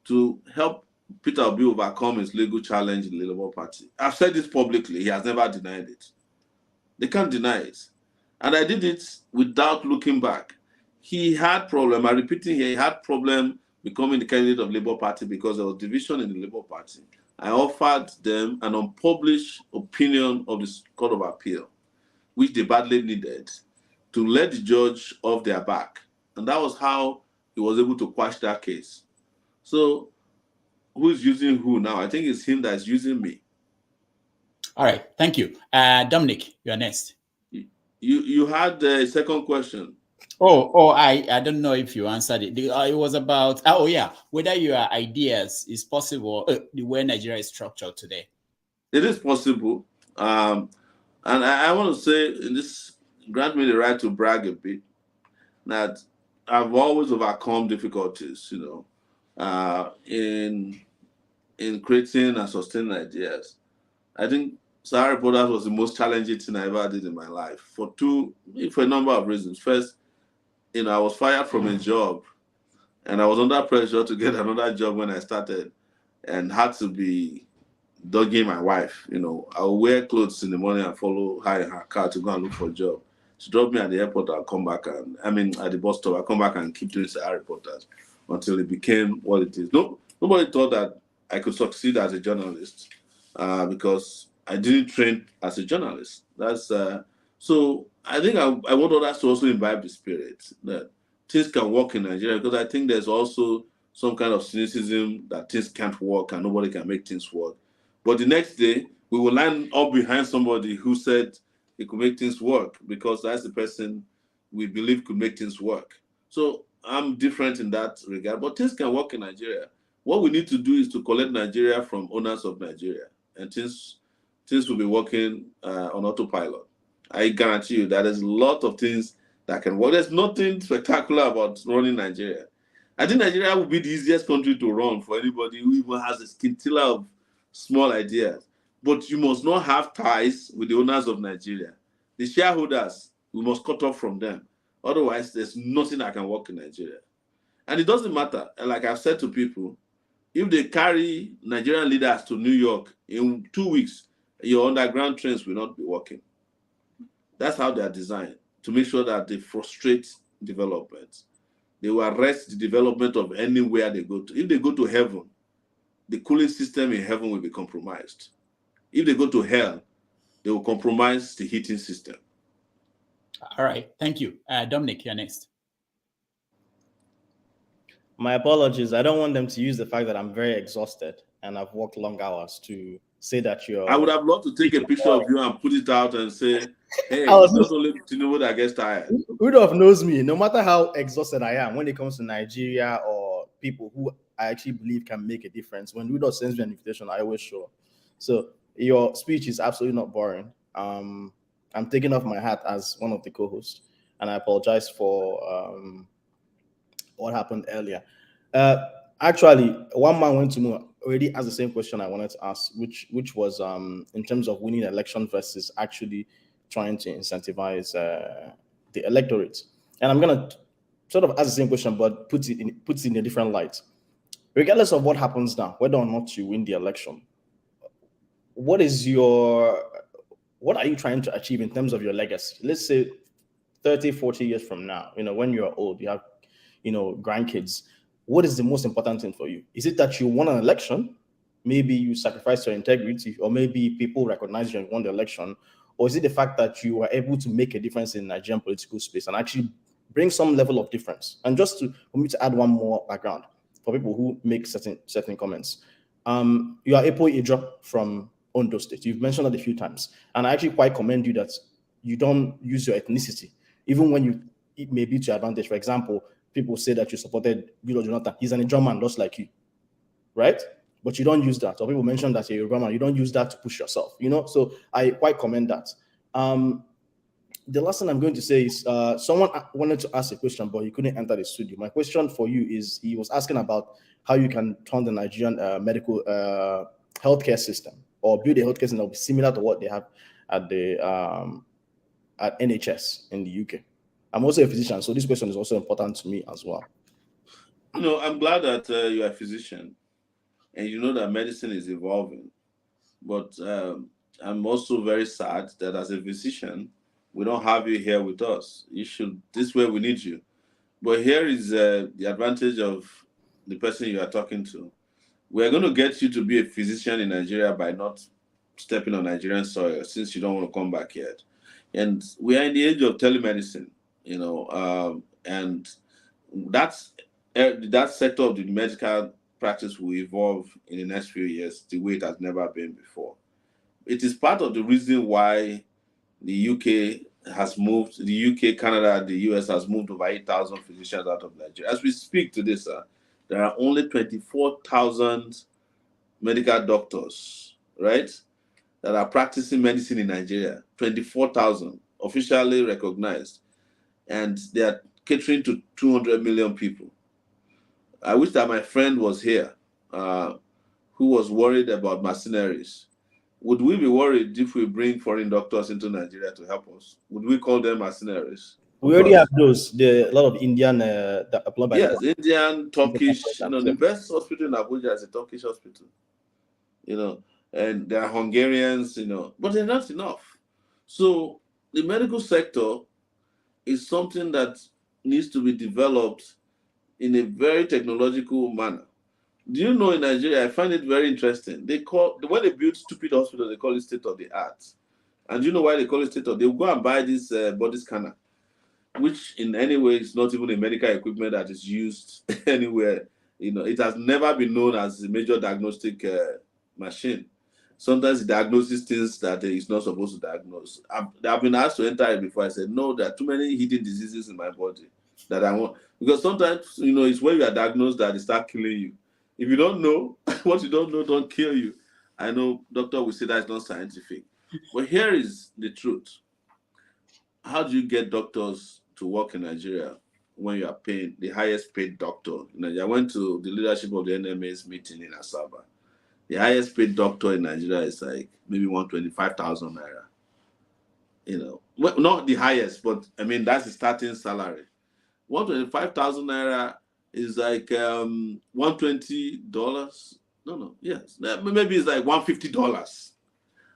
to help Peter Obi overcome his legal challenge in the Labour Party. I've said this publicly. He has never denied it. They can't deny it. And I did it without looking back. He had problem. I'm repeating here, he had problem becoming the candidate of Labour Party because there was division in the Labour Party. I offered them an unpublished opinion of the Court of Appeal, which they badly needed, to let the judge off their back. And that was how he was able to quash that case. So who's using who now? I think it's him that's using me. All right, thank you. Dominic, you're next. You had a second question. I don't know if you answered it. It was about, whether your ideas is possible, the way Nigeria is structured today. It is possible. And I want to say, this grant me the right to brag a bit, that I've always overcome difficulties, in creating and sustaining ideas. I think Sahara Reporters was the most challenging thing I ever did in my life for a number of reasons. First, I was fired from a job and I was under pressure to get another job when I started and had to be dogging my wife. I would wear clothes in the morning and follow her in her car to go and look for a job. She dropped me at the airport, I'll come back at the bus stop, I'll come back and keep doing Sahara Reporters until it became what it is. Nobody thought that I could succeed as a journalist because I didn't train as a journalist. So I think I want others to also imbibe the spirit that things can work in Nigeria, because I think there's also some kind of cynicism that things can't work and nobody can make things work. But the next day, we will line up behind somebody who said he could make things work, because that's the person we believe could make things work. So I'm different in that regard, but things can work in Nigeria. What we need to do is to collect Nigeria from owners of Nigeria, and things will be working on autopilot. I guarantee you that there's a lot of things that can work. There's nothing spectacular about running Nigeria. I think Nigeria will be the easiest country to run for anybody who even has a scintilla of small ideas. But you must not have ties with the owners of Nigeria. The shareholders, we must cut off from them. Otherwise, there's nothing that can work in Nigeria. And it doesn't matter. Like I've said to people, if they carry Nigerian leaders to New York in 2 weeks, your underground trains will not be working. That's how they are designed, to make sure that they frustrate development. They will arrest the development of anywhere they go to. If they go to heaven, the cooling system in heaven will be compromised. If they go to hell, they will compromise the heating system. All right, thank you. Dominic, you're next. My apologies. I don't want them to use the fact that I'm very exhausted and I've worked long hours to say that you're... I would have loved to take a picture of you and put it out and say, hey, it's not only Tinubu that gets tired. Rudolph knows me. No matter how exhausted I am when it comes to Nigeria or people who I actually believe can make a difference, when Rudolph sends me an invitation, I always show. So your speech is absolutely not boring. I'm taking off my hat as one of the co-hosts, and I apologize for what happened earlier. Actually, one man went to me already asked the same question I wanted to ask, which was in terms of winning election versus actually trying to incentivize the electorate. And I'm gonna sort of ask the same question, but put it in a different light. Regardless of what happens now, whether or not you win the election, what are you trying to achieve in terms of your legacy? Let's say 30, 40 years from now, when you're old, you have, grandkids. What is the most important thing for you? Is it that you won an election? Maybe you sacrificed your integrity, or maybe people recognize you and won the election, or is it the fact that you were able to make a difference in Nigerian political space and actually bring some level of difference? And just for me to add one more background for people who make certain comments, you are Epo Idra from Ondo State. You've mentioned that a few times, and I actually quite commend you that you don't use your ethnicity, even when it may be to your advantage. For example, people say that you supported Goodluck Jonathan. He's an Ijaw man, just like you, right? But you don't use that. Or people mention that you're a Yoruba man. You don't use that to push yourself, So I quite commend that. the last thing I'm going to say is someone wanted to ask a question, but he couldn't enter the studio. My question for you is, he was asking about how you can turn the Nigerian medical healthcare system, or build a healthcare system that will be similar to what they have at the at NHS in the UK. I'm also a physician, so this question is also important to me as well. You know, I'm glad that you're a physician and you know that medicine is evolving. But I'm also very sad that as a physician, we don't have you here with us. You should, this way we need you. But here is the advantage of the person you are talking to. We're going to get you to be a physician in Nigeria by not stepping on Nigerian soil, since you don't want to come back yet. And we are in the age of telemedicine, you know, and that's that sector of the medical practice will evolve in the next few years the way it has never been before. It is part of the reason why the UK has moved, the UK, Canada, the US has moved over 8,000 physicians out of Nigeria. As we speak to this, there are only 24,000 medical doctors, right, that are practicing medicine in Nigeria. 24,000 officially recognized, and they are catering to 200 million people. I wish that my friend was here, who was worried about mercenaries. Would we be worried if we bring foreign doctors into Nigeria to help us? Would we call them mercenaries? We already have those. There are a lot of Indian that apply by yes, Indian, Turkish. You know, the best hospital in Abuja is a Turkish hospital. You know, and there are Hungarians. You know, but they're not enough. So the medical sector is something that needs to be developed in a very technological manner. Do you know in Nigeria, I find it very interesting. They call, when they build stupid hospitals, they call it state of the art. And do you know why they call it state of? They will go and buy this body scanner, which in any way is not even a medical equipment that is used anywhere. You know, it has never been known as a major diagnostic machine. Sometimes it diagnoses things that it's not supposed to diagnose. I've been asked to enter it before. I said, no, there are too many hidden diseases in my body that I want. Because sometimes, you know, it's when you are diagnosed that they start killing you. If you don't know, what you don't know don't kill you. I know doctor will say that's not scientific. But here is the truth. How do you get doctors to work in Nigeria when you are paying the highest paid doctor? I went to the leadership of the NMA's meeting in Asaba. The highest paid doctor in Nigeria is like maybe 125,000 naira. You know, well, not the highest, but I mean, that's the starting salary. 125,000 naira is like $120. No, yes. Maybe it's like $150.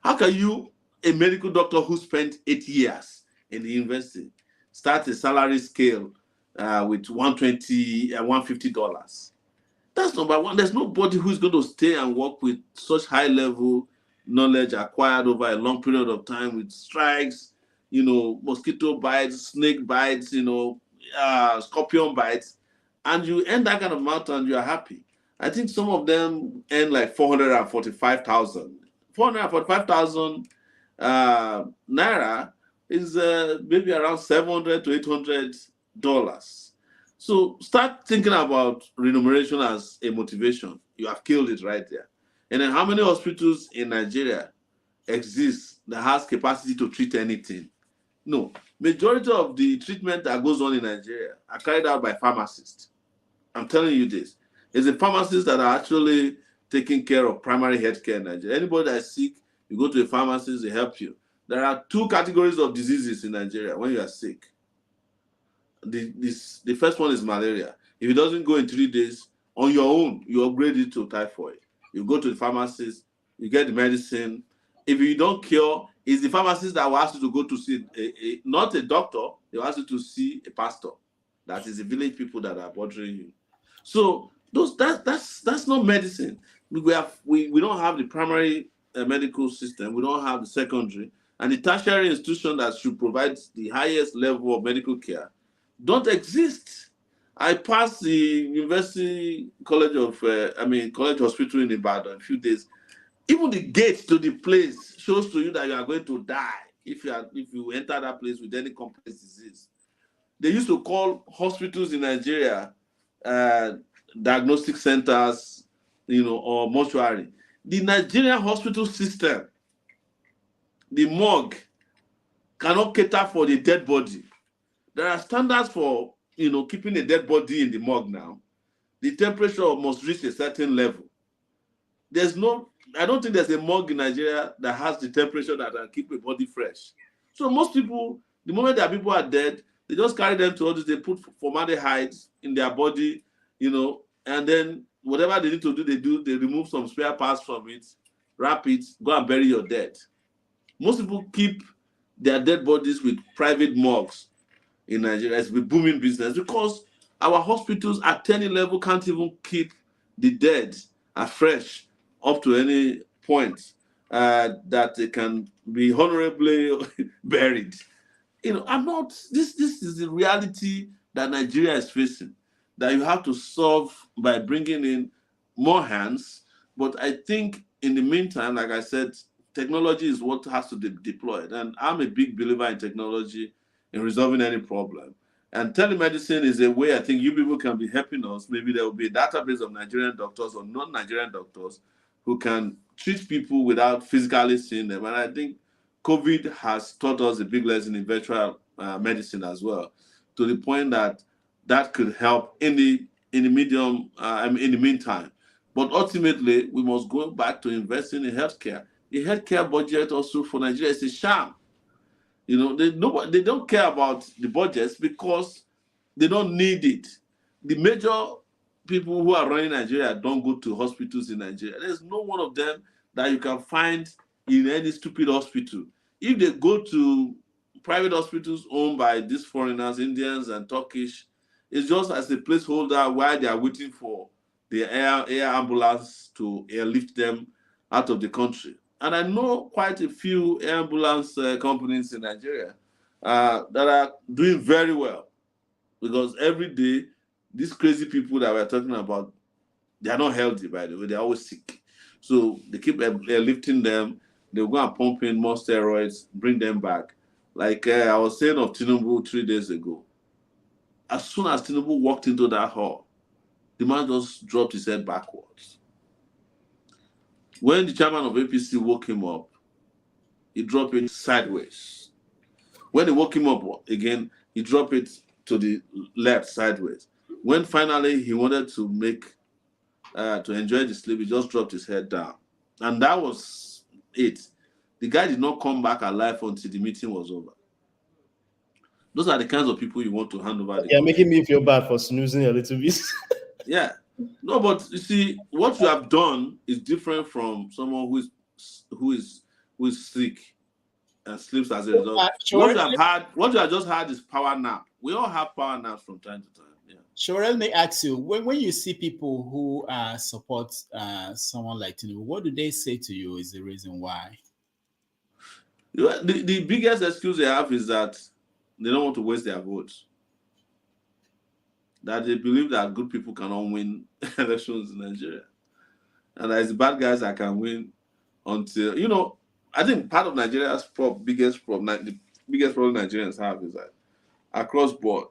How can you, a medical doctor who spent 8 years in the university, start a salary scale with $120 and $150? That's number one. There's nobody who's going to stay and work with such high level knowledge acquired over a long period of time with strikes, you know, mosquito bites, snake bites, you know, scorpion bites, and you earn that kind of amount and you are happy. I think some of them earn like 445,000. 445,000 naira is maybe around $700 to $800. So start thinking about remuneration as a motivation. You have killed it right there. And then how many hospitals in Nigeria exist that has capacity to treat anything? No. Majority of the treatment that goes on in Nigeria are carried out by pharmacists. I'm telling you this. It's the pharmacists that are actually taking care of primary health care in Nigeria. Anybody that is sick, you go to a pharmacist, they help you. There are two categories of diseases in Nigeria when you are sick. The first one is malaria. If it doesn't go in 3 days, on your own, you upgrade it to typhoid. You go to the pharmacist, you get the medicine. If you don't cure, it's the pharmacist that will ask you to go to see, not a doctor, they will ask you to see a pastor. That is the village people that are bothering you. So that's not medicine. We don't have the primary medical system. We don't have the secondary. And the tertiary institution that should provide the highest level of medical care don't exist. I passed the University College of, College Hospital in Ibadan a few days. Even the gate to the place shows to you that you are going to die if you enter that place with any complex disease. They used to call hospitals in Nigeria diagnostic centers, you know, or mortuary. The Nigerian hospital system, the morgue, cannot cater for the dead body. There are standards for keeping a dead body in the morgue now. The temperature must reach a certain level. I don't think there's a morgue in Nigeria that has the temperature that can keep a body fresh. So most people, the moment that people are dead, they just carry them to others. They put formaldehyde in their body, and then whatever they need to do, they do. They remove some spare parts from it, wrap it, go and bury your dead. Most people keep their dead bodies with private morgues in Nigeria. It's a booming business because our hospitals at any level can't even keep the dead afresh up to any point that they can be honorably buried. I'm not. This is the reality that Nigeria is facing. That you have to solve by bringing in more hands. But I think in the meantime, like I said, technology is what has to be deployed, and I'm a big believer in technology in resolving any problem. And telemedicine is a way I think you people can be helping us. Maybe there will be a database of Nigerian doctors or non-Nigerian doctors who can treat people without physically seeing them. And I think COVID has taught us a big lesson in virtual medicine as well, to the point that could help in the meantime. But ultimately, we must go back to investing in healthcare. The healthcare budget also for Nigeria is a sham. They don't care about the budgets because they don't need it. The major people who are running Nigeria don't go to hospitals in Nigeria. There's no one of them that you can find in any stupid hospital. If they go to private hospitals owned by these foreigners, Indians and Turkish, it's just as a placeholder while they are waiting for the air ambulance to airlift them out of the country. And I know quite a few ambulance companies in Nigeria that are doing very well, because every day, these crazy people that we're talking about, they are not healthy, by the way. They're always sick. So they keep lifting them. They'll go and pump in more steroids, bring them back. Like I was saying of Tinubu 3 days ago. As soon as Tinubu walked into that hall, the man just dropped his head backwards. When the chairman of APC woke him up, he dropped it sideways. When they woke him up again, he dropped it to the left sideways. When finally he wanted to to enjoy the sleep, he just dropped his head down. And that was it. The guy did not come back alive until the meeting was over. Those are the kinds of people you want to hand over the You're making me feel bad for snoozing a little bit. Yeah. No, but you see, what you have done is different from someone who is sick and sleeps as a result. What you have just had is power nap. We all have power naps from time to time. Yeah. Sure, let me ask you, when you see people who support someone like Tinubu, what do they say to you is the reason why? The biggest excuse they have is that they don't want to waste their votes. That they believe that good people cannot win elections in Nigeria. And that it's bad guys that can win until, I think part of Nigeria's biggest problem Nigerians have is that across board,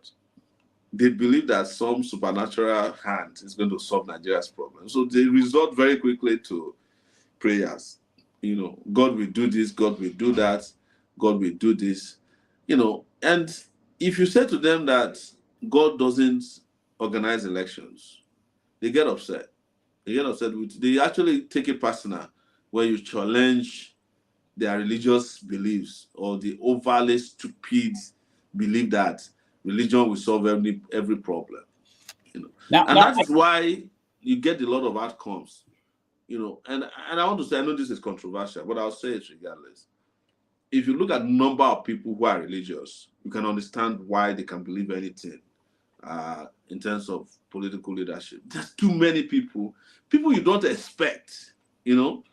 they believe that some supernatural hand is going to solve Nigeria's problem. So they resort very quickly to prayers. God will do this, God will do that, God will do this. And if you say to them that God doesn't organize elections, they get upset. They actually take it personal when you challenge their religious beliefs or the overly stupid belief that religion will solve every problem. That is why you get a lot of outcomes. And I want to say, I know this is controversial, but I'll say it regardless. If you look at the number of people who are religious, you can understand why they can believe anything in terms of political leadership. There's too many people you don't expect, will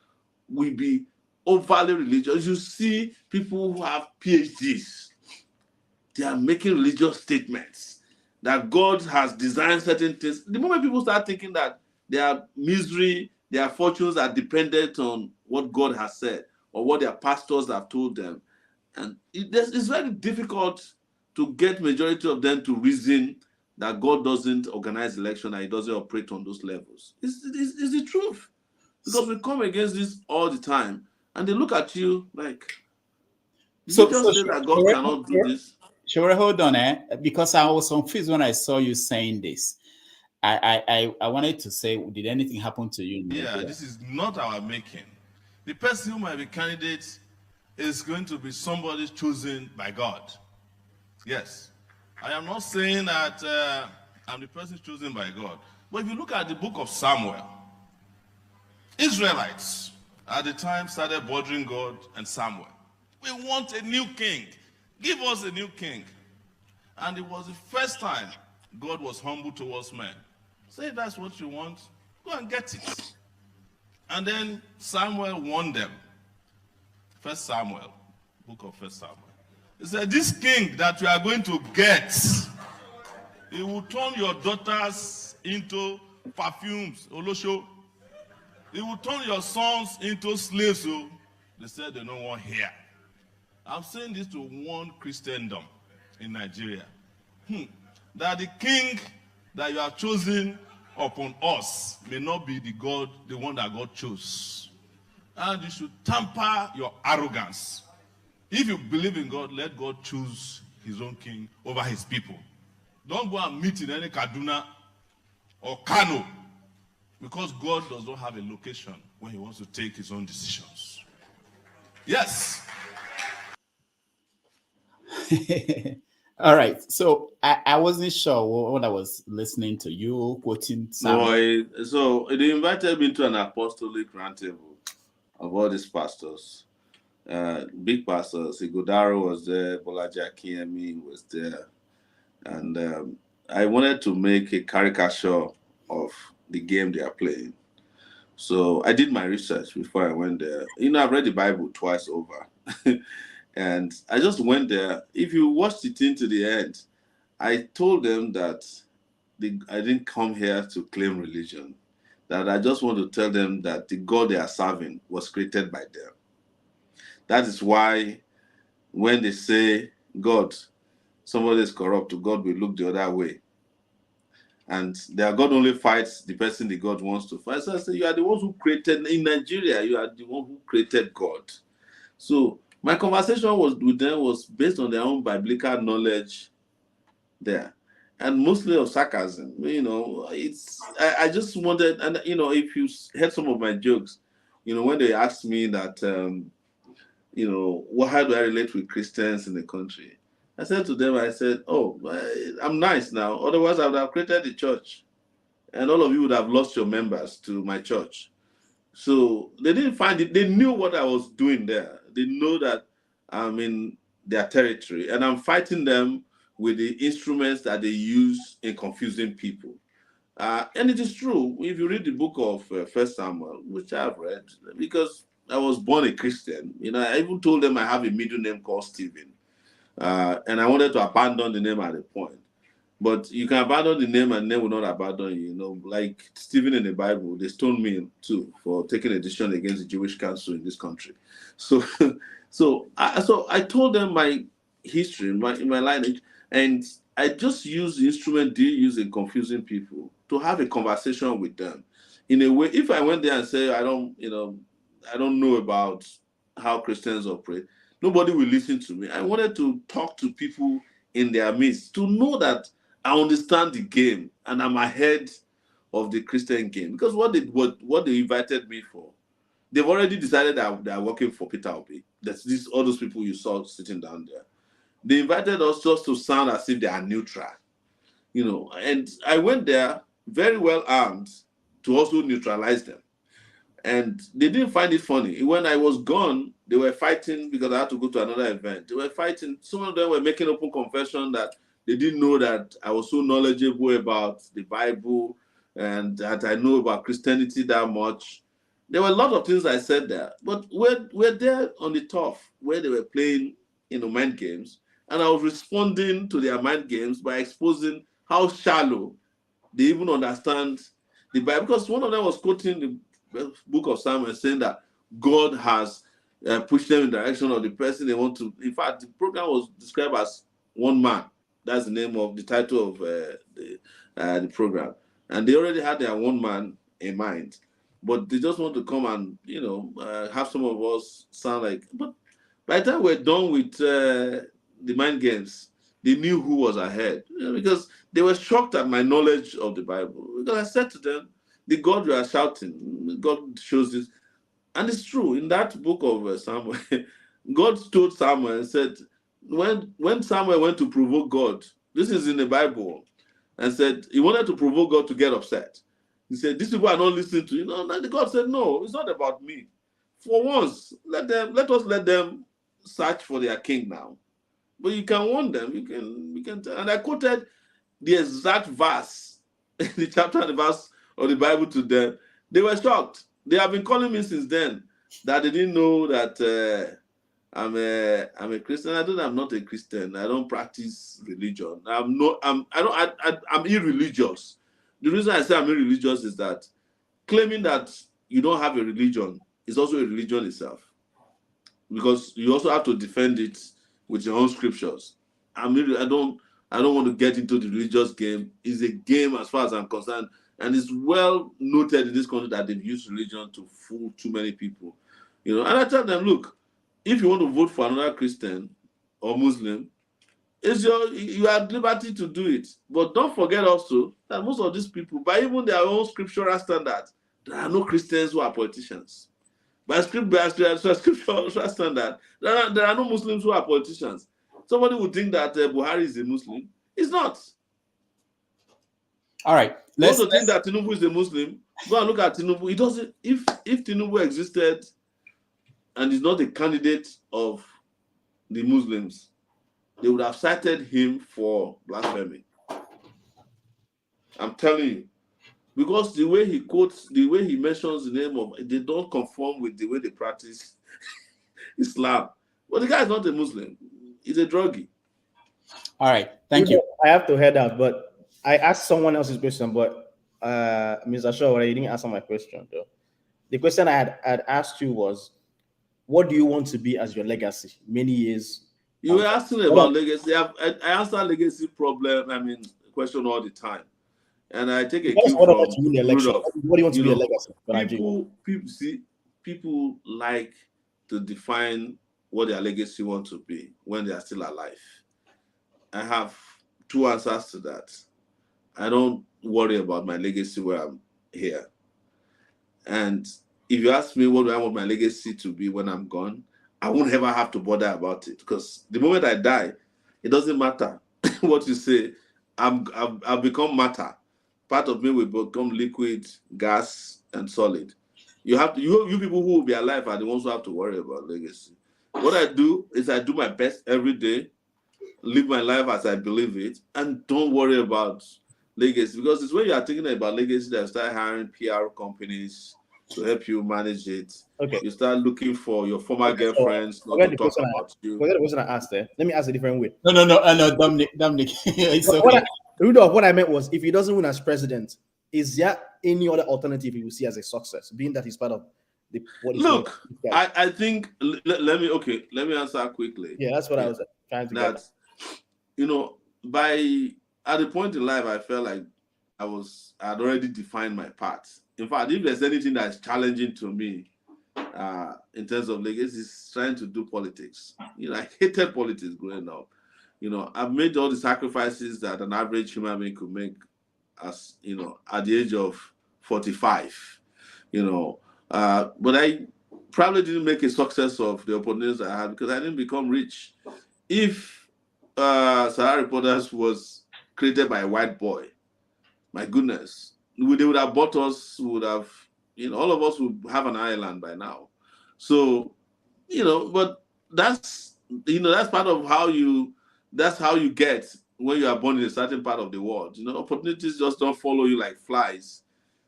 be overly religious. You see people who have PhDs, they are making religious statements that God has designed certain things. The moment people start thinking that their misery, their fortunes are dependent on what God has said or what their pastors have told them, and it's very difficult to get majority of them to reason that God doesn't organize election and he doesn't operate on those levels. It's the truth. Because we come against this all the time and they look at you like... Did you just say that God cannot do this? Sure, hold on, because I was confused when I saw you saying this. I wanted to say, did anything happen to you in Yeah, Nigeria? this is not our making. The person who might be candidate is going to be somebody chosen by God. Yes. I am not saying that I'm the person chosen by God. But if you look at the book of Samuel, Israelites at the time started bothering God and Samuel. We want a new king. Give us a new king. And it was the first time God was humble towards men. Say that's what you want, go and get it. And then Samuel warned them. First Samuel, book of First Samuel. He said, this king that you are going to get, he will turn your daughters into perfumes, Olosho. He will turn your sons into slaves. So they said they don't want hair. I'm saying this to warn Christendom in Nigeria. That the king that you have chosen upon us may not be the God, the one that God chose. And you should temper your arrogance. If you believe in God, let God choose his own king over his people. Don't go and meet in any Kaduna or Kano, because God does not have a location when he wants to take his own decisions. Yes. All right. So I wasn't sure when I was listening to you quoting Samuel. No, so they invited me to an apostolic roundtable of all these pastors. Big pastors. Igodaro was there, Bolaji Akinyemi was there. And I wanted to make a caricature of the game they are playing. So I did my research before I went there. I've read the Bible twice over. And I just went there. If you watch the thing to the end, I told them that I didn't come here to claim religion. That I just want to tell them that the God they are serving was created by them. That is why when they say God, somebody is corrupt, God will look the other way. And their God only fights the person the God wants to fight. So I say, you are the ones who created, in Nigeria, you are the one who created God. So my conversation with them was based on their own biblical knowledge there. And mostly of sarcasm. I just wanted, and if you heard some of my jokes, when they asked me that, how do I relate with Christians in the country? I said to them, oh, I'm nice now. Otherwise, I would have created a church. And all of you would have lost your members to my church. So they didn't find it. They knew what I was doing there. They know that I'm in their territory. And I'm fighting them with the instruments that they use in confusing people. And it is true. If you read the book of First Samuel, which I've read, because I was born a Christian, I even told them I have a middle name called Stephen. And I wanted to abandon the name at a point. But you can abandon the name and the name will not abandon you. Like Stephen in the Bible, they stoned me too for taking a decision against the Jewish council in this country. So, I told them my history in my lineage, and I just use the instrument they use in confusing people to have a conversation with them. In a way, if I went there and say I don't know about how Christians operate, nobody will listen to me. I wanted to talk to people in their midst to know that I understand the game and I'm ahead of the Christian game. Because what they invited me for, they've already decided that they are working for Peter Obi. That's all those people you saw sitting down there. They invited us just to sound as if they are neutral. And I went there very well armed to also neutralize them. And they didn't find it funny. When I was gone, they were fighting because I had to go to another event. They were fighting. Some of them were making open confession that they didn't know that I was so knowledgeable about the Bible and that I know about Christianity that much. There were a lot of things I said there. But we're there on the turf where they were playing, mind games. And I was responding to their mind games by exposing how shallow they even understand the Bible. Because one of them was quoting the book of Samuel saying that God has pushed them in the direction of the person they want to. In fact, the program was described as one man. That's the name of the title of the program. And they already had their one man in mind. But they just want to come and, have some of us sound like, but By the time we're done with the mind games, they knew who was ahead, because they were shocked at my knowledge of the Bible. Because I said to them, the God you are shouting, God shows this. And it's true. In that book of Samuel, God told Samuel and said, when Samuel went to provoke God, this is in the Bible, and said he wanted to provoke God to get upset. He said, these people are not listening to you. And God said, no, it's not about me. For once, let us let them search for their king now. But you can warn them. You can tell. And I quoted the exact verse, the chapter and the verse of the Bible to them. They were shocked. They have been calling me since then that they didn't know that I'm a Christian. I'm not a Christian. I don't practice religion. I'm irreligious. The reason I say I'm irreligious is that claiming that you don't have a religion is also a religion itself, because you also have to defend it with your own scriptures. I don't want to get into the religious game. It's a game as far as I'm concerned, and it's well noted in this country that they've used religion to fool too many people. And I tell them, look, if you want to vote for another Christian or Muslim, you are at liberty to do it. But don't forget also that most of these people, by even their own scriptural standards, there are no Christians who are politicians. By scriptural standard, there are no Muslims who are politicians. Somebody would think that Buhari is a Muslim. He's not. All right. You want to think that Tinubu is a Muslim? Go and look at Tinubu. He doesn't. If Tinubu existed and is not a candidate of the Muslims, they would have cited him for blasphemy. I'm telling you. Because the way he quotes, the way he mentions the name of, they don't conform with the way they practice Islam. But the guy is not a Muslim. He's a druggie. All right. Thank you. I have to head out, but I asked someone else's question, but Mr. Sowore, you didn't answer my question, though. The question I had asked you was, what do you want to be as your legacy many years? You were asking about legacy. I answer legacy question all the time. And I take a cue from Rudolph. What do you want to be a legacy? People like to define what their legacy want to be when they are still alive. I have two answers to that. I don't worry about my legacy where I'm here. And if you ask me what do I want my legacy to be when I'm gone, I won't ever have to bother about it, because the moment I die, it doesn't matter what you say. I've become matter. Part of me will become liquid, gas, and solid. You people who will be alive are the ones who have to worry about legacy. What I do is I do my best every day, live my life as I believe it, and don't worry about legacy. Because it's when you are thinking about legacy that you start hiring PR companies to help you manage it. Okay. You start looking for your former girlfriends not to talk about you. Forget the question I asked there. Let me ask a different way. No, Dominic. It's okay. Rudolph, what I meant was, if he doesn't win as president, is there any other alternative he will see as a success, being that he's part of the... Look, I think, let me answer quickly. Yeah, that's what I was trying to get. At the point in life, I felt like I'd already defined my path. In fact, if there's anything that's challenging to me in terms of legacy, it's trying to do politics. I hated politics growing up. I've made all the sacrifices that an average human being could make at the age of 45. But I probably didn't make a success of the opportunities I had because I didn't become rich. If Sahara Reporters was created by a white boy, my goodness, they would have bought us, all of us would have an island by now. So, but that's part of how you get when you are born in a certain part of the world. Opportunities just don't follow you like flies.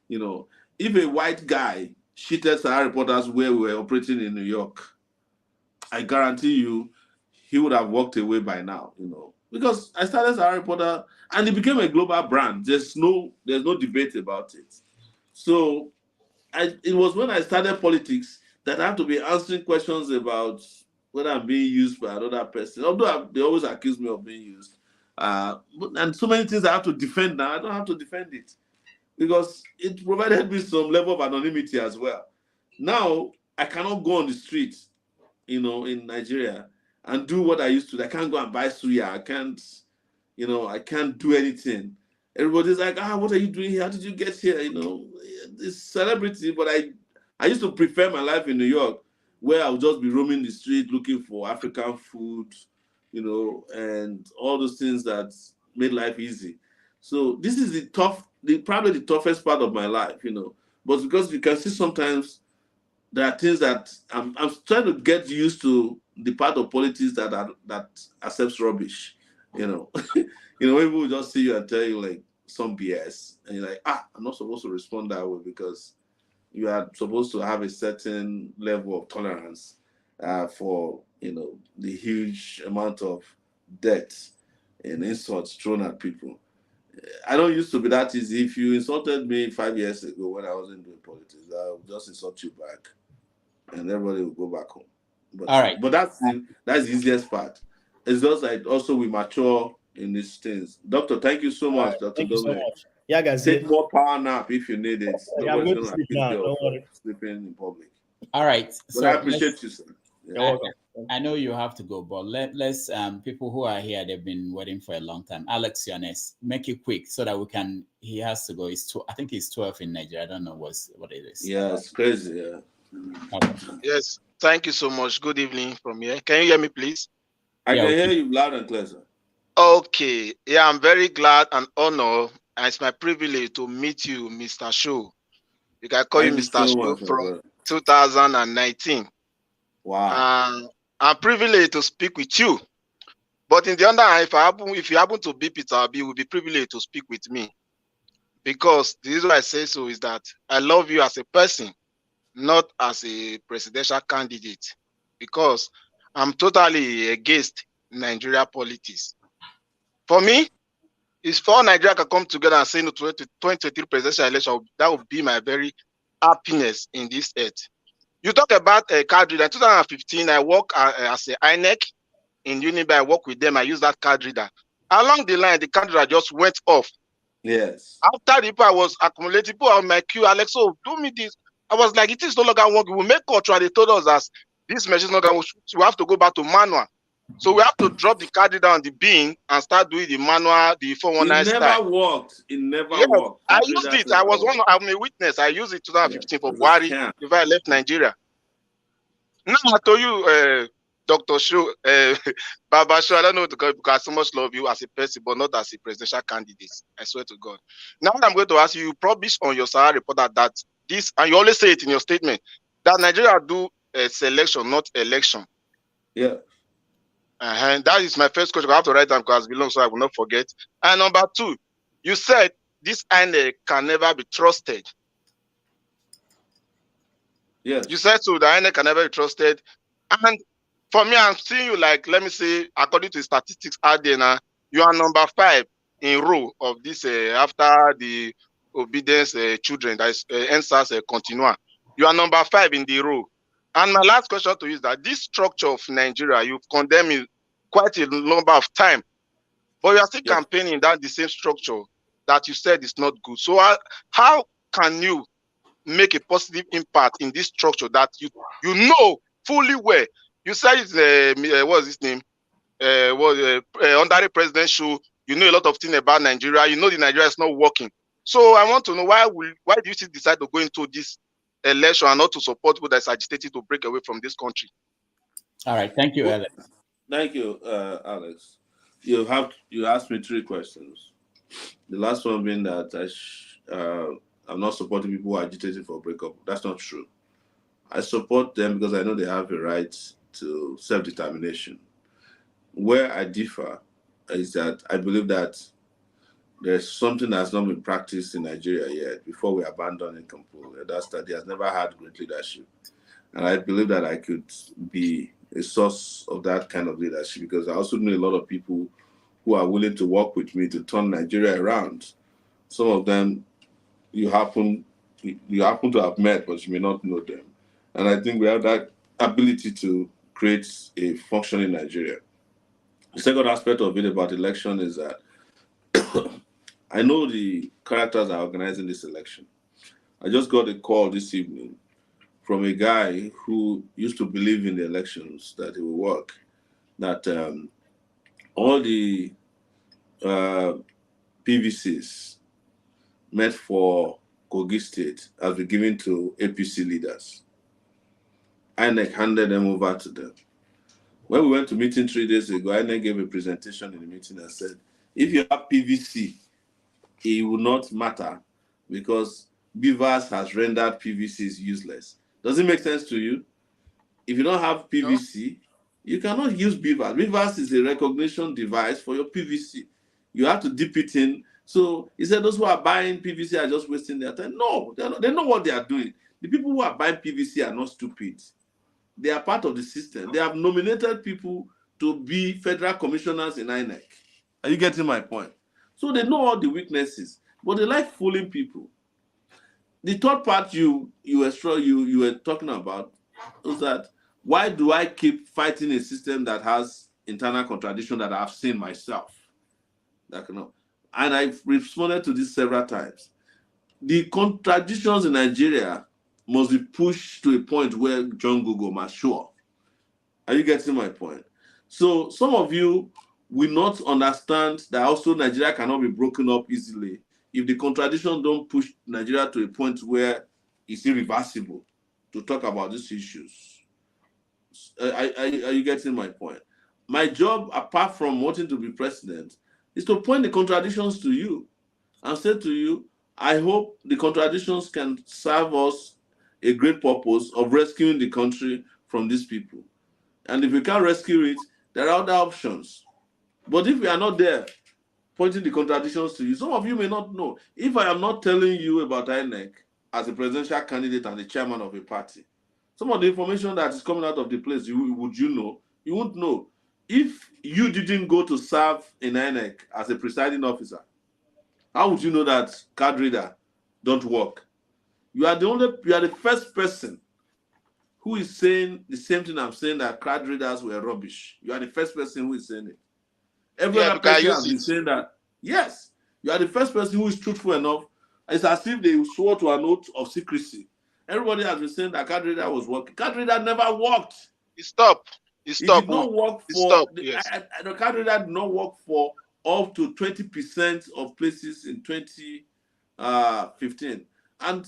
If a white guy cheated Sahara Reporters where we were operating in New York, I guarantee you he would have walked away by now, because I started Sahara Reporter and it became a global brand. There's no debate about it. So it was when I started politics that I have to be answering questions about whether I'm being used by another person. Although they always accuse me of being used. And so many things I have to defend now. I don't have to defend it because it provided me some level of anonymity as well. Now, I cannot go on the street, in Nigeria and do what I used to. I can't go and buy suya. I can't, I can't do anything. Everybody's like, what are you doing here? How did you get here? This celebrity. But I used to prefer my life in New York, where I would just be roaming the street looking for African food, and all those things that made life easy. So this is probably the toughest part of my life, But because you can see sometimes there are things that I'm trying to get used to the part of politics that accepts rubbish, people will just see you and tell you like some BS, and you're like, I'm not supposed to respond that way because you are supposed to have a certain level of tolerance for the huge amount of debt and insults thrown at people. I don't used to be that easy. If you insulted me 5 years ago when I wasn't doing politics, I would just insult you back, and everybody will go back home. But, all right. But that's the easiest part. It's just like also we mature in these things. Doctor, thank you so much, Dr. Thank you so Dominic. much. Yeah, guys. Take more power nap if you need it. Yeah, I'm Nobody's going to going to sleep accuse now. you Don't of worry. sleeping in public. All right. But I appreciate you, sir. You're welcome. I know you have to go, but let's people who are here, they've been waiting for a long time. Alex, you're next. Make it quick so that we can. He has to go. I think it's 12 in Nigeria. I don't know what it is. Yeah, it's crazy. Yeah. Okay. Yes. Thank you so much. Good evening from here. Can you hear me, please? I can hear you loud and clear, sir. Okay. Yeah, I'm very glad and honored. And it's my privilege to meet you, Mr. Show. You can call Thank you you Mr. so Show much, from 2019. Wow. I'm privileged to speak with you. But in the other hand, if you happen to be Peter Obi, will be privileged to speak with me. Because the reason I say so is that I love you as a person, not as a presidential candidate. Because I'm totally against Nigeria politics. For me, if all Nigeria can come together and say no to 2023 presidential election, that would be my very happiness in this earth. You talk about a card reader. In 2015, I work as a INEC in Unibe. I work with them. I use that card reader. Along the line, the card reader just went off. Yes. After the people I was accumulating, people on my queue, Alex, do me this. I was like, it is no longer working. We'll make culture. They told us that this machine is not going to, we have to go back to manual. So we have to drop the card reader on the bin and start doing the manual, the 419 style. It never worked. It never worked. I used it. I'm a witness. I used it 2015 for Buhari before I left Nigeria. Now I told you, Dr. Shu, Baba Shu, I don't know what to call you because I so much love you as a person, but not as a presidential candidate. I swear to God. Now I'm going to ask you, you publish on your Sahara report that this, and you always say it in your statement, that Nigeria do a selection, not election. Yeah. And that is my first question. I have to write down because it belongs so I will not forget. And number two, you said this INEC can never be trusted. Yes. You said so, the INEC can never be trusted. And for me, I'm seeing you like, let me say, according to the statistics out there now, you are number 5 in row of this after the obedience children, that is NSAS continua. You are number 5 in the row. And my last question to you is that this structure of Nigeria, you've condemned it quite a number of times, but you are still campaigning that the same structure that you said is not good. So how can you make a positive impact in this structure that you know fully well? You said it's what's his name? Under the President Show, you know a lot of things about Nigeria. You know the Nigeria is not working. So I want to know why do you still decide to go into this election and not to support people that's agitated to break away from this country? All right, thank you, Alex. Thank you, Alex. You asked me 3 questions. The last one being that I'm not supporting people who are agitating for a breakup. That's not true. I support them because I know they have a right to self-determination. Where I differ is that I believe that there's something that's not been practiced in Nigeria yet before we abandon it completely. That's that he has never had great leadership. And I believe that I could be a source of that kind of leadership because I also know a lot of people who are willing to work with me to turn Nigeria around. Some of them you happen to have met, but you may not know them. And I think we have that ability to create a functioning Nigeria. The second aspect of it about election is that I know the characters that are organizing this election. I just got a call this evening from a guy who used to believe in the elections that it will work, that all the PVCs meant for Kogi State has been given to APC leaders. INEC handed them over to them. When we went to meeting 3 days ago, INEC gave a presentation in the meeting and said, if you have PVC, it will not matter because Beavers has rendered PVCs useless. Does it make sense to you? If you don't have PVC, you cannot use Beavers. Beavers is a recognition device for your PVC. You have to dip it in. So he said those who are buying PVC are just wasting their time. No, they know what they are doing. The people who are buying PVC are not stupid. They are part of the system. They have nominated people to be federal commissioners in INEC. Are you getting my point? So they know all the weaknesses, but they like fooling people. The third part you were talking about was that why do I keep fighting a system that has internal contradiction that I've seen myself? And I've responded to this several times. The contradictions in Nigeria must be pushed to a point where John Google must show up. Are you getting my point? So some of you will not understand that also Nigeria cannot be broken up easily if the contradictions don't push Nigeria to a point where it's irreversible to talk about these issues. Are you getting my point? My job, apart from wanting to be president, is to point the contradictions to you and say to you, I hope the contradictions can serve us a great purpose of rescuing the country from these people. And if we can't rescue it, there are other options. But if we are not there, pointing the contradictions to you, some of you may not know. If I am not telling you about INEC as a presidential candidate and the chairman of a party, some of the information that is coming out of the place, would you know? You won't know. If you didn't go to serve in INEC as a presiding officer, how would you know that card reader don't work? You are the first person who is saying the same thing I'm saying, that card readers were rubbish. You are the first person who is saying it. Every other person has been saying that. Yes, you are the first person who is truthful enough. It's as if they swore to an oath of secrecy. Everybody has been saying that card reader was working. Card reader never worked. It stopped. It did not work for the card reader did not work for up to 20% of places in 2015. And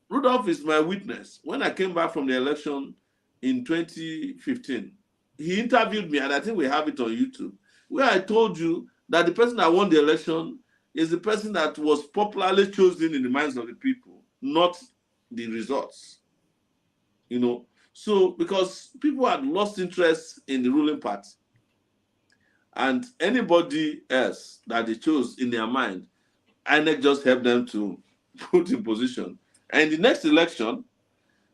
Rudolph is my witness. When I came back from the election in 2015, he interviewed me, and I think we have it on YouTube, where I told you that the person that won the election is the person that was popularly chosen in the minds of the people, not the results. You know, so because people had lost interest in the ruling party, and anybody else that they chose in their mind, INEC just helped them to put in position. And the next election,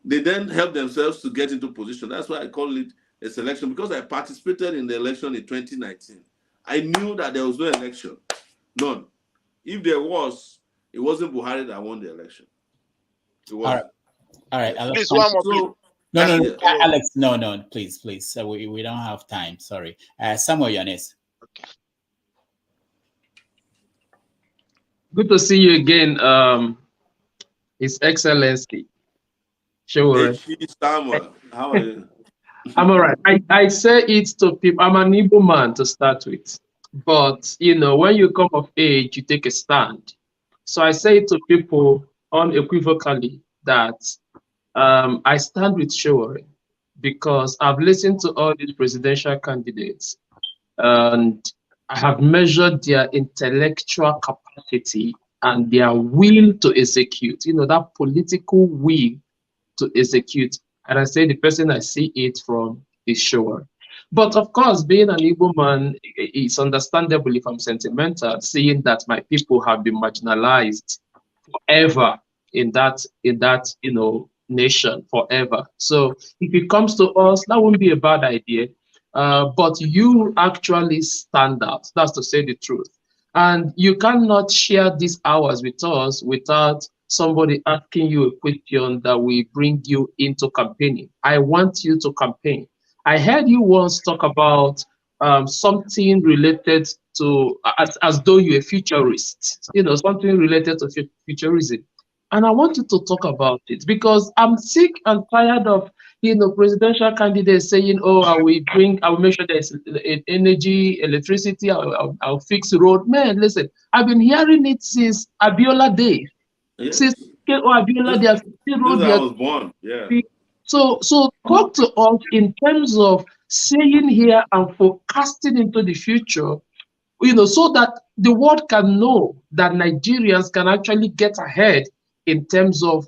they then helped themselves to get into position. That's why I call it a selection, because I participated in the election in 2019. I knew that there was no election. None. If there was, it wasn't Buhari that won the election. It wasn't. All right. Alex, please, one more, please. No, Alex, no, please. We don't have time. Sorry. Samuel Yanes. Okay. Good to see you again, His Excellency Sowore. Samuel, how are you? I'm all right. I say it to people. I'm an Igbo man to start with, but you know, when you come of age, you take a stand. So I say to people unequivocally that I stand with Sowore because I've listened to all these presidential candidates and I have measured their intellectual capacity and their will to execute, you know, that political will to execute. And I say the person I see it from is Sowore. But of course, being an Igbo man, it's understandable if I'm sentimental, seeing that my people have been marginalized forever in that you know nation forever. So if it comes to us, that wouldn't be a bad idea. But you actually stand out. That's to say the truth. And you cannot share these hours with us without somebody asking you a question that will bring you into campaigning. I want you to campaign. I heard you once talk about something related to, as though you're a futurist, you know, something related to futurism. And I want you to talk about it because I'm sick and tired of, presidential candidates saying, "Oh, I will make sure there's energy, electricity, I'll fix the road." Man, listen, I've been hearing it since Abiola days. Yes. Since Abiola, they are fixing Since road, I was born, yeah. So talk to us in terms of saying here and forecasting into the future, so that the world can know that Nigerians can actually get ahead in terms of,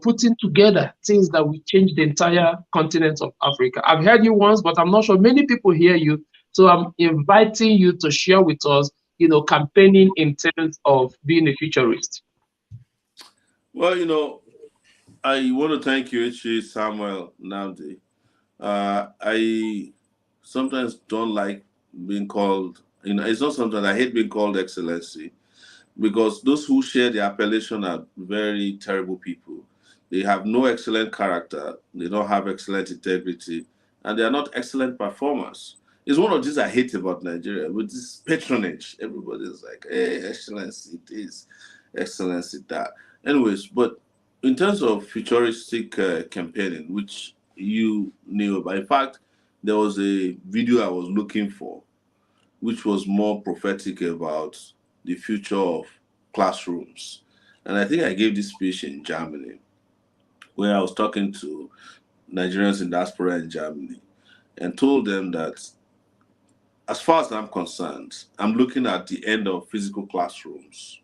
putting together things that will change the entire continent of Africa. I've heard you once, but I'm not sure many people hear you. So I'm inviting you to share with us, campaigning in terms of being a futurist. Well, I want to thank you, H. Samuel Namdi. I sometimes don't like being called, it's not sometimes I hate being called excellency because those who share the appellation are very terrible people. They have no excellent character, they don't have excellent integrity, and they are not excellent performers. It's one of these I hate about Nigeria, with this patronage. Everybody's like, hey, excellency this, excellency that. Anyways, but in terms of futuristic campaigning, which you knew about, in fact, there was a video I was looking for which was more prophetic about the future of classrooms. And I think I gave this speech in Germany where I was talking to Nigerians in diaspora in Germany and told them that as far as I'm concerned, I'm looking at the end of physical classrooms.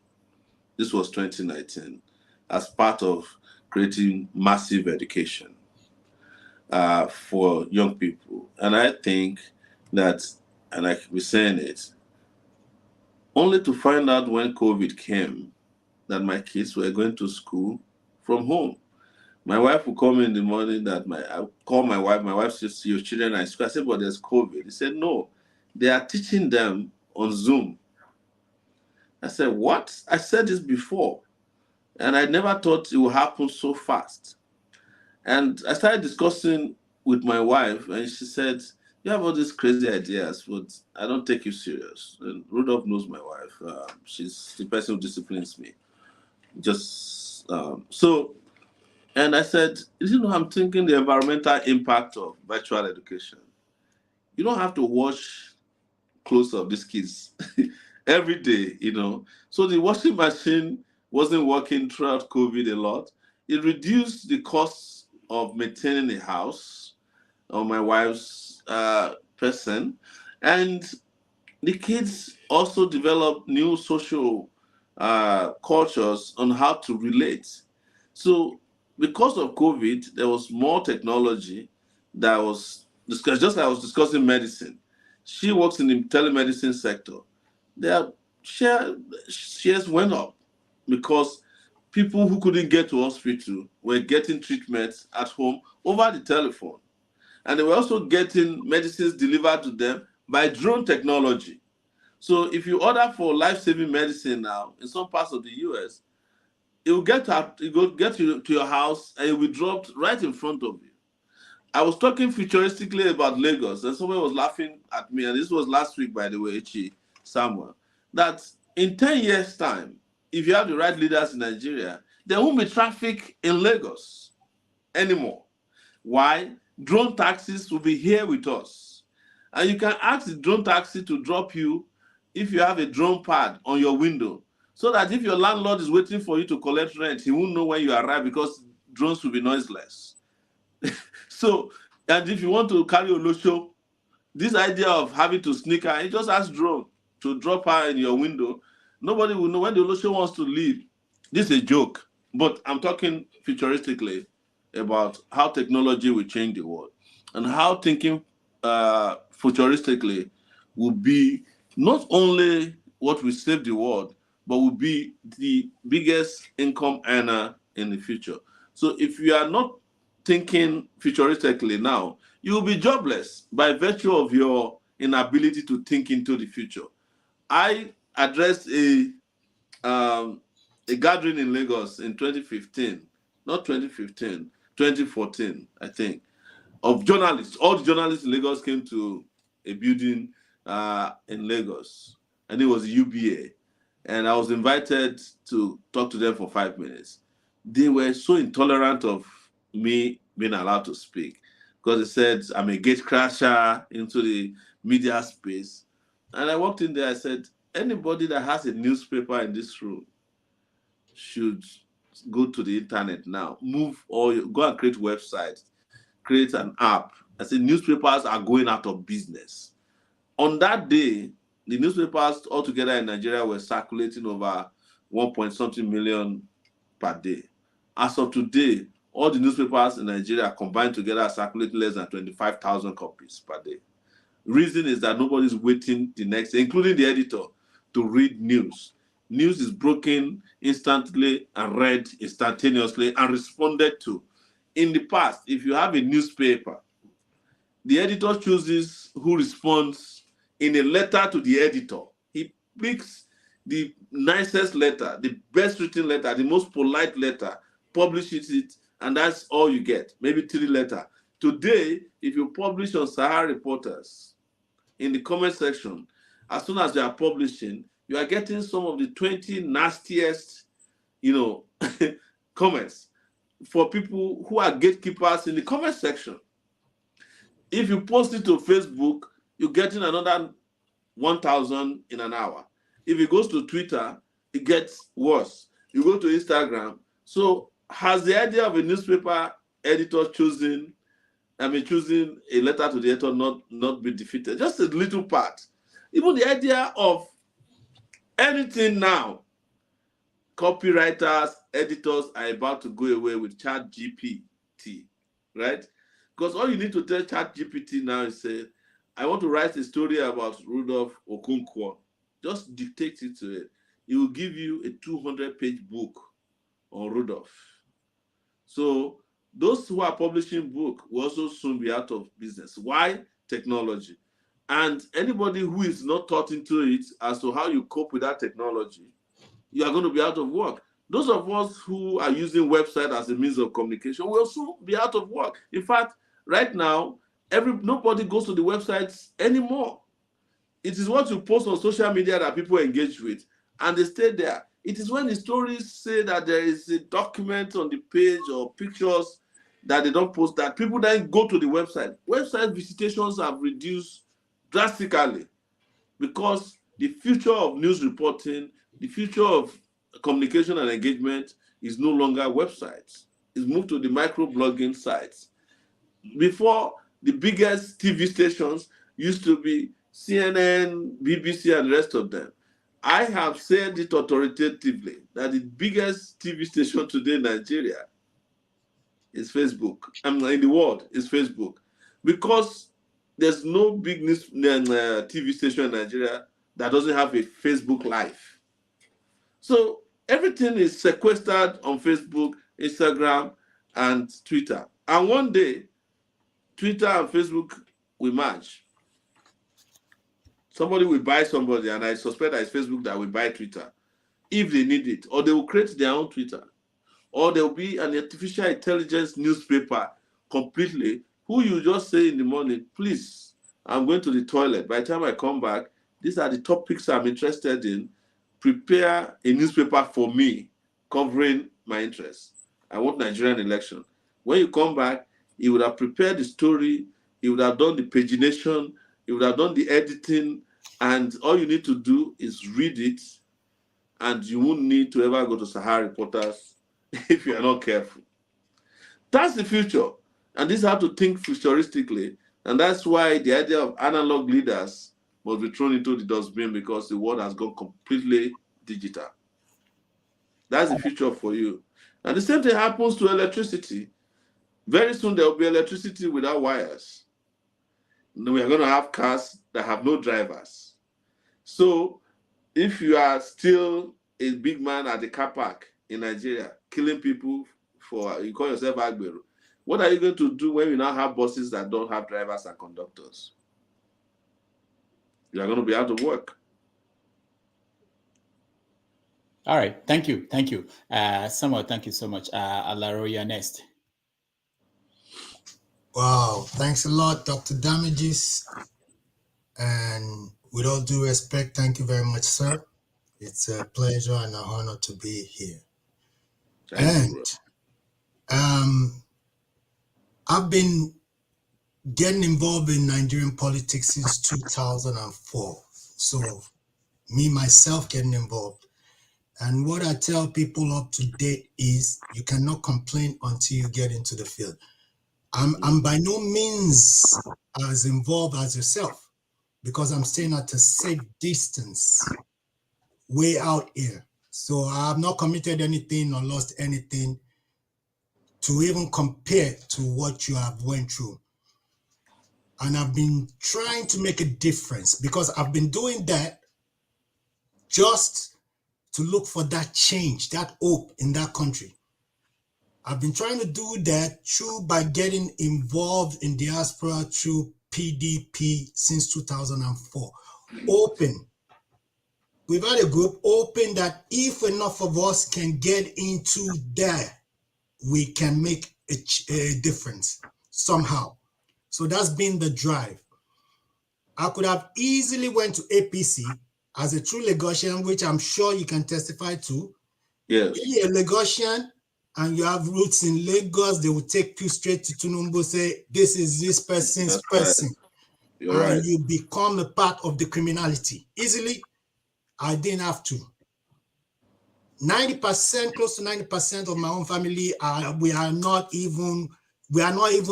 This was 2019 as part of creating massive education for young people. And I think that, and I keep saying it, only to find out when COVID came that my kids were going to school from home. My wife would call me in the morning I call my wife says, "Your children are in school." I said, "But there's COVID." He said, "No, they are teaching them on Zoom." I said, "What?" I said this before, and I never thought it would happen so fast. And I started discussing with my wife, and she said, "You have all these crazy ideas, but I don't take you serious." And Rudolph knows my wife. She's the person who disciplines me. So, and I said, I'm thinking the environmental impact of virtual education. You don't have to watch close of these kids every day. So the washing machine wasn't working throughout COVID a lot. It reduced the cost of maintaining a house on my wife's person. And the kids also developed new social cultures on how to relate. So because of COVID, there was more technology that was discussed, just like I was discussing medicine. She works in the telemedicine sector. Their shares went up because people who couldn't get to hospital were getting treatments at home over the telephone. And they were also getting medicines delivered to them by drone technology. So if you order for life-saving medicine now in some parts of the US, it will get to your house and it will be dropped right in front of you. I was talking futuristically about Lagos, and someone was laughing at me, and this was last week, by the way, Samuel, that in 10 years' time, if you have the right leaders in Nigeria, there won't be traffic in Lagos anymore. Why? Drone taxis will be here with us. And you can ask the drone taxi to drop you if you have a drone pad on your window, so that if your landlord is waiting for you to collect rent, he won't know when you arrive because drones will be noiseless. So, and if you want to carry Olosho, this idea of having to sneak her, you just ask drone to drop her in your window. Nobody will know when the Olosho wants to leave. This is a joke, but I'm talking futuristically about how technology will change the world and how thinking futuristically will be not only what will save the world, but will be the biggest income earner in the future. So if you are not thinking futuristically now, you will be jobless by virtue of your inability to think into the future. I addressed a gathering in Lagos in 2015, not 2015, 2014, I think, of journalists. All the journalists in Lagos came to a building in Lagos, and it was UBA. And I was invited to talk to them for 5 minutes. they were so intolerant of me being allowed to speak because they said I'm a gatecrasher into the media space. And I walked in there, I said, anybody that has a newspaper in this room should go to the internet now, go and create websites, create an app. I said, newspapers are going out of business. On that day, the newspapers altogether in Nigeria were circulating over 1 point something million per day. As of today, all the newspapers in Nigeria combined together are circulating less than 25,000 copies per day. Reason is that nobody's waiting the next day, including the editor, to read news. News is broken instantly and read instantaneously and responded to. In the past, if you have a newspaper, the editor chooses who responds in a letter to the editor. He picks the nicest letter, the best written letter, the most polite letter, publishes it, and that's all you get, maybe 3 letters. Today, if you publish on Sahara Reporters in the comment section, as soon as you are publishing, you are getting some of the 20 nastiest, comments for people who are gatekeepers in the comment section. If you post it to Facebook, you're getting another 1,000 in an hour. If it goes to Twitter, it gets worse. You go to Instagram. So has the idea of a newspaper editor choosing a letter to the editor not be defeated? Just a little part. Even the idea of anything now, copywriters, editors are about to go away with ChatGPT, right? Because all you need to tell ChatGPT now is say, I want to write a story about Rudolph Okonkwo. Just dictate it to it. It will give you a 200-page book on Rudolph. So those who are publishing book will also soon be out of business. Why? Technology. And anybody who is not taught into it as to how you cope with that technology, you are going to be out of work. Those of us who are using website as a means of communication will soon be out of work. In fact, right now, nobody goes to the websites anymore. It is what you post on social media that people engage with, and they stay there. It is when the stories say that there is a document on the page or pictures that they don't post that people then go to the website. Website visitations have reduced drastically because the future of news reporting, the future of communication and engagement is no longer websites. It's moved to the microblogging sites. Before, the biggest TV stations used to be CNN, BBC, and the rest of them. I have said it authoritatively that the biggest TV station today in Nigeria is Facebook. In the world is Facebook. Because there's no big news, TV station in Nigeria that doesn't have a Facebook Live. So everything is sequestered on Facebook, Instagram, and Twitter. And one day, Twitter and Facebook will merge. Somebody will buy somebody, and I suspect that it's Facebook that will buy Twitter if they need it, or they will create their own Twitter, or there will be an artificial intelligence newspaper completely who you just say in the morning, please, I'm going to the toilet. By the time I come back, these are the topics I'm interested in. Prepare a newspaper for me covering my interests. I want Nigerian election. When you come back, he would have prepared the story, he would have done the pagination, he would have done the editing, and all you need to do is read it, and you won't need to ever go to Sahara Reporters if you are not careful. That's the future. And this have to think futuristically. And that's why the idea of analog leaders must be thrown into the dustbin, because the world has gone completely digital. That's the future for you. And the same thing happens to electricity. Very soon there will be electricity without wires. We are going to have cars that have no drivers. So if you are still a big man at the car park in Nigeria, killing people you call yourself Agbero, what are you going to do when you now have buses that don't have drivers and conductors? You are going to be out of work. All right. Thank you. Thank you. Samuel, thank you so much. Alaro, you're next. Wow. Thanks a lot, Dr. Damages. And with all due respect, thank you very much, sir. It's a pleasure and an honor to be here. And I've been getting involved in Nigerian politics since 2004. So me, myself getting involved. And what I tell people up to date is you cannot complain until you get into the field. I'm by no means as involved as yourself because I'm staying at a safe distance way out here. So I've not committed anything or lost anything to even compare to what you have went through. And I've been trying to make a difference because I've been doing that just to look for that change, that hope in that country. I've been trying to do that through by getting involved in diaspora through PDP since 2004. Open. We've had a group open that if enough of us can get into there, we can make a difference somehow. So that's been the drive. I could have easily went to APC as a true Lagosian, which I'm sure you can testify to. Yes. If you're a Lagosian and you have roots in Lagos, they will take you straight to Tunumbu, say, this is this person's person. Right. You're and right. you become a part of the criminality. Easily, I didn't have to. 90%, close to 90% of my own family, we are not even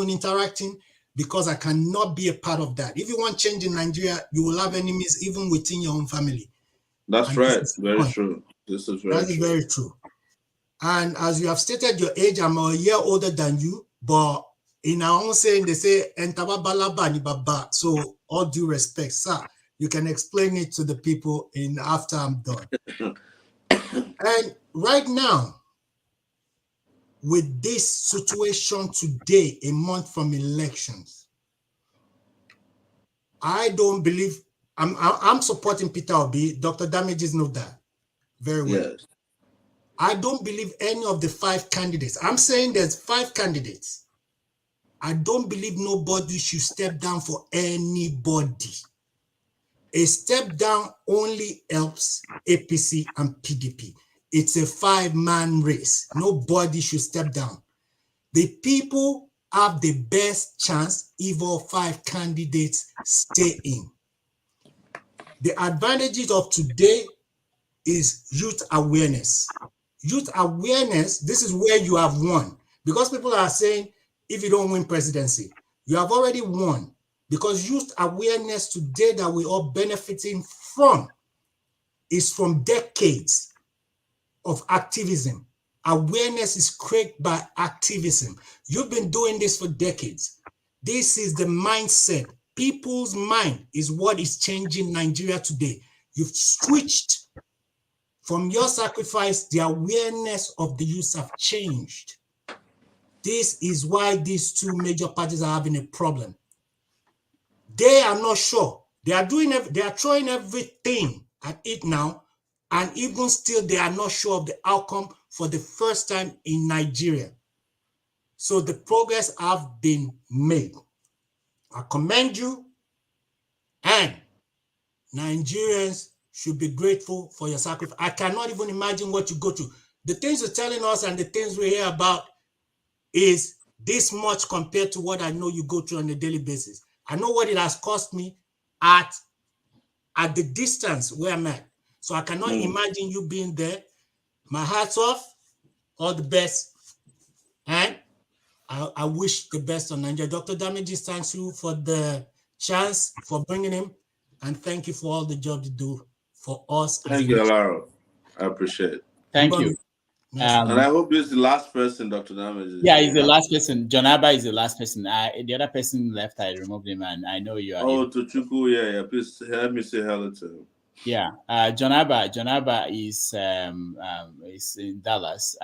interacting because I cannot be a part of that. If you want change in Nigeria, you will have enemies even within your own family. That's right. Very true. This is very That is true. very true. And as you have stated your age, I'm a year older than you, but in our own saying, they say, baba. So all due respect, sir, you can explain it to the people after I'm done. And right now, with this situation today, a month from elections, I don't believe I'm supporting Peter Obi. Dr. Damages know that very well. Yes. I don't believe any of the 5 candidates. I'm saying there's 5 candidates. I don't believe nobody should step down for anybody. A step down only helps APC and PDP. It's a 5-man race. Nobody should step down. The people have the best chance if all 5 candidates stay in. The advantages of today is youth awareness. Youth awareness, this is where you have won. Because people are saying, if you don't win presidency, you have already won. Because youth awareness today that we are benefiting from is from decades of activism. Awareness is created by activism. You've been doing this for decades. This is the mindset. People's mind is what is changing Nigeria today. You've switched from your sacrifice, the awareness of the youth have changed. This is why these 2 major parties are having a problem. They are not sure. They are throwing everything at it now, and even still, they are not sure of the outcome for the first time in Nigeria. So the progress have been made. I commend you, and Nigerians should be grateful for your sacrifice. I cannot even imagine what you go through. The things you're telling us and the things we hear about is this much compared to what I know you go through on a daily basis. I know what it has cost me at the distance where I'm at. So I cannot imagine you being there. My hat's off. All the best. And I wish the best on Nigeria. Dr. Damages, thanks you for the chance, for bringing him. And thank you for all the job you do for us. Thank you, Alaro. I appreciate it. Thank you. And I hope this is the last person, Dr. Damages. Yeah, he's the last person. John Abba is the last person. The other person left, I removed him, and I know you are. Oh, to Chuku, yeah. Please help me say hello to him. Yeah, John Abba is in Dallas.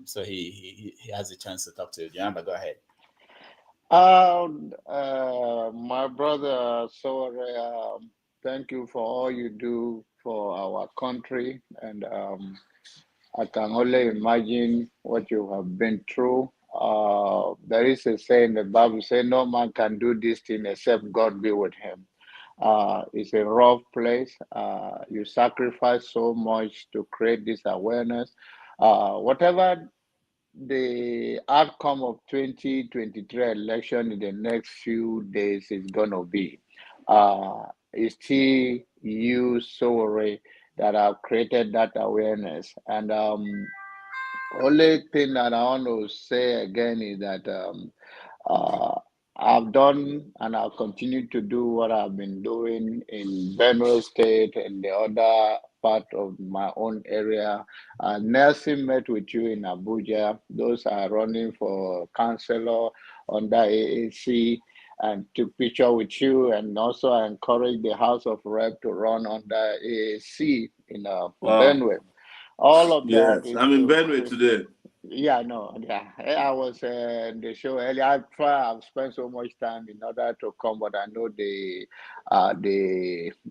So he has a chance to talk to you. John Abba, go ahead. My brother Sowore, thank you for all you do for our country, and I can only imagine what you have been through. There is a saying, the Bible says, no man can do this thing except God be with him. It's a rough place. You sacrifice so much to create this awareness. Whatever the outcome of 2023 election in the next few days is going to be. It's still you, Sowore, that have created that awareness. And only thing that I want to say again is that uh, I've done and I'll continue to do what I've been doing in Benue State and the other part of my own area. Nelson met with you in Abuja. Those are running for councillor under AAC and took picture with you, and also I encourage the House of Rep to run under AAC in for Wow. Benue. All of that Yes, is I'm in to Benue today. yeah, no, yeah. I was in the show earlier. I've spent so much time in order to come, but I know the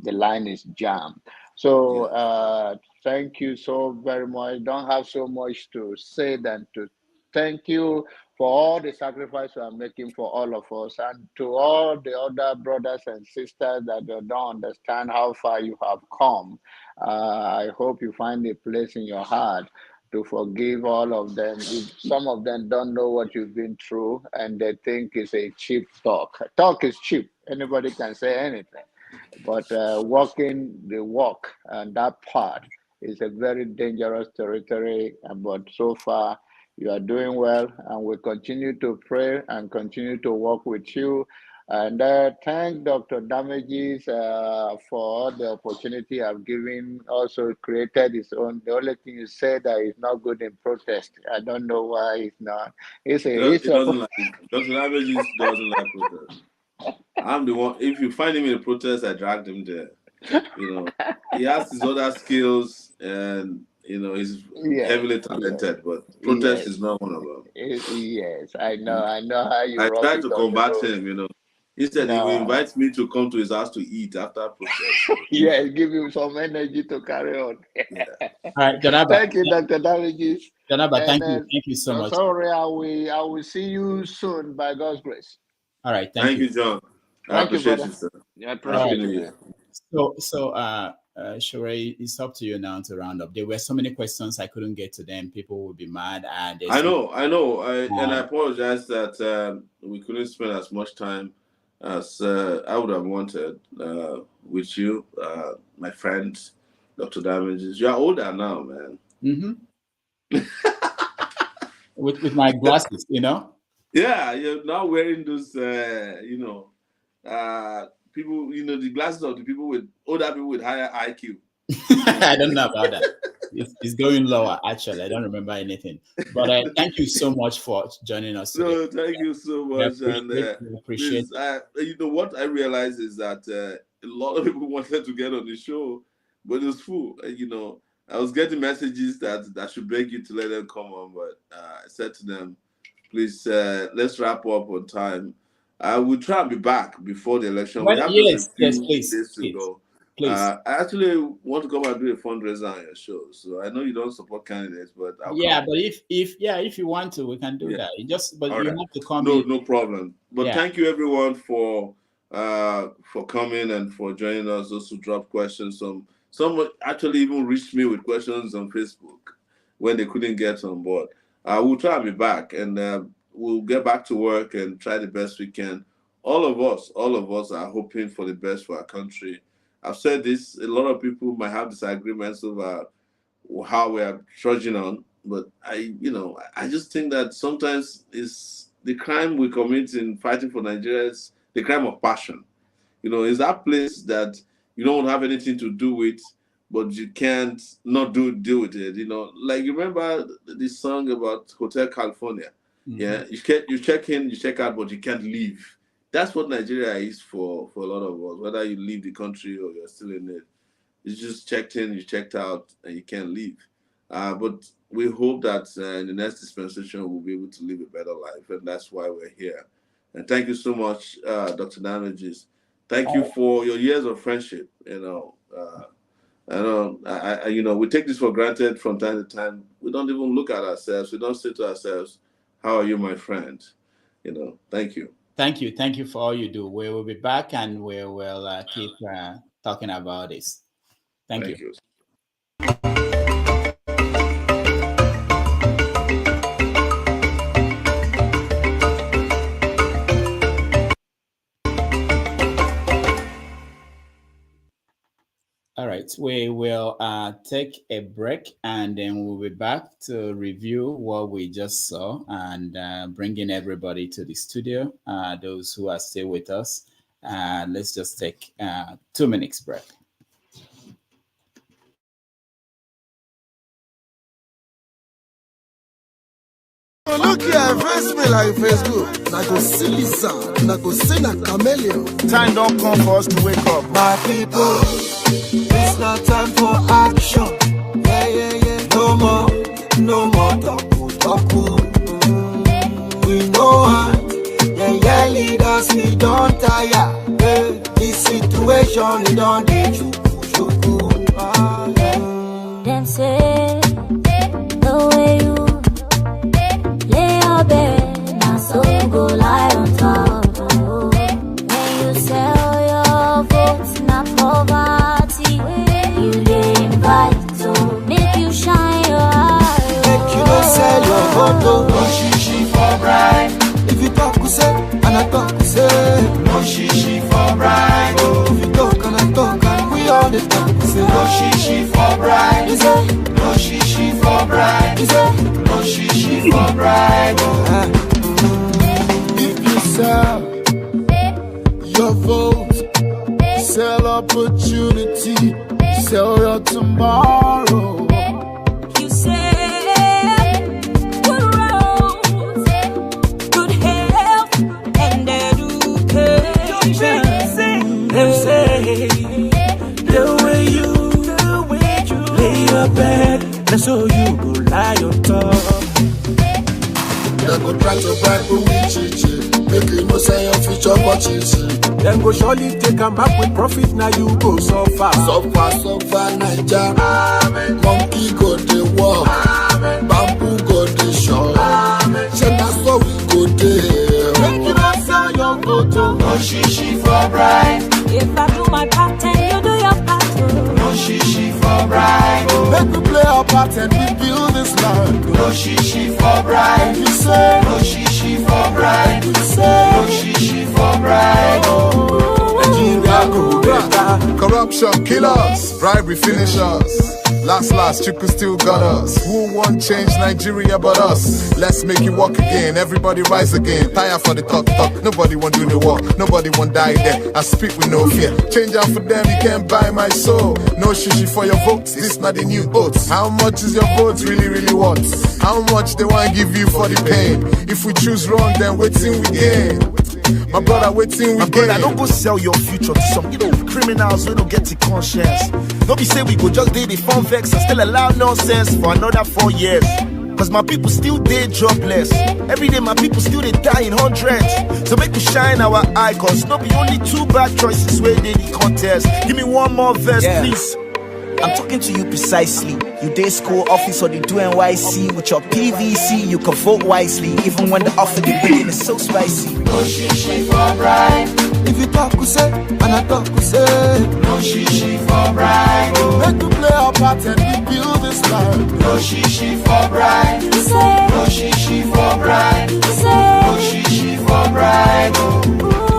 line is jammed. So thank you so very much. Don't have so much to say than to thank you for all the sacrifice you are making for all of us, and to all the other brothers and sisters that don't understand how far you have come. I hope you find a place in your heart to forgive all of them. If some of them don't know what you've been through and they think it's a cheap talk. Talk is cheap. Anybody can say anything. But walking the walk and that part is a very dangerous territory. But so far, you are doing well, and we continue to pray and continue to work with you. And thank Dr. Damages for all the opportunity I've given. Also created his own. The only thing you said that is not good in protest. I don't know why it's not. He doesn't like it. Dr. Damages doesn't like protest. I'm the one. If you find him in a protest, I dragged him there. You know, he has his other skills, and you know he's heavily talented. But protest is not one of them. Yes, I know. I know how you I rock tried it to on the combat road. him. You know, he said he will invite me to come to his house to eat after protest. Yeah, give you some energy to carry on. All right, Janaba. Thank you, Dr. Damages. Janaba, thank you so much. Sorry, I will see you soon by God's grace. All right, thank you, John. I Thank you, appreciate brother. you, sir. I appreciate you, man. Sowore, it's up to you now to round up. There were so many questions I couldn't get to them. People will be mad. And I know. And I apologize that we couldn't spend as much time as I would have wanted with you, my friend, Dr. Damages. You are older now, man. Mm-hmm. with my glasses, you know? Yeah, you're now wearing those, people, the glasses of the people with older people with higher IQ. I don't know about that. It's going lower, actually. I don't remember anything. But thank you so much for joining us today. No, thank you so much. We appreciate it. What I realized is that a lot of people wanted to get on the show, but it was full. I was getting messages that I should beg you to let them come on, but I said to them, please, let's wrap up on time. I will try and be back before the election. We have just a few days to go. I actually want to come and do a fundraiser on your show. So I know you don't support candidates, but I'll come. But if you want to, we can do that. You have to come. No problem. But thank you everyone for coming and for joining us. Those who drop questions. Someone actually even reached me with questions on Facebook when they couldn't get on board. We'll try and be back, and we'll get back to work and try the best we can. All of us are hoping for the best for our country. I've said this, a lot of people might have disagreements over how we are trudging on, but I just think that sometimes it's the crime we commit in fighting for Nigeria is the crime of passion. It's that place that you don't have anything to do with, but you can't not deal with it. Like you remember this song about Hotel California. Mm-hmm. Yeah, you check in, you check out, but you can't leave. That's what Nigeria is for a lot of us. Whether you leave the country or you're still in it, you just checked in, you checked out, and you can't leave. But we hope that in the next dispensation we'll be able to live a better life, and that's why we're here. And thank you so much, Dr. Damages. Thank you for your years of friendship. We take this for granted from time to time. We don't even look at ourselves. We don't say to ourselves, "How are you, my friend?" Thank you. Thank you for all you do. We will be back, and we will keep talking about this. Thank you. right, we will take a break and then we'll be back to review what we just saw and bringing everybody to the studio. Those who are still with us, let's just take 2 minutes break. Look here, face me like Facebook. I go see Lisa, I go see na chameleon. Time don't come for us to wake up. My people, it's not time for action. Yeah, yeah, yeah. No more talk. We know how. Yeah, leaders, we don't tire. Yeah, this situation, we don't do chuku. Them say, the way you lay your bed, now so you go lie on top. When you sell your votes, not poverty, you dey invite to make you shine your eye. Make you no sell your vote, no shishi for bribe. If you talk, you say, and I talk, you say, no shishi for bribe. If you talk and I talk, and we all the talk, you say, no shishi for bribe. No shishi for bribe. No shishi for bribe. If you sell your vote, sell opportunity, sell your tomorrow. You say good roads, good health, and education. Them say the way you lay your bed, that's so you go lie on top. They go try to bribe you with chichi, make you know say your future for chichi. Then go surely take them back with profit, now you go suffer. Suffer, Naija. Monkey go dey walk, bamboo go dey short. Say na so we go dey. Make you not sell your photo. No shishi for bribe. If I do my part and you do your part too. No shishi for bribe. Make we play our part and we build this land. No shishi for bribe. You say no shishi for bribe. You say no shishi for bribe. Nigeria go better. Corruption kill us, bribery finish us. Last, Chuku still got us. Who won't change Nigeria but us? Let's make it work again, everybody rise again. Tire for the talk, nobody won't do the work. Nobody won't die there, I speak with no fear. Change out for them, you can't buy my soul. No shishi for your votes, this not the new oats. How much is your vote really worth? How much they want to give you for the pain? If we choose wrong, then waiting we gain. My brother, waiting we gain. Don't go sell your future to some criminals who don't get the conscience. Don't be say we go just date the fun vex and still allow nonsense for another 4 years. Cause my people still dead jobless. Every day my people still they die in hundreds. So make we shine our eye, cause no be only 2 bad choices where they the contest. Give me one more verse, please. I'm talking to you precisely. You day school office or the do NYC. With your PVC, you can vote wisely. Even when the offer the bidding is so spicy. No shishi for bribe. If you talk, you say, and I talk, you say. No shishi for bribe. Make you play our part and we build this land. No shishi for bribe. You say no shishi for bribe. You say no shishi for bribe.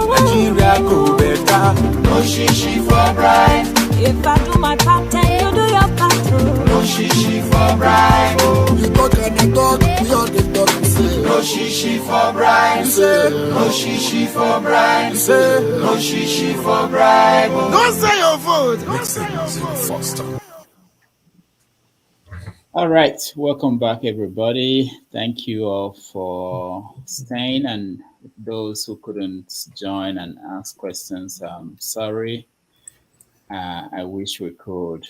Nigeria go better. No shishi for bribe. if I do my part and you do your part too. No shishi for bribe. You talk and you talk, we all the talk. Say no shishi for bribe. Say no shishi for bribe. Say no shishi for bribe. Don't say your vote. Don't say your vote. All right, welcome back, everybody. Thank you all for staying, and those who couldn't join and ask questions, I'm sorry. I wish we could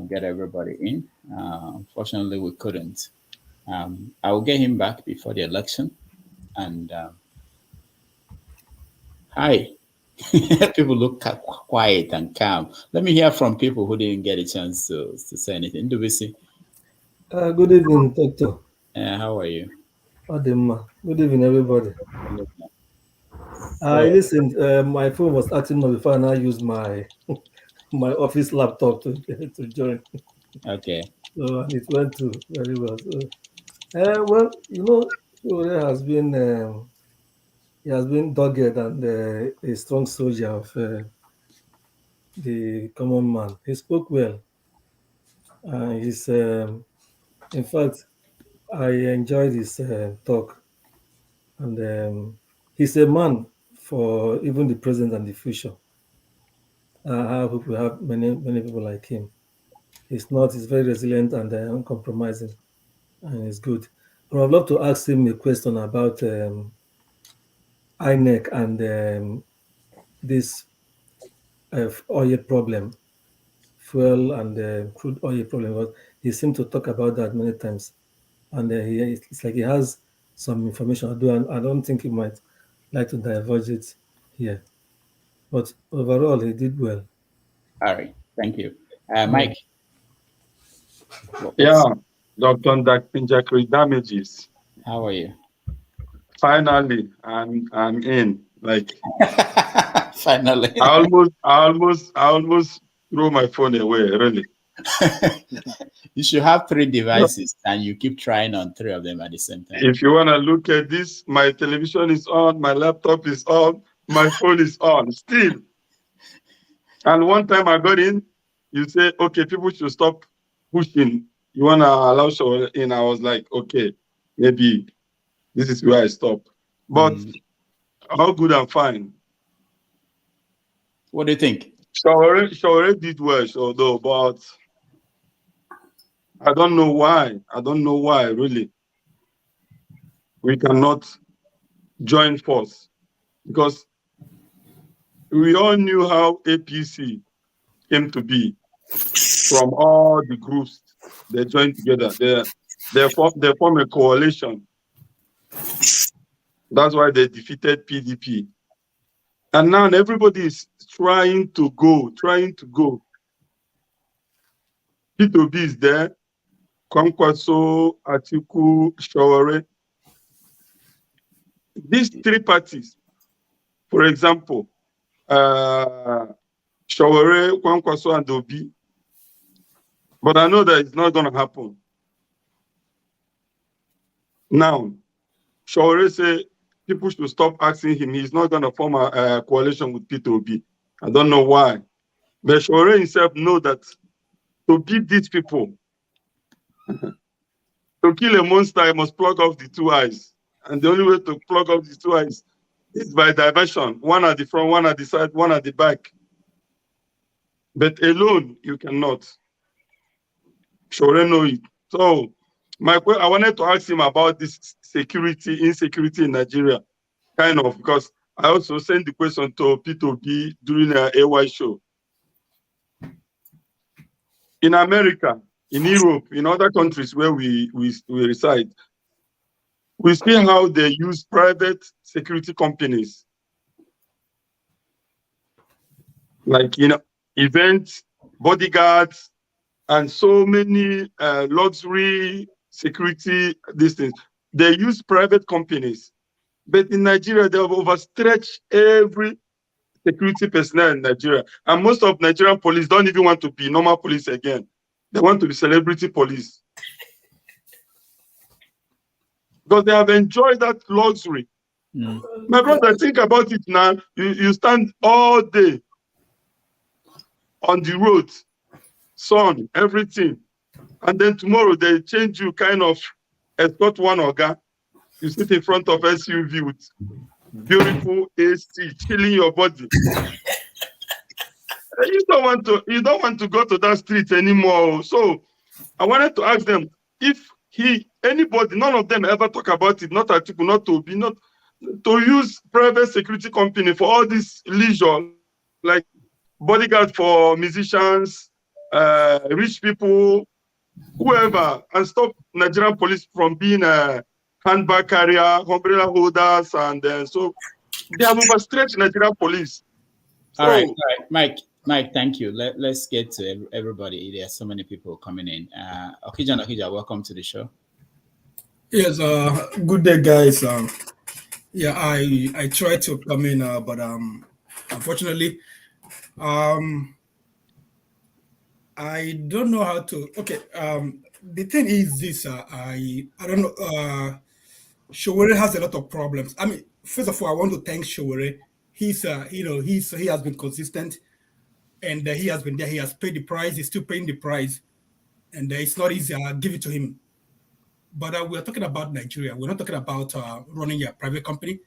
get everybody in. Unfortunately, we couldn't. I will get him back before the election. And hi, people look quiet and calm. Let me hear from people who didn't get a chance to say anything. Do we see? Good evening, Doctor. How are you? Adema. Good evening, everybody. I listened. My phone was acting up before, and I used my my office laptop to join. Okay. So it went to very well. So, well, you know, Sowore has been he has been dogged and a strong soldier of the common man. He spoke well. He's, in fact, I enjoyed his talk, and he's a man for even the present and the future. I hope we have many people like him. He's very resilient and uncompromising, and it's good. But I'd love to ask him a question about INEC and this oil problem, fuel and crude oil problem. Because he seemed to talk about that many times, and it's like he has some information. I don't think he might like to divulge it here, but overall he did well. All right, thank you, Yeah. Mike. Yeah, Dr. Jackery Damages. How are you? Finally, I'm in. Like finally. I almost threw my phone away, really. You should have 3 devices and you keep trying on 3 of them at the same time. If you want to look at this, my television is on, my laptop is on, my phone is on still. And one time I got in, you say, okay, people should stop pushing. You want to allow Sowore in? I was like, okay, maybe this is where I stop. But all good and fine. What do you think? Sowore did well, although, but I don't know why. I don't know why, really. We cannot join force, because we all knew how APC came to be from all the groups. They joined together. They form a coalition. That's why they defeated PDP. And now everybody is trying to go. P2B is there. Kwankwaso, Atiku, Sowore. These 3 parties, for example, Sowore, Kwankwaso, and Obi. But I know that it's not going to happen. Now, Sowore say people should stop asking him. He's not going to form a coalition with P2B. I don't know why. But Sowore himself knows that to beat these people, to kill a monster, I must plug off the 2 eyes. And the only way to plug off the 2 eyes is by diversion. One at the front, one at the side, one at the back. But alone, you cannot. Sowore know it. So, I wanted to ask him about this insecurity in Nigeria, kind of, because I also sent the question to P2B during an AY show. In America, in Europe, in other countries where we reside, we see how they use private security companies, like events, bodyguards, and so many luxury security things. They use private companies. But in Nigeria, they have overstretched every security personnel in Nigeria. And most of Nigerian police don't even want to be normal police again. They want to be celebrity police. Because they have enjoyed that luxury. My brother, think about it now. You stand all day on the road, sun, everything. And then tomorrow they change you, kind of escort one oga. You sit in front of SUV with beautiful AC, chilling your body. You don't want to go to that street anymore. So I wanted to ask them if anybody, none of them ever talk about it, not Atiku, not Obi, not to use private security company for all this leisure, like bodyguard for musicians, rich people, whoever, and stop Nigerian police from being a handbag carrier, umbrella holders, and so they have overstretched Nigerian police. All right, Mike, thank you. Let's get to everybody. There are so many people coming in. Okija, welcome to the show. Yes, good day, guys. Yeah, I tried to come in, but unfortunately, I don't know how to. Okay, the thing is this. I don't know. Sowore has a lot of problems. I mean, first of all, I want to thank Sowore. He has been consistent, and he has been there. He has paid the price. He's still paying the price. and it's not easy. I'll give it to him. But we're talking about Nigeria. We're not talking about running a private company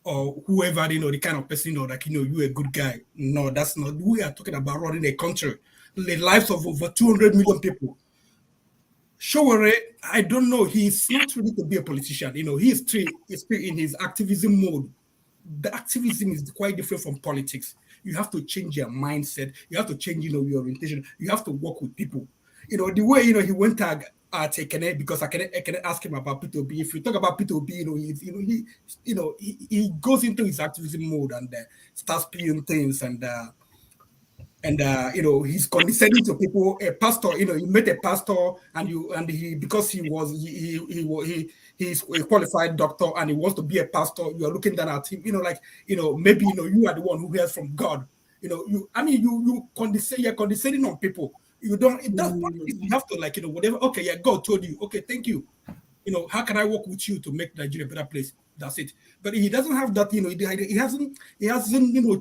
or whoever, the kind of person, like, you're a good guy. No, that's not. We are talking about running a country, the lives of over 200 million people. Sowore, I don't know. He's not ready to be a politician. He's still in his activism mode. The activism is quite different from politics. You have to change your mindset. You have to change, your orientation. You have to work with people. The way, he went to Ekene, because I can ask him about P2B. If you talk about P2B, he goes into his activism mode and starts spewing things and he's condescending to people. A pastor, he met a pastor, and he because he's a qualified doctor and he wants to be a pastor. You are looking down at him, maybe you are the one who hears from God. You're condescending on people. You don't. You have to whatever. Okay, yeah, God told you. Okay, thank you. How can I work with you to make Nigeria a better place? That's it. But he doesn't have that, he hasn't,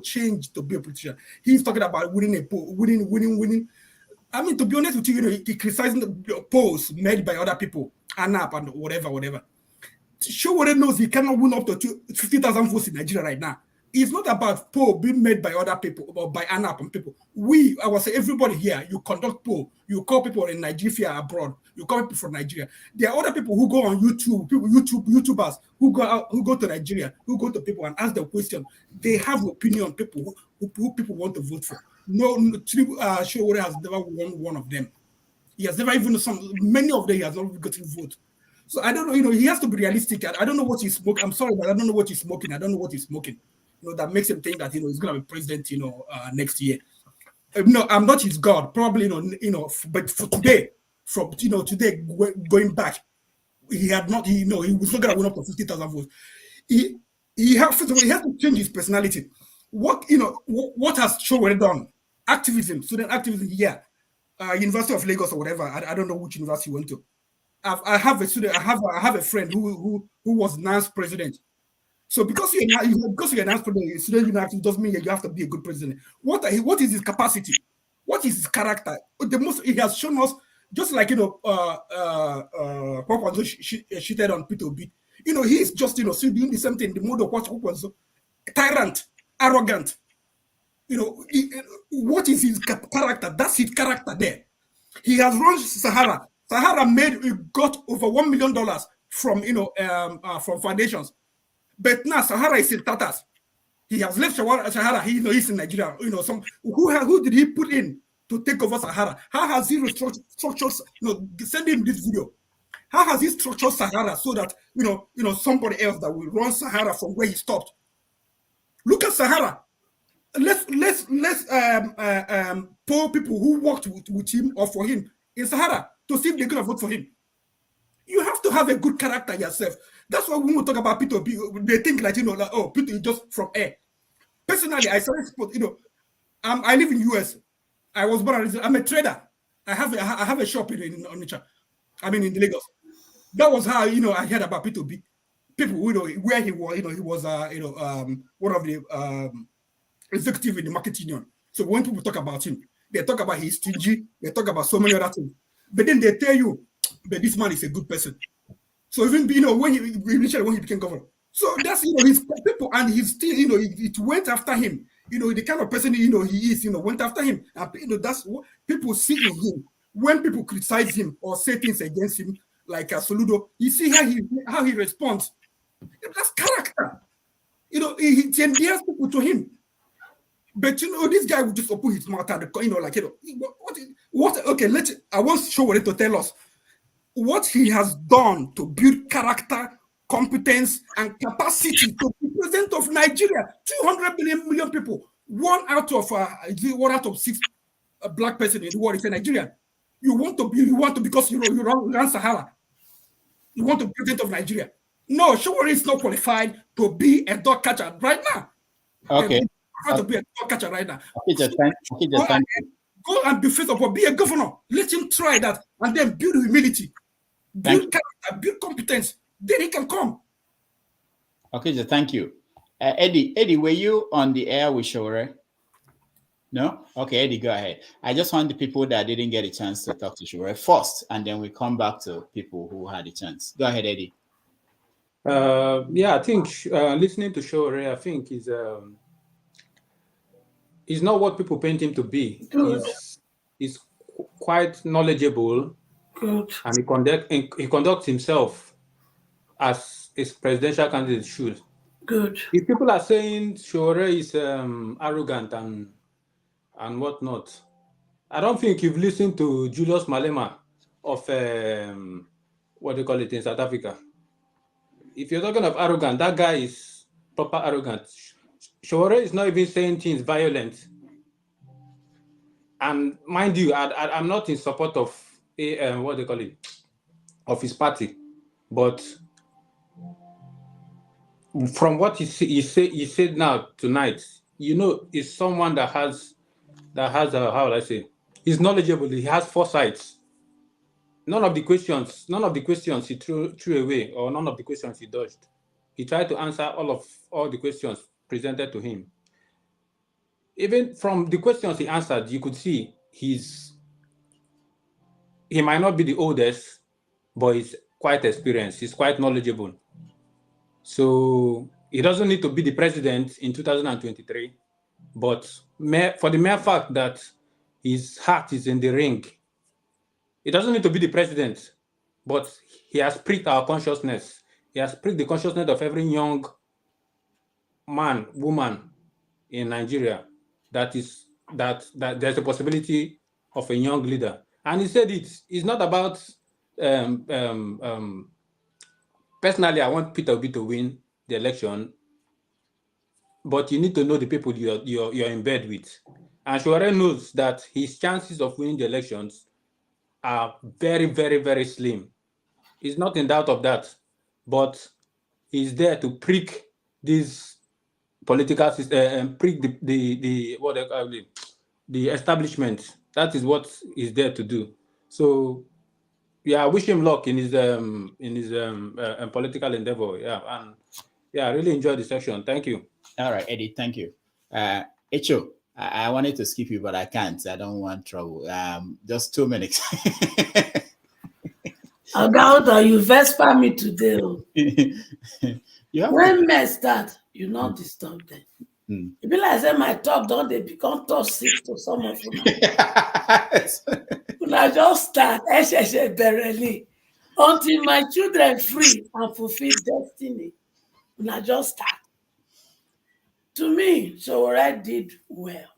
changed to be a politician. He's talking about winning. I mean, to be honest with you, he criticizing the polls made by other people, ANAP and whatever. Sowore knows he cannot win up to 50,000 votes in Nigeria right now. It's not about poll being made by other people or by ANAP and people. I will say everybody here, you conduct poll, you call people in Nigeria abroad, you call people from Nigeria. There are other people who go on YouTube, YouTubers who go to Nigeria, who go to people and ask them question. They have opinion, people who people want to vote for. Sowore has never won one of them. He has never even many of them he has not gotten vote. So I don't know, he has to be realistic. I don't know what he's smoking. I'm sorry, but I don't know what he's smoking. I don't know what he's smoking. That makes him think that he's gonna be president, next year. No, I'm not his God, probably, but for today, from today going back, he was not gonna win up to 50,000 votes. He has to change his personality. What has Sowore done? Activism, student activism, yeah. University of Lagos or whatever. I don't know which university he went to. I have a student. I have a friend who was NANS president. So because you're NANS president, student university doesn't mean you have to be a good president. What is his capacity? What is his character? He has shown us, just like Kwakwanzo cheated on P2B. He's just still doing the same thing. The mode of Kwakwanzo, tyrant, arrogant. What is his character? That's his character there. He has run Sahara. Sahara got over $1 million from from foundations, but now Sahara is in tatters. He has left Sahara. He's in Nigeria. Who did he put in to take over Sahara? How has he structured? Send him this video. How has he structured Sahara so that somebody else that will run Sahara from where he stopped? Look at Sahara. Let's poll people who worked with him or for him in Sahara to see if they're gonna vote for him. You have to have a good character yourself. That's why when we talk about P2B, they think P2 is just from air. Personally, I started support. I live in US. I was born. I'm a trader. I have a shop in Onitsha. I mean in Lagos. That was how I heard about P2B. People where he was. He was one of the executive in the market union. So when people talk about him, they talk about his stingy. They talk about so many other things. But then they tell you, but this man is a good person. So even when he became governor, so that's his people, and he's still it went after him. The kind of person he is. Went after him, and that's what people see in him. When people criticize him or say things against him, like Soludo, you see how he responds. That's character. He endears people to him. But this guy would just open his mouth and what? Okay, I want Sowore to tell us what he has done to build character, competence, and capacity to be president of Nigeria. 200 million people. One out of 6 black person in the world is a Nigerian. You want to because you run Sahara. You want to be president of Nigeria. No, Sowore is not qualified to be a dog catcher right now. Okay. To be a dog catcher right now. Go and be first of all, be a governor. Let him try that and then build humility, build character, build competence. Then he can come. Okay, thank you. Eddie, were you on the air with Sowore? No? Okay, Eddie, go ahead. I just want the people that didn't get a chance to talk to Sowore first, and then we come back to people who had a chance. Go ahead, Eddie. Yeah, I think listening to Sowore, I think is not what people paint him to be. He's quite knowledgeable. Good. And he conducts himself as his presidential candidate should. Good. If people are saying Sowore is arrogant and whatnot, I don't think you've listened to Julius Malema of what do you call it in South Africa. If you're talking of arrogant, that guy is proper arrogant. Sowore is not even saying things violent. And mind you, I'm not in support of what they call it, of his party, but from what he said now tonight, is someone that has how will I say, he's knowledgeable. He has foresight. None of the questions he threw away, or none of the questions he dodged. He tried to answer all the questions presented to him. Even from the questions he answered, you could see he might not be the oldest, but he's quite experienced. He's quite knowledgeable. So he doesn't need to be the president in 2023, but for the mere fact that his heart is in the ring, he doesn't need to be the president, but he has pricked our consciousness. He has pricked the consciousness of every young man, woman in Nigeria that there's a possibility of a young leader. And he said it's not about personally, I want Peter Obi to win the election, but you need to know the people you're in bed with. And Sowore knows that his chances of winning the elections are very, very, very slim. He's not in doubt of that, but he's there to prick these political system and prick the establishment. That is what he's there to do. So, yeah, I wish him luck in his political endeavor. Yeah, and yeah, I really enjoyed the session. Thank you. All right, Eddie, thank you. Echo, I wanted to skip you, but I can't. I don't want trouble. Just 2 minutes. Agauda, you Vespa me today. When men start, you not disturb them. It be like say my talk don't they become toxic to some of them. When I just start, until my children free and fulfill destiny. When I just start. To me, Sowore did well.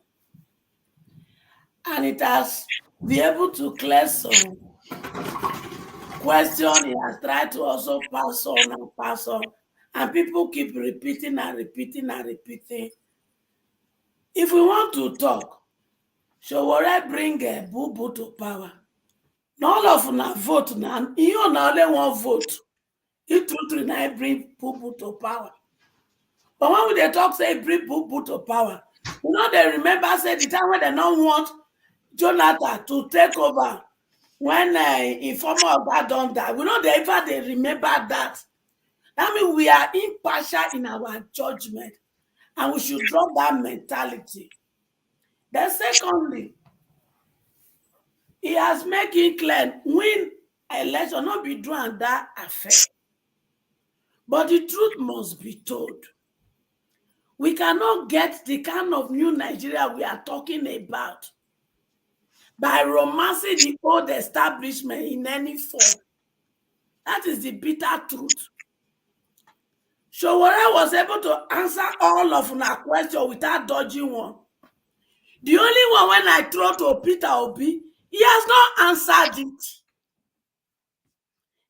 And it has been able to clear some question he has tried to also pass on, and people keep repeating and repeating and repeating. If we want to talk, Sowore bring a boo-boo to power. None of una vote now. You only one vote. He truly now bring boo-boo to power. But when they talk, say bring boo-boo to power, they remember say the time when they don't want Jonathan to take over when informer of that don't die. They remember that. That means we are impartial in our judgment, and we should drop that mentality. Then secondly, he has made it clear win election not be doing that affair. But the truth must be told. We cannot get the kind of new Nigeria we are talking about by romancing the old establishment in any form. That is the bitter truth. Sowore was able to answer all of our questions without dodging one. The only one when I throw to Peter Obi, he has not answered it.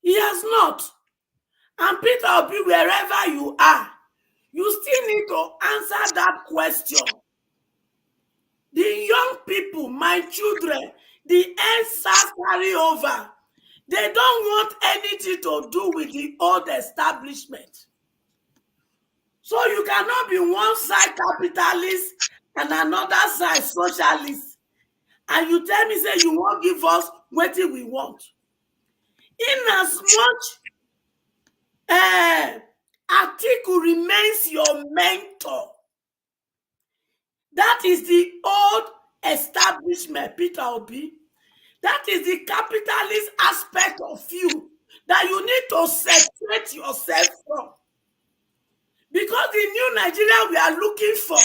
He has not. And Peter Obi, wherever you are, you still need to answer that question. The young people, my children, the answers carry over. They don't want anything to do with the old establishment. So you cannot be one side capitalist and another side socialist. And you tell me, say you won't give us what we want. In as much Atiku remains your mentor. That is the old establishment, Peter Obi. That is the capitalist aspect of you that you need to separate yourself from. Because the new Nigeria we are looking for,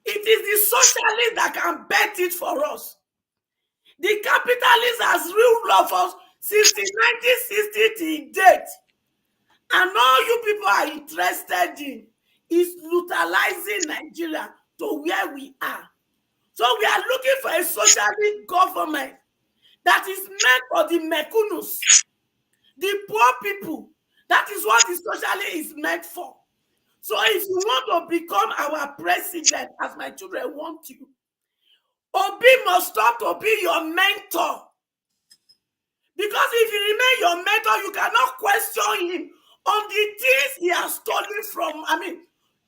it is the socialist that can bet it for us. The capitalist has ruled of us since the 1960s till date. And all you people are interested in is brutalizing Nigeria to where we are. So we are looking for a socialist government that is meant for the Mekunus, the poor people. That is what the socialist is meant for. So if you want to become our president, as my children want you, Obi must stop to be your mentor. Because if you remain your mentor, you cannot question him on the things he has stolen from.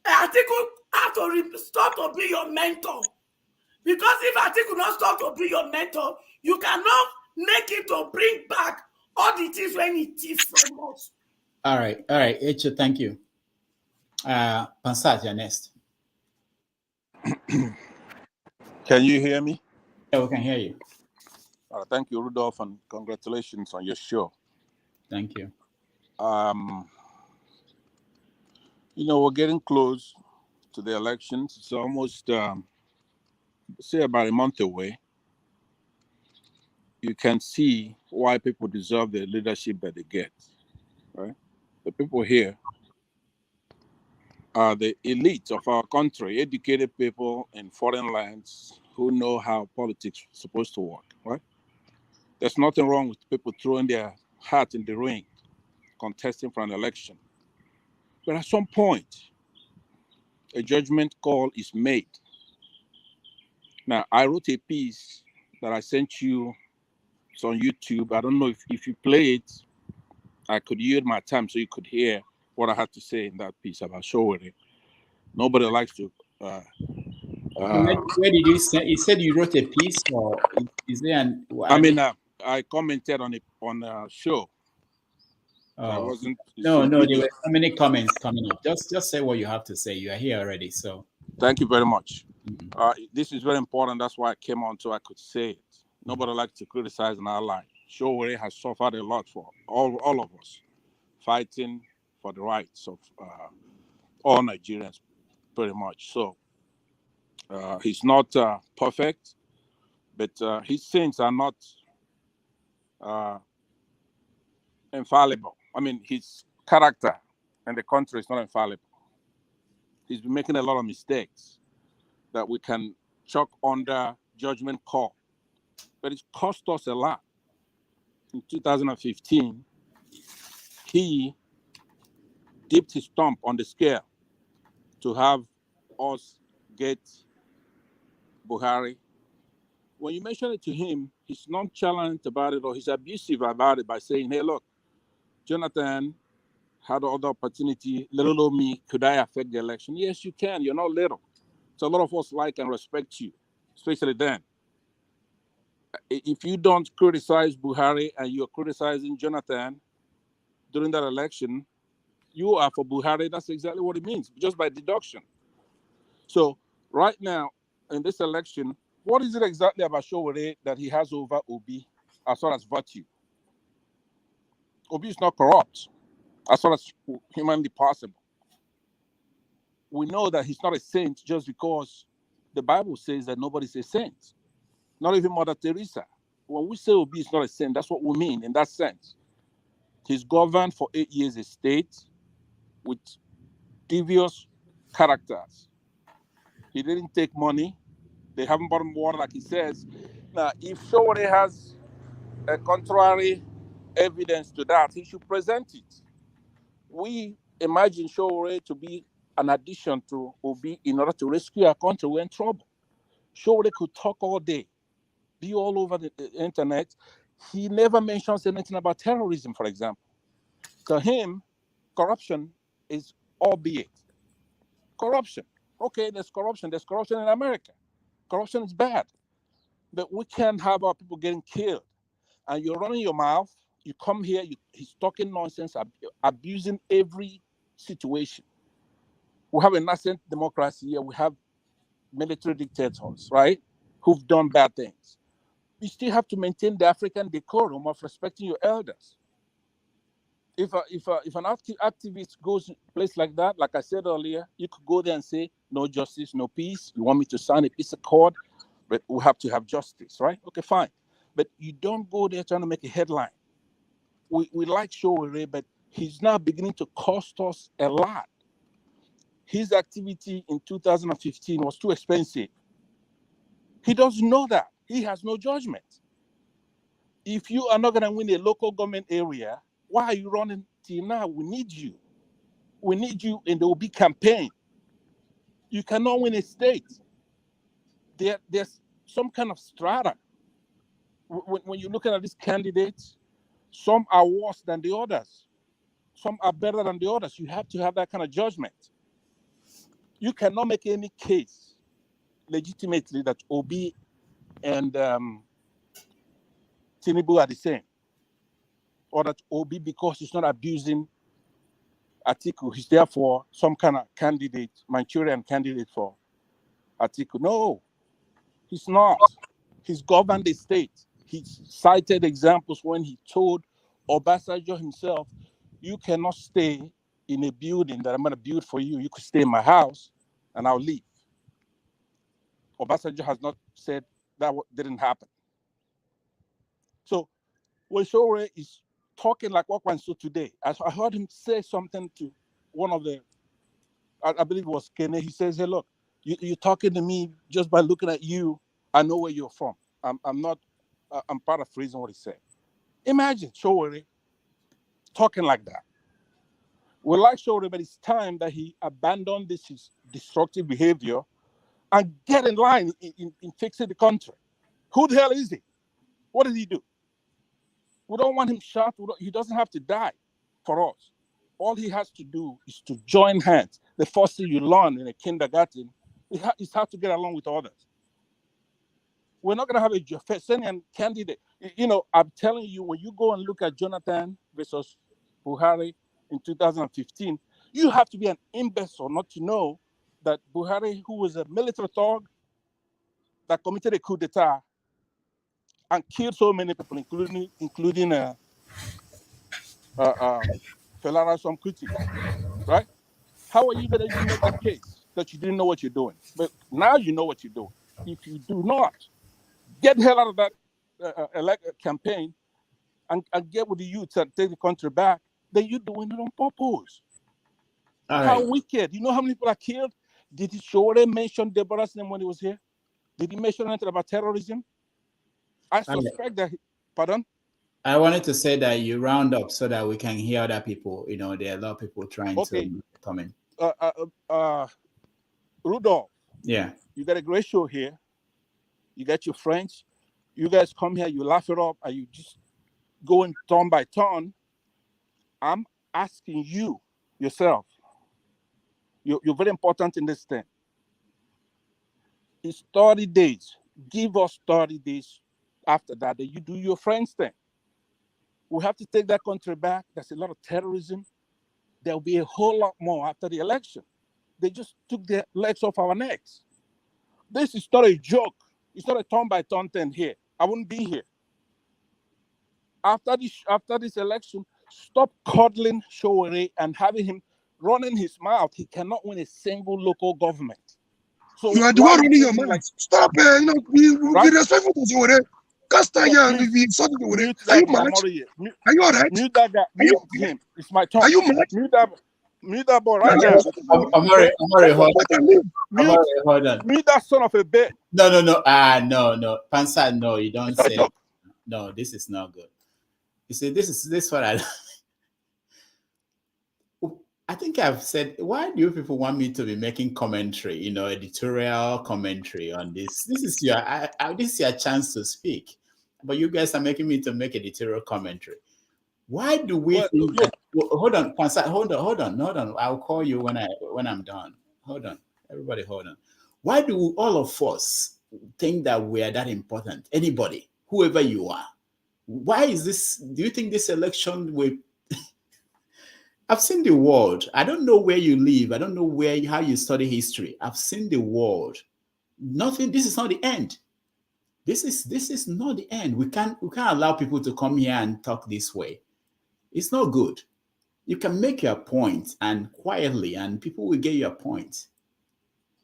Atiku have to stop to be your mentor. Because if Atiku not stop to be your mentor, you cannot make it to bring back all the things when he thief from us. All right, Echo, thank you. Pansat, you're next. Can you hear me? Yeah, we can hear you. Thank you, Rudolph, and congratulations on your show. Thank you. We're getting close to the elections. It's almost, say, about a month away. You can see why people deserve the leadership that they get, right? The people here are the elite of our country, educated people in foreign lands who know how politics is supposed to work, right? There's nothing wrong with people throwing their hat in the ring, contesting for an election. But at some point, a judgment call is made. Now, I wrote a piece that I sent you. It's on YouTube. I don't know if you play it, I could yield my time so you could hear what I had to say in that piece about Sowore. Nobody likes to. Where did you say? You said you wrote a piece, or is there an? I commented on it on a show. Oh, I wasn't. no, there were so many comments coming up. Just say what you have to say. You are here already, so. Thank you very much. This is very important. That's why I came on so I could say it. Nobody likes to criticize an ally. Sowore has suffered a lot for all of us, fighting for the rights of all Nigerians, pretty much. So he's not perfect, but his sins are not infallible. His character and the country is not infallible. He's been making a lot of mistakes that we can chalk under judgment call. But it's cost us a lot. In 2015, he dipped his thumb on the scale to have us get Buhari. When you mention it to him, he's nonchalant about it, or he's abusive about it by saying, hey, look, Jonathan had other opportunity. Little old me, could I affect the election? Yes, you can. You're not little. So a lot of us like and respect you, especially then. If you don't criticize Buhari and you're criticizing Jonathan during that election, you are for Buhari. That's exactly what it means, just by deduction. So right now, in this election, what is it exactly about Sowore that he has over Obi as far as virtue? Obi is not corrupt as far as humanly possible. We know that he's not a saint just because the Bible says that nobody's a saint, not even Mother Teresa. When we say Obi is not a saint, that's what we mean in that sense. He's governed for 8 years a state with devious characters. He didn't take money. They haven't bought him water like he says. Now, if Sowore has a contrary evidence to that, he should present it. We imagine Sowore to be an addition to Obi in order to rescue our country. We're in trouble. Sowore could talk all day, be all over the internet. He never mentions anything about terrorism, for example. To him, corruption is albeit. Corruption. Okay, there's corruption. There's corruption in America. Corruption is bad. But we can't have our people getting killed. And you're running your mouth. You come here, he's talking nonsense, abusing every situation. We have a nascent democracy here. We have military dictators, right? who've done bad things. You still have to maintain the African decorum of respecting your elders. If an activist goes to a place like that, like I said earlier, you could go there and say, no justice, no peace. You want me to sign a peace accord, but we have to have justice, right? Okay, fine. But you don't go there trying to make a headline. We like Sowore, but he's now beginning to cost us a lot. His activity in 2015 was too expensive. He doesn't know that. He has no judgment. If you are not going to win a local government area, why are you running till now? We need you. We need you in the OB campaign. You cannot win a state. There's some kind of strata. When you're looking at these candidates, some are worse than the others. Some are better than the others. You have to have that kind of judgment. You cannot make any case legitimately that OB and Tinubu are the same. Or that OB, because he's not abusing Atiku, he's therefore some kind of candidate, Manchurian candidate for Atiku. No, he's not. He's governed the state. He cited examples when he told Obasanjo himself, you cannot stay in a building that I'm going to build for you. You could stay in my house and I'll leave. Obasanjo has not said that didn't happen. So when Sowore is talking like Wakwanso today, I heard him say something to one of the, I believe it was Kene. He says, hey, look, you're talking to me just by looking at you. I know where you're from. I'm paraphrasing what he said. Imagine Sowore talking like that. We like Sowore, but it's time that he abandoned his destructive behavior and get in line in fixing the country. Who the hell is he? What did he do? We don't want him shot. He doesn't have to die for us. All he has to do is to join hands. The first thing you learn in a kindergarten is how to get along with others. We're not going to have a Jeffersonian candidate. You know, I'm telling you, when you go and look at Jonathan versus Buhari in 2015, you have to be an imbecile not to know that Buhari, who was a military thug that committed a coup d'etat and killed so many people, including Felara Somkuti, right? How are you going to even make that case that you didn't know what you're doing? But now you know what you're doing. If you do not, get the hell out of that campaign and get with the youth and take the country back, then you're doing it on purpose. How wicked. You know how many people are killed? Did Sowore mention Deborah's name when he was here? Did he mention anything about terrorism? I suspect that, pardon? I wanted to say that you round up so that we can hear other people. You know, there are a lot of people trying to come in. Rudolph. Yeah. You got a great show here. You got your friends. You guys come here, you laugh it up, and you just go in turn by turn. I'm asking you yourself. You're very important in this thing. It's 30 days. Give us 30 days after that you do your friends thing. We have to take that country back. There's a lot of terrorism. There'll be a whole lot more after the election. They just took their legs off our necks. This is not a joke. It's not a turn-by-turn thing here. I wouldn't be here. After this election, stop coddling Sowore and having him running his mouth. He cannot win a single local government. So you are the one running your mouth. Stop, be respectful to Sowore. Cast here and be insulting Sowore. Are you mad? Are you alright? Mute that guy. Mute him. It's my turn. Are you mad? Mute that boy right now. Amore, hold on. Mute that son of a bitch. No. No. Pansa, no, you don't say. No, this is not good. You see, this is what I think I've said, why do you people want me to be making commentary, editorial commentary on this? This is your chance to speak. But you guys are making me to make editorial commentary. Why do we think that, hold on, Pansa, hold on. I'll call you when I'm done. Hold on. Everybody hold on. Why do all of us think that we are that important? Anybody, whoever you are. Why is this? Do you think this election will? I've seen the world. I don't know where you live. I don't know how you study history. I've seen the world. Nothing. This is not the end. This is not the end. We can't allow people to come here and talk this way. It's not good. You can make your point and quietly, and people will get your point.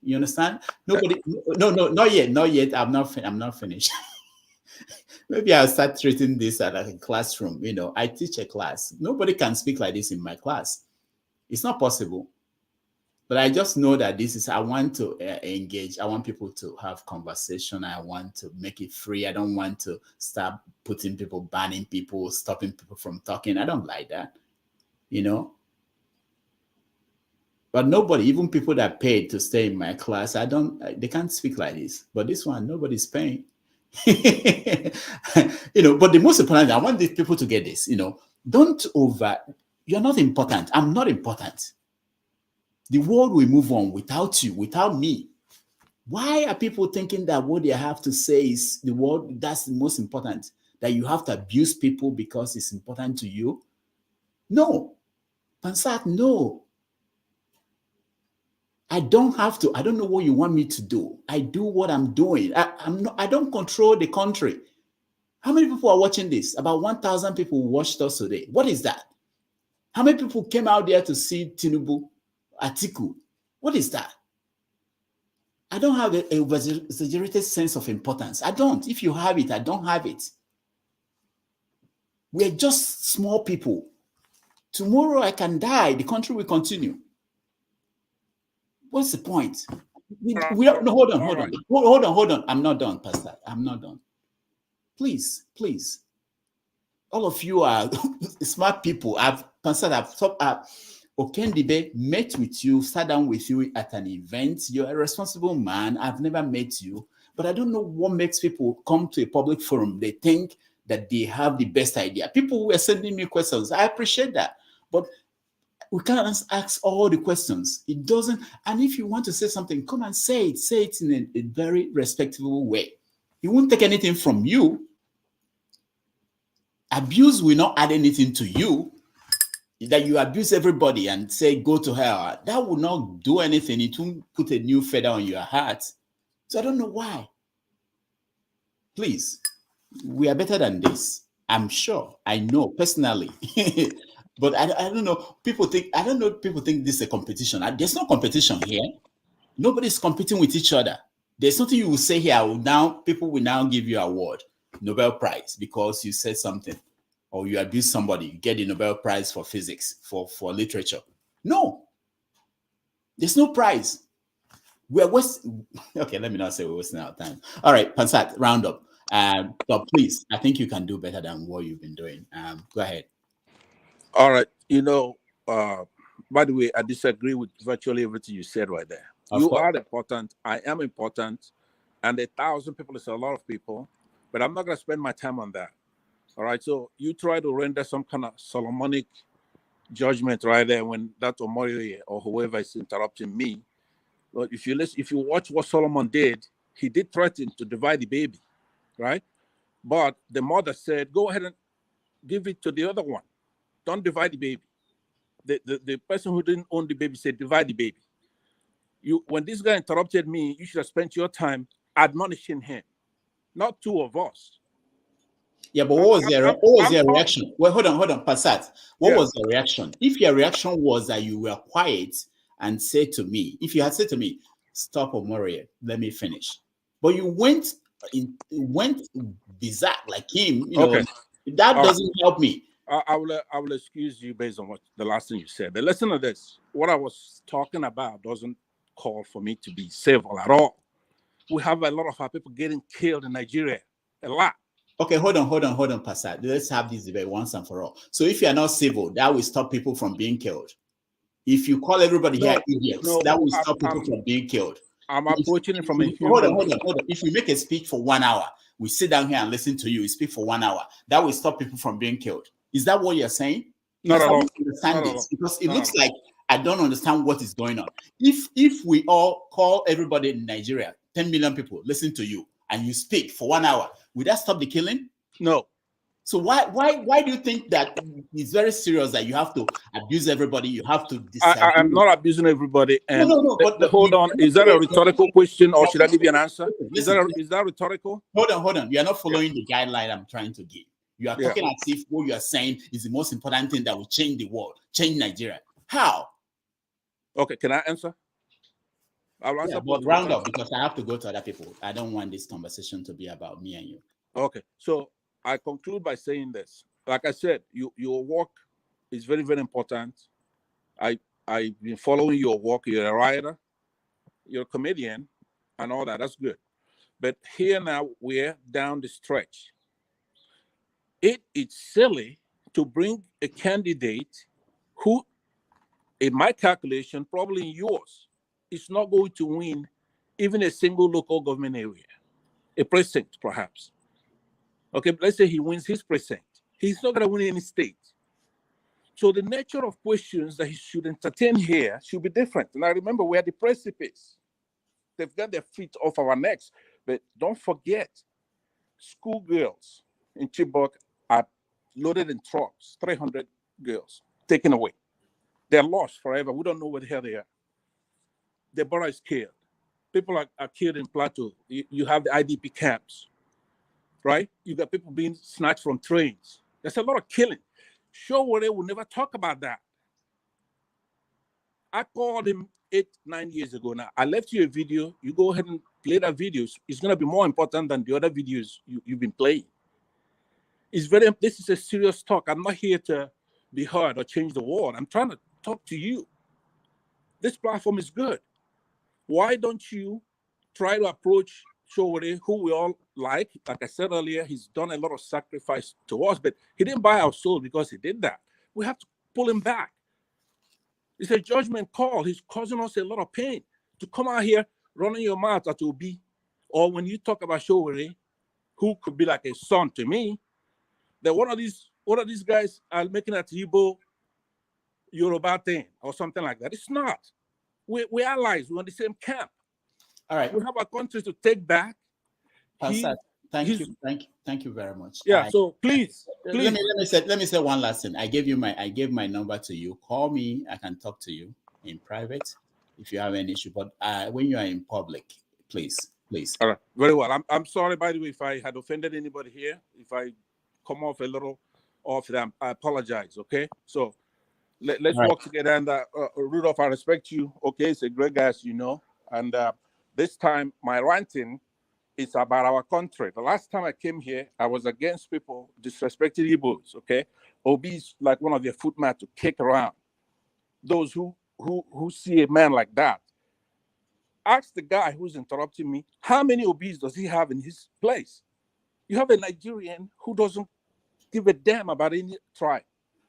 You understand? Nobody, no, not yet, not yet. I'm not finished. Maybe I'll start treating this at like a classroom. You know, I teach a class. Nobody can speak like this in my class. It's not possible. But I just know that this is, I want to engage. I want people to have conversation. I want to make it free. I don't want to start putting people, banning people, stopping people from talking. I don't like that, you know. But nobody, even people that paid to stay in my class, they can't speak like this. But this one, nobody's paying. You know, but the most important, I want these people to get this, you know, you're not important. I'm not important. The world will move on without you, without me. Why are people thinking that what they have to say is the world, that's the most important, that you have to abuse people because it's important to you? No. Pansat, no. I don't have to. I don't know what you want me to do. I do what I'm doing. I don't control the country. How many people are watching this? About 1,000 people watched us today. What is that? How many people came out there to see Tinubu, Atiku? What is that? I don't have a exaggerated sense of importance. I don't. If you have it, I don't have it. We're just small people. Tomorrow I can die. The country will continue. What's the point? No, hold on. I'm not done, Pastor. I'm not done. Please. All of you are smart people. Okendibe met with you, sat down with you at an event. You're a responsible man. I've never met you, but I don't know what makes people come to a public forum. They think that they have the best idea. People were sending me questions. I appreciate that, but we can't ask all the questions. It doesn't. And if you want to say something, come and say it. Say it in a very respectable way. He won't take anything from you. Abuse will not add anything to you. That you abuse everybody and say, go to hell, that will not do anything. It won't put a new feather on your heart. So I don't know why. Please, we are better than this. I'm sure. I know personally. But I don't know. People think this is a competition. There's no competition here. Nobody's competing with each other. There's nothing you will say here. People will now give you an award, Nobel Prize, because you said something. Or you abuse somebody, you get the Nobel Prize for physics, for literature. No. There's no prize. Okay, let me not say we're wasting our time. All right, Pansat, round up. But please, I think you can do better than what you've been doing. Go ahead. All right. You know, by the way, I disagree with virtually everything you said right there. You are important. I am important. And 1,000 people is a lot of people. But I'm not going to spend my time on that. All right, so you try to render some kind of Solomonic judgment right there when that Omoyele or whoever is interrupting me. But if you watch what Solomon did, he did threaten to divide the baby, right? But the mother said, go ahead and give it to the other one. Don't divide the baby. The person who didn't own the baby said, divide the baby. When this guy interrupted me, you should have spent your time admonishing him, not two of us. Yeah, but what was their reaction? Well, hold on, Passat. What was the reaction? If your reaction was that you were quiet and said to me, if you had said to me, stop, Omoyele, let me finish. But you went bizarre like him, you know, that doesn't help me. I will excuse you based on what the last thing you said. But listen to this. What I was talking about doesn't call for me to be civil at all. We have a lot of our people getting killed in Nigeria. A lot. Okay, hold on, Passat. Let's have this debate once and for all. So if you are not civil, that will stop people from being killed. If you call everybody here idiots, that will stop people from being killed. I'm approaching it from a human. Hold on. If you make a speech for 1 hour, we sit down here and listen to you. You speak for 1 hour. That will stop people from being killed. Is that what you're saying? Not at all. Understand this because it looks like I don't understand what is going on. If we all call everybody in Nigeria, 10 million people, listen to you, and you speak for 1 hour, will that stop the killing? No. So why do you think that it's very serious that you have to abuse everybody? You have to disagree. I'm not abusing everybody. And no. But hold on, is that a rhetorical question, or should I give you an answer? Is that rhetorical? Hold on. You are not following the guideline I'm trying to give. You are talking as if what you are saying is the most important thing that will change the world, change Nigeria. How? Okay, can I answer? I'll answer. But round up, because I have to go to other people. I don't want this conversation to be about me and you. Okay, so I conclude by saying this. Like I said, your work is very, very important. I've been following your work. You're a writer, you're a comedian, and all that. That's good. But here now we're down the stretch. It is silly to bring a candidate who, in my calculation, probably in yours, is not going to win even a single local government area, a precinct perhaps. Okay, but let's say he wins his precinct. He's not going to win any state. So the nature of questions that he should entertain here should be different. And I remember we're at the precipice. They've got their feet off our necks. But don't forget, schoolgirls in Chibok are loaded in trucks, 300 girls taken away. They're lost forever. We don't know where the hell they are. Their brother is killed. People are killed in Plateau. You have the IDP camps, right? You got people being snatched from trains. There's a lot of killing. Sowore will never talk about that. I called him 8-9 years ago now. I left you a video. You go ahead and play that video. It's going to be more important than the other videos you've been playing. This is a serious talk. I'm not here to be heard or change the world. I'm trying to talk to you. This platform is good. Why don't you try to approach Sowore, who we all like? Like I said earlier, he's done a lot of sacrifice to us, but he didn't buy our soul because he did that. We have to pull him back. It's a judgment call. He's causing us a lot of pain. To come out here running your mouth at Obi, or when you talk about Sowore, who could be like a son to me, that one of these guys are making a Igbo Yoruba thing or something like that. It's not. We're allies. We're in the same camp. All right. We have our country to take back. Pastor, thank you very much. Yeah. So please. Let me say one last thing. I gave my number to you. Call me. I can talk to you in private if you have any issue. But when you are in public, please. All right. Very well. I'm sorry, by the way, if I had offended anybody here. If I come off a little off them, I apologize. Okay. So let's work together. And Rudolph, I respect you. Okay, it's a great guy, as you know. And this time, my ranting is about our country. The last time I came here, I was against people disrespecting Igbos. Okay, Obi is like one of their footmat to kick around. Those who see a man like that, ask the guy who's interrupting me, how many Obis does he have in his place? You have a Nigerian who doesn't give a damn about any tribe.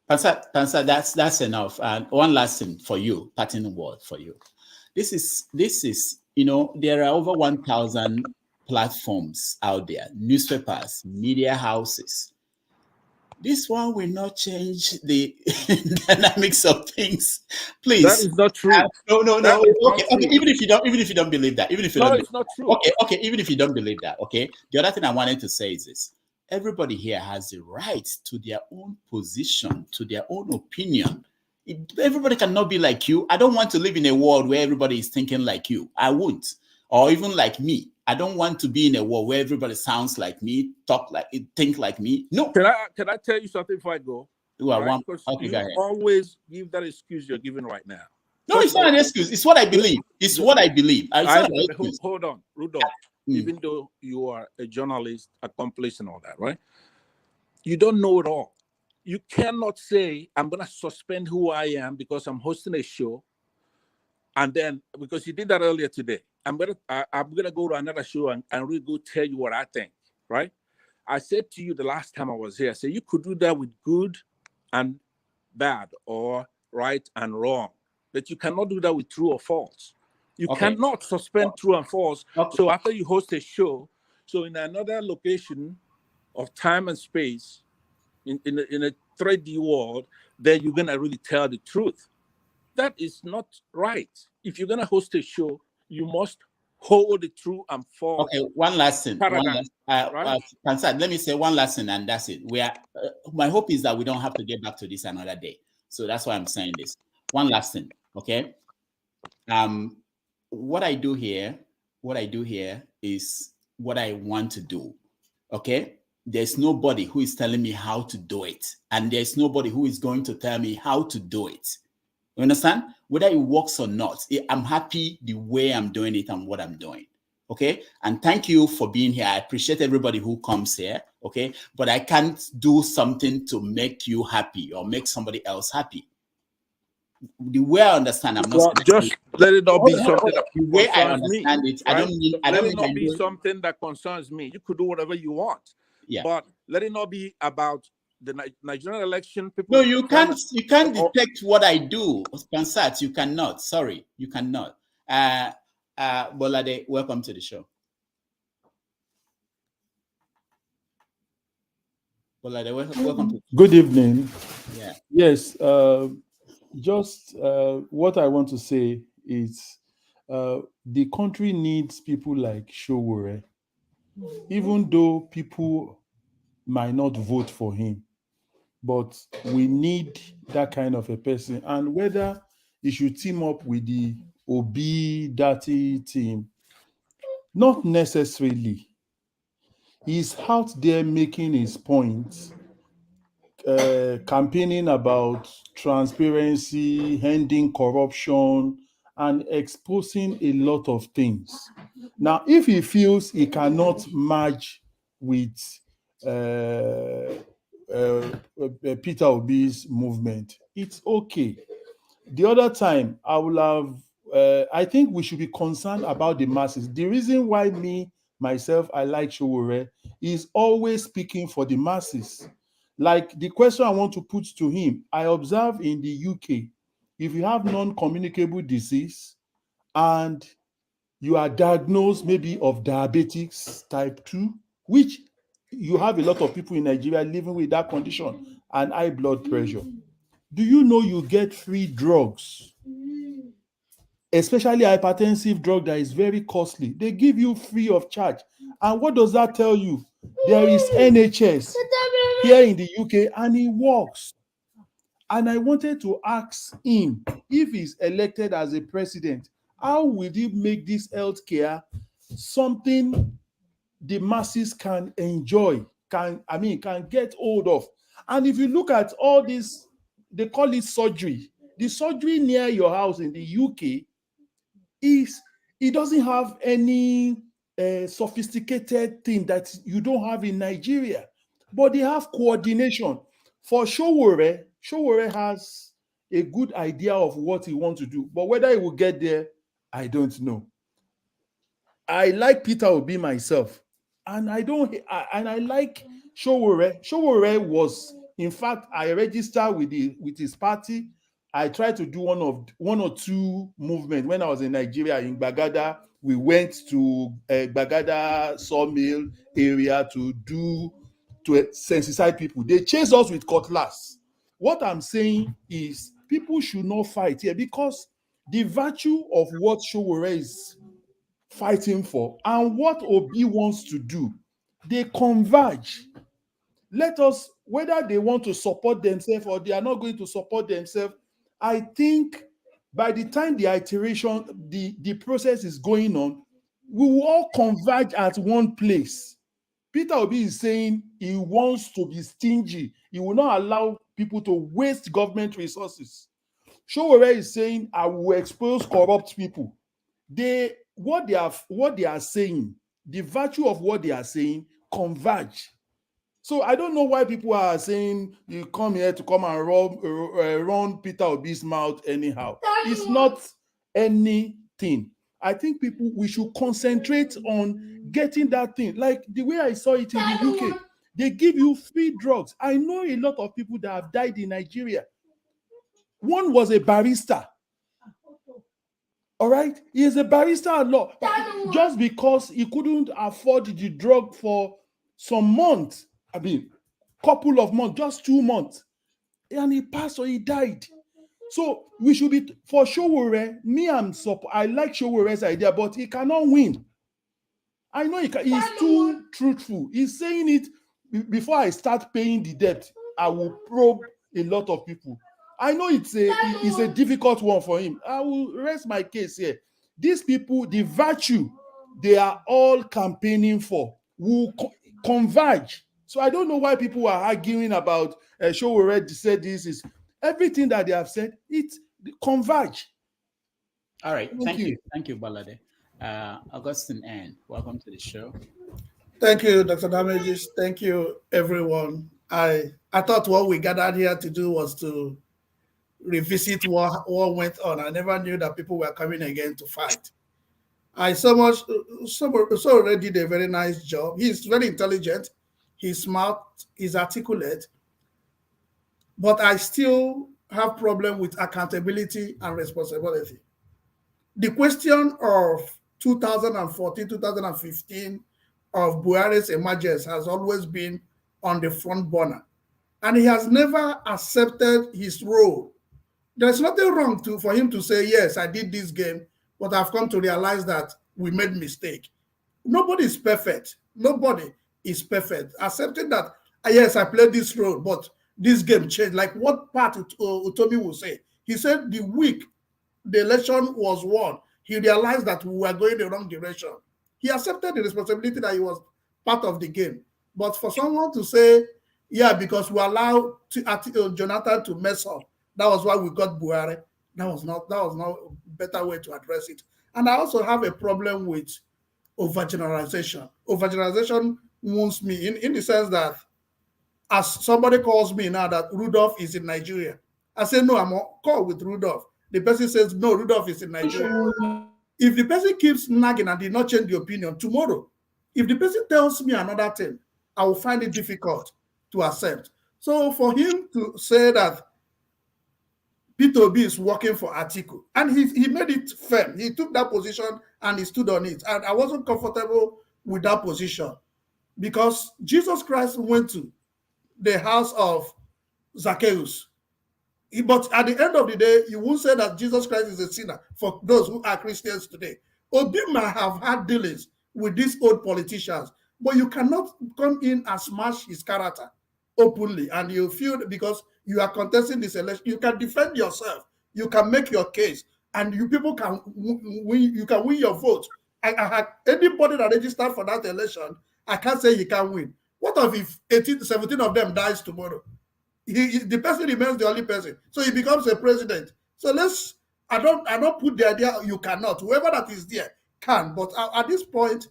Pansa, that's enough. And one last thing for you, parting word for you. This is, there are over 1,000 platforms out there, newspapers, media houses. This one will not change the dynamics of things. Please. That is not true. No. Okay. Even if you don't believe that, even if you don't. It's not true. Okay. Even if you don't believe that, okay. The other thing I wanted to say is this: everybody here has the right to their own position, to their own opinion. Everybody cannot be like you. I don't want to live in a world where everybody is thinking like you. I won't, or even like me. I don't want to be in a world where everybody sounds like me, think like me. No. Can I tell you something before I go? You always give that excuse you're giving right now. No, it's not an excuse. It's what I believe. It's what I believe. Hold on, Rudolph. Even though you are a journalist, accomplished and all that, right? You don't know it all. You cannot say, I'm going to suspend who I am because I'm hosting a show. And then, because you did that earlier today, I'm gonna go to another show and really go tell you what I think, right? I said to you the last time I was here, I said you could do that with good and bad or right and wrong, but you cannot do that with true or false. You cannot suspend true and false. So after you host a show, so in another location of time and space, in a 3D world, then you're gonna really tell the truth. That is not right. If you're gonna host a show, you must hold the true and false. Okay, one last thing. Paradigm, right? Pansat, let me say one last thing, and that's it. We are. My hope is that we don't have to get back to this another day. So that's why I'm saying this. One last thing, okay? What I do here is what I want to do. Okay? There's nobody who is telling me how to do it, and there's nobody who is going to tell me how to do it. You understand? Whether it works or not, I'm happy the way I'm doing it and what I'm doing. Okay? And thank you for being here. I appreciate everybody who comes here. Okay? But I can't do something to make you happy or make somebody else happy. The way I understand, I'm not well, just let it not be something that the way I concerns me. understand it, Right? I don't let it not be mean something that concerns me. You could do whatever you want. Yeah. But let it not be about the Nigerian election. People. No, you can't detect what I do, Pansat. You cannot. Sorry, you cannot. Bolade, welcome to the show. Bolade, welcome to. Good evening. Yeah. Yes. Just what I want to say is the country needs people like Sowore, even though people might not vote for him. But we need that kind of a person. And whether he should team up with the Obi Dati team, not necessarily. He's out there making his point, campaigning about transparency, ending corruption, and exposing a lot of things. Now, if he feels he cannot match with Peter Obi's movement, it's okay. The other time, I think we should be concerned about the masses. The reason why I like Sowore is always speaking for the masses. Like the question I want to put to him, I observe in the UK, if you have non-communicable disease and you are diagnosed maybe of diabetics type 2, which you have a lot of people in Nigeria living with that condition, and high blood pressure. Do you know you get free drugs, especially hypertensive drug that is very costly? They give you free of charge. And what does that tell you? There is NHS here in the UK and it works. And I wanted to ask him, if he's elected as a president, how will he make this healthcare something the masses can enjoy, can get hold of? And if you look at all this, they call it surgery. The surgery near your house in the UK it doesn't have any sophisticated thing that you don't have in Nigeria, but they have coordination. For Sowore has a good idea of what he wants to do, but whether he will get there, I don't know. I like Peter Obi myself, and I like Sowore. Sowore was, in fact, I registered with his party. I tried to do one or two movements when I was in Nigeria, in Gbagada. We went to Gbagada sawmill area to sensitize people. They chased us with cutlass. What I'm saying is people should not fight here, because the virtue of what Sowore is fighting for and what Obi wants to do, they converge. Let us, whether they want to support themselves or they are not going to support themselves, I think by the time the iteration, the process is going on, we will all converge at one place. Peter Obi is saying he wants to be stingy. He will not allow people to waste government resources. Sowore is saying, I will expose corrupt people. What they are saying, the virtue of what they are saying converge. So I don't know why people are saying you come here to come and run Peter Obi's mouth anyhow. It's not anything. I think we should concentrate on getting that thing. Like the way I saw it in the UK, they give you free drugs. I know a lot of people that have died in Nigeria. One was a barrister. All right, he is a barrister at law. Just because he couldn't afford the drug for some months, couple of months, just 2 months, and he passed or he died. So we should be for Sowore. I like Showore's idea, but he cannot win. I know he's too truthful. He's saying it before I start paying the debt. I will probe a lot of people. I know it's a difficult one for him. I will rest my case here. These people, the virtue they are all campaigning for will converge. So I don't know why people are arguing about Sowore said this is everything that they have said. It converge. All right, thank you, Balade. Augustine N, welcome to the show. Thank you, Dr. Damages. Thank you, everyone. I thought what we gathered here to do was to revisit what went on. I never knew that people were coming again to fight. Sowore did a very nice job. He's very intelligent, he's smart, he's articulate, but I still have problem with accountability and responsibility. The question of 2014, 2015 of Buhari's emergence has always been on the front burner, and he has never accepted his role. There's nothing wrong for him to say, yes, I did this game, but I've come to realize that we made mistake. Nobody is perfect. Nobody is perfect. Accepting that, yes, I played this role, but this game changed. Like what part Utomi will say. He said the week the election was won, he realized that we were going the wrong direction. He accepted the responsibility that he was part of the game. But for someone to say, yeah, because we allowed Jonathan to mess up, that was why we got Buhari, that was not a better way to address it. And I also have a problem with overgeneralization. Overgeneralization wounds me in the sense that as somebody calls me now that Rudolph is in Nigeria, I say, no, I'm on call with Rudolph. The person says, no, Rudolph is in Nigeria. If the person keeps nagging and did not change the opinion, tomorrow, if the person tells me another thing, I will find it difficult to accept. So for him to say that Peter Obi is working for Atiku, and he made it firm. He took that position and he stood on it. And I wasn't comfortable with that position because Jesus Christ went to the house of Zacchaeus. But at the end of the day, you won't say that Jesus Christ is a sinner for those who are Christians today. Obi might have had dealings with these old politicians, but you cannot come in and smash his character openly, and you feel because you are contesting this election, you can defend yourself, you can make your case, and people can win. You can win your vote. I had anybody that registered for that election, I can't say he can win. What if 17 of them dies tomorrow? The person remains the only person, so he becomes a president. So I don't put the idea you cannot. Whoever that is there can, but at this point,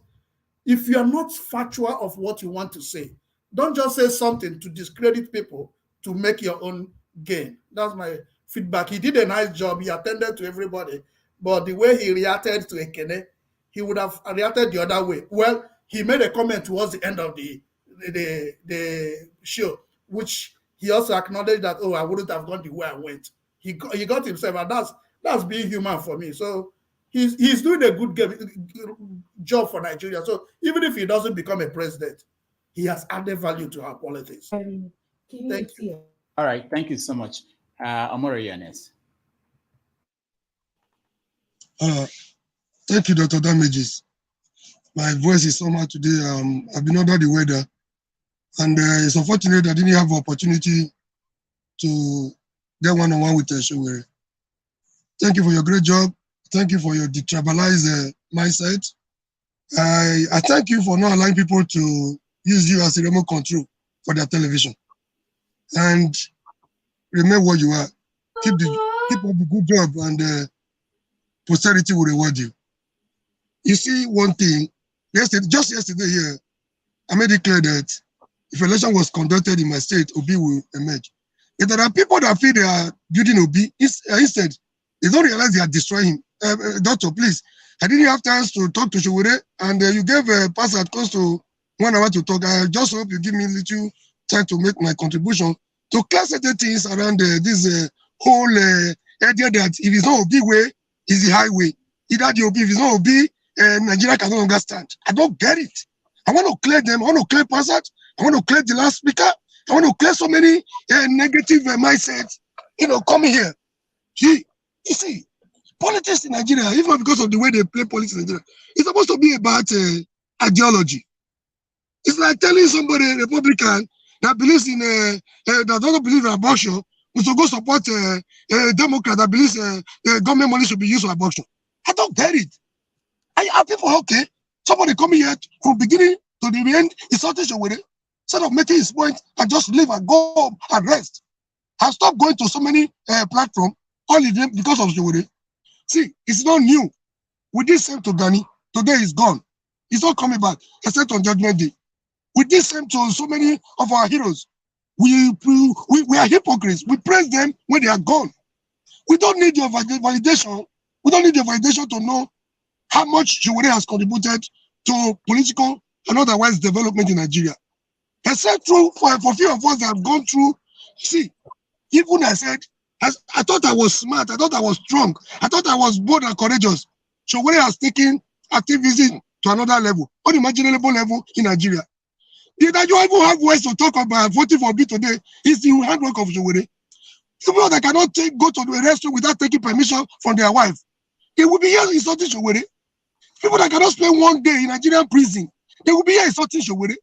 if you are not factual of what you want to say, don't just say something to discredit people to make your own gain. That's my feedback. He did a nice job. He attended to everybody, but the way he reacted to Ekene, he would have reacted the other way. Well, he made a comment towards the end of the show, which he also acknowledged that, oh, I wouldn't have gone the way I went. He got himself, and that's being human for me. So he's doing a good job for Nigeria. So even if he doesn't become a president, he has added value to our politics. Thank you. All right, thank you so much. Omoyele. Thank you, Dr. Damages. My voice is somehow today. I've been under the weather, and it's unfortunate I didn't have opportunity to get one-on-one with Sowore. Thank you for your great job. Thank you for your detribalized mindset. I thank you for not allowing people to use you as a remote control for their television. And remember what you are. Keep up the good job, and posterity will reward you. You see one thing, just yesterday here, I made it clear that if election was conducted in my state, Obi will emerge. If there are people that feel they are building Obi, instead, they don't realize they are destroying him. Doctor, please, I didn't have time to talk to Sowore, and you gave a pass at close to 1 hour to talk. I just hope you give me a little time to make my contribution to clear certain things around this whole idea that if it's not Obi way, it's the highway. Either the Obi, if it's not Obi, Nigeria can no longer stand. I don't get it. I want to clear them. I want to clear Passat. I want to clear the last speaker. I want to clear so many negative mindsets, coming here. You see, politics in Nigeria, even because of the way they play politics in Nigeria, it's supposed to be about ideology. It's like telling somebody, a Republican, that believes in that doesn't believe in abortion, we should go support a Democrat that believes government money should be used for abortion. I don't get it. Are people okay? Somebody coming here from beginning to the end, is something with it. Instead of making his point and just leave and go home and rest. I stopped going to so many platforms, all of them because of Showore. See, it's not new. We did same to Gani. Today is gone. It's not coming back, except on Judgment Day. We did same to so many of our heroes. We are hypocrites. We praise them when they are gone. We don't need your validation. We don't need your validation to know how much Showore has contributed to political and otherwise development in Nigeria. Except for few of us that have gone through, see, even I said, I thought I was smart, I thought I was strong, I thought I was bold and courageous. Showore has taken activism to another level, unimaginable level in Nigeria. That you even have ways to talk about voting for B today is the handwork of Showore. People that cannot go to the restroom without taking permission from their wife. They will be here insulting Showore. People that cannot spend one day in Nigerian prison, they will be here insulting Showore.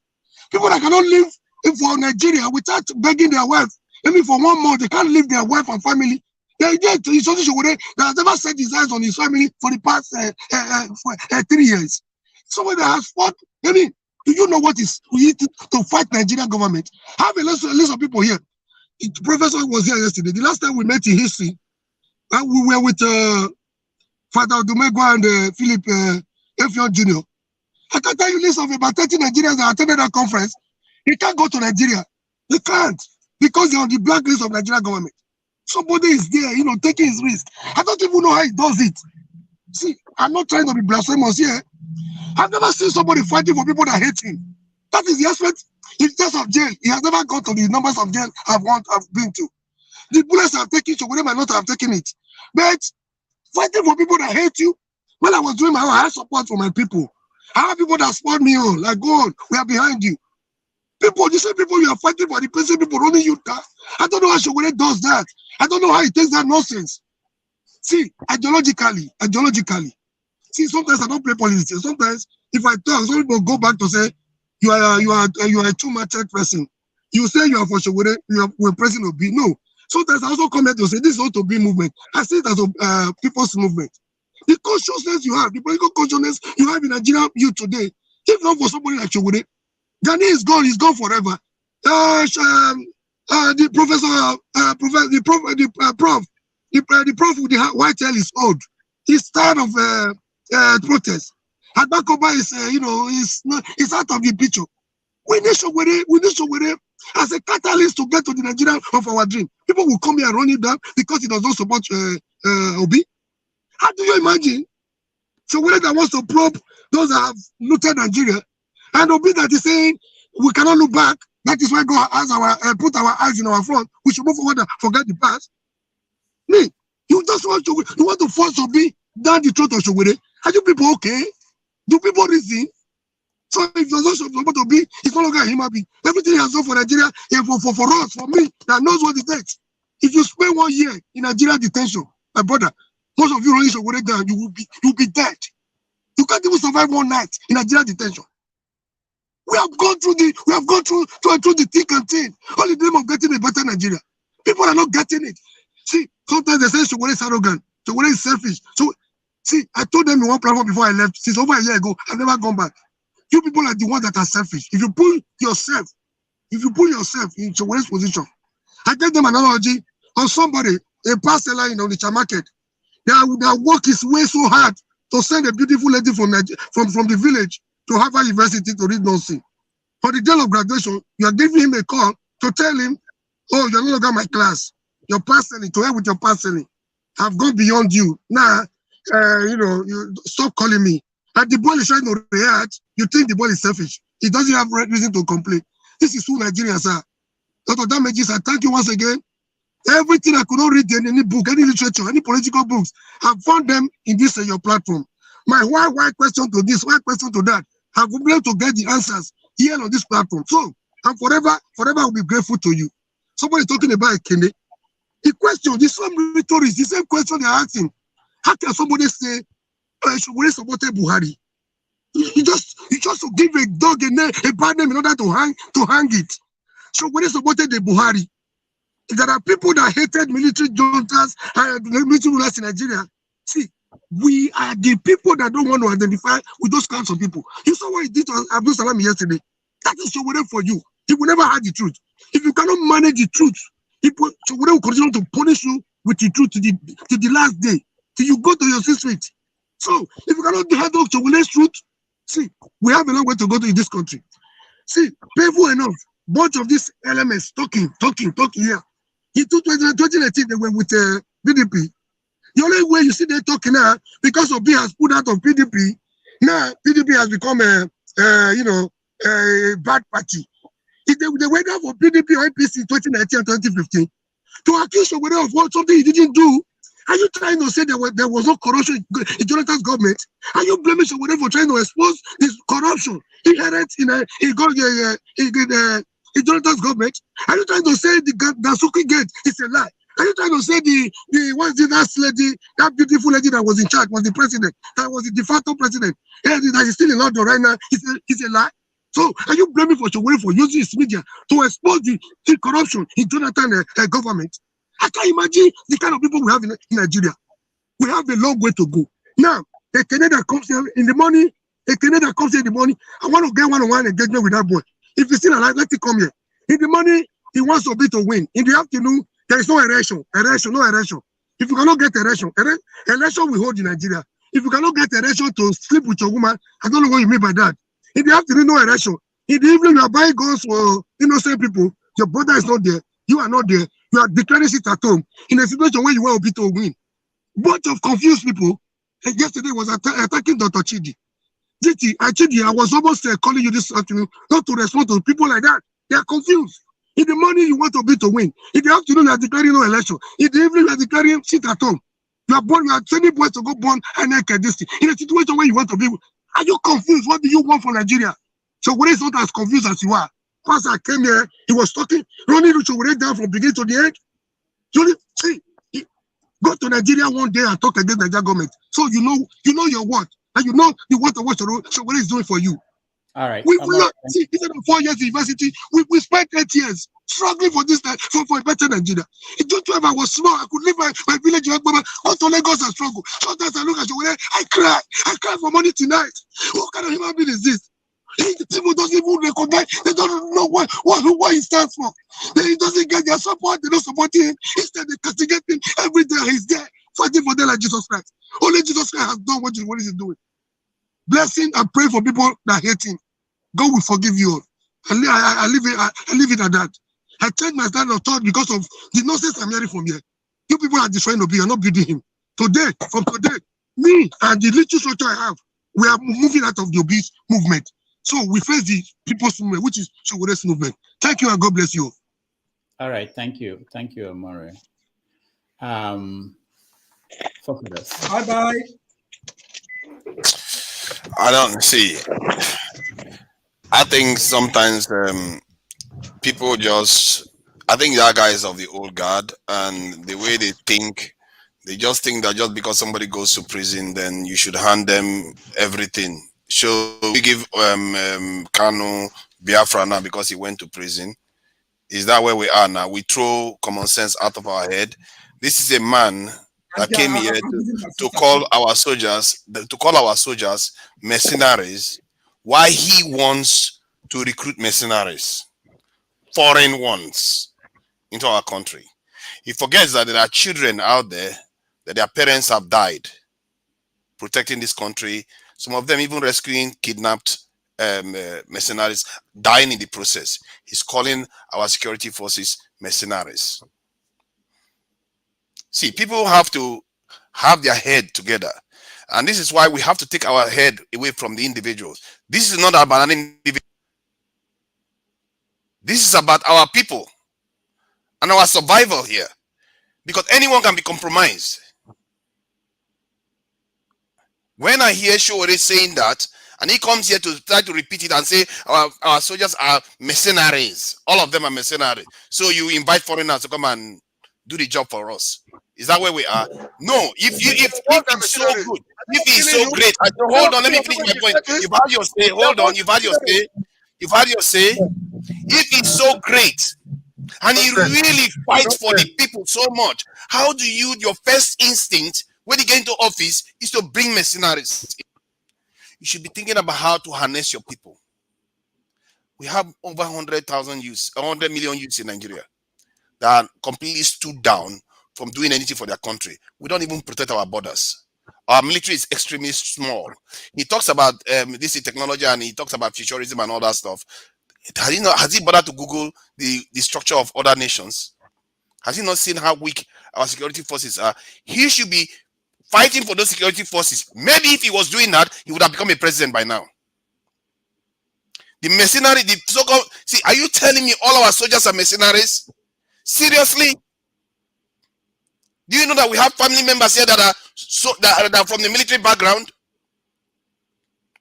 People that cannot live for Nigeria without begging their wife, maybe for 1 month, they can't leave their wife and family. They are there to insult Showore that has never set his eyes on his family for the past 3 years. Somebody that has fought, I mean, do you know what is we need to fight Nigerian government? I have a list of people here. The professor was here yesterday. The last time we met in history, we were with Father Dumego and Philip Effion Jr. I can tell you list of about 30 Nigerians that attended that conference. They can't go to Nigeria. They can't because they're on the blacklist of Nigerian government. Somebody is there, taking his risk. I don't even know how he does it. See, I'm not trying to be blasphemous here. I've never seen somebody fighting for people that hate him. That is the aspect. In terms of jail, he has never gone to the numbers of jail I've been to. The bullets I've taken, so whatever not have taken it. But fighting for people that hate you, when I was doing my own, I had support for my people. I have people that support me on, like, go on, we are behind you. People, the same people you are fighting for, the person people running you down. I don't know how Showore does that. I don't know how he takes that nonsense. See, ideologically. See, sometimes I don't play politics. Sometimes, if I talk, some people go back to say, you are a too-much person. You say you are for Showore, you are President Obi. No. Sometimes I also come here to say this is not Obi movement. I see it as a people's movement. The consciousness you have, the political consciousness you have in Nigeria youth today, if not for somebody like Showore, Gani is gone. He's gone forever. The prof with the white hair is old. He's tired of protest. Abakoba is, he's out of the picture. We need Showore as a catalyst to get to the Nigeria of our dream. People will come here and run it down because he does not support Obi. How do you imagine Showore that wants to probe those that have looted Nigeria, and Obi that is saying we cannot look back? That is why God has put our eyes in our front. We should move forward and forget the past. Me, you just want to force Obi down the throat of Showore. Are you people okay? Do people reason? So if you're not supposed to be, it's no longer a human being. Everything he has done for Nigeria, and for us, for me, that knows what it takes. If you spend 1 year in Nigeria detention, my brother, most of you running Showore down, you will be dead. You can't even survive 1 night in Nigeria detention. We have gone through the thick and thin, all in the name of getting a better Nigeria. People are not getting it. See, sometimes they say Showore is arrogant, Showore is selfish. So, see, I told them in one platform before I left, since over a year ago, I've never gone back. You people are the ones that are selfish. If you put yourself in Showore's position, I gave them an analogy on somebody, a parceller in the market. Their work is way so hard to send a beautiful lady from the village to Harvard University to read nursing. For the day of graduation, you are giving him a call to tell him, oh, you're no longer my class. You're parcelling, to hell with your parcelling. I've gone beyond you. Now, you stop calling me. And the boy is trying to react. You think the boy is selfish. He doesn't have reason to complain. This is who Nigerians are. Dr. Damages, I thank you once again. Everything I could not read in any book, any literature, any political books, I've found them in this your platform. My why question to this, why question to that, I've been able to get the answers here on this platform. So, I'm forever will be grateful to you. Somebody talking about Kende. The question, the same rhetoric, the same question they're asking. How can somebody say, Sowore supported Buhari? You just give a dog a bad name in order to hang it. Sowore supported the Buhari. There are people that hated military juntas and military rulers in Nigeria. See, we are the people that don't want to identify with those kinds of people. You saw what he did to Abdul Salam yesterday. That is Sowore for you. He will never hide the truth. If you cannot manage the truth, Sowore will continue to punish you with the truth to the last day, till you go to your C-suite. So, if you cannot handle Sowore's truth, see, we have a long way to go to in this country. See, painful enough, bunch of these elements talking here. In 2018, they were with PDP. The only way you see them talking now, because of being has put out of PDP, now PDP has become a bad party. They went out for PDP or APC 2019 and 2015 to accuse Sowore of something he didn't do. Are you trying to say there was no corruption in Jonathan's government? Are you blaming Sowore for trying to expose this corruption inherent in Jonathan's government? Are you trying to say the Dasuki gate is a lie? Are you trying to say that beautiful lady that was in charge was the president, that was the de facto president, that is still in London right now, is a lie? So are you blaming for Sowore for using his media to expose the corruption in Jonathan's government? I can't imagine the kind of people we have in Nigeria. We have a long way to go. Now, a Canadian comes here in the morning, I want to get one-on-one engagement with that boy. If he's still alive, let him come here. In the morning, he wants to be to win. In the afternoon, there is no election. No election. If you cannot get election we hold in Nigeria. If you cannot get election to sleep with your woman, I don't know what you mean by that. In the afternoon, no election. In the evening, you are buying guns for innocent people. Your brother is not there. You are not there. You are declaring it at home in a situation where you want to be to win. Bunch of confused people. And yesterday was attacking Dr. Chidi. I was almost calling you this afternoon not to respond to people like that. They are confused. In the morning, you want to be to win. In the afternoon, you are declaring no election. In the evening, you are declaring sit at home. You are sending boys to go born and naked this thing. In a situation where you want to be. Are you confused? What do you want from Nigeria? Sowore is not as confused as you are. Once I came here, he was talking, running Sowore down from beginning to the end. Go to Nigeria one day and talk against the Nigeria government. So you know your what, and you know the what Sowore is doing for you. All right. We will not see instead of 4 years university, we spent 8 years struggling for this for a better Nigeria. In 2012, I was small. I could leave my village in Agbaba, go to Lagos and struggle. Sometimes I look at Sowore, I cry for money tonight. What kind of human being is this? People doesn't even recognize, they don't know what he stands for. He doesn't get their support, they don't support him. Instead, they castigate him every day. He's there fighting for them like Jesus Christ. Only Jesus Christ has done what he's doing. Blessing and pray for people that hate him. God will forgive you all. I leave it at that. I changed my standard of thought because of the nonsense I'm hearing from here. You people are destroying Obi, you're not building him. From today, me and the little structure I have, we are moving out of the Obi movement. So we face the people's movement, which is Sowore's movement. Thank you and God bless you. All right, thank you, Amore. Focus. Bye. I don't see. I think sometimes people I think that guy is of the old guard, and the way they just think that just because somebody goes to prison, then you should hand them everything. So we give Kanu Biafra now because he went to prison. Is that where we are now? We throw common sense out of our head. This is a man that came here to call our soldiers mercenaries. Why he wants to recruit mercenaries, foreign ones, into our country. He forgets that there are children out there that their parents have died protecting this country. Some of them even rescuing kidnapped mercenaries, dying in the process. He's calling our security forces mercenaries. See, people have to have their head together. And this is why we have to take our head away from the individuals. This is not about an individual. This is about our people and our survival here. Because anyone can be compromised. When I hear Sowore saying that, and he comes here to try to repeat it and say our soldiers are mercenaries. All of them are mercenaries. So you invite foreigners to come and do the job for us. Is that where we are? No. If he's so good, if he's so great, hold on. Let me finish my point. You've had your say. Hold on. You've had your say. You've had your say. If he's so great and he really fights for the people so much, how do you, your first instinct when you get into office is to bring mercenaries? You should be thinking about how to harness your people. We have over 100,000 youths, 100 million youths in Nigeria that are completely stood down from doing anything for their country. We don't even protect our borders. Our military is extremely small. He talks about this technology and he talks about futurism and all that stuff. Has he bothered to Google the structure of other nations? Has he not seen how weak our security forces are? He should be fighting for those security forces. Maybe if he was doing that, he would have become a president by now. The mercenary, the so-called, see, are you telling me all our soldiers are mercenaries? Seriously? Do you know that we have family members here that are from the military background?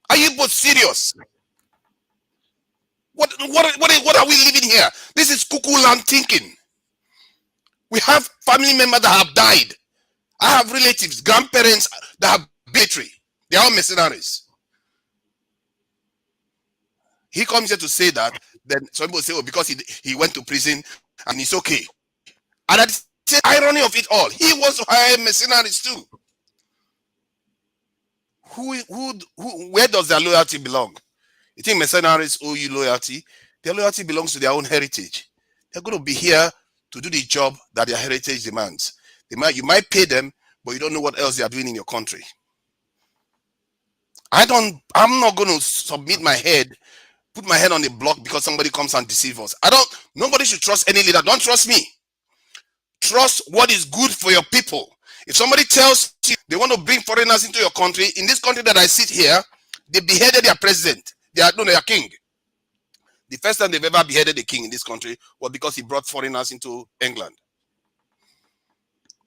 Are you both serious? What are we living here? This is cuckoo land thinking. We have family members that have died. I have relatives, grandparents that have military. They are all mercenaries. He comes here to say that, then some people say, oh, because he went to prison and it's okay. And that's the irony of it all. He was to hire mercenaries too. Where does their loyalty belong? You think mercenaries owe you loyalty? Their loyalty belongs to their own heritage. They're going to be here to do the job that their heritage demands. You might pay them, but you don't know what else they are doing in your country. I'm not going to submit my head, put my head on the block because somebody comes and deceives us. Nobody should trust any leader. Don't trust me. Trust what is good for your people. If somebody tells you they want to bring foreigners into your country, in this country that I sit here, they beheaded their president, their king. The first time they've ever beheaded a king in this country was because he brought foreigners into England.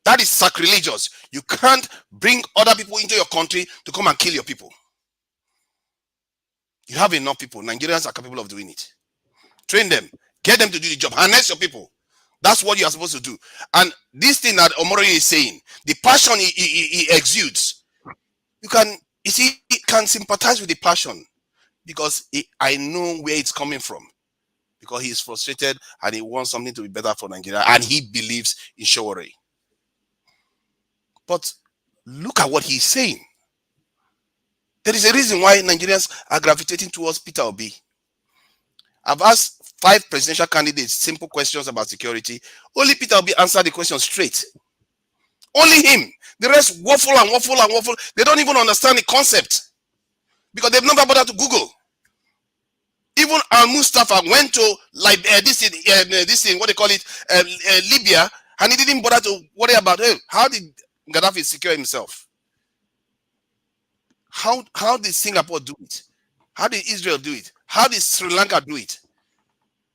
That is sacrilegious. You can't bring other people into your country to come and kill your people. You have enough people. Nigerians are capable of doing it. Train them. Get them to do the job. Harness your people. That's what you are supposed to do. And this thing that Omoyele is saying, the passion he exudes, you can sympathize with the passion because I know where it's coming from. Because he is frustrated and he wants something to be better for Nigeria and he believes in Sowore. But look at what he's saying. There is a reason why Nigerians are gravitating towards Peter Obi. I've asked 5 presidential candidates simple questions about security. Only Peter Obi answered the question straight. Only him. The rest waffle and waffle and waffle. They don't even understand the concept because they've never bothered to Google. Even Al-Mustafa went to like this thing, what they call it, Libya, and he didn't bother to worry about how did Gaddafi secure himself. How did Singapore do it? How did Israel do it? How did Sri Lanka do it?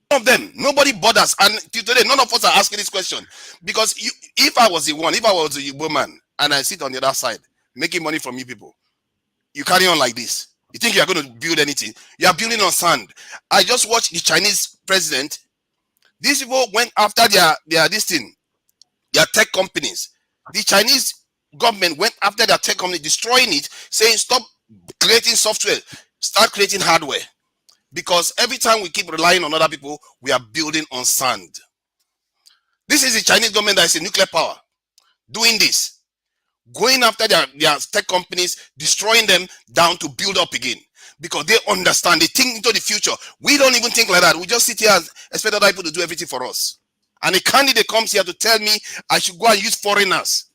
None of them. Nobody bothers. And today, none of us are asking this question. Because if I was a Igbo man, and I sit on the other side, making money from you people, you carry on like this. You think you are going to build anything? You are building on sand. I just watched the Chinese president. These people went after their tech companies. The Chinese government went after their tech company, destroying it, saying stop creating software, start creating hardware. Because every time we keep relying on other people, we are building on sand. This is the Chinese government that is a nuclear power doing this. Going after their tech companies, destroying them down to build up again. Because they understand, they think into the future. We don't even think like that. We just sit here and expect other people to do everything for us. And a candidate comes here to tell me I should go and use foreigners.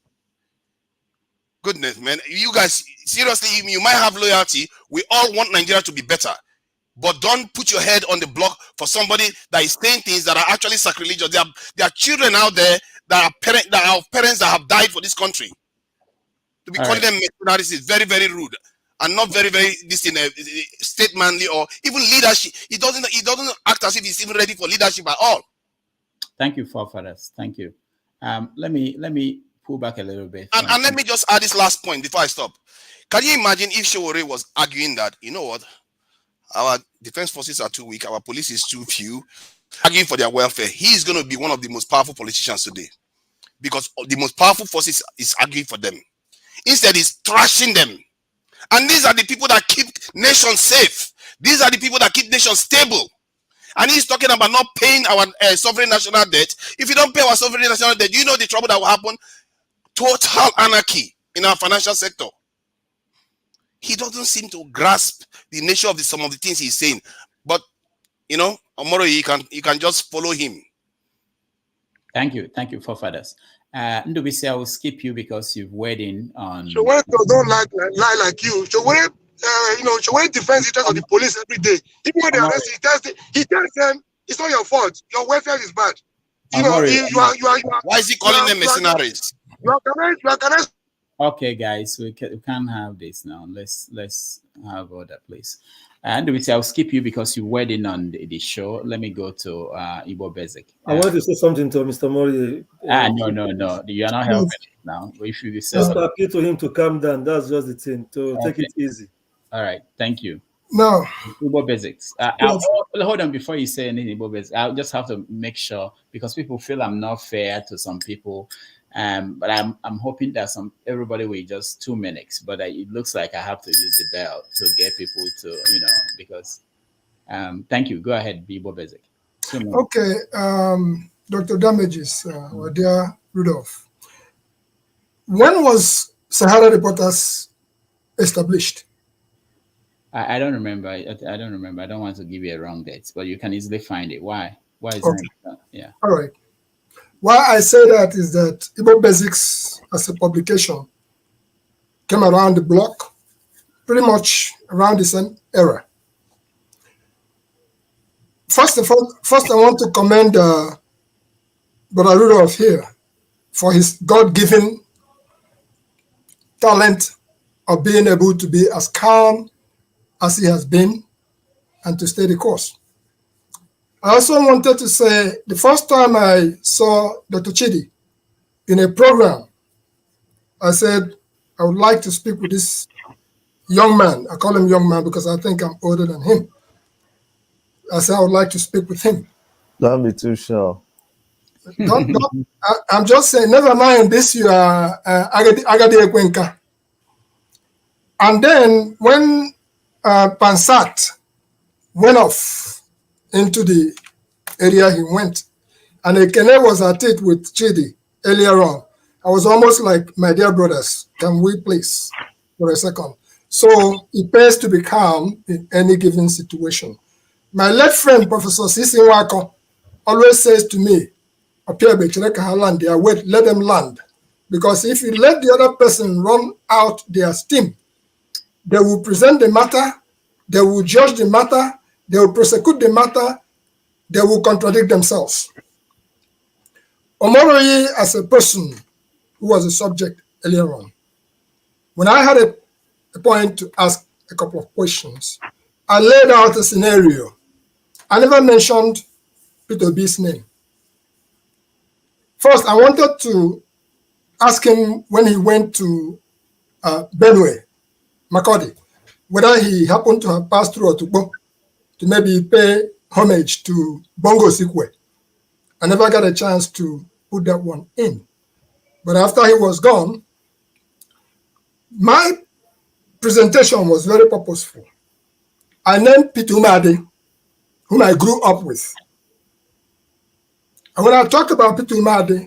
Goodness, man. You guys, seriously, you might have loyalty. We all want Nigeria to be better. But don't put your head on the block for somebody that is saying things that are actually sacrilegious. There are children out there that are parents that have died for this country. To be calling them mercenaries is very, very rude and not very, very statesmanly or even leadership. He doesn't act as if he's even ready for leadership at all. Thank you, forefathers. Thank you. Let me pull back a little bit. And let me just add this last point before I stop. Can you imagine if Sowore was arguing that, you know what, our defense forces are too weak, our police is too few, arguing for their welfare? He is going to be one of the most powerful politicians today. because the most powerful forces is arguing for them. Instead, he's trashing them. And these are the people that keep nations safe. These are the people that keep nations stable. And he's talking about not paying our sovereign national debt. If you don't pay our sovereign national debt, you know the trouble that will happen? Total anarchy in our financial sector. He doesn't seem to grasp the nature of some of the things he's saying. But, you know, Omoro, you can just follow him. Thank you, forefathers. Ndubisi, I will skip you because you've weighed in on. Sowore don't lie like you. Sowore, Sowore defends interest of the police every day. Even when they arrest you, he tells them it's not your fault. Your welfare is bad. You know, you are. Why is he calling them mercenaries? You are correct. Okay, guys, we can't have this now. Let's have order, please. And I'll skip you because you weighed in on the show. Let me go to Igbo Basic. I want to say something to Mr. Mori. No. You are not helping now. If you just appeal to him to calm down. That's just the thing. To take it easy. All right. Thank you. No. Igbo Basics. Hold on before you say anything, Igbo Basics. I'll just have to make sure because people feel I'm not fair to some people. But I'm hoping that everybody will just 2 minutes. But it looks like I have to use the bell to get people to, because. Thank you. Go ahead, Bibo Basic. Okay, Dr. Damages, dear Rudolph. When was Sahara Reporters established? I don't remember. I don't remember. I don't want to give you a wrong date, but you can easily find it. Why? Why is that? Yeah. All right. Why I say that is that Igbo Basics as a publication came around the block pretty much around the same era. First, I want to commend Brother Rudolph here for his God-given talent of being able to be as calm as he has been and to stay the course. I also wanted to say the first time I saw Dr. Chidi in a program, I said, I would like to speak with this young man. I call him young man because I think I'm older than him. I said, I would like to speak with him. Don't be too sure. I'm just saying, never mind this, you are Agadi Ekwenka. And then when Pansat went off into the area he went, and Ekene was at it with Chidi earlier on, I was almost like, my dear brothers, can we please, for a second? So it pays to be calm in any given situation. My late friend, Professor Sisi Wako, always says to me, wait, let them land. Because if you let the other person run out their steam, they will present the matter, they will judge the matter, they will prosecute the matter, they will contradict themselves. Omoroyi, as a person who was a subject earlier on, when I had a point to ask a couple of questions, I laid out a scenario. I never mentioned Peter B's name. First, I wanted to ask him when he went to Benue, Makodi, whether he happened to have passed through Otukbo to maybe pay homage to Bongo Sikwe. I never got a chance to put that one in. But after he was gone, my presentation was very purposeful. I named Peter Umade, whom I grew up with. And when I talked about Peter Umade,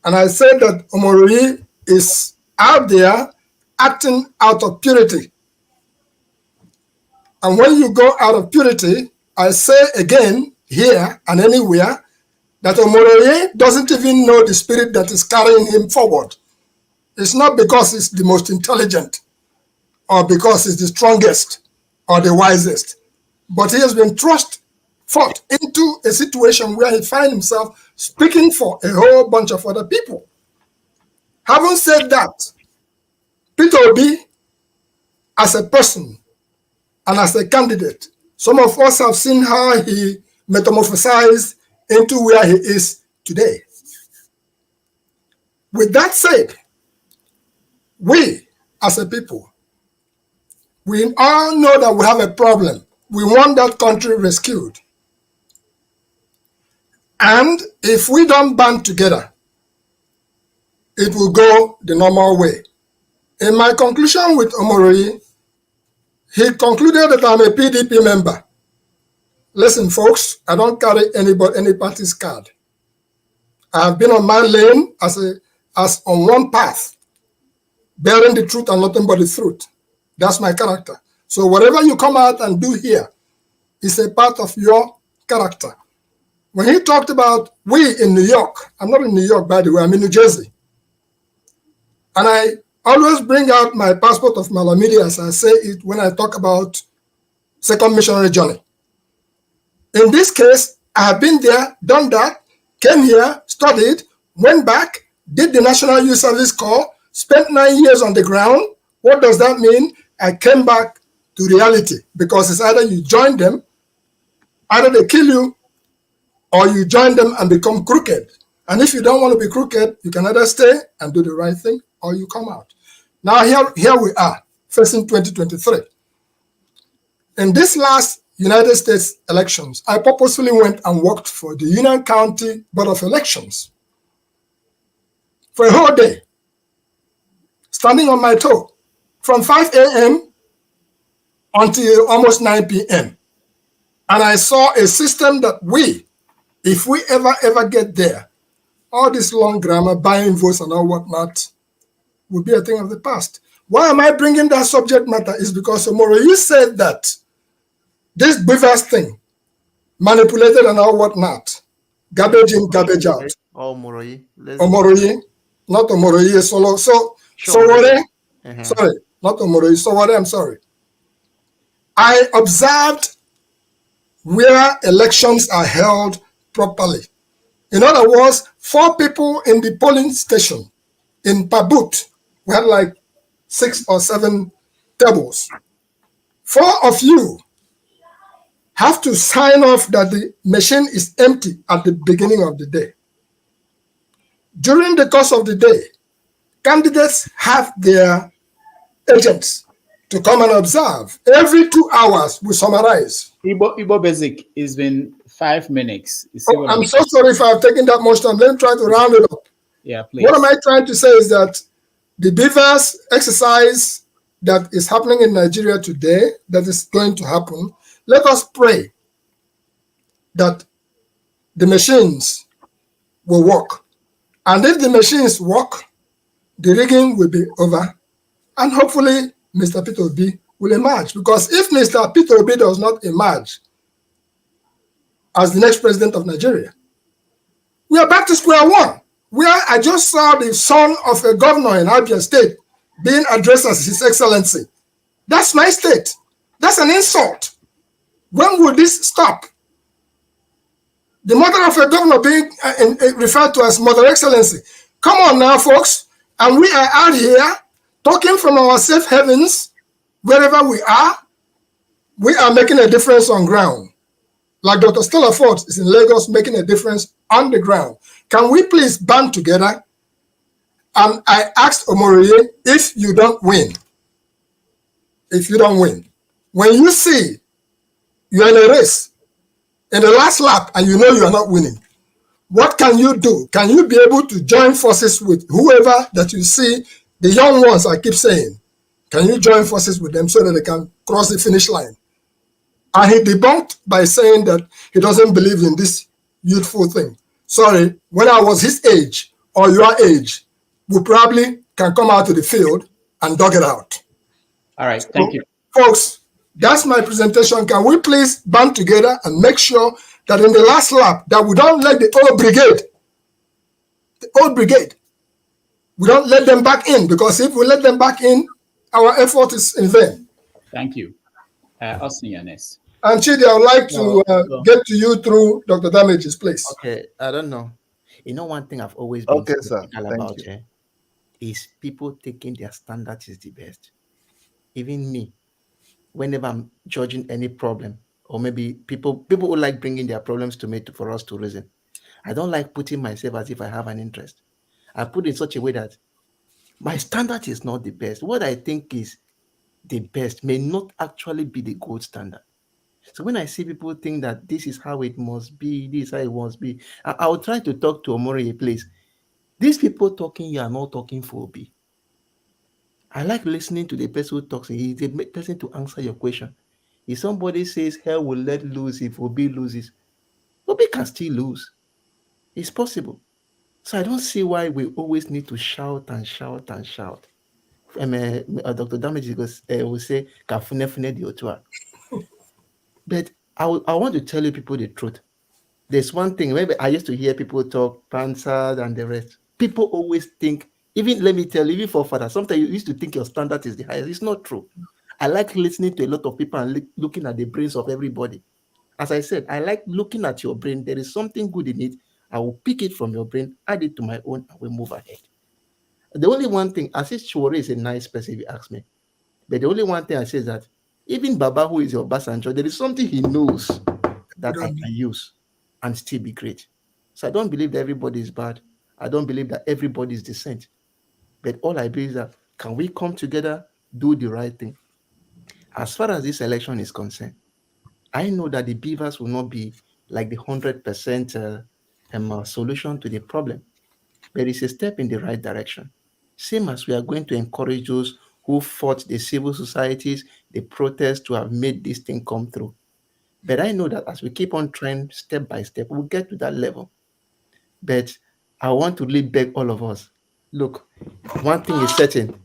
and I said that Omoroyi is out there acting out of purity. And when you go out of purity, I say again, here and anywhere, that Omoroyi doesn't even know the spirit that is carrying him forward. It's not because he's the most intelligent, or because he's the strongest, or the wisest, but he has been thrust forth into a situation where he finds himself speaking for a whole bunch of other people. Having said that, Peter Obi, as a person and as a candidate, some of us have seen how he metamorphosized into where he is today. With that said, we as a people, we all know that we have a problem. We want that country rescued. And if we don't band together, it will go the normal way. In my conclusion with Omoyele, he concluded that I'm a PDP member. Listen, folks, I don't carry any party's card. I have been on my lane as on one path, bearing the truth and nothing but the truth. That's my character. So whatever you come out and do here is a part of your character. When he talked about we in New York, I'm not in New York, by the way, I'm in New Jersey. And I always bring out my passport of Malamidi, as I say it, when I talk about second missionary journey. In this case, I have been there, done that, came here, studied, went back, did the National Youth Service Corps, spent 9 years on the ground. What does that mean? I came back to reality, because it's either you join them, either they kill you, or you join them and become crooked. And if you don't want to be crooked, you can either stay and do the right thing, or you come out. Now here we are, facing 2023. In this last United States elections, I purposefully went and worked for the Union County Board of Elections for a whole day, standing on my toe from 5 a.m. until almost 9 p.m. And I saw a system that if we ever get there, all this long grammar, buying votes and all whatnot will be a thing of the past. Why am I bringing that subject matter? Is because Omoyele said that this Beavers thing, manipulated and all whatnot, garbage in, garbage out. Omoyele. Omoyele, not Omoyele solo. So Sowore, sorry, not Omoyele, Sowore, I'm sorry. I observed where elections are held properly. In other words, 4 people in the polling station in Pabut, we had like 6 or 7 tables. 4 of you have to sign off that the machine is empty at the beginning of the day. During the course of the day, candidates have their agents to come and observe. Every 2 hours, we summarize. Igbo Basic, it's been 5 minutes. I'm so sorry if I've taken that much time. Let me try to round it up. Yeah, please. What am I trying to say is that the Beavers exercise that is happening in Nigeria today, that is going to happen, let us pray that the machines will work. And if the machines work, the rigging will be over. And hopefully, Mr. Peter Obi will emerge. Because if Mr. Peter Obi does not emerge as the next president of Nigeria, we are back to square one, where I just saw the son of a governor in Abia State being addressed as His Excellency. That's my state. That's an insult. When will this stop? The mother of a governor being referred to as Mother Excellency. Come on now, folks. And we are out here talking from our safe havens, wherever we are making a difference on ground. Like Dr. Stella Ford is in Lagos making a difference on the ground. Can we please band together? And I asked Omoyele, if you don't win, when you see you're in a race, in the last lap, and you know you are not winning, what can you do? Can you be able to join forces with whoever that you see, the young ones I keep saying? Can you join forces with them so that they can cross the finish line? And he debunked by saying that he doesn't believe in this youthful thing. Sorry, when I was his age or your age, we probably can come out to the field and dug it out. All right, thank you. Folks, that's my presentation. Can we please band together and make sure that in the last lap that we don't let the old brigade, we don't let them back in, because if we let them back in, our effort is in vain. Thank you. Austin, you're next. And Chidi, I would like to get to you through Dr. Damage's place. Okay, I don't know. You know, one thing I've always been skeptical about is people taking their standards is the best. Even me, whenever I'm judging any problem, or maybe people who like bringing their problems to me for us to reason, I don't like putting myself as if I have an interest. I put it in such a way that my standard is not the best. What I think is the best may not actually be the gold standard. So when I see people think that this is how it must be, this is how it must be, I'll try to talk to Omoyele, please. These people talking, you are not talking for Obi. I like listening to the person who talks. He's the person to answer your question. If somebody says hell will let loose if Obi loses, Obi can still lose. It's possible. So I don't see why we always need to shout and shout and shout. Dr. Damage will say, "Kafunefune di otua." But I want to tell you people the truth. There's one thing, maybe I used to hear people talk, Pansard and the rest. People always think, even let me tell you, even for father, sometimes you used to think your standard is the highest. It's not true. I like listening to a lot of people and looking at the brains of everybody. As I said, I like looking at your brain. There is something good in it. I will pick it from your brain, add it to my own, and we move ahead. The only one thing, I say Sowore is a nice person if you ask me. But the only one thing I say is that even Baba, who is your Basanjo, there is something he knows that I can use and still be great. So I don't believe that everybody is bad. I don't believe that everybody is decent. But all I believe is that can we come together, do the right thing? As far as this election is concerned, I know that the beavers will not be like the 100% solution to the problem, but it's a step in the right direction. Same as we are going to encourage those who fought the civil societies, the protests to have made this thing come through. But I know that as we keep on trying step by step, we'll get to that level. But I want to really beg all of us, look, one thing is certain,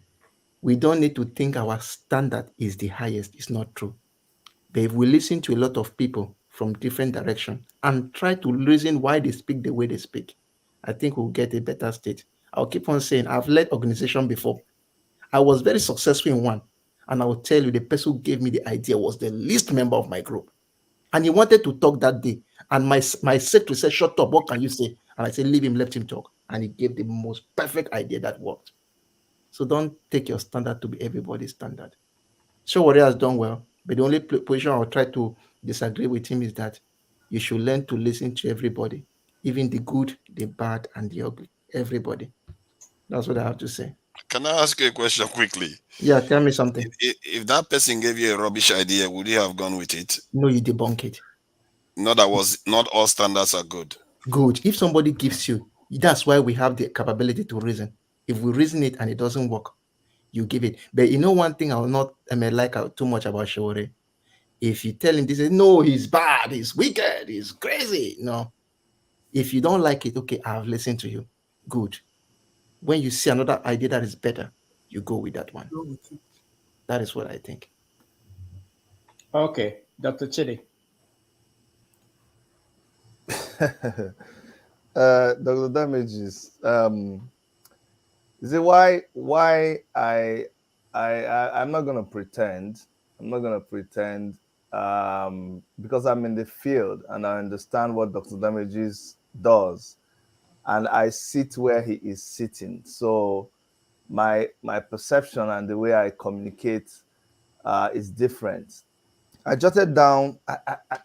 we don't need to think our standard is the highest. It's not true. But if we listen to a lot of people from different directions and try to reason why they speak the way they speak, I think we'll get a better state. I'll keep on saying, I've led organization before. I was very successful in one. And I will tell you, the person who gave me the idea was the least member of my group. And he wanted to talk that day. And my secretary said, shut up, what can you say? And I said, leave him, let him talk. And he gave the most perfect idea that worked. So don't take your standard to be everybody's standard. Sowore has done well, but the only position I will try to disagree with him is that you should learn to listen to everybody, even the good, the bad, and the ugly. Everybody. That's what I have to say. Can I ask you a question quickly? Yeah, tell me something. If that person gave you a rubbish idea, would you have gone with it? No, you debunk it. Not all standards are good. Good. If somebody gives you, that's why we have the capability to reason. If we reason it and it doesn't work, you give it. But you know one thing I will not like too much about Sowore. If you tell him this, no, he's bad, he's wicked, he's crazy. No. If you don't like it, okay, I've listened to you. Good. When you see another idea that is better, you go with that one. That is what I think. Okay, Dr. Chidi. Dr. Damages, you see I'm not gonna pretend. I'm not gonna pretend because I'm in the field and I understand what Dr. Damages does, and I sit where he is sitting. So my perception and the way I communicate is different. I jotted down.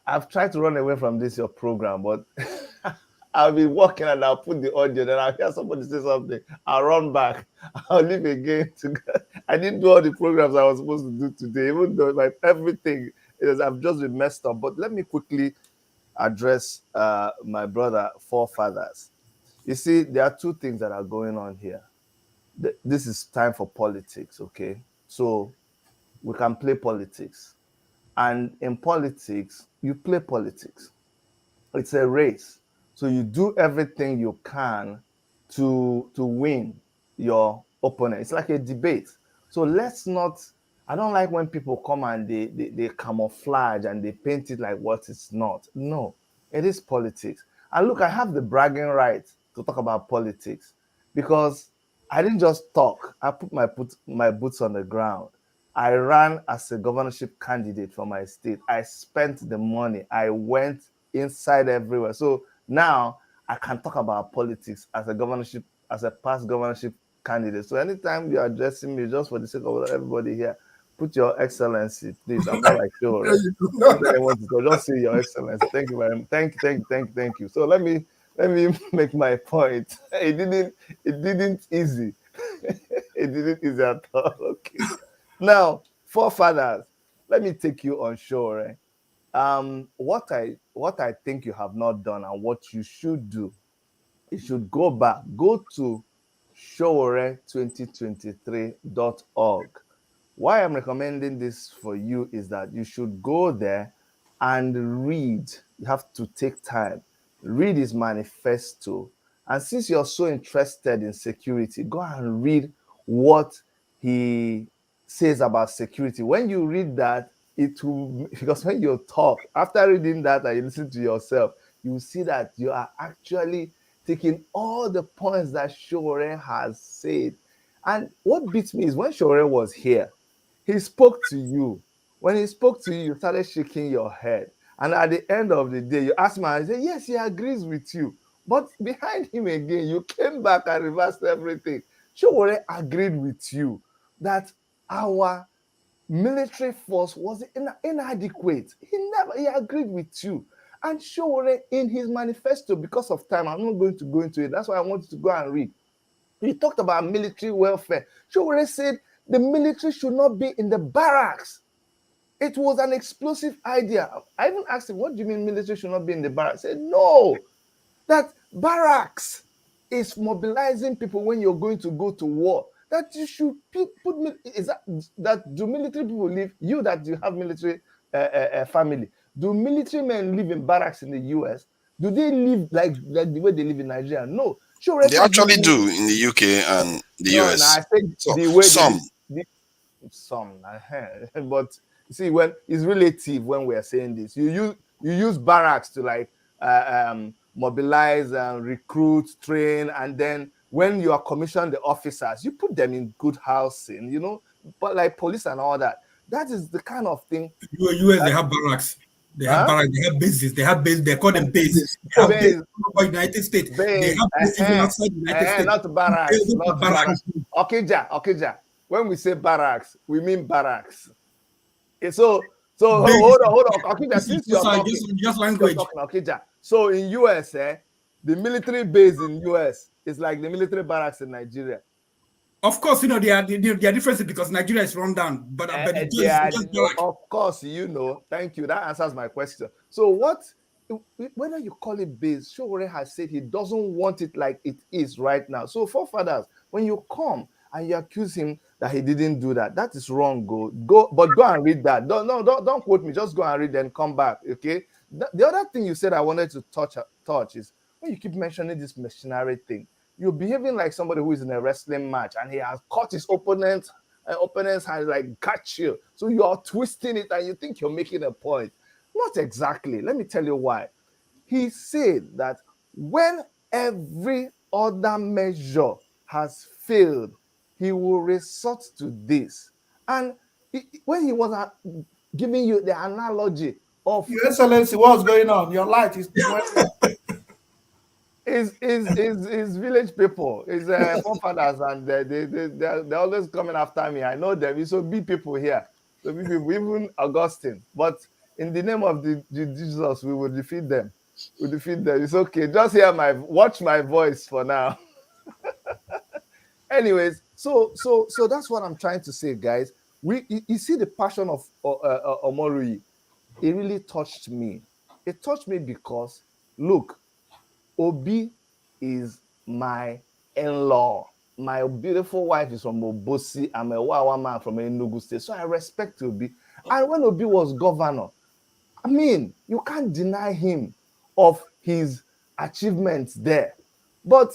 I've tried to run away from your program, but I'll be walking and I'll put the audio, then I'll hear somebody say something. I'll run back. I'll leave again. I didn't do all the programs I was supposed to do today, even though like everything I've just been messed up. But let me quickly address my brother forefathers. You see, there are two things that are going on here. This is time for politics, okay? So we can play politics. And in politics, you play politics. It's a race. So you do everything you can to win your opponent. It's like a debate. So let's not, I don't like when people come and they camouflage and they paint it like what it's not. No, it is politics. And look, I have the bragging right to talk about politics because I didn't just talk. I put my boots on the ground. I ran as a governorship candidate for my state. I spent the money. I went inside everywhere. So now I can talk about politics as a past governorship candidate. So anytime you're addressing me, just for the sake of everybody here, put your excellency, please. I'm not like sure. Right? Just say your excellency. Thank you very much. Thank you. So let me make my point. It didn't easy. It didn't easy at all. Okay. Now, forefathers, let me take you on shore. What I think you have not done and what you should do. he should go back. Go to Sowore2023.org. Why I'm recommending this for you is that you should go there and read. You have to take time. Read his manifesto. And since you're so interested in security, go and read what he says about security. When you read that, it will, because when you talk, after reading that and you listen to yourself, you will see that you are actually taking all the points that Sowore has said. And what beats me is when Sowore was here, he spoke to you. When he spoke to you, you started shaking your head. And at the end of the day, you asked him, and he said, yes, he agrees with you. But behind him again, you came back and reversed everything. Sowore agreed with you that our military force was inadequate. He agreed with you. And Sowore in his manifesto, because of time, I'm not going to go into it. That's why I want you to go and read. He talked about military welfare. Sowore said the military should not be in the barracks. It was an explosive idea. I even asked him, what do you mean military should not be in the barracks? He said, no, that barracks is mobilizing people when you're going to go to war. That you should put, is that do military people live, you that you have military family, do military men live in barracks in the US? Do they live like the way they live in Nigeria? No. Sure, They actually do in the UK and the no, US. I said So the way some. some, but you see, when it's relative when we are saying this, you use barracks to like mobilize and recruit, train, and then when you are commissioned the officers, you put them in good housing, but like police and all that. That is the kind of thing. US, they have barracks. They have barracks. They have bases. They have base. They call them base. They have base all over United States. They have base even outside the United States. Not barracks. Not barracks. Okija. When we say barracks, we mean barracks. So hold on. Okija, since you're talking, just language. Okija. So in US, the military base in US is like the military barracks in Nigeria. Of course, there are differences because Nigeria is run down, but of course, thank you. That answers my question. So whether you call it base, Sowore has said he doesn't want it like it is right now. So forefathers, when you come and you accuse him that he didn't do that, that is wrong. Go and read that. Don't quote me. Just go and read and come back. Okay. The other thing you said I wanted to touch is when you keep mentioning this machinery thing. You're behaving like somebody who is in a wrestling match and he has caught his opponent's hand, like catch you. So you are twisting it and you think you're making a point. Not exactly. Let me tell you why. He said that when every other measure has failed, he will resort to this. And when he was giving you the analogy of Your Excellency, what's going on? Your light is is village people, is forefathers, and they're always coming after me. I know them. So be people here. So be people, even Augustine. But in the name of the Jesus, we will defeat them. It's okay. Just watch my voice for now. Anyways, so that's what I'm trying to say, guys. You see the passion of Omorui. It really touched me. It touched me because, look, Obi is my in-law. My beautiful wife is from Obosi. I'm a Wawa man from Enugu State. So I respect Obi. And when Obi was governor, I mean, you can't deny him of his achievements there. But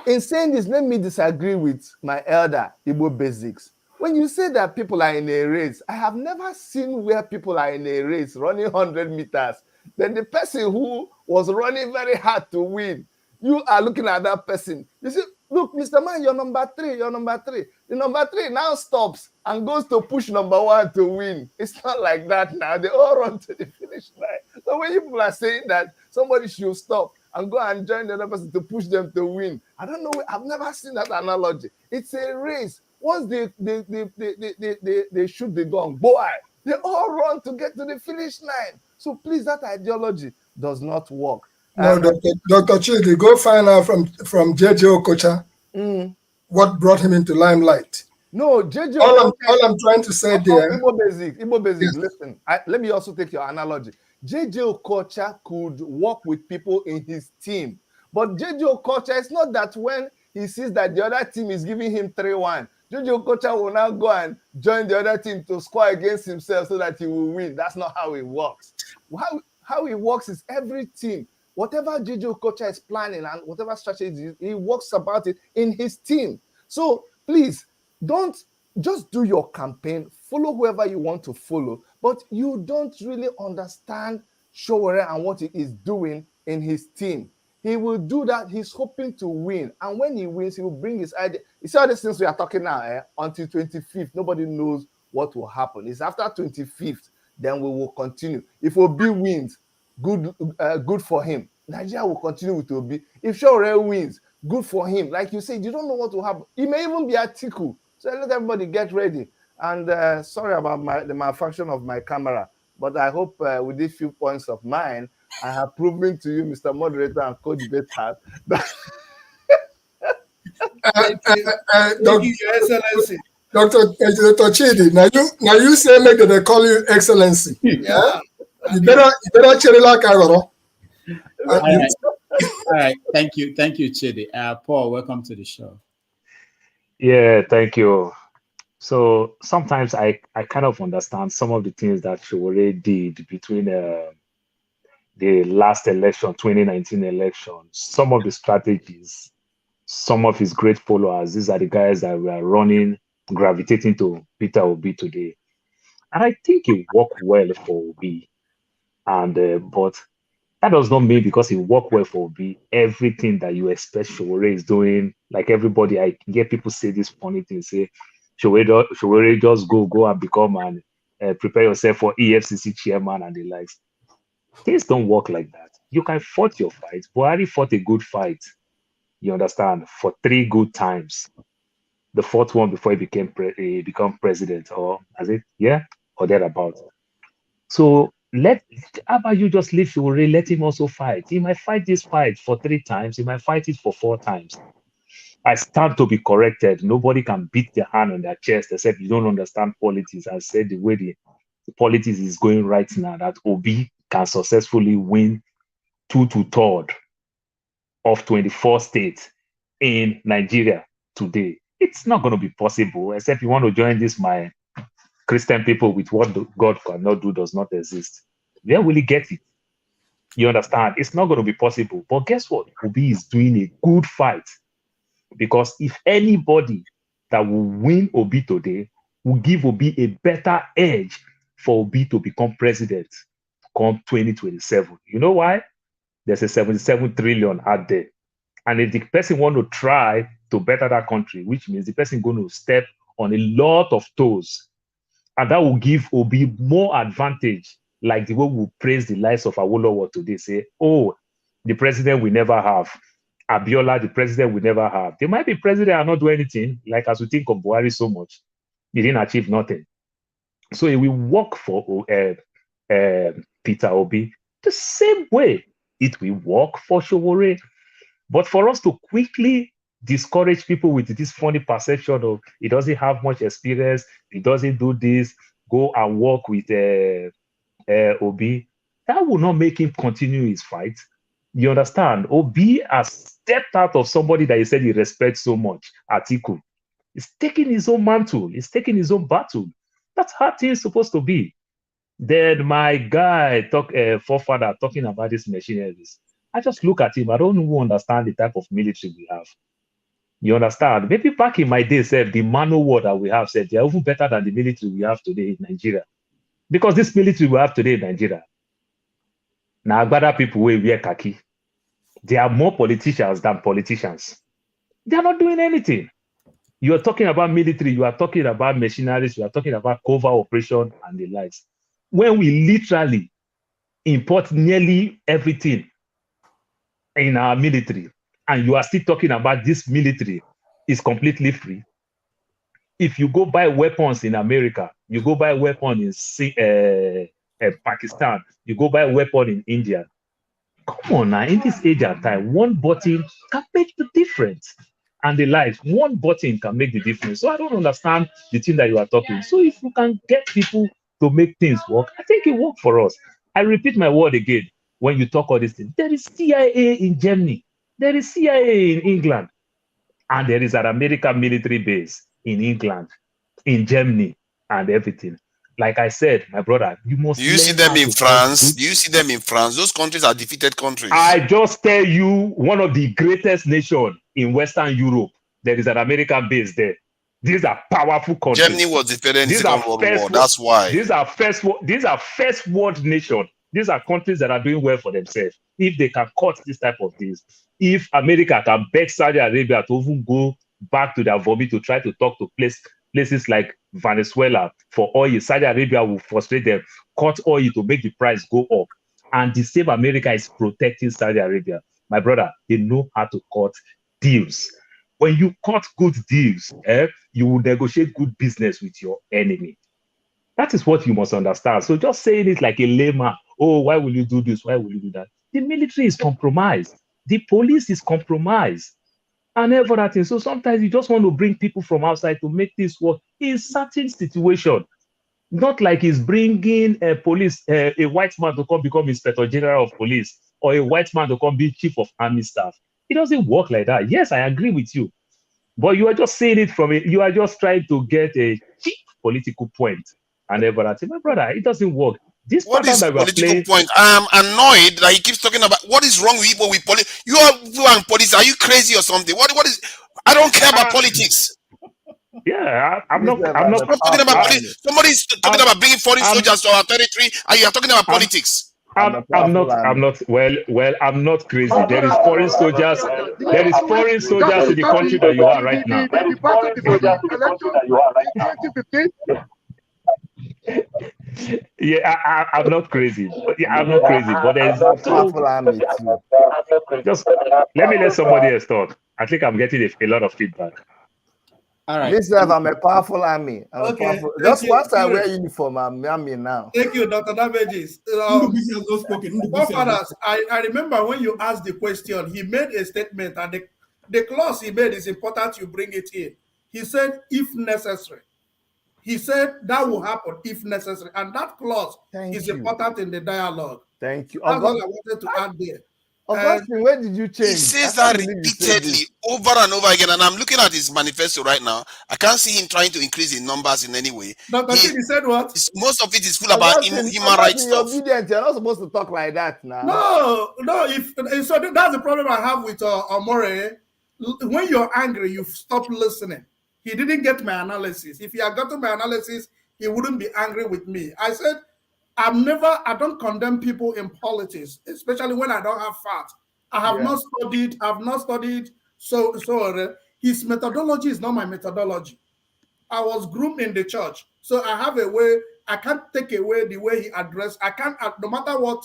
in saying this, let me disagree with my elder, Igbo Basics. When you say that people are in a race, I have never seen where people are in a race running 100 meters. Then the person who was running very hard to win, you are looking at that person. You say, look, Mr. Man, you're number 3. The number 3 now stops and goes to push number 1 to win. It's not like that now. They all run to the finish line. So when people are saying that somebody should stop and go and join the other person to push them to win, I don't know. I've never seen that analogy. It's a race. Once they shoot the gun, boy, they all run to get to the finish line. So please, that ideology does not work. No, Dr. Chidi, go find out from JJ Okocha what brought him into limelight. No, JJ all I'm trying to say there. Igbo basic. Yes. Listen, let me also take your analogy. JJ Okocha could work with people in his team, But JJ Okocha, it's not that when he sees that the other team is giving him 3-1, JJ Okocha will now go and join the other team to score against himself so that he will win. That's not how it works. How it works is every team, whatever JJ Okocha is planning and whatever strategy, he works about it in his team. So please, don't just do your campaign, follow whoever you want to follow, but you don't really understand Sowore and what he is doing in his team. He will do that. He's hoping to win. And when he wins, he will bring his idea. You see all these things we are talking now, until 25th, nobody knows what will happen. It's after 25th, then we will continue. If Obi wins, good for him. Nigeria will continue with Obi. If Sowore wins, good for him. Like you said, you don't know what will happen. It may even be Atiku. So let everybody get ready. And sorry about the malfunction of my camera, but I hope with these few points of mine, I have proven to you, Mr. Moderator and co-debater, that Thank you, Your Excellency. Dr. Chidi, now you say make they call you Excellency. Yeah. You better cherry like Agoro. All right. Thank you, Chidi. Paul, welcome to the show. Yeah, thank you. So sometimes I kind of understand some of the things that Sowore did between the last election, 2019 election, some of the strategies, some of his great followers. These are the guys that were gravitating to Peter Obi today. And I think it worked well for Obi. But that does not mean because it worked well for Obi, everything that you expect Sowore is doing, like everybody, I get people say this funny thing, say, Sowore just go and become and prepare yourself for EFCC chairman and the likes. Things don't work like that. You can fight your fight. Buhari fought a good fight, you understand, for 3 good times. The 4th one before he become president, or thereabout. So how about you just leave Sowore, let him also fight. He might fight this fight for 3 times, he might fight it for 4 times. I stand to be corrected. Nobody can beat their hand on their chest except you don't understand politics. I said the way the politics is going right now, that Obi can successfully win 2 to 3rd of 24 states in Nigeria today. It's not going to be possible, except you want to join this my Christian people with what God cannot do does not exist. Where will he get it? You understand? It's not going to be possible. But guess what? Obi is doing a good fight. Because if anybody that will win Obi today will give Obi a better edge for Obi to become president come 2027. You know why? There's a 77 trillion out there. And if the person want to try to better that country, which means the person going to step on a lot of toes, and that will give Obi more advantage, like the way we praise the lives of Awolowo today, say, oh, the president we never have. Abiola, the president we never have. They might be president and not do anything, like as we think of Buhari so much. He didn't achieve nothing. So it will work for Peter Obi the same way it will work for Sowore. But for us to quickly discourage people with this funny perception of he doesn't have much experience, he doesn't do this, go and work with Obi, that will not make him continue his fight. You understand? Obi has stepped out of somebody that he said he respects so much, Atiku. He's taking his own mantle. He's taking his own battle. That's how things supposed to be. Then my guy, forefather, talking about this machineries. I just look at him. I don't even understand the type of military we have. You understand? Maybe back in my day, the manual war that we have said, they're even better than the military we have today in Nigeria. Because this military we have today in Nigeria, now better people will wear khaki. They are more politicians than politicians. They are not doing anything. You are talking about military, you are talking about machineries, you are talking about covert operation and the likes. When we literally import nearly everything in our military, and you are still talking about this military is completely free. If you go buy weapons in America, you go buy weapons in Pakistan, you go buy a weapon in India. Come on now, in this age and time, one button can make the difference. And the life, one button can make the difference. So I don't understand the thing that you are talking. So if you can get people to make things work, I think it worked for us. I repeat my word again. When you talk all these things, there is CIA in Germany. There is CIA in England, and there is an American military base in England, in Germany, and everything. Like I said, my brother, you must Do you see learn them how in to cut France? good. Do you see them in France? Those countries are defeated countries. I just tell you, one of the greatest nations in Western Europe, there is an American base there. These are powerful countries. Germany was defeated in the These are Second World first War. That's why. These are first world nations. These are countries that are doing well for themselves. If they can cut this type of things, if America can beg Saudi Arabia to even go back to their vomit to try to talk to places like Venezuela for oil, Saudi Arabia will frustrate them, cut oil to make the price go up. And the same America is protecting Saudi Arabia. My brother, they know how to cut deals. When you cut good deals, you will negotiate good business with your enemy. That is what you must understand. So just saying it like a layman, oh, why will you do this? Why will you do that? The military is compromised. The police is compromised. And everything. So sometimes you just want to bring people from outside to make this work in certain situation. Not like he's bringing a white man to come become Inspector General of Police, or a white man to come be Chief of Army Staff. It doesn't work like that. Yes, I agree with you. But you are just saying it you are just trying to get a cheap political point and everything. My brother, it doesn't work. This What is pattern that we are political playing. point? I'm annoyed that he keeps talking about what is wrong with people with politics. You are in politics. Are you crazy or something? What is? I don't care about politics. Yeah, I'm not talking about politics. Somebody's talking about bringing foreign soldiers to our territory, and you are talking about politics. I'm not I'm not crazy. There is foreign soldiers. There is foreign soldiers in the country that you are right now. Yeah, I'm not crazy. I'm not crazy, but there's powerful army too. Just let somebody else talk. I think I'm getting a lot of feedback. All right. This time I'm a powerful army. Okay. Just once I wear uniform, I'm army now. Thank you, Dr. Damages. Fathers, I remember when you asked the question, he made a statement, and the clause he made is important you bring it in. He said, if necessary. He said that will happen if necessary. And that clause is important in the dialogue. Thank you. That's all I wanted to add there. Augustine, where did you change? He says that repeatedly over and over again, and I'm looking at his manifesto right now. I can't see him trying to increase his numbers in any way. He said what? Most of it is full about human rights stuff. Obedient. You're not supposed to talk like that now. No. So that's the problem I have with Omore. When you're angry, you stop listening. He didn't get my analysis. If he had gotten my analysis, he wouldn't be angry with me. I said, I don't condemn people in politics, especially when I don't have facts. I've not studied so his methodology is not my methodology. I was groomed in the church. So I have a way, I can't take away the way he addressed. I can't, no matter what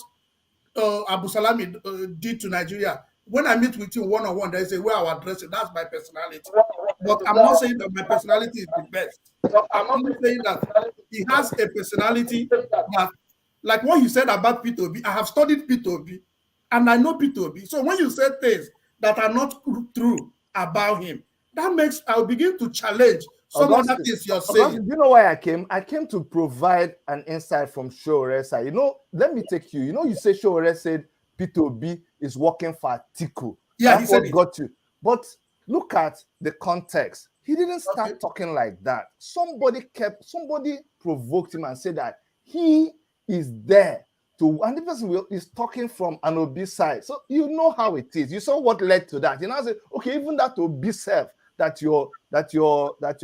Abu Salami did to Nigeria, when I meet with you one-on-one, there's a way I'll address it. That's my personality. But I'm not saying that my personality is the best. I'm only saying that he has a personality that, like what you said about P2B, I have studied P2B and I know P2B. So when you say things that are not true about him, that makes, I'll begin to challenge some of the things you're saying. Do you know why I came? I came to provide an insight from Sowore's side. Let me take you. You say Sowore said P2B is working for Atiku. Yeah, that's what got you. But look at the context. He didn't start talking like that. Somebody provoked him and said that he is there to, and the person is talking from an Obi side. So you know how it is. You saw what led to that. I said, okay, even that Obi self that you're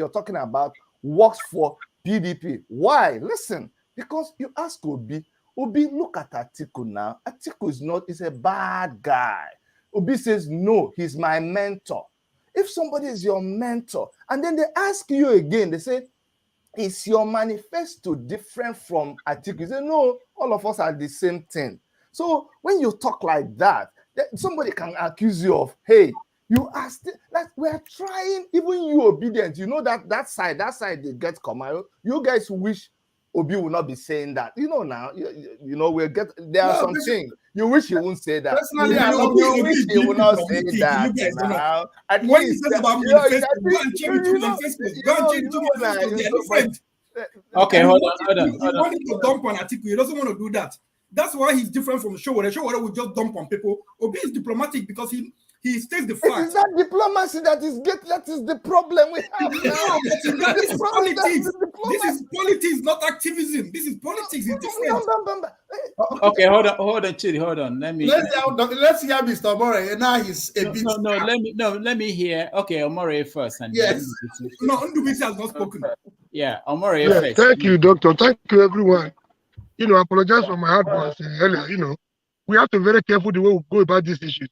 talking about works for PDP. Why? Listen, because you ask Obi, look at Atiku now. Atiku is a bad guy. Obi says, no, he's my mentor. If somebody is your mentor, and then they ask you again, they say, is your manifesto different from Atiku? You say, no, all of us are the same thing. So when you talk like that, somebody can accuse you of, hey, you asked, like we're trying, even you obedient, that side they get command. You guys wish Obi will not be saying that. Now, we'll get, there are some things. You wish he won't say that. Personally, you wish he will not say that. Now, at when least, he says about manifesto, go and change it to manifesto. Go and change it to manifesto. They're different. Okay, hold on. He wanted to dump on Atiku. He doesn't want to do that. That's why he's different from Sowore. Sowore will just dump on people. Obi is diplomatic because He states the It fact. is that diplomacy that is the problem we have now. No, but this is politics. This is politics, not activism. This is politics. It's different. Okay, hold on, Chidi, hold on. Let's hear Mr. Omore. Now he's a bit. Let me hear. Okay, Omore first, and yes. then Ndubisi has not spoken. Yeah, Omore first. Thank you, Doctor. Thank you, everyone. I apologize for my outburst earlier. We have to be very careful the way we go about these issues.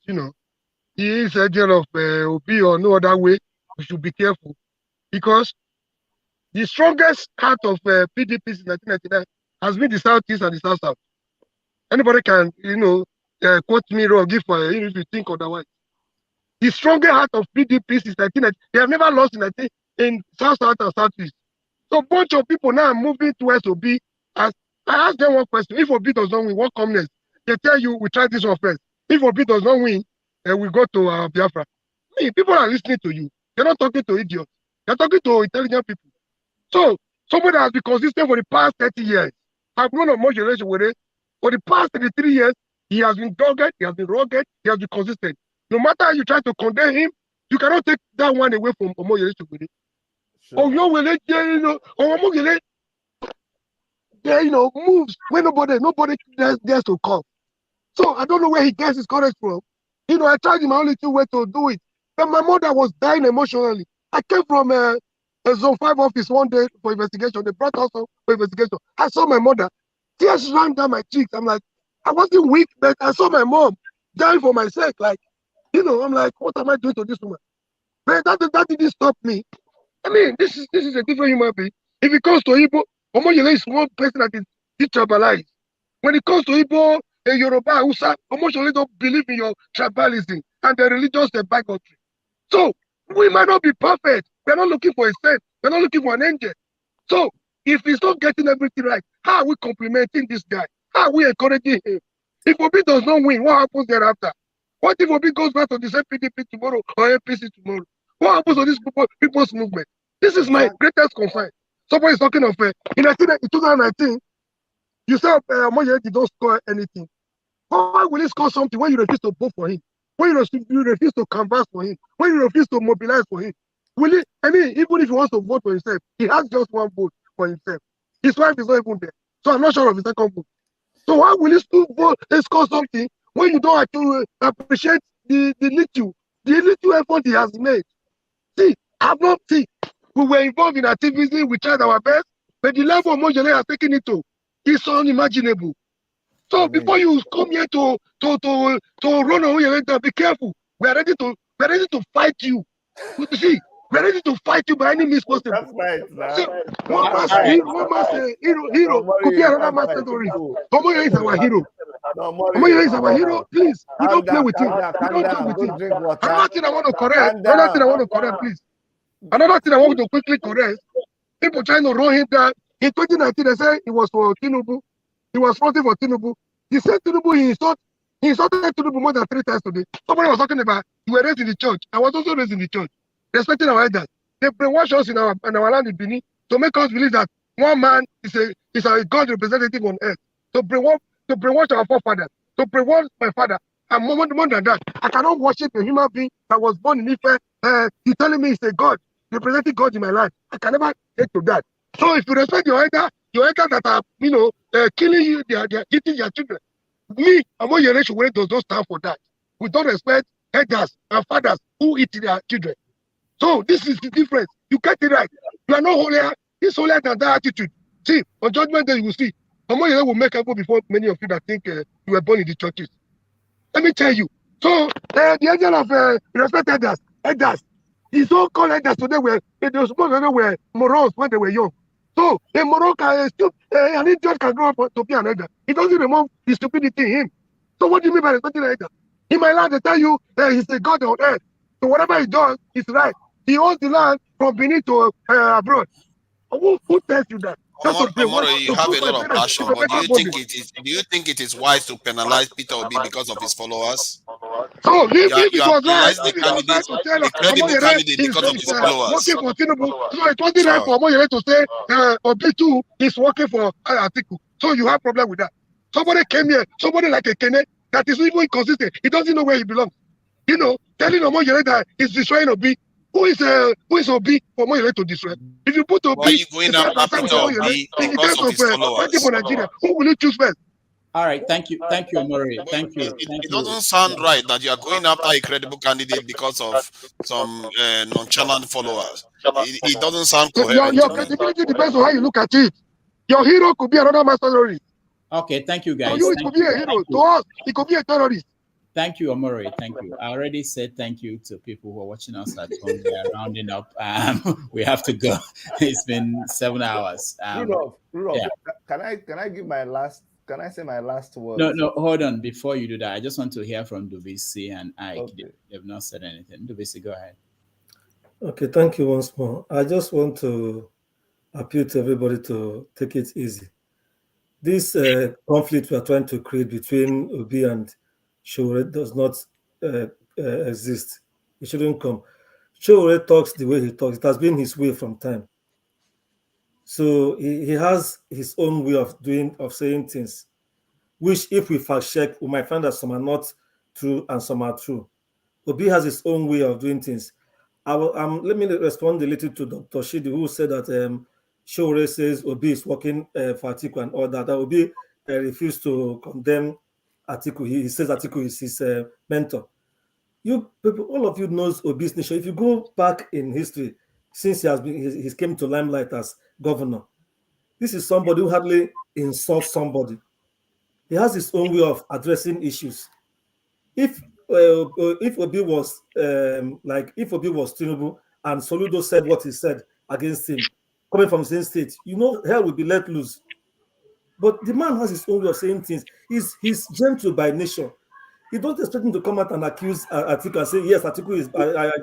He is a deal of Obi or no other way. We should be careful because the strongest part of PDP since 1999 has been the Southeast and the South-South. Anybody can, quote me wrong if you think otherwise. The strongest heart of PDP since 1990, they have never lost in South-South and Southeast. So a bunch of people now are moving towards Obi. As I asked them one question: if Obi does not win, what comes next? They tell you we try this one first. If Obi does not win, we go to Biafra. People are listening to you. They're not talking to idiots. They're talking to intelligent people. So somebody has been consistent for the past 30 years. I've known Omoyele Sowore for the past 33 years. He has been dogged. He has been rugged. He has been consistent. No matter how you try to condemn him, you cannot take that one away from Omoyele Sowore. Omoyele, Omoyele, moves when nobody dares to come. So I don't know where he gets his courage from. I tried in my only two ways to do it. But my mother was dying emotionally. I came from a Zone 5 office one day for investigation. They brought us for investigation. I saw my mother. Tears ran down my cheeks. I'm like, I wasn't weak, but I saw my mom dying for my sake. Like, I'm like, what am I doing to this woman? But that didn't stop me. I mean, this is a different human being. If it comes to Igbo, Omoyele is one person that is detribalized. When it comes to Igbo, Yoruba, Hausa, Omoyele don't believe in your tribalism and the religious bigotry. So we might not be perfect. We're not looking for a saint. We're not looking for an angel. So if he's not getting everything right, how are we complimenting this guy? How are we encouraging him? If Obi does not win, what happens thereafter? What if Obi goes back to the same PDP tomorrow or APC tomorrow? What happens to this people's movement? This is my greatest concern. Somebody is talking of in 2019, you said Omoyele did not score anything. Why will he score something when you refuse to vote for him? When you refuse to canvass for him? When you refuse to mobilize for him? Will he? I mean, even if he wants to vote for himself, he has just one vote for himself. His wife is not even there. So I'm not sure of his second vote. So why will he still vote and score something when you don't actually appreciate the little effort he has made? See, we were involved in activism, we tried our best, but the level of Omoyele has taken it to is unimaginable. So before you come here to run Omoyele down, be careful. We are ready to fight you. You see, we are ready to fight you by any means possible. That's right. So, one man hero could be another man's terrorist. Omoyele is our hero. Omoyele is our hero. Please, we don't play with him. We don't joke with him. Another thing I want to correct, please. Another thing I want to quickly correct. People trying to run him down. In 2019, they said it was for Tinubu. He was fronting for Tinubu. He said Tinubu, he insulted Tinubu more than 3 times today. Somebody was talking about you were raised in the church. I was also raised in the church. Respecting our elders. They brainwash us in our land in Benin to make us believe that one man is a God representative on earth. To brainwash our forefathers. To brainwash my father. And more than that, I cannot worship a human being that was born in Ife. He's telling me he's a God, representing God in my life. I can never take to that. So if you respect your elder that are, killing you, they are eating your children. Me, Omoyele Sowore does not stand for that. We don't respect elders and fathers who eat their children. So this is the difference. You get it right. You are not holier. He's holier than that attitude. See, on Judgment Day, you will see. Omoyele will make up before many of you that think you were born in the churches. Let me tell you. So the angel of respect elders, his so-called elders today were morons when they were young. So a moron can still an idiot can grow up to be an elder. It doesn't remove the stupidity in him. So what do you mean by respecting an elder? In my land, they tell you he's a God on earth. So whatever he does is right. He owns the land from Benin to abroad. Who tells you that? Omoro, you have a lot of passion, but do you think it is wise to penalize Peter Obi because of his followers? So if you it was right, the credible candidate because of his followers. Working for Tinubu. So it wasn't right for Omoyele to say Obi too is working for Atiku. So you have problem with that. Somebody came here, somebody like a Kene that is even inconsistent. He doesn't know where he belongs. telling Omoyele that he's destroying Obi. Who is Obi for Omoyele to destroy? If you put Why are Obi you going side by side with after Omoyele, Obi in because terms of of his fighting for followers? Nigeria, who will you choose first? All right, thank you, Omori. Thank you, It doesn't sound right that you are going after a credible candidate because of some nonchalant followers. It doesn't sound coherent Your to me. credibility depends on how you look at it. Your hero could be another mercenary. Okay, thank you, To guys. you, it Thank could be you. a hero. To us, it could be a terrorist. Thank you, Omori. Thank you. I already said thank you to people who are watching us at home. We are rounding up. We have to go. It's been 7 hours. Rudolph, Yeah. can I give my last? Can I say my last No, words? no, hold on. Before you do that, I just want to hear from Duvisi and Ike. Okay. They've not said anything. Duvisi, go ahead. Okay, thank you once more. I just want to appeal to everybody to take it easy. This conflict we are trying to create between Obi and Sowore does not exist. It shouldn't come. Sowore talks the way he talks. It has been his way from time. So he has his own way of saying things, which if we fact check, we might find that some are not true and some are true. Obi has his own way of doing things. Let me respond a little to Dr. Shidi, who said that Sowore says Obi is working for Atiku and all that. That Obi refused to condemn Atiku. He says Atiku is his mentor. You people, all of you knows Obi's nature. If you go back in history, since he came to limelight as governor, this is somebody who hardly insults somebody. He has his own way of addressing issues. If Obi was if Obi was Tinubu and Soludo said what he said against him, coming from the same state, hell would be let loose. But the man has his own way of saying things. He's gentle by nature. You don't expect him to come out and accuse Atiku and say, yes, Atiku is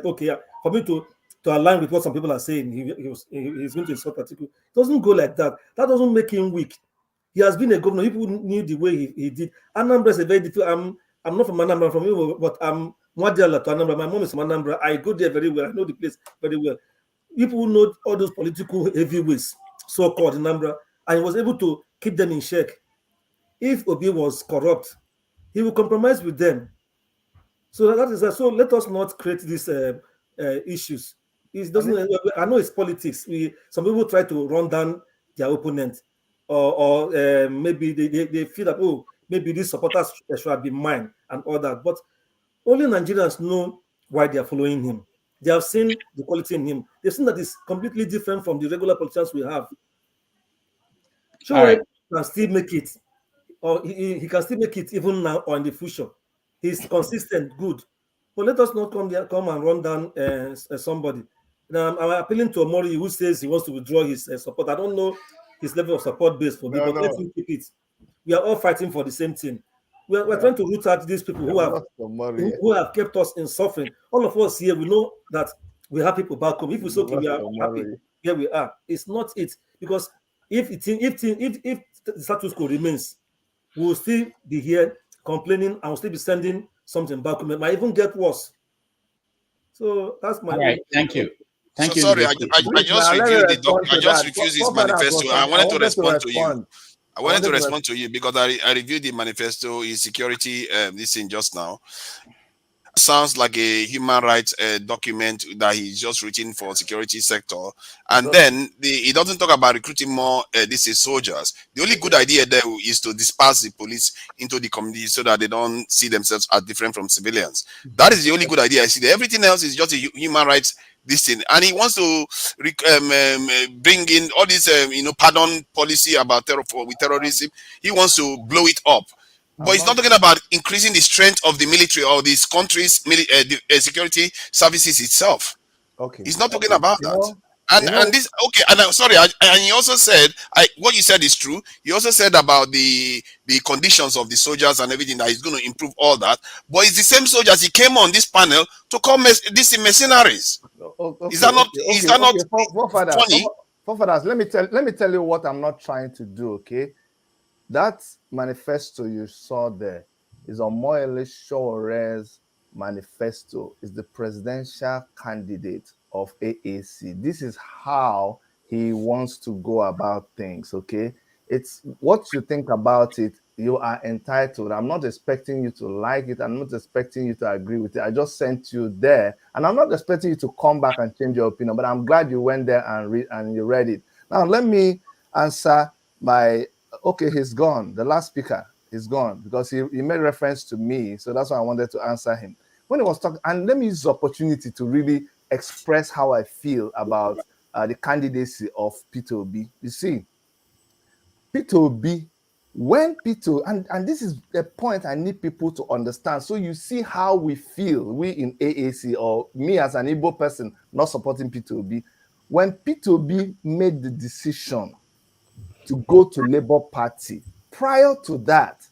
okay. For me to align with what some people are saying, he's going to insult Atiku. It doesn't go like that. That doesn't make him weak. He has been a governor. People knew the way he did. Anambra is a very different. I'm not from Anambra, from Igbo, but I'm Mwadiala to Anambra. My mom is from Anambra. I go there very well. I know the place very well. People who know all those political heavyweights, so-called in Anambra, and he was able to keep them in check. If Obi was corrupt, he will compromise with them. So that is that. So let us not create these issues. It doesn't. I know it's politics. Some people try to run down their opponent, or maybe they feel that maybe these supporters should be mine and all that. But only Nigerians know why they are following him. They have seen the quality in him. They've seen that it's completely different from the regular politicians we have. Sure, can still make it, or he can still make it even now or in the future. He's consistent, good. But let us not come and run down somebody. Now, I'm appealing to Omori, who says he wants to withdraw his support. I don't know his level of support base for me, but let him keep it. We are all fighting for the same thing. We're trying to root out these people who have kept us in suffering. All of us here, we know that we have people back home. If we say okay, we are happy, here we are. It's not it, because if the status quo remains, we will still be here complaining and we'll still be sending something back home. It might even get worse. So that's my. All right, thank you. Thank you. Sorry, I just reviewed I just refused his manifesto. I wanted to respond to you. I wanted to respond to you because I reviewed the manifesto, his security, this thing just now. Sounds like a human rights document that he's just written for security sector, and then he doesn't talk about recruiting more these soldiers. The only good idea there is to disperse the police into the community so that they don't see themselves as different from civilians. That is the only good idea I see there. Everything else is just a human rights this thing, and he wants to bring in all this pardon policy about terrorism. He wants to blow it up. But he's not talking about increasing the strength of the military or this country's security services itself. Okay. He's not talking about that. And this and I'm sorry. And he also said, what you said is true. He also said about the conditions of the soldiers and everything, that he's going to improve all that. But it's the same soldiers he came on this panel to call these mercenaries. Is that not funny? Forefathers, let me tell you what I'm not trying to do. Okay. That manifesto you saw there is Omoyele Sowore's manifesto. Is the presidential candidate of AAC. This is how he wants to go about things. Okay, it's what you think about it you are entitled. I'm not expecting you to like it. I'm not expecting you to agree with it. I just sent you there, and I'm not expecting you to come back and change your opinion, but I'm glad you went there and you read it. Now, let me answer my, okay, he's gone. The last speaker is gone because he made reference to me. So that's why I wanted to answer him. When he was talking, and let me use the opportunity to really express how I feel about the candidacy of Peter Obi. You see, Peter Obi, when Peter, and this is the point I need people to understand. So you see how we feel, we in AAC, or me as an Igbo person not supporting Peter Obi. When Peter Obi made the decision to go to Labour Party, prior to that,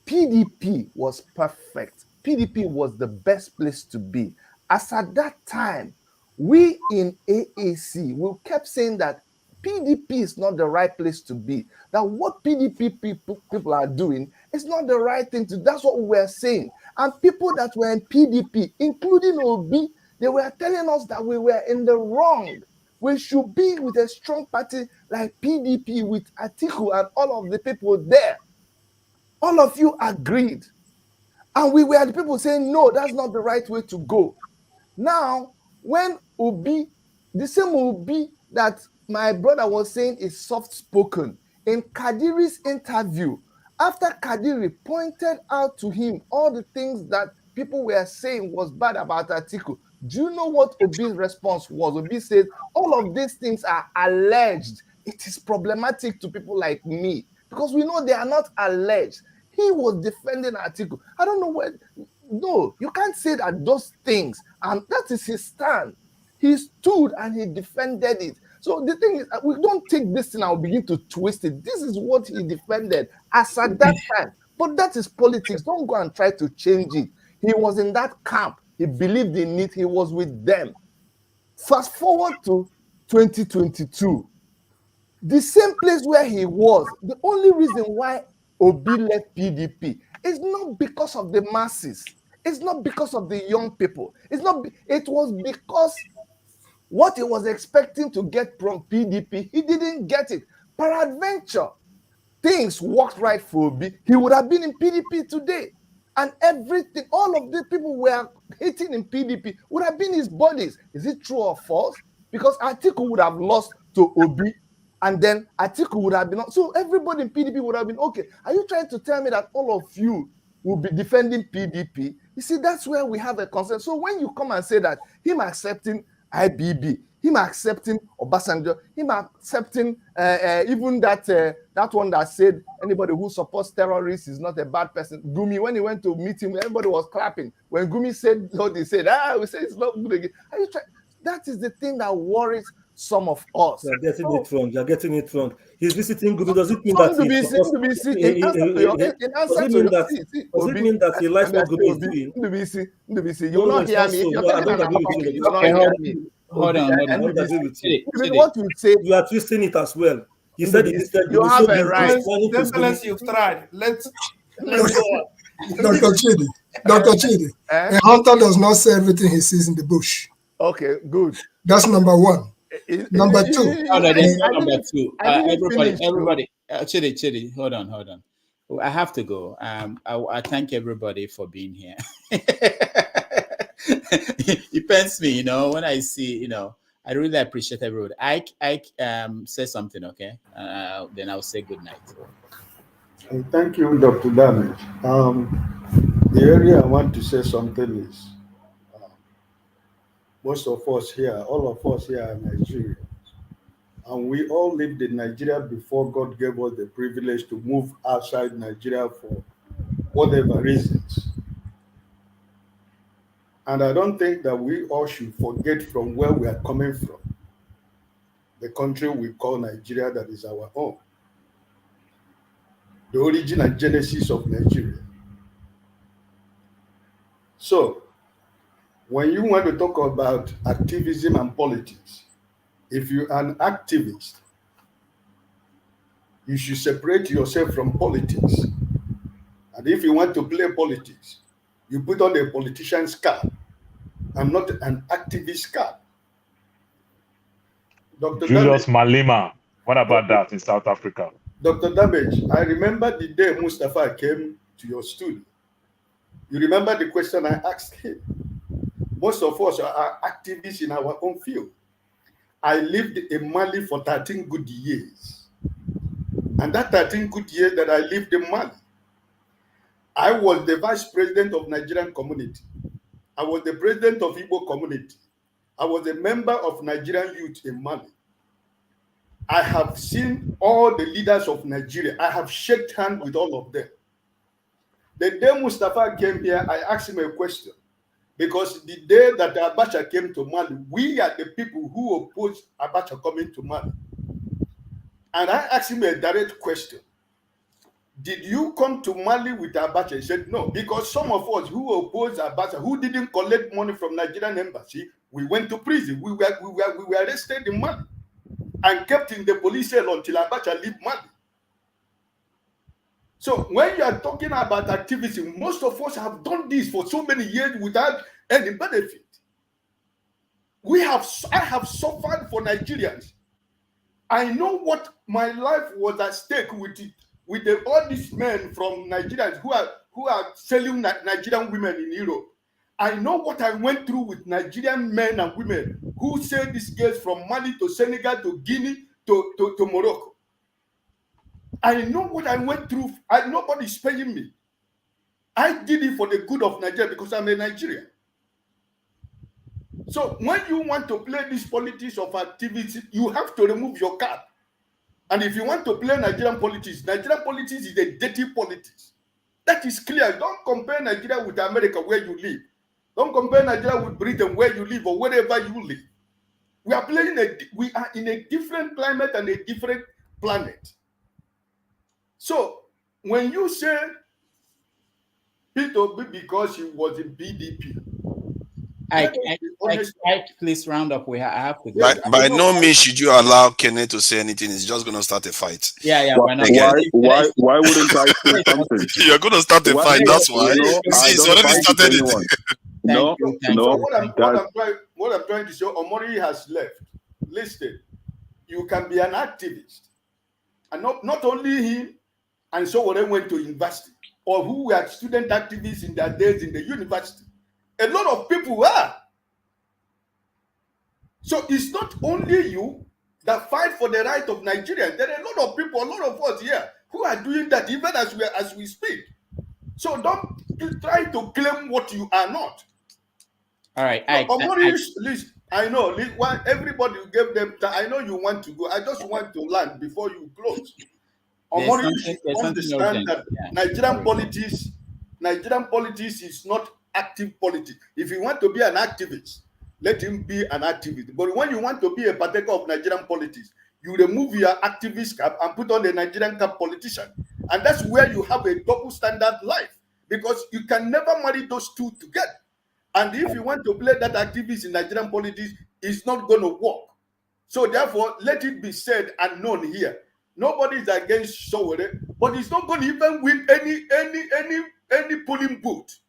PDP was perfect. PDP was the best place to be. As at that time, we in AAC, we kept saying that PDP is not the right place to be. That what PDP people are doing is not the right thing to do. That's what we were saying. And people that were in PDP, including Obi, they were telling us that we were in the wrong. We should be with a strong party like PDP with Atiku and all of the people there. All of you agreed. And we were the people saying, no, that's not the right way to go. Now, when Obi, the same Obi that my brother was saying is soft-spoken, in Kadiri's interview, after Kadiri pointed out to him all the things that people were saying was bad about Atiku, do you know what Obi's response was? Obi said, all of these things are alleged. It is problematic to people like me because we know they are not alleged. He was defending Atiku. I don't know where. No, you can't say that those things, and that is his stand. He stood and he defended it. So the thing is, we don't take this thing and begin to twist it. This is what he defended as at that time. But that is politics. Don't go and try to change it. He was in that camp. He believed in it. He was with them. Fast forward to 2022. The same place where he was, the only reason why Obi left PDP is not because of the masses. It's not because of the young people. It was because what he was expecting to get from PDP, he didn't get it. Peradventure, things worked right for Obi. He would have been in PDP today. And everything, all of the people were hitting in PDP would have been his bodies. Is it true or false? Because Atiku would have lost to Obi. And then Atiku would have been, so everybody in PDP would have been okay. Are you trying to tell me that all of you will be defending PDP? You see, that's where we have a concern. So when you come and say that him accepting IBB, him accepting Obasanjo, him accepting even that one that said anybody who supports terrorists is not a bad person. Gumi, when he went to meet him, everybody was clapping. When Gumi said what he said, we say it's not good again. Are you trying? That is the thing that worries some of us. You're getting it wrong. You're getting it wrong. He's visiting Gumi. Does it mean that he likes what Gumi is doing? You will not hear me. Hold on. What you say, you are twisting it as well. You said it instead. You have a right. Nevertheless, you've tried. Let's go on. Dr. Chidi, a hunter does not say everything he sees in the bush. Okay, good. That's number one. Number two. Everybody. Chidi, hold on. I have to go. I thank everybody for being here. It pains me, when I see, I really appreciate everybody. I say something, okay? Then I'll say good night. Thank you, Dr. Damage. The area I want to say something is most of us here, all of us here are Nigerians. And we all lived in Nigeria before God gave us the privilege to move outside Nigeria for whatever reasons. And I don't think that we all should forget from where we are coming from, the country we call Nigeria that is our own, the origin and genesis of Nigeria. So, when you want to talk about activism and politics, if you're an activist, you should separate yourself from politics. And if you want to play politics, you put on a politician's cap and not an activist cap. Dr. Julius Malema, what about that in South Africa? Dr. Damage, I remember the day Mustafa came to your studio. You remember the question I asked him? Most of us are activists in our own field. I lived in Mali for 13 good years. And that 13 good years that I lived in Mali, I was the vice president of Nigerian community. I was the president of Igbo community. I was a member of Nigerian youth in Mali. I have seen all the leaders of Nigeria. I have shaken hands with all of them. The day Mustafa came here, I asked him a question. Because the day that Abacha came to Mali, we are the people who opposed Abacha coming to Mali. And I asked him a direct question. Did you come to Mali with Abacha? He said, no, because some of us who opposed Abacha, who didn't collect money from Nigerian embassy, we went to prison. We were arrested in Mali and kept in the police cell until Abacha left Mali. So when you are talking about activism, most of us have done this for so many years without any benefit. I have suffered for Nigerians. I know what my life was at stake with it, with all these men from Nigerians who are selling Nigerian women in Europe. I know what I went through with Nigerian men and women who sell these girls from Mali to Senegal to Guinea to Morocco. I know what I went through. Nobody's paying me. I did it for the good of Nigeria because I'm a Nigerian. So when you want to play this politics of activity, you have to remove your card. And if you want to play Nigerian politics is a dirty politics. That is clear. Don't compare Nigeria with America where you live. Don't compare Nigeria with Britain where you live or wherever you live. We are in a different climate and a different planet. So when you say Peter Obi because he was in PDP, please round up. I have to go. By no means should you allow Kenneth to say anything. It's just going to start a fight. Yeah. Why wouldn't I say something? You're going to start a fight. That's why. It's already started it. No. So what I'm trying to say, Omori has left. Listen, you can be an activist, and not only him, and so when they went to university, or who were student activists in their days in the university. A lot of people are. So it's not only you that fight for the right of Nigerians. There are a lot of people, a lot of us here who are doing that even as we speak. So don't try to claim what you are not. All right. I know. Everybody gave them time. I know you want to go. I just want to land before you close. Omori understand that Nigerian politics is not active politics. If you want to be an activist, let him be an activist. But when you want to be a partaker of Nigerian politics, you remove your activist cap and put on the Nigerian cap politician. And that's where you have a double standard life, because you can never marry those two together. And if you want to play that activist in Nigerian politics, it's not going to work. So therefore, let it be said and known here. Nobody is against Sowore, but he's not going to even win any polling booth.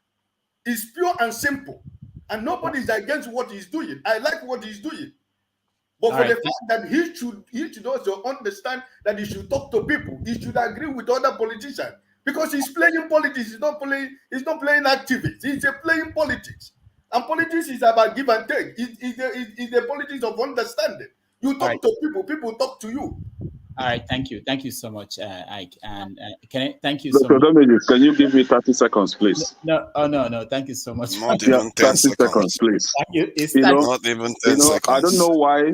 It's pure and simple. And nobody is against what he's doing. I like what he's doing. But for the fact that he should also understand that he should talk to people. He should agree with other politicians. Because he's playing politics. He's not playing activists. He's playing politics. And politics is about give and take. It's the politics of understanding. You talk to people, people talk to you. All right, thank you so much, Ike, and thank you so much. Can you give me 30 seconds, please? No, thank you so much. Not even 10 seconds, please. Thank you. Not even 10 seconds. I don't know why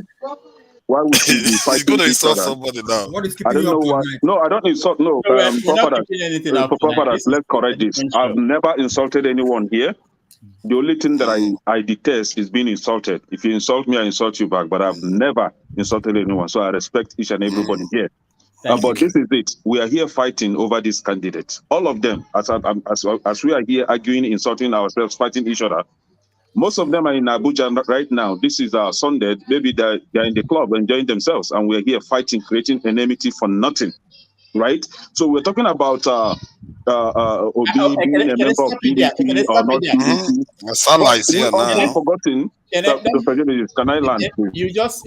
we should be fighting. He's going to insult somebody now. What is I don't know why. No, I don't insult. No, let's correct this. I've never insulted anyone here. The only thing that I detest is being insulted. If you insult me, I insult you back. But I've never insulted anyone. So I respect each and everybody here. But this is it. We are here fighting over these candidates. All of them, as we are here arguing, insulting ourselves, fighting each other. Most of them are in Abuja right now. This is Sunday. Maybe they're in the club enjoying themselves. And we're here fighting, creating enmity for nothing. Right? So we're talking about Obi being a member of PDP or not PDP. Salah is here now. I've forgotten. Can I land? You just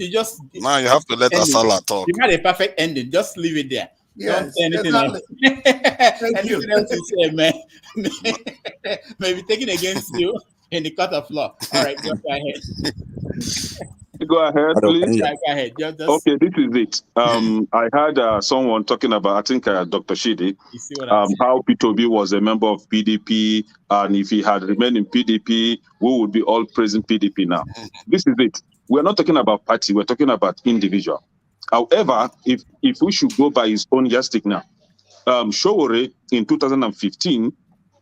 now you have to let Salah talk. You had a perfect ending. Just leave it there. Don't say anything else. Anything else you say, man, may be taken against you in the court of law. All right, go ahead. Go ahead, please. Go ahead. Okay, this is it. I heard someone talking about, I think Dr. Shidi, how P2B was a member of PDP, and if he had remained in PDP, we would be all praising PDP now. This is it. We're not talking about party, we're talking about individual. However, if we should go by his own yardstick now, Sowore in 2015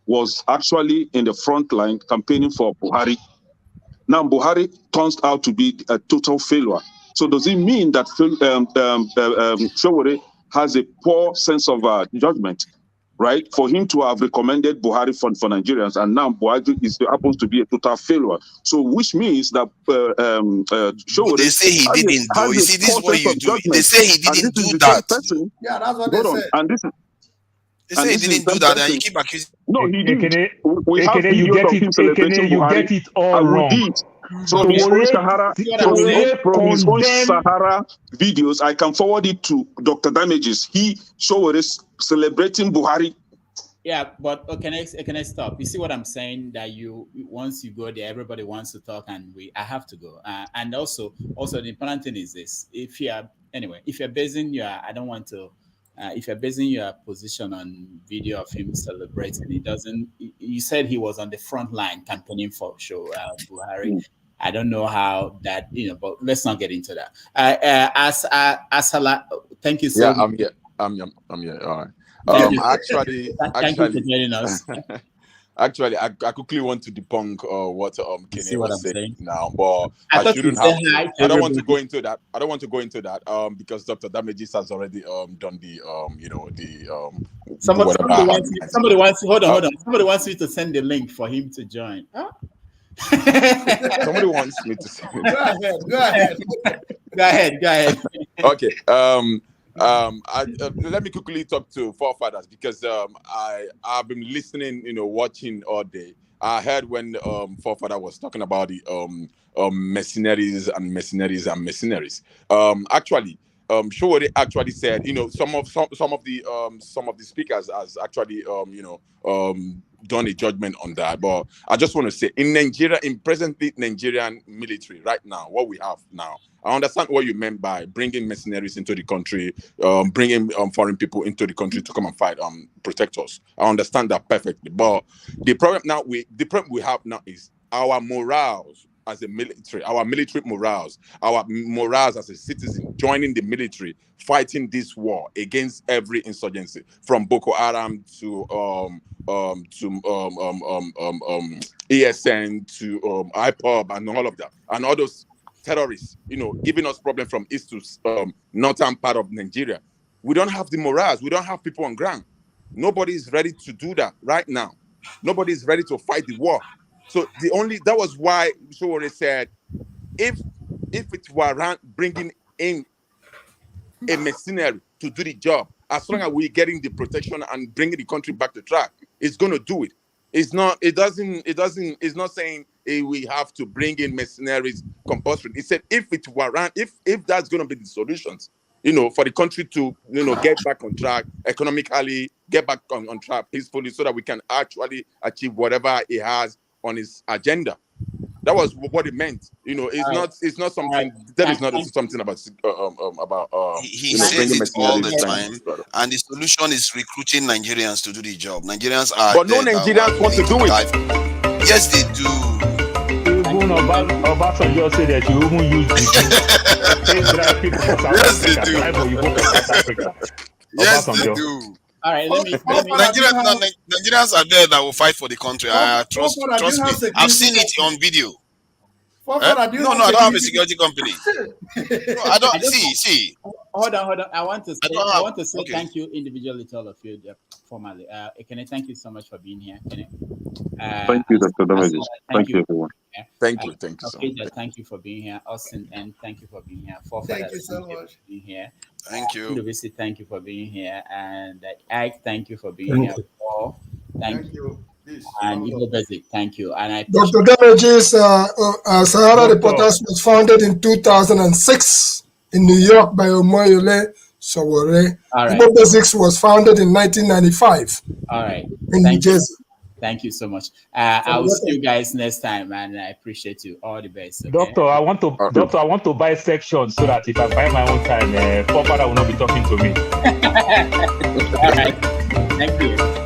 was actually in the front line campaigning for Buhari. Now Buhari turns out to be a total failure. So does it mean that Sowore has a poor sense of judgment, right? For him to have recommended Buhari for Nigerians, and now Buhari happens to be a total failure. So which means that Sowore, they say he didn't do. You see, this is what you do. They say he didn't do that. Yeah, that's what they said. And this is. They say he didn't do that, and you keep accusing. No, he didn't. We have videos of him celebrating you Buhari. get it all wrong. We did. From his own Sahara videos, I can forward it to Dr. Damages. Sowore celebrating Buhari. Yeah, but can I stop? You see what I'm saying? That once you go there, everybody wants to talk, and I have to go. And also the important thing is this: if you're basing your, I don't want to. If you're basing your position on video of him celebrating, you said he was on the front line campaigning for Buhari. I don't know how that, but let's not get into that. Asala, thank you so much. Yeah, I'm here. All right. Thank you for joining us. Actually, I quickly want to debunk what Kenny was saying now, but I shouldn't have. I don't want to go into that. I don't want to go into that because Dr. Damages has already done the somebody wants hold on. Somebody wants you to send the link for him to join. Huh? Somebody wants me to send. Go ahead. Okay. Let me quickly talk to forefathers because I've been listening, watching all day. I heard when forefather was talking about the mercenaries. Actually, Sowore actually said, some of the speakers has actually done a judgment on that. But I just want to say, in Nigeria, in presently Nigerian military right now, what we have now, I understand what you meant by bringing mercenaries into the country, bringing foreign people into the country to come and fight, protect us. I understand that perfectly. But the problem we have now is our morals as a military, our military morals, our morals as a citizen, joining the military, fighting this war against every insurgency, from Boko Haram to ESN to IPOB and all of that, and all those terrorists, giving us problem from east to northern part of Nigeria. We don't have the morals. We don't have people on ground. Nobody is ready to do that right now. Nobody is ready to fight the war. So that was why Sowore said, if it were around bringing in a mercenary to do the job, as long as we're getting the protection and bringing the country back to track, it's going to do it. It's not saying we have to bring in mercenaries compulsory. It said if it were around, if that's going to be the solutions, for the country to, get back on track economically, get back on track peacefully, so that we can actually achieve whatever it has on his agenda. That was what it meant. It's not something that is not something about he says it all the time, and the solution is recruiting Nigerians to do the job. Nigerians are, but no Nigerians want to do it. Yes, they do. Even Obasanjo said that you even use yes, they do. Yes, they do. All right, let me Nigerians are there that will fight for the country. Trust me. I've seen it on video. No, I don't have a security company. No, I don't. See. Hold on. I want to say thank you individually to all of you formally. Kenny, thank you so much for being here. Kenny. Thank you, Dr. Damages. Thank you, everyone. Thank you so much. Thank you for being here. Austin, and thank you for being here. Thank you so much for being here. Thank you. Lucy, thank you for being here. And Ike, thank you for being here. Paul, thank you. And Igbo Basic, thank you. And Dr. Damages, Sahara Reporters was founded in 2006 in New York by Omoyele Sowore. All right. Igbo Basics was founded in 1995. All right. In New Jersey. Thank you so much. I'll see you guys next time, and I appreciate you. All the best. Okay? Doctor, I want to buy sections so that if I buy my own time, Papa will not be talking to me. All right. Thank you.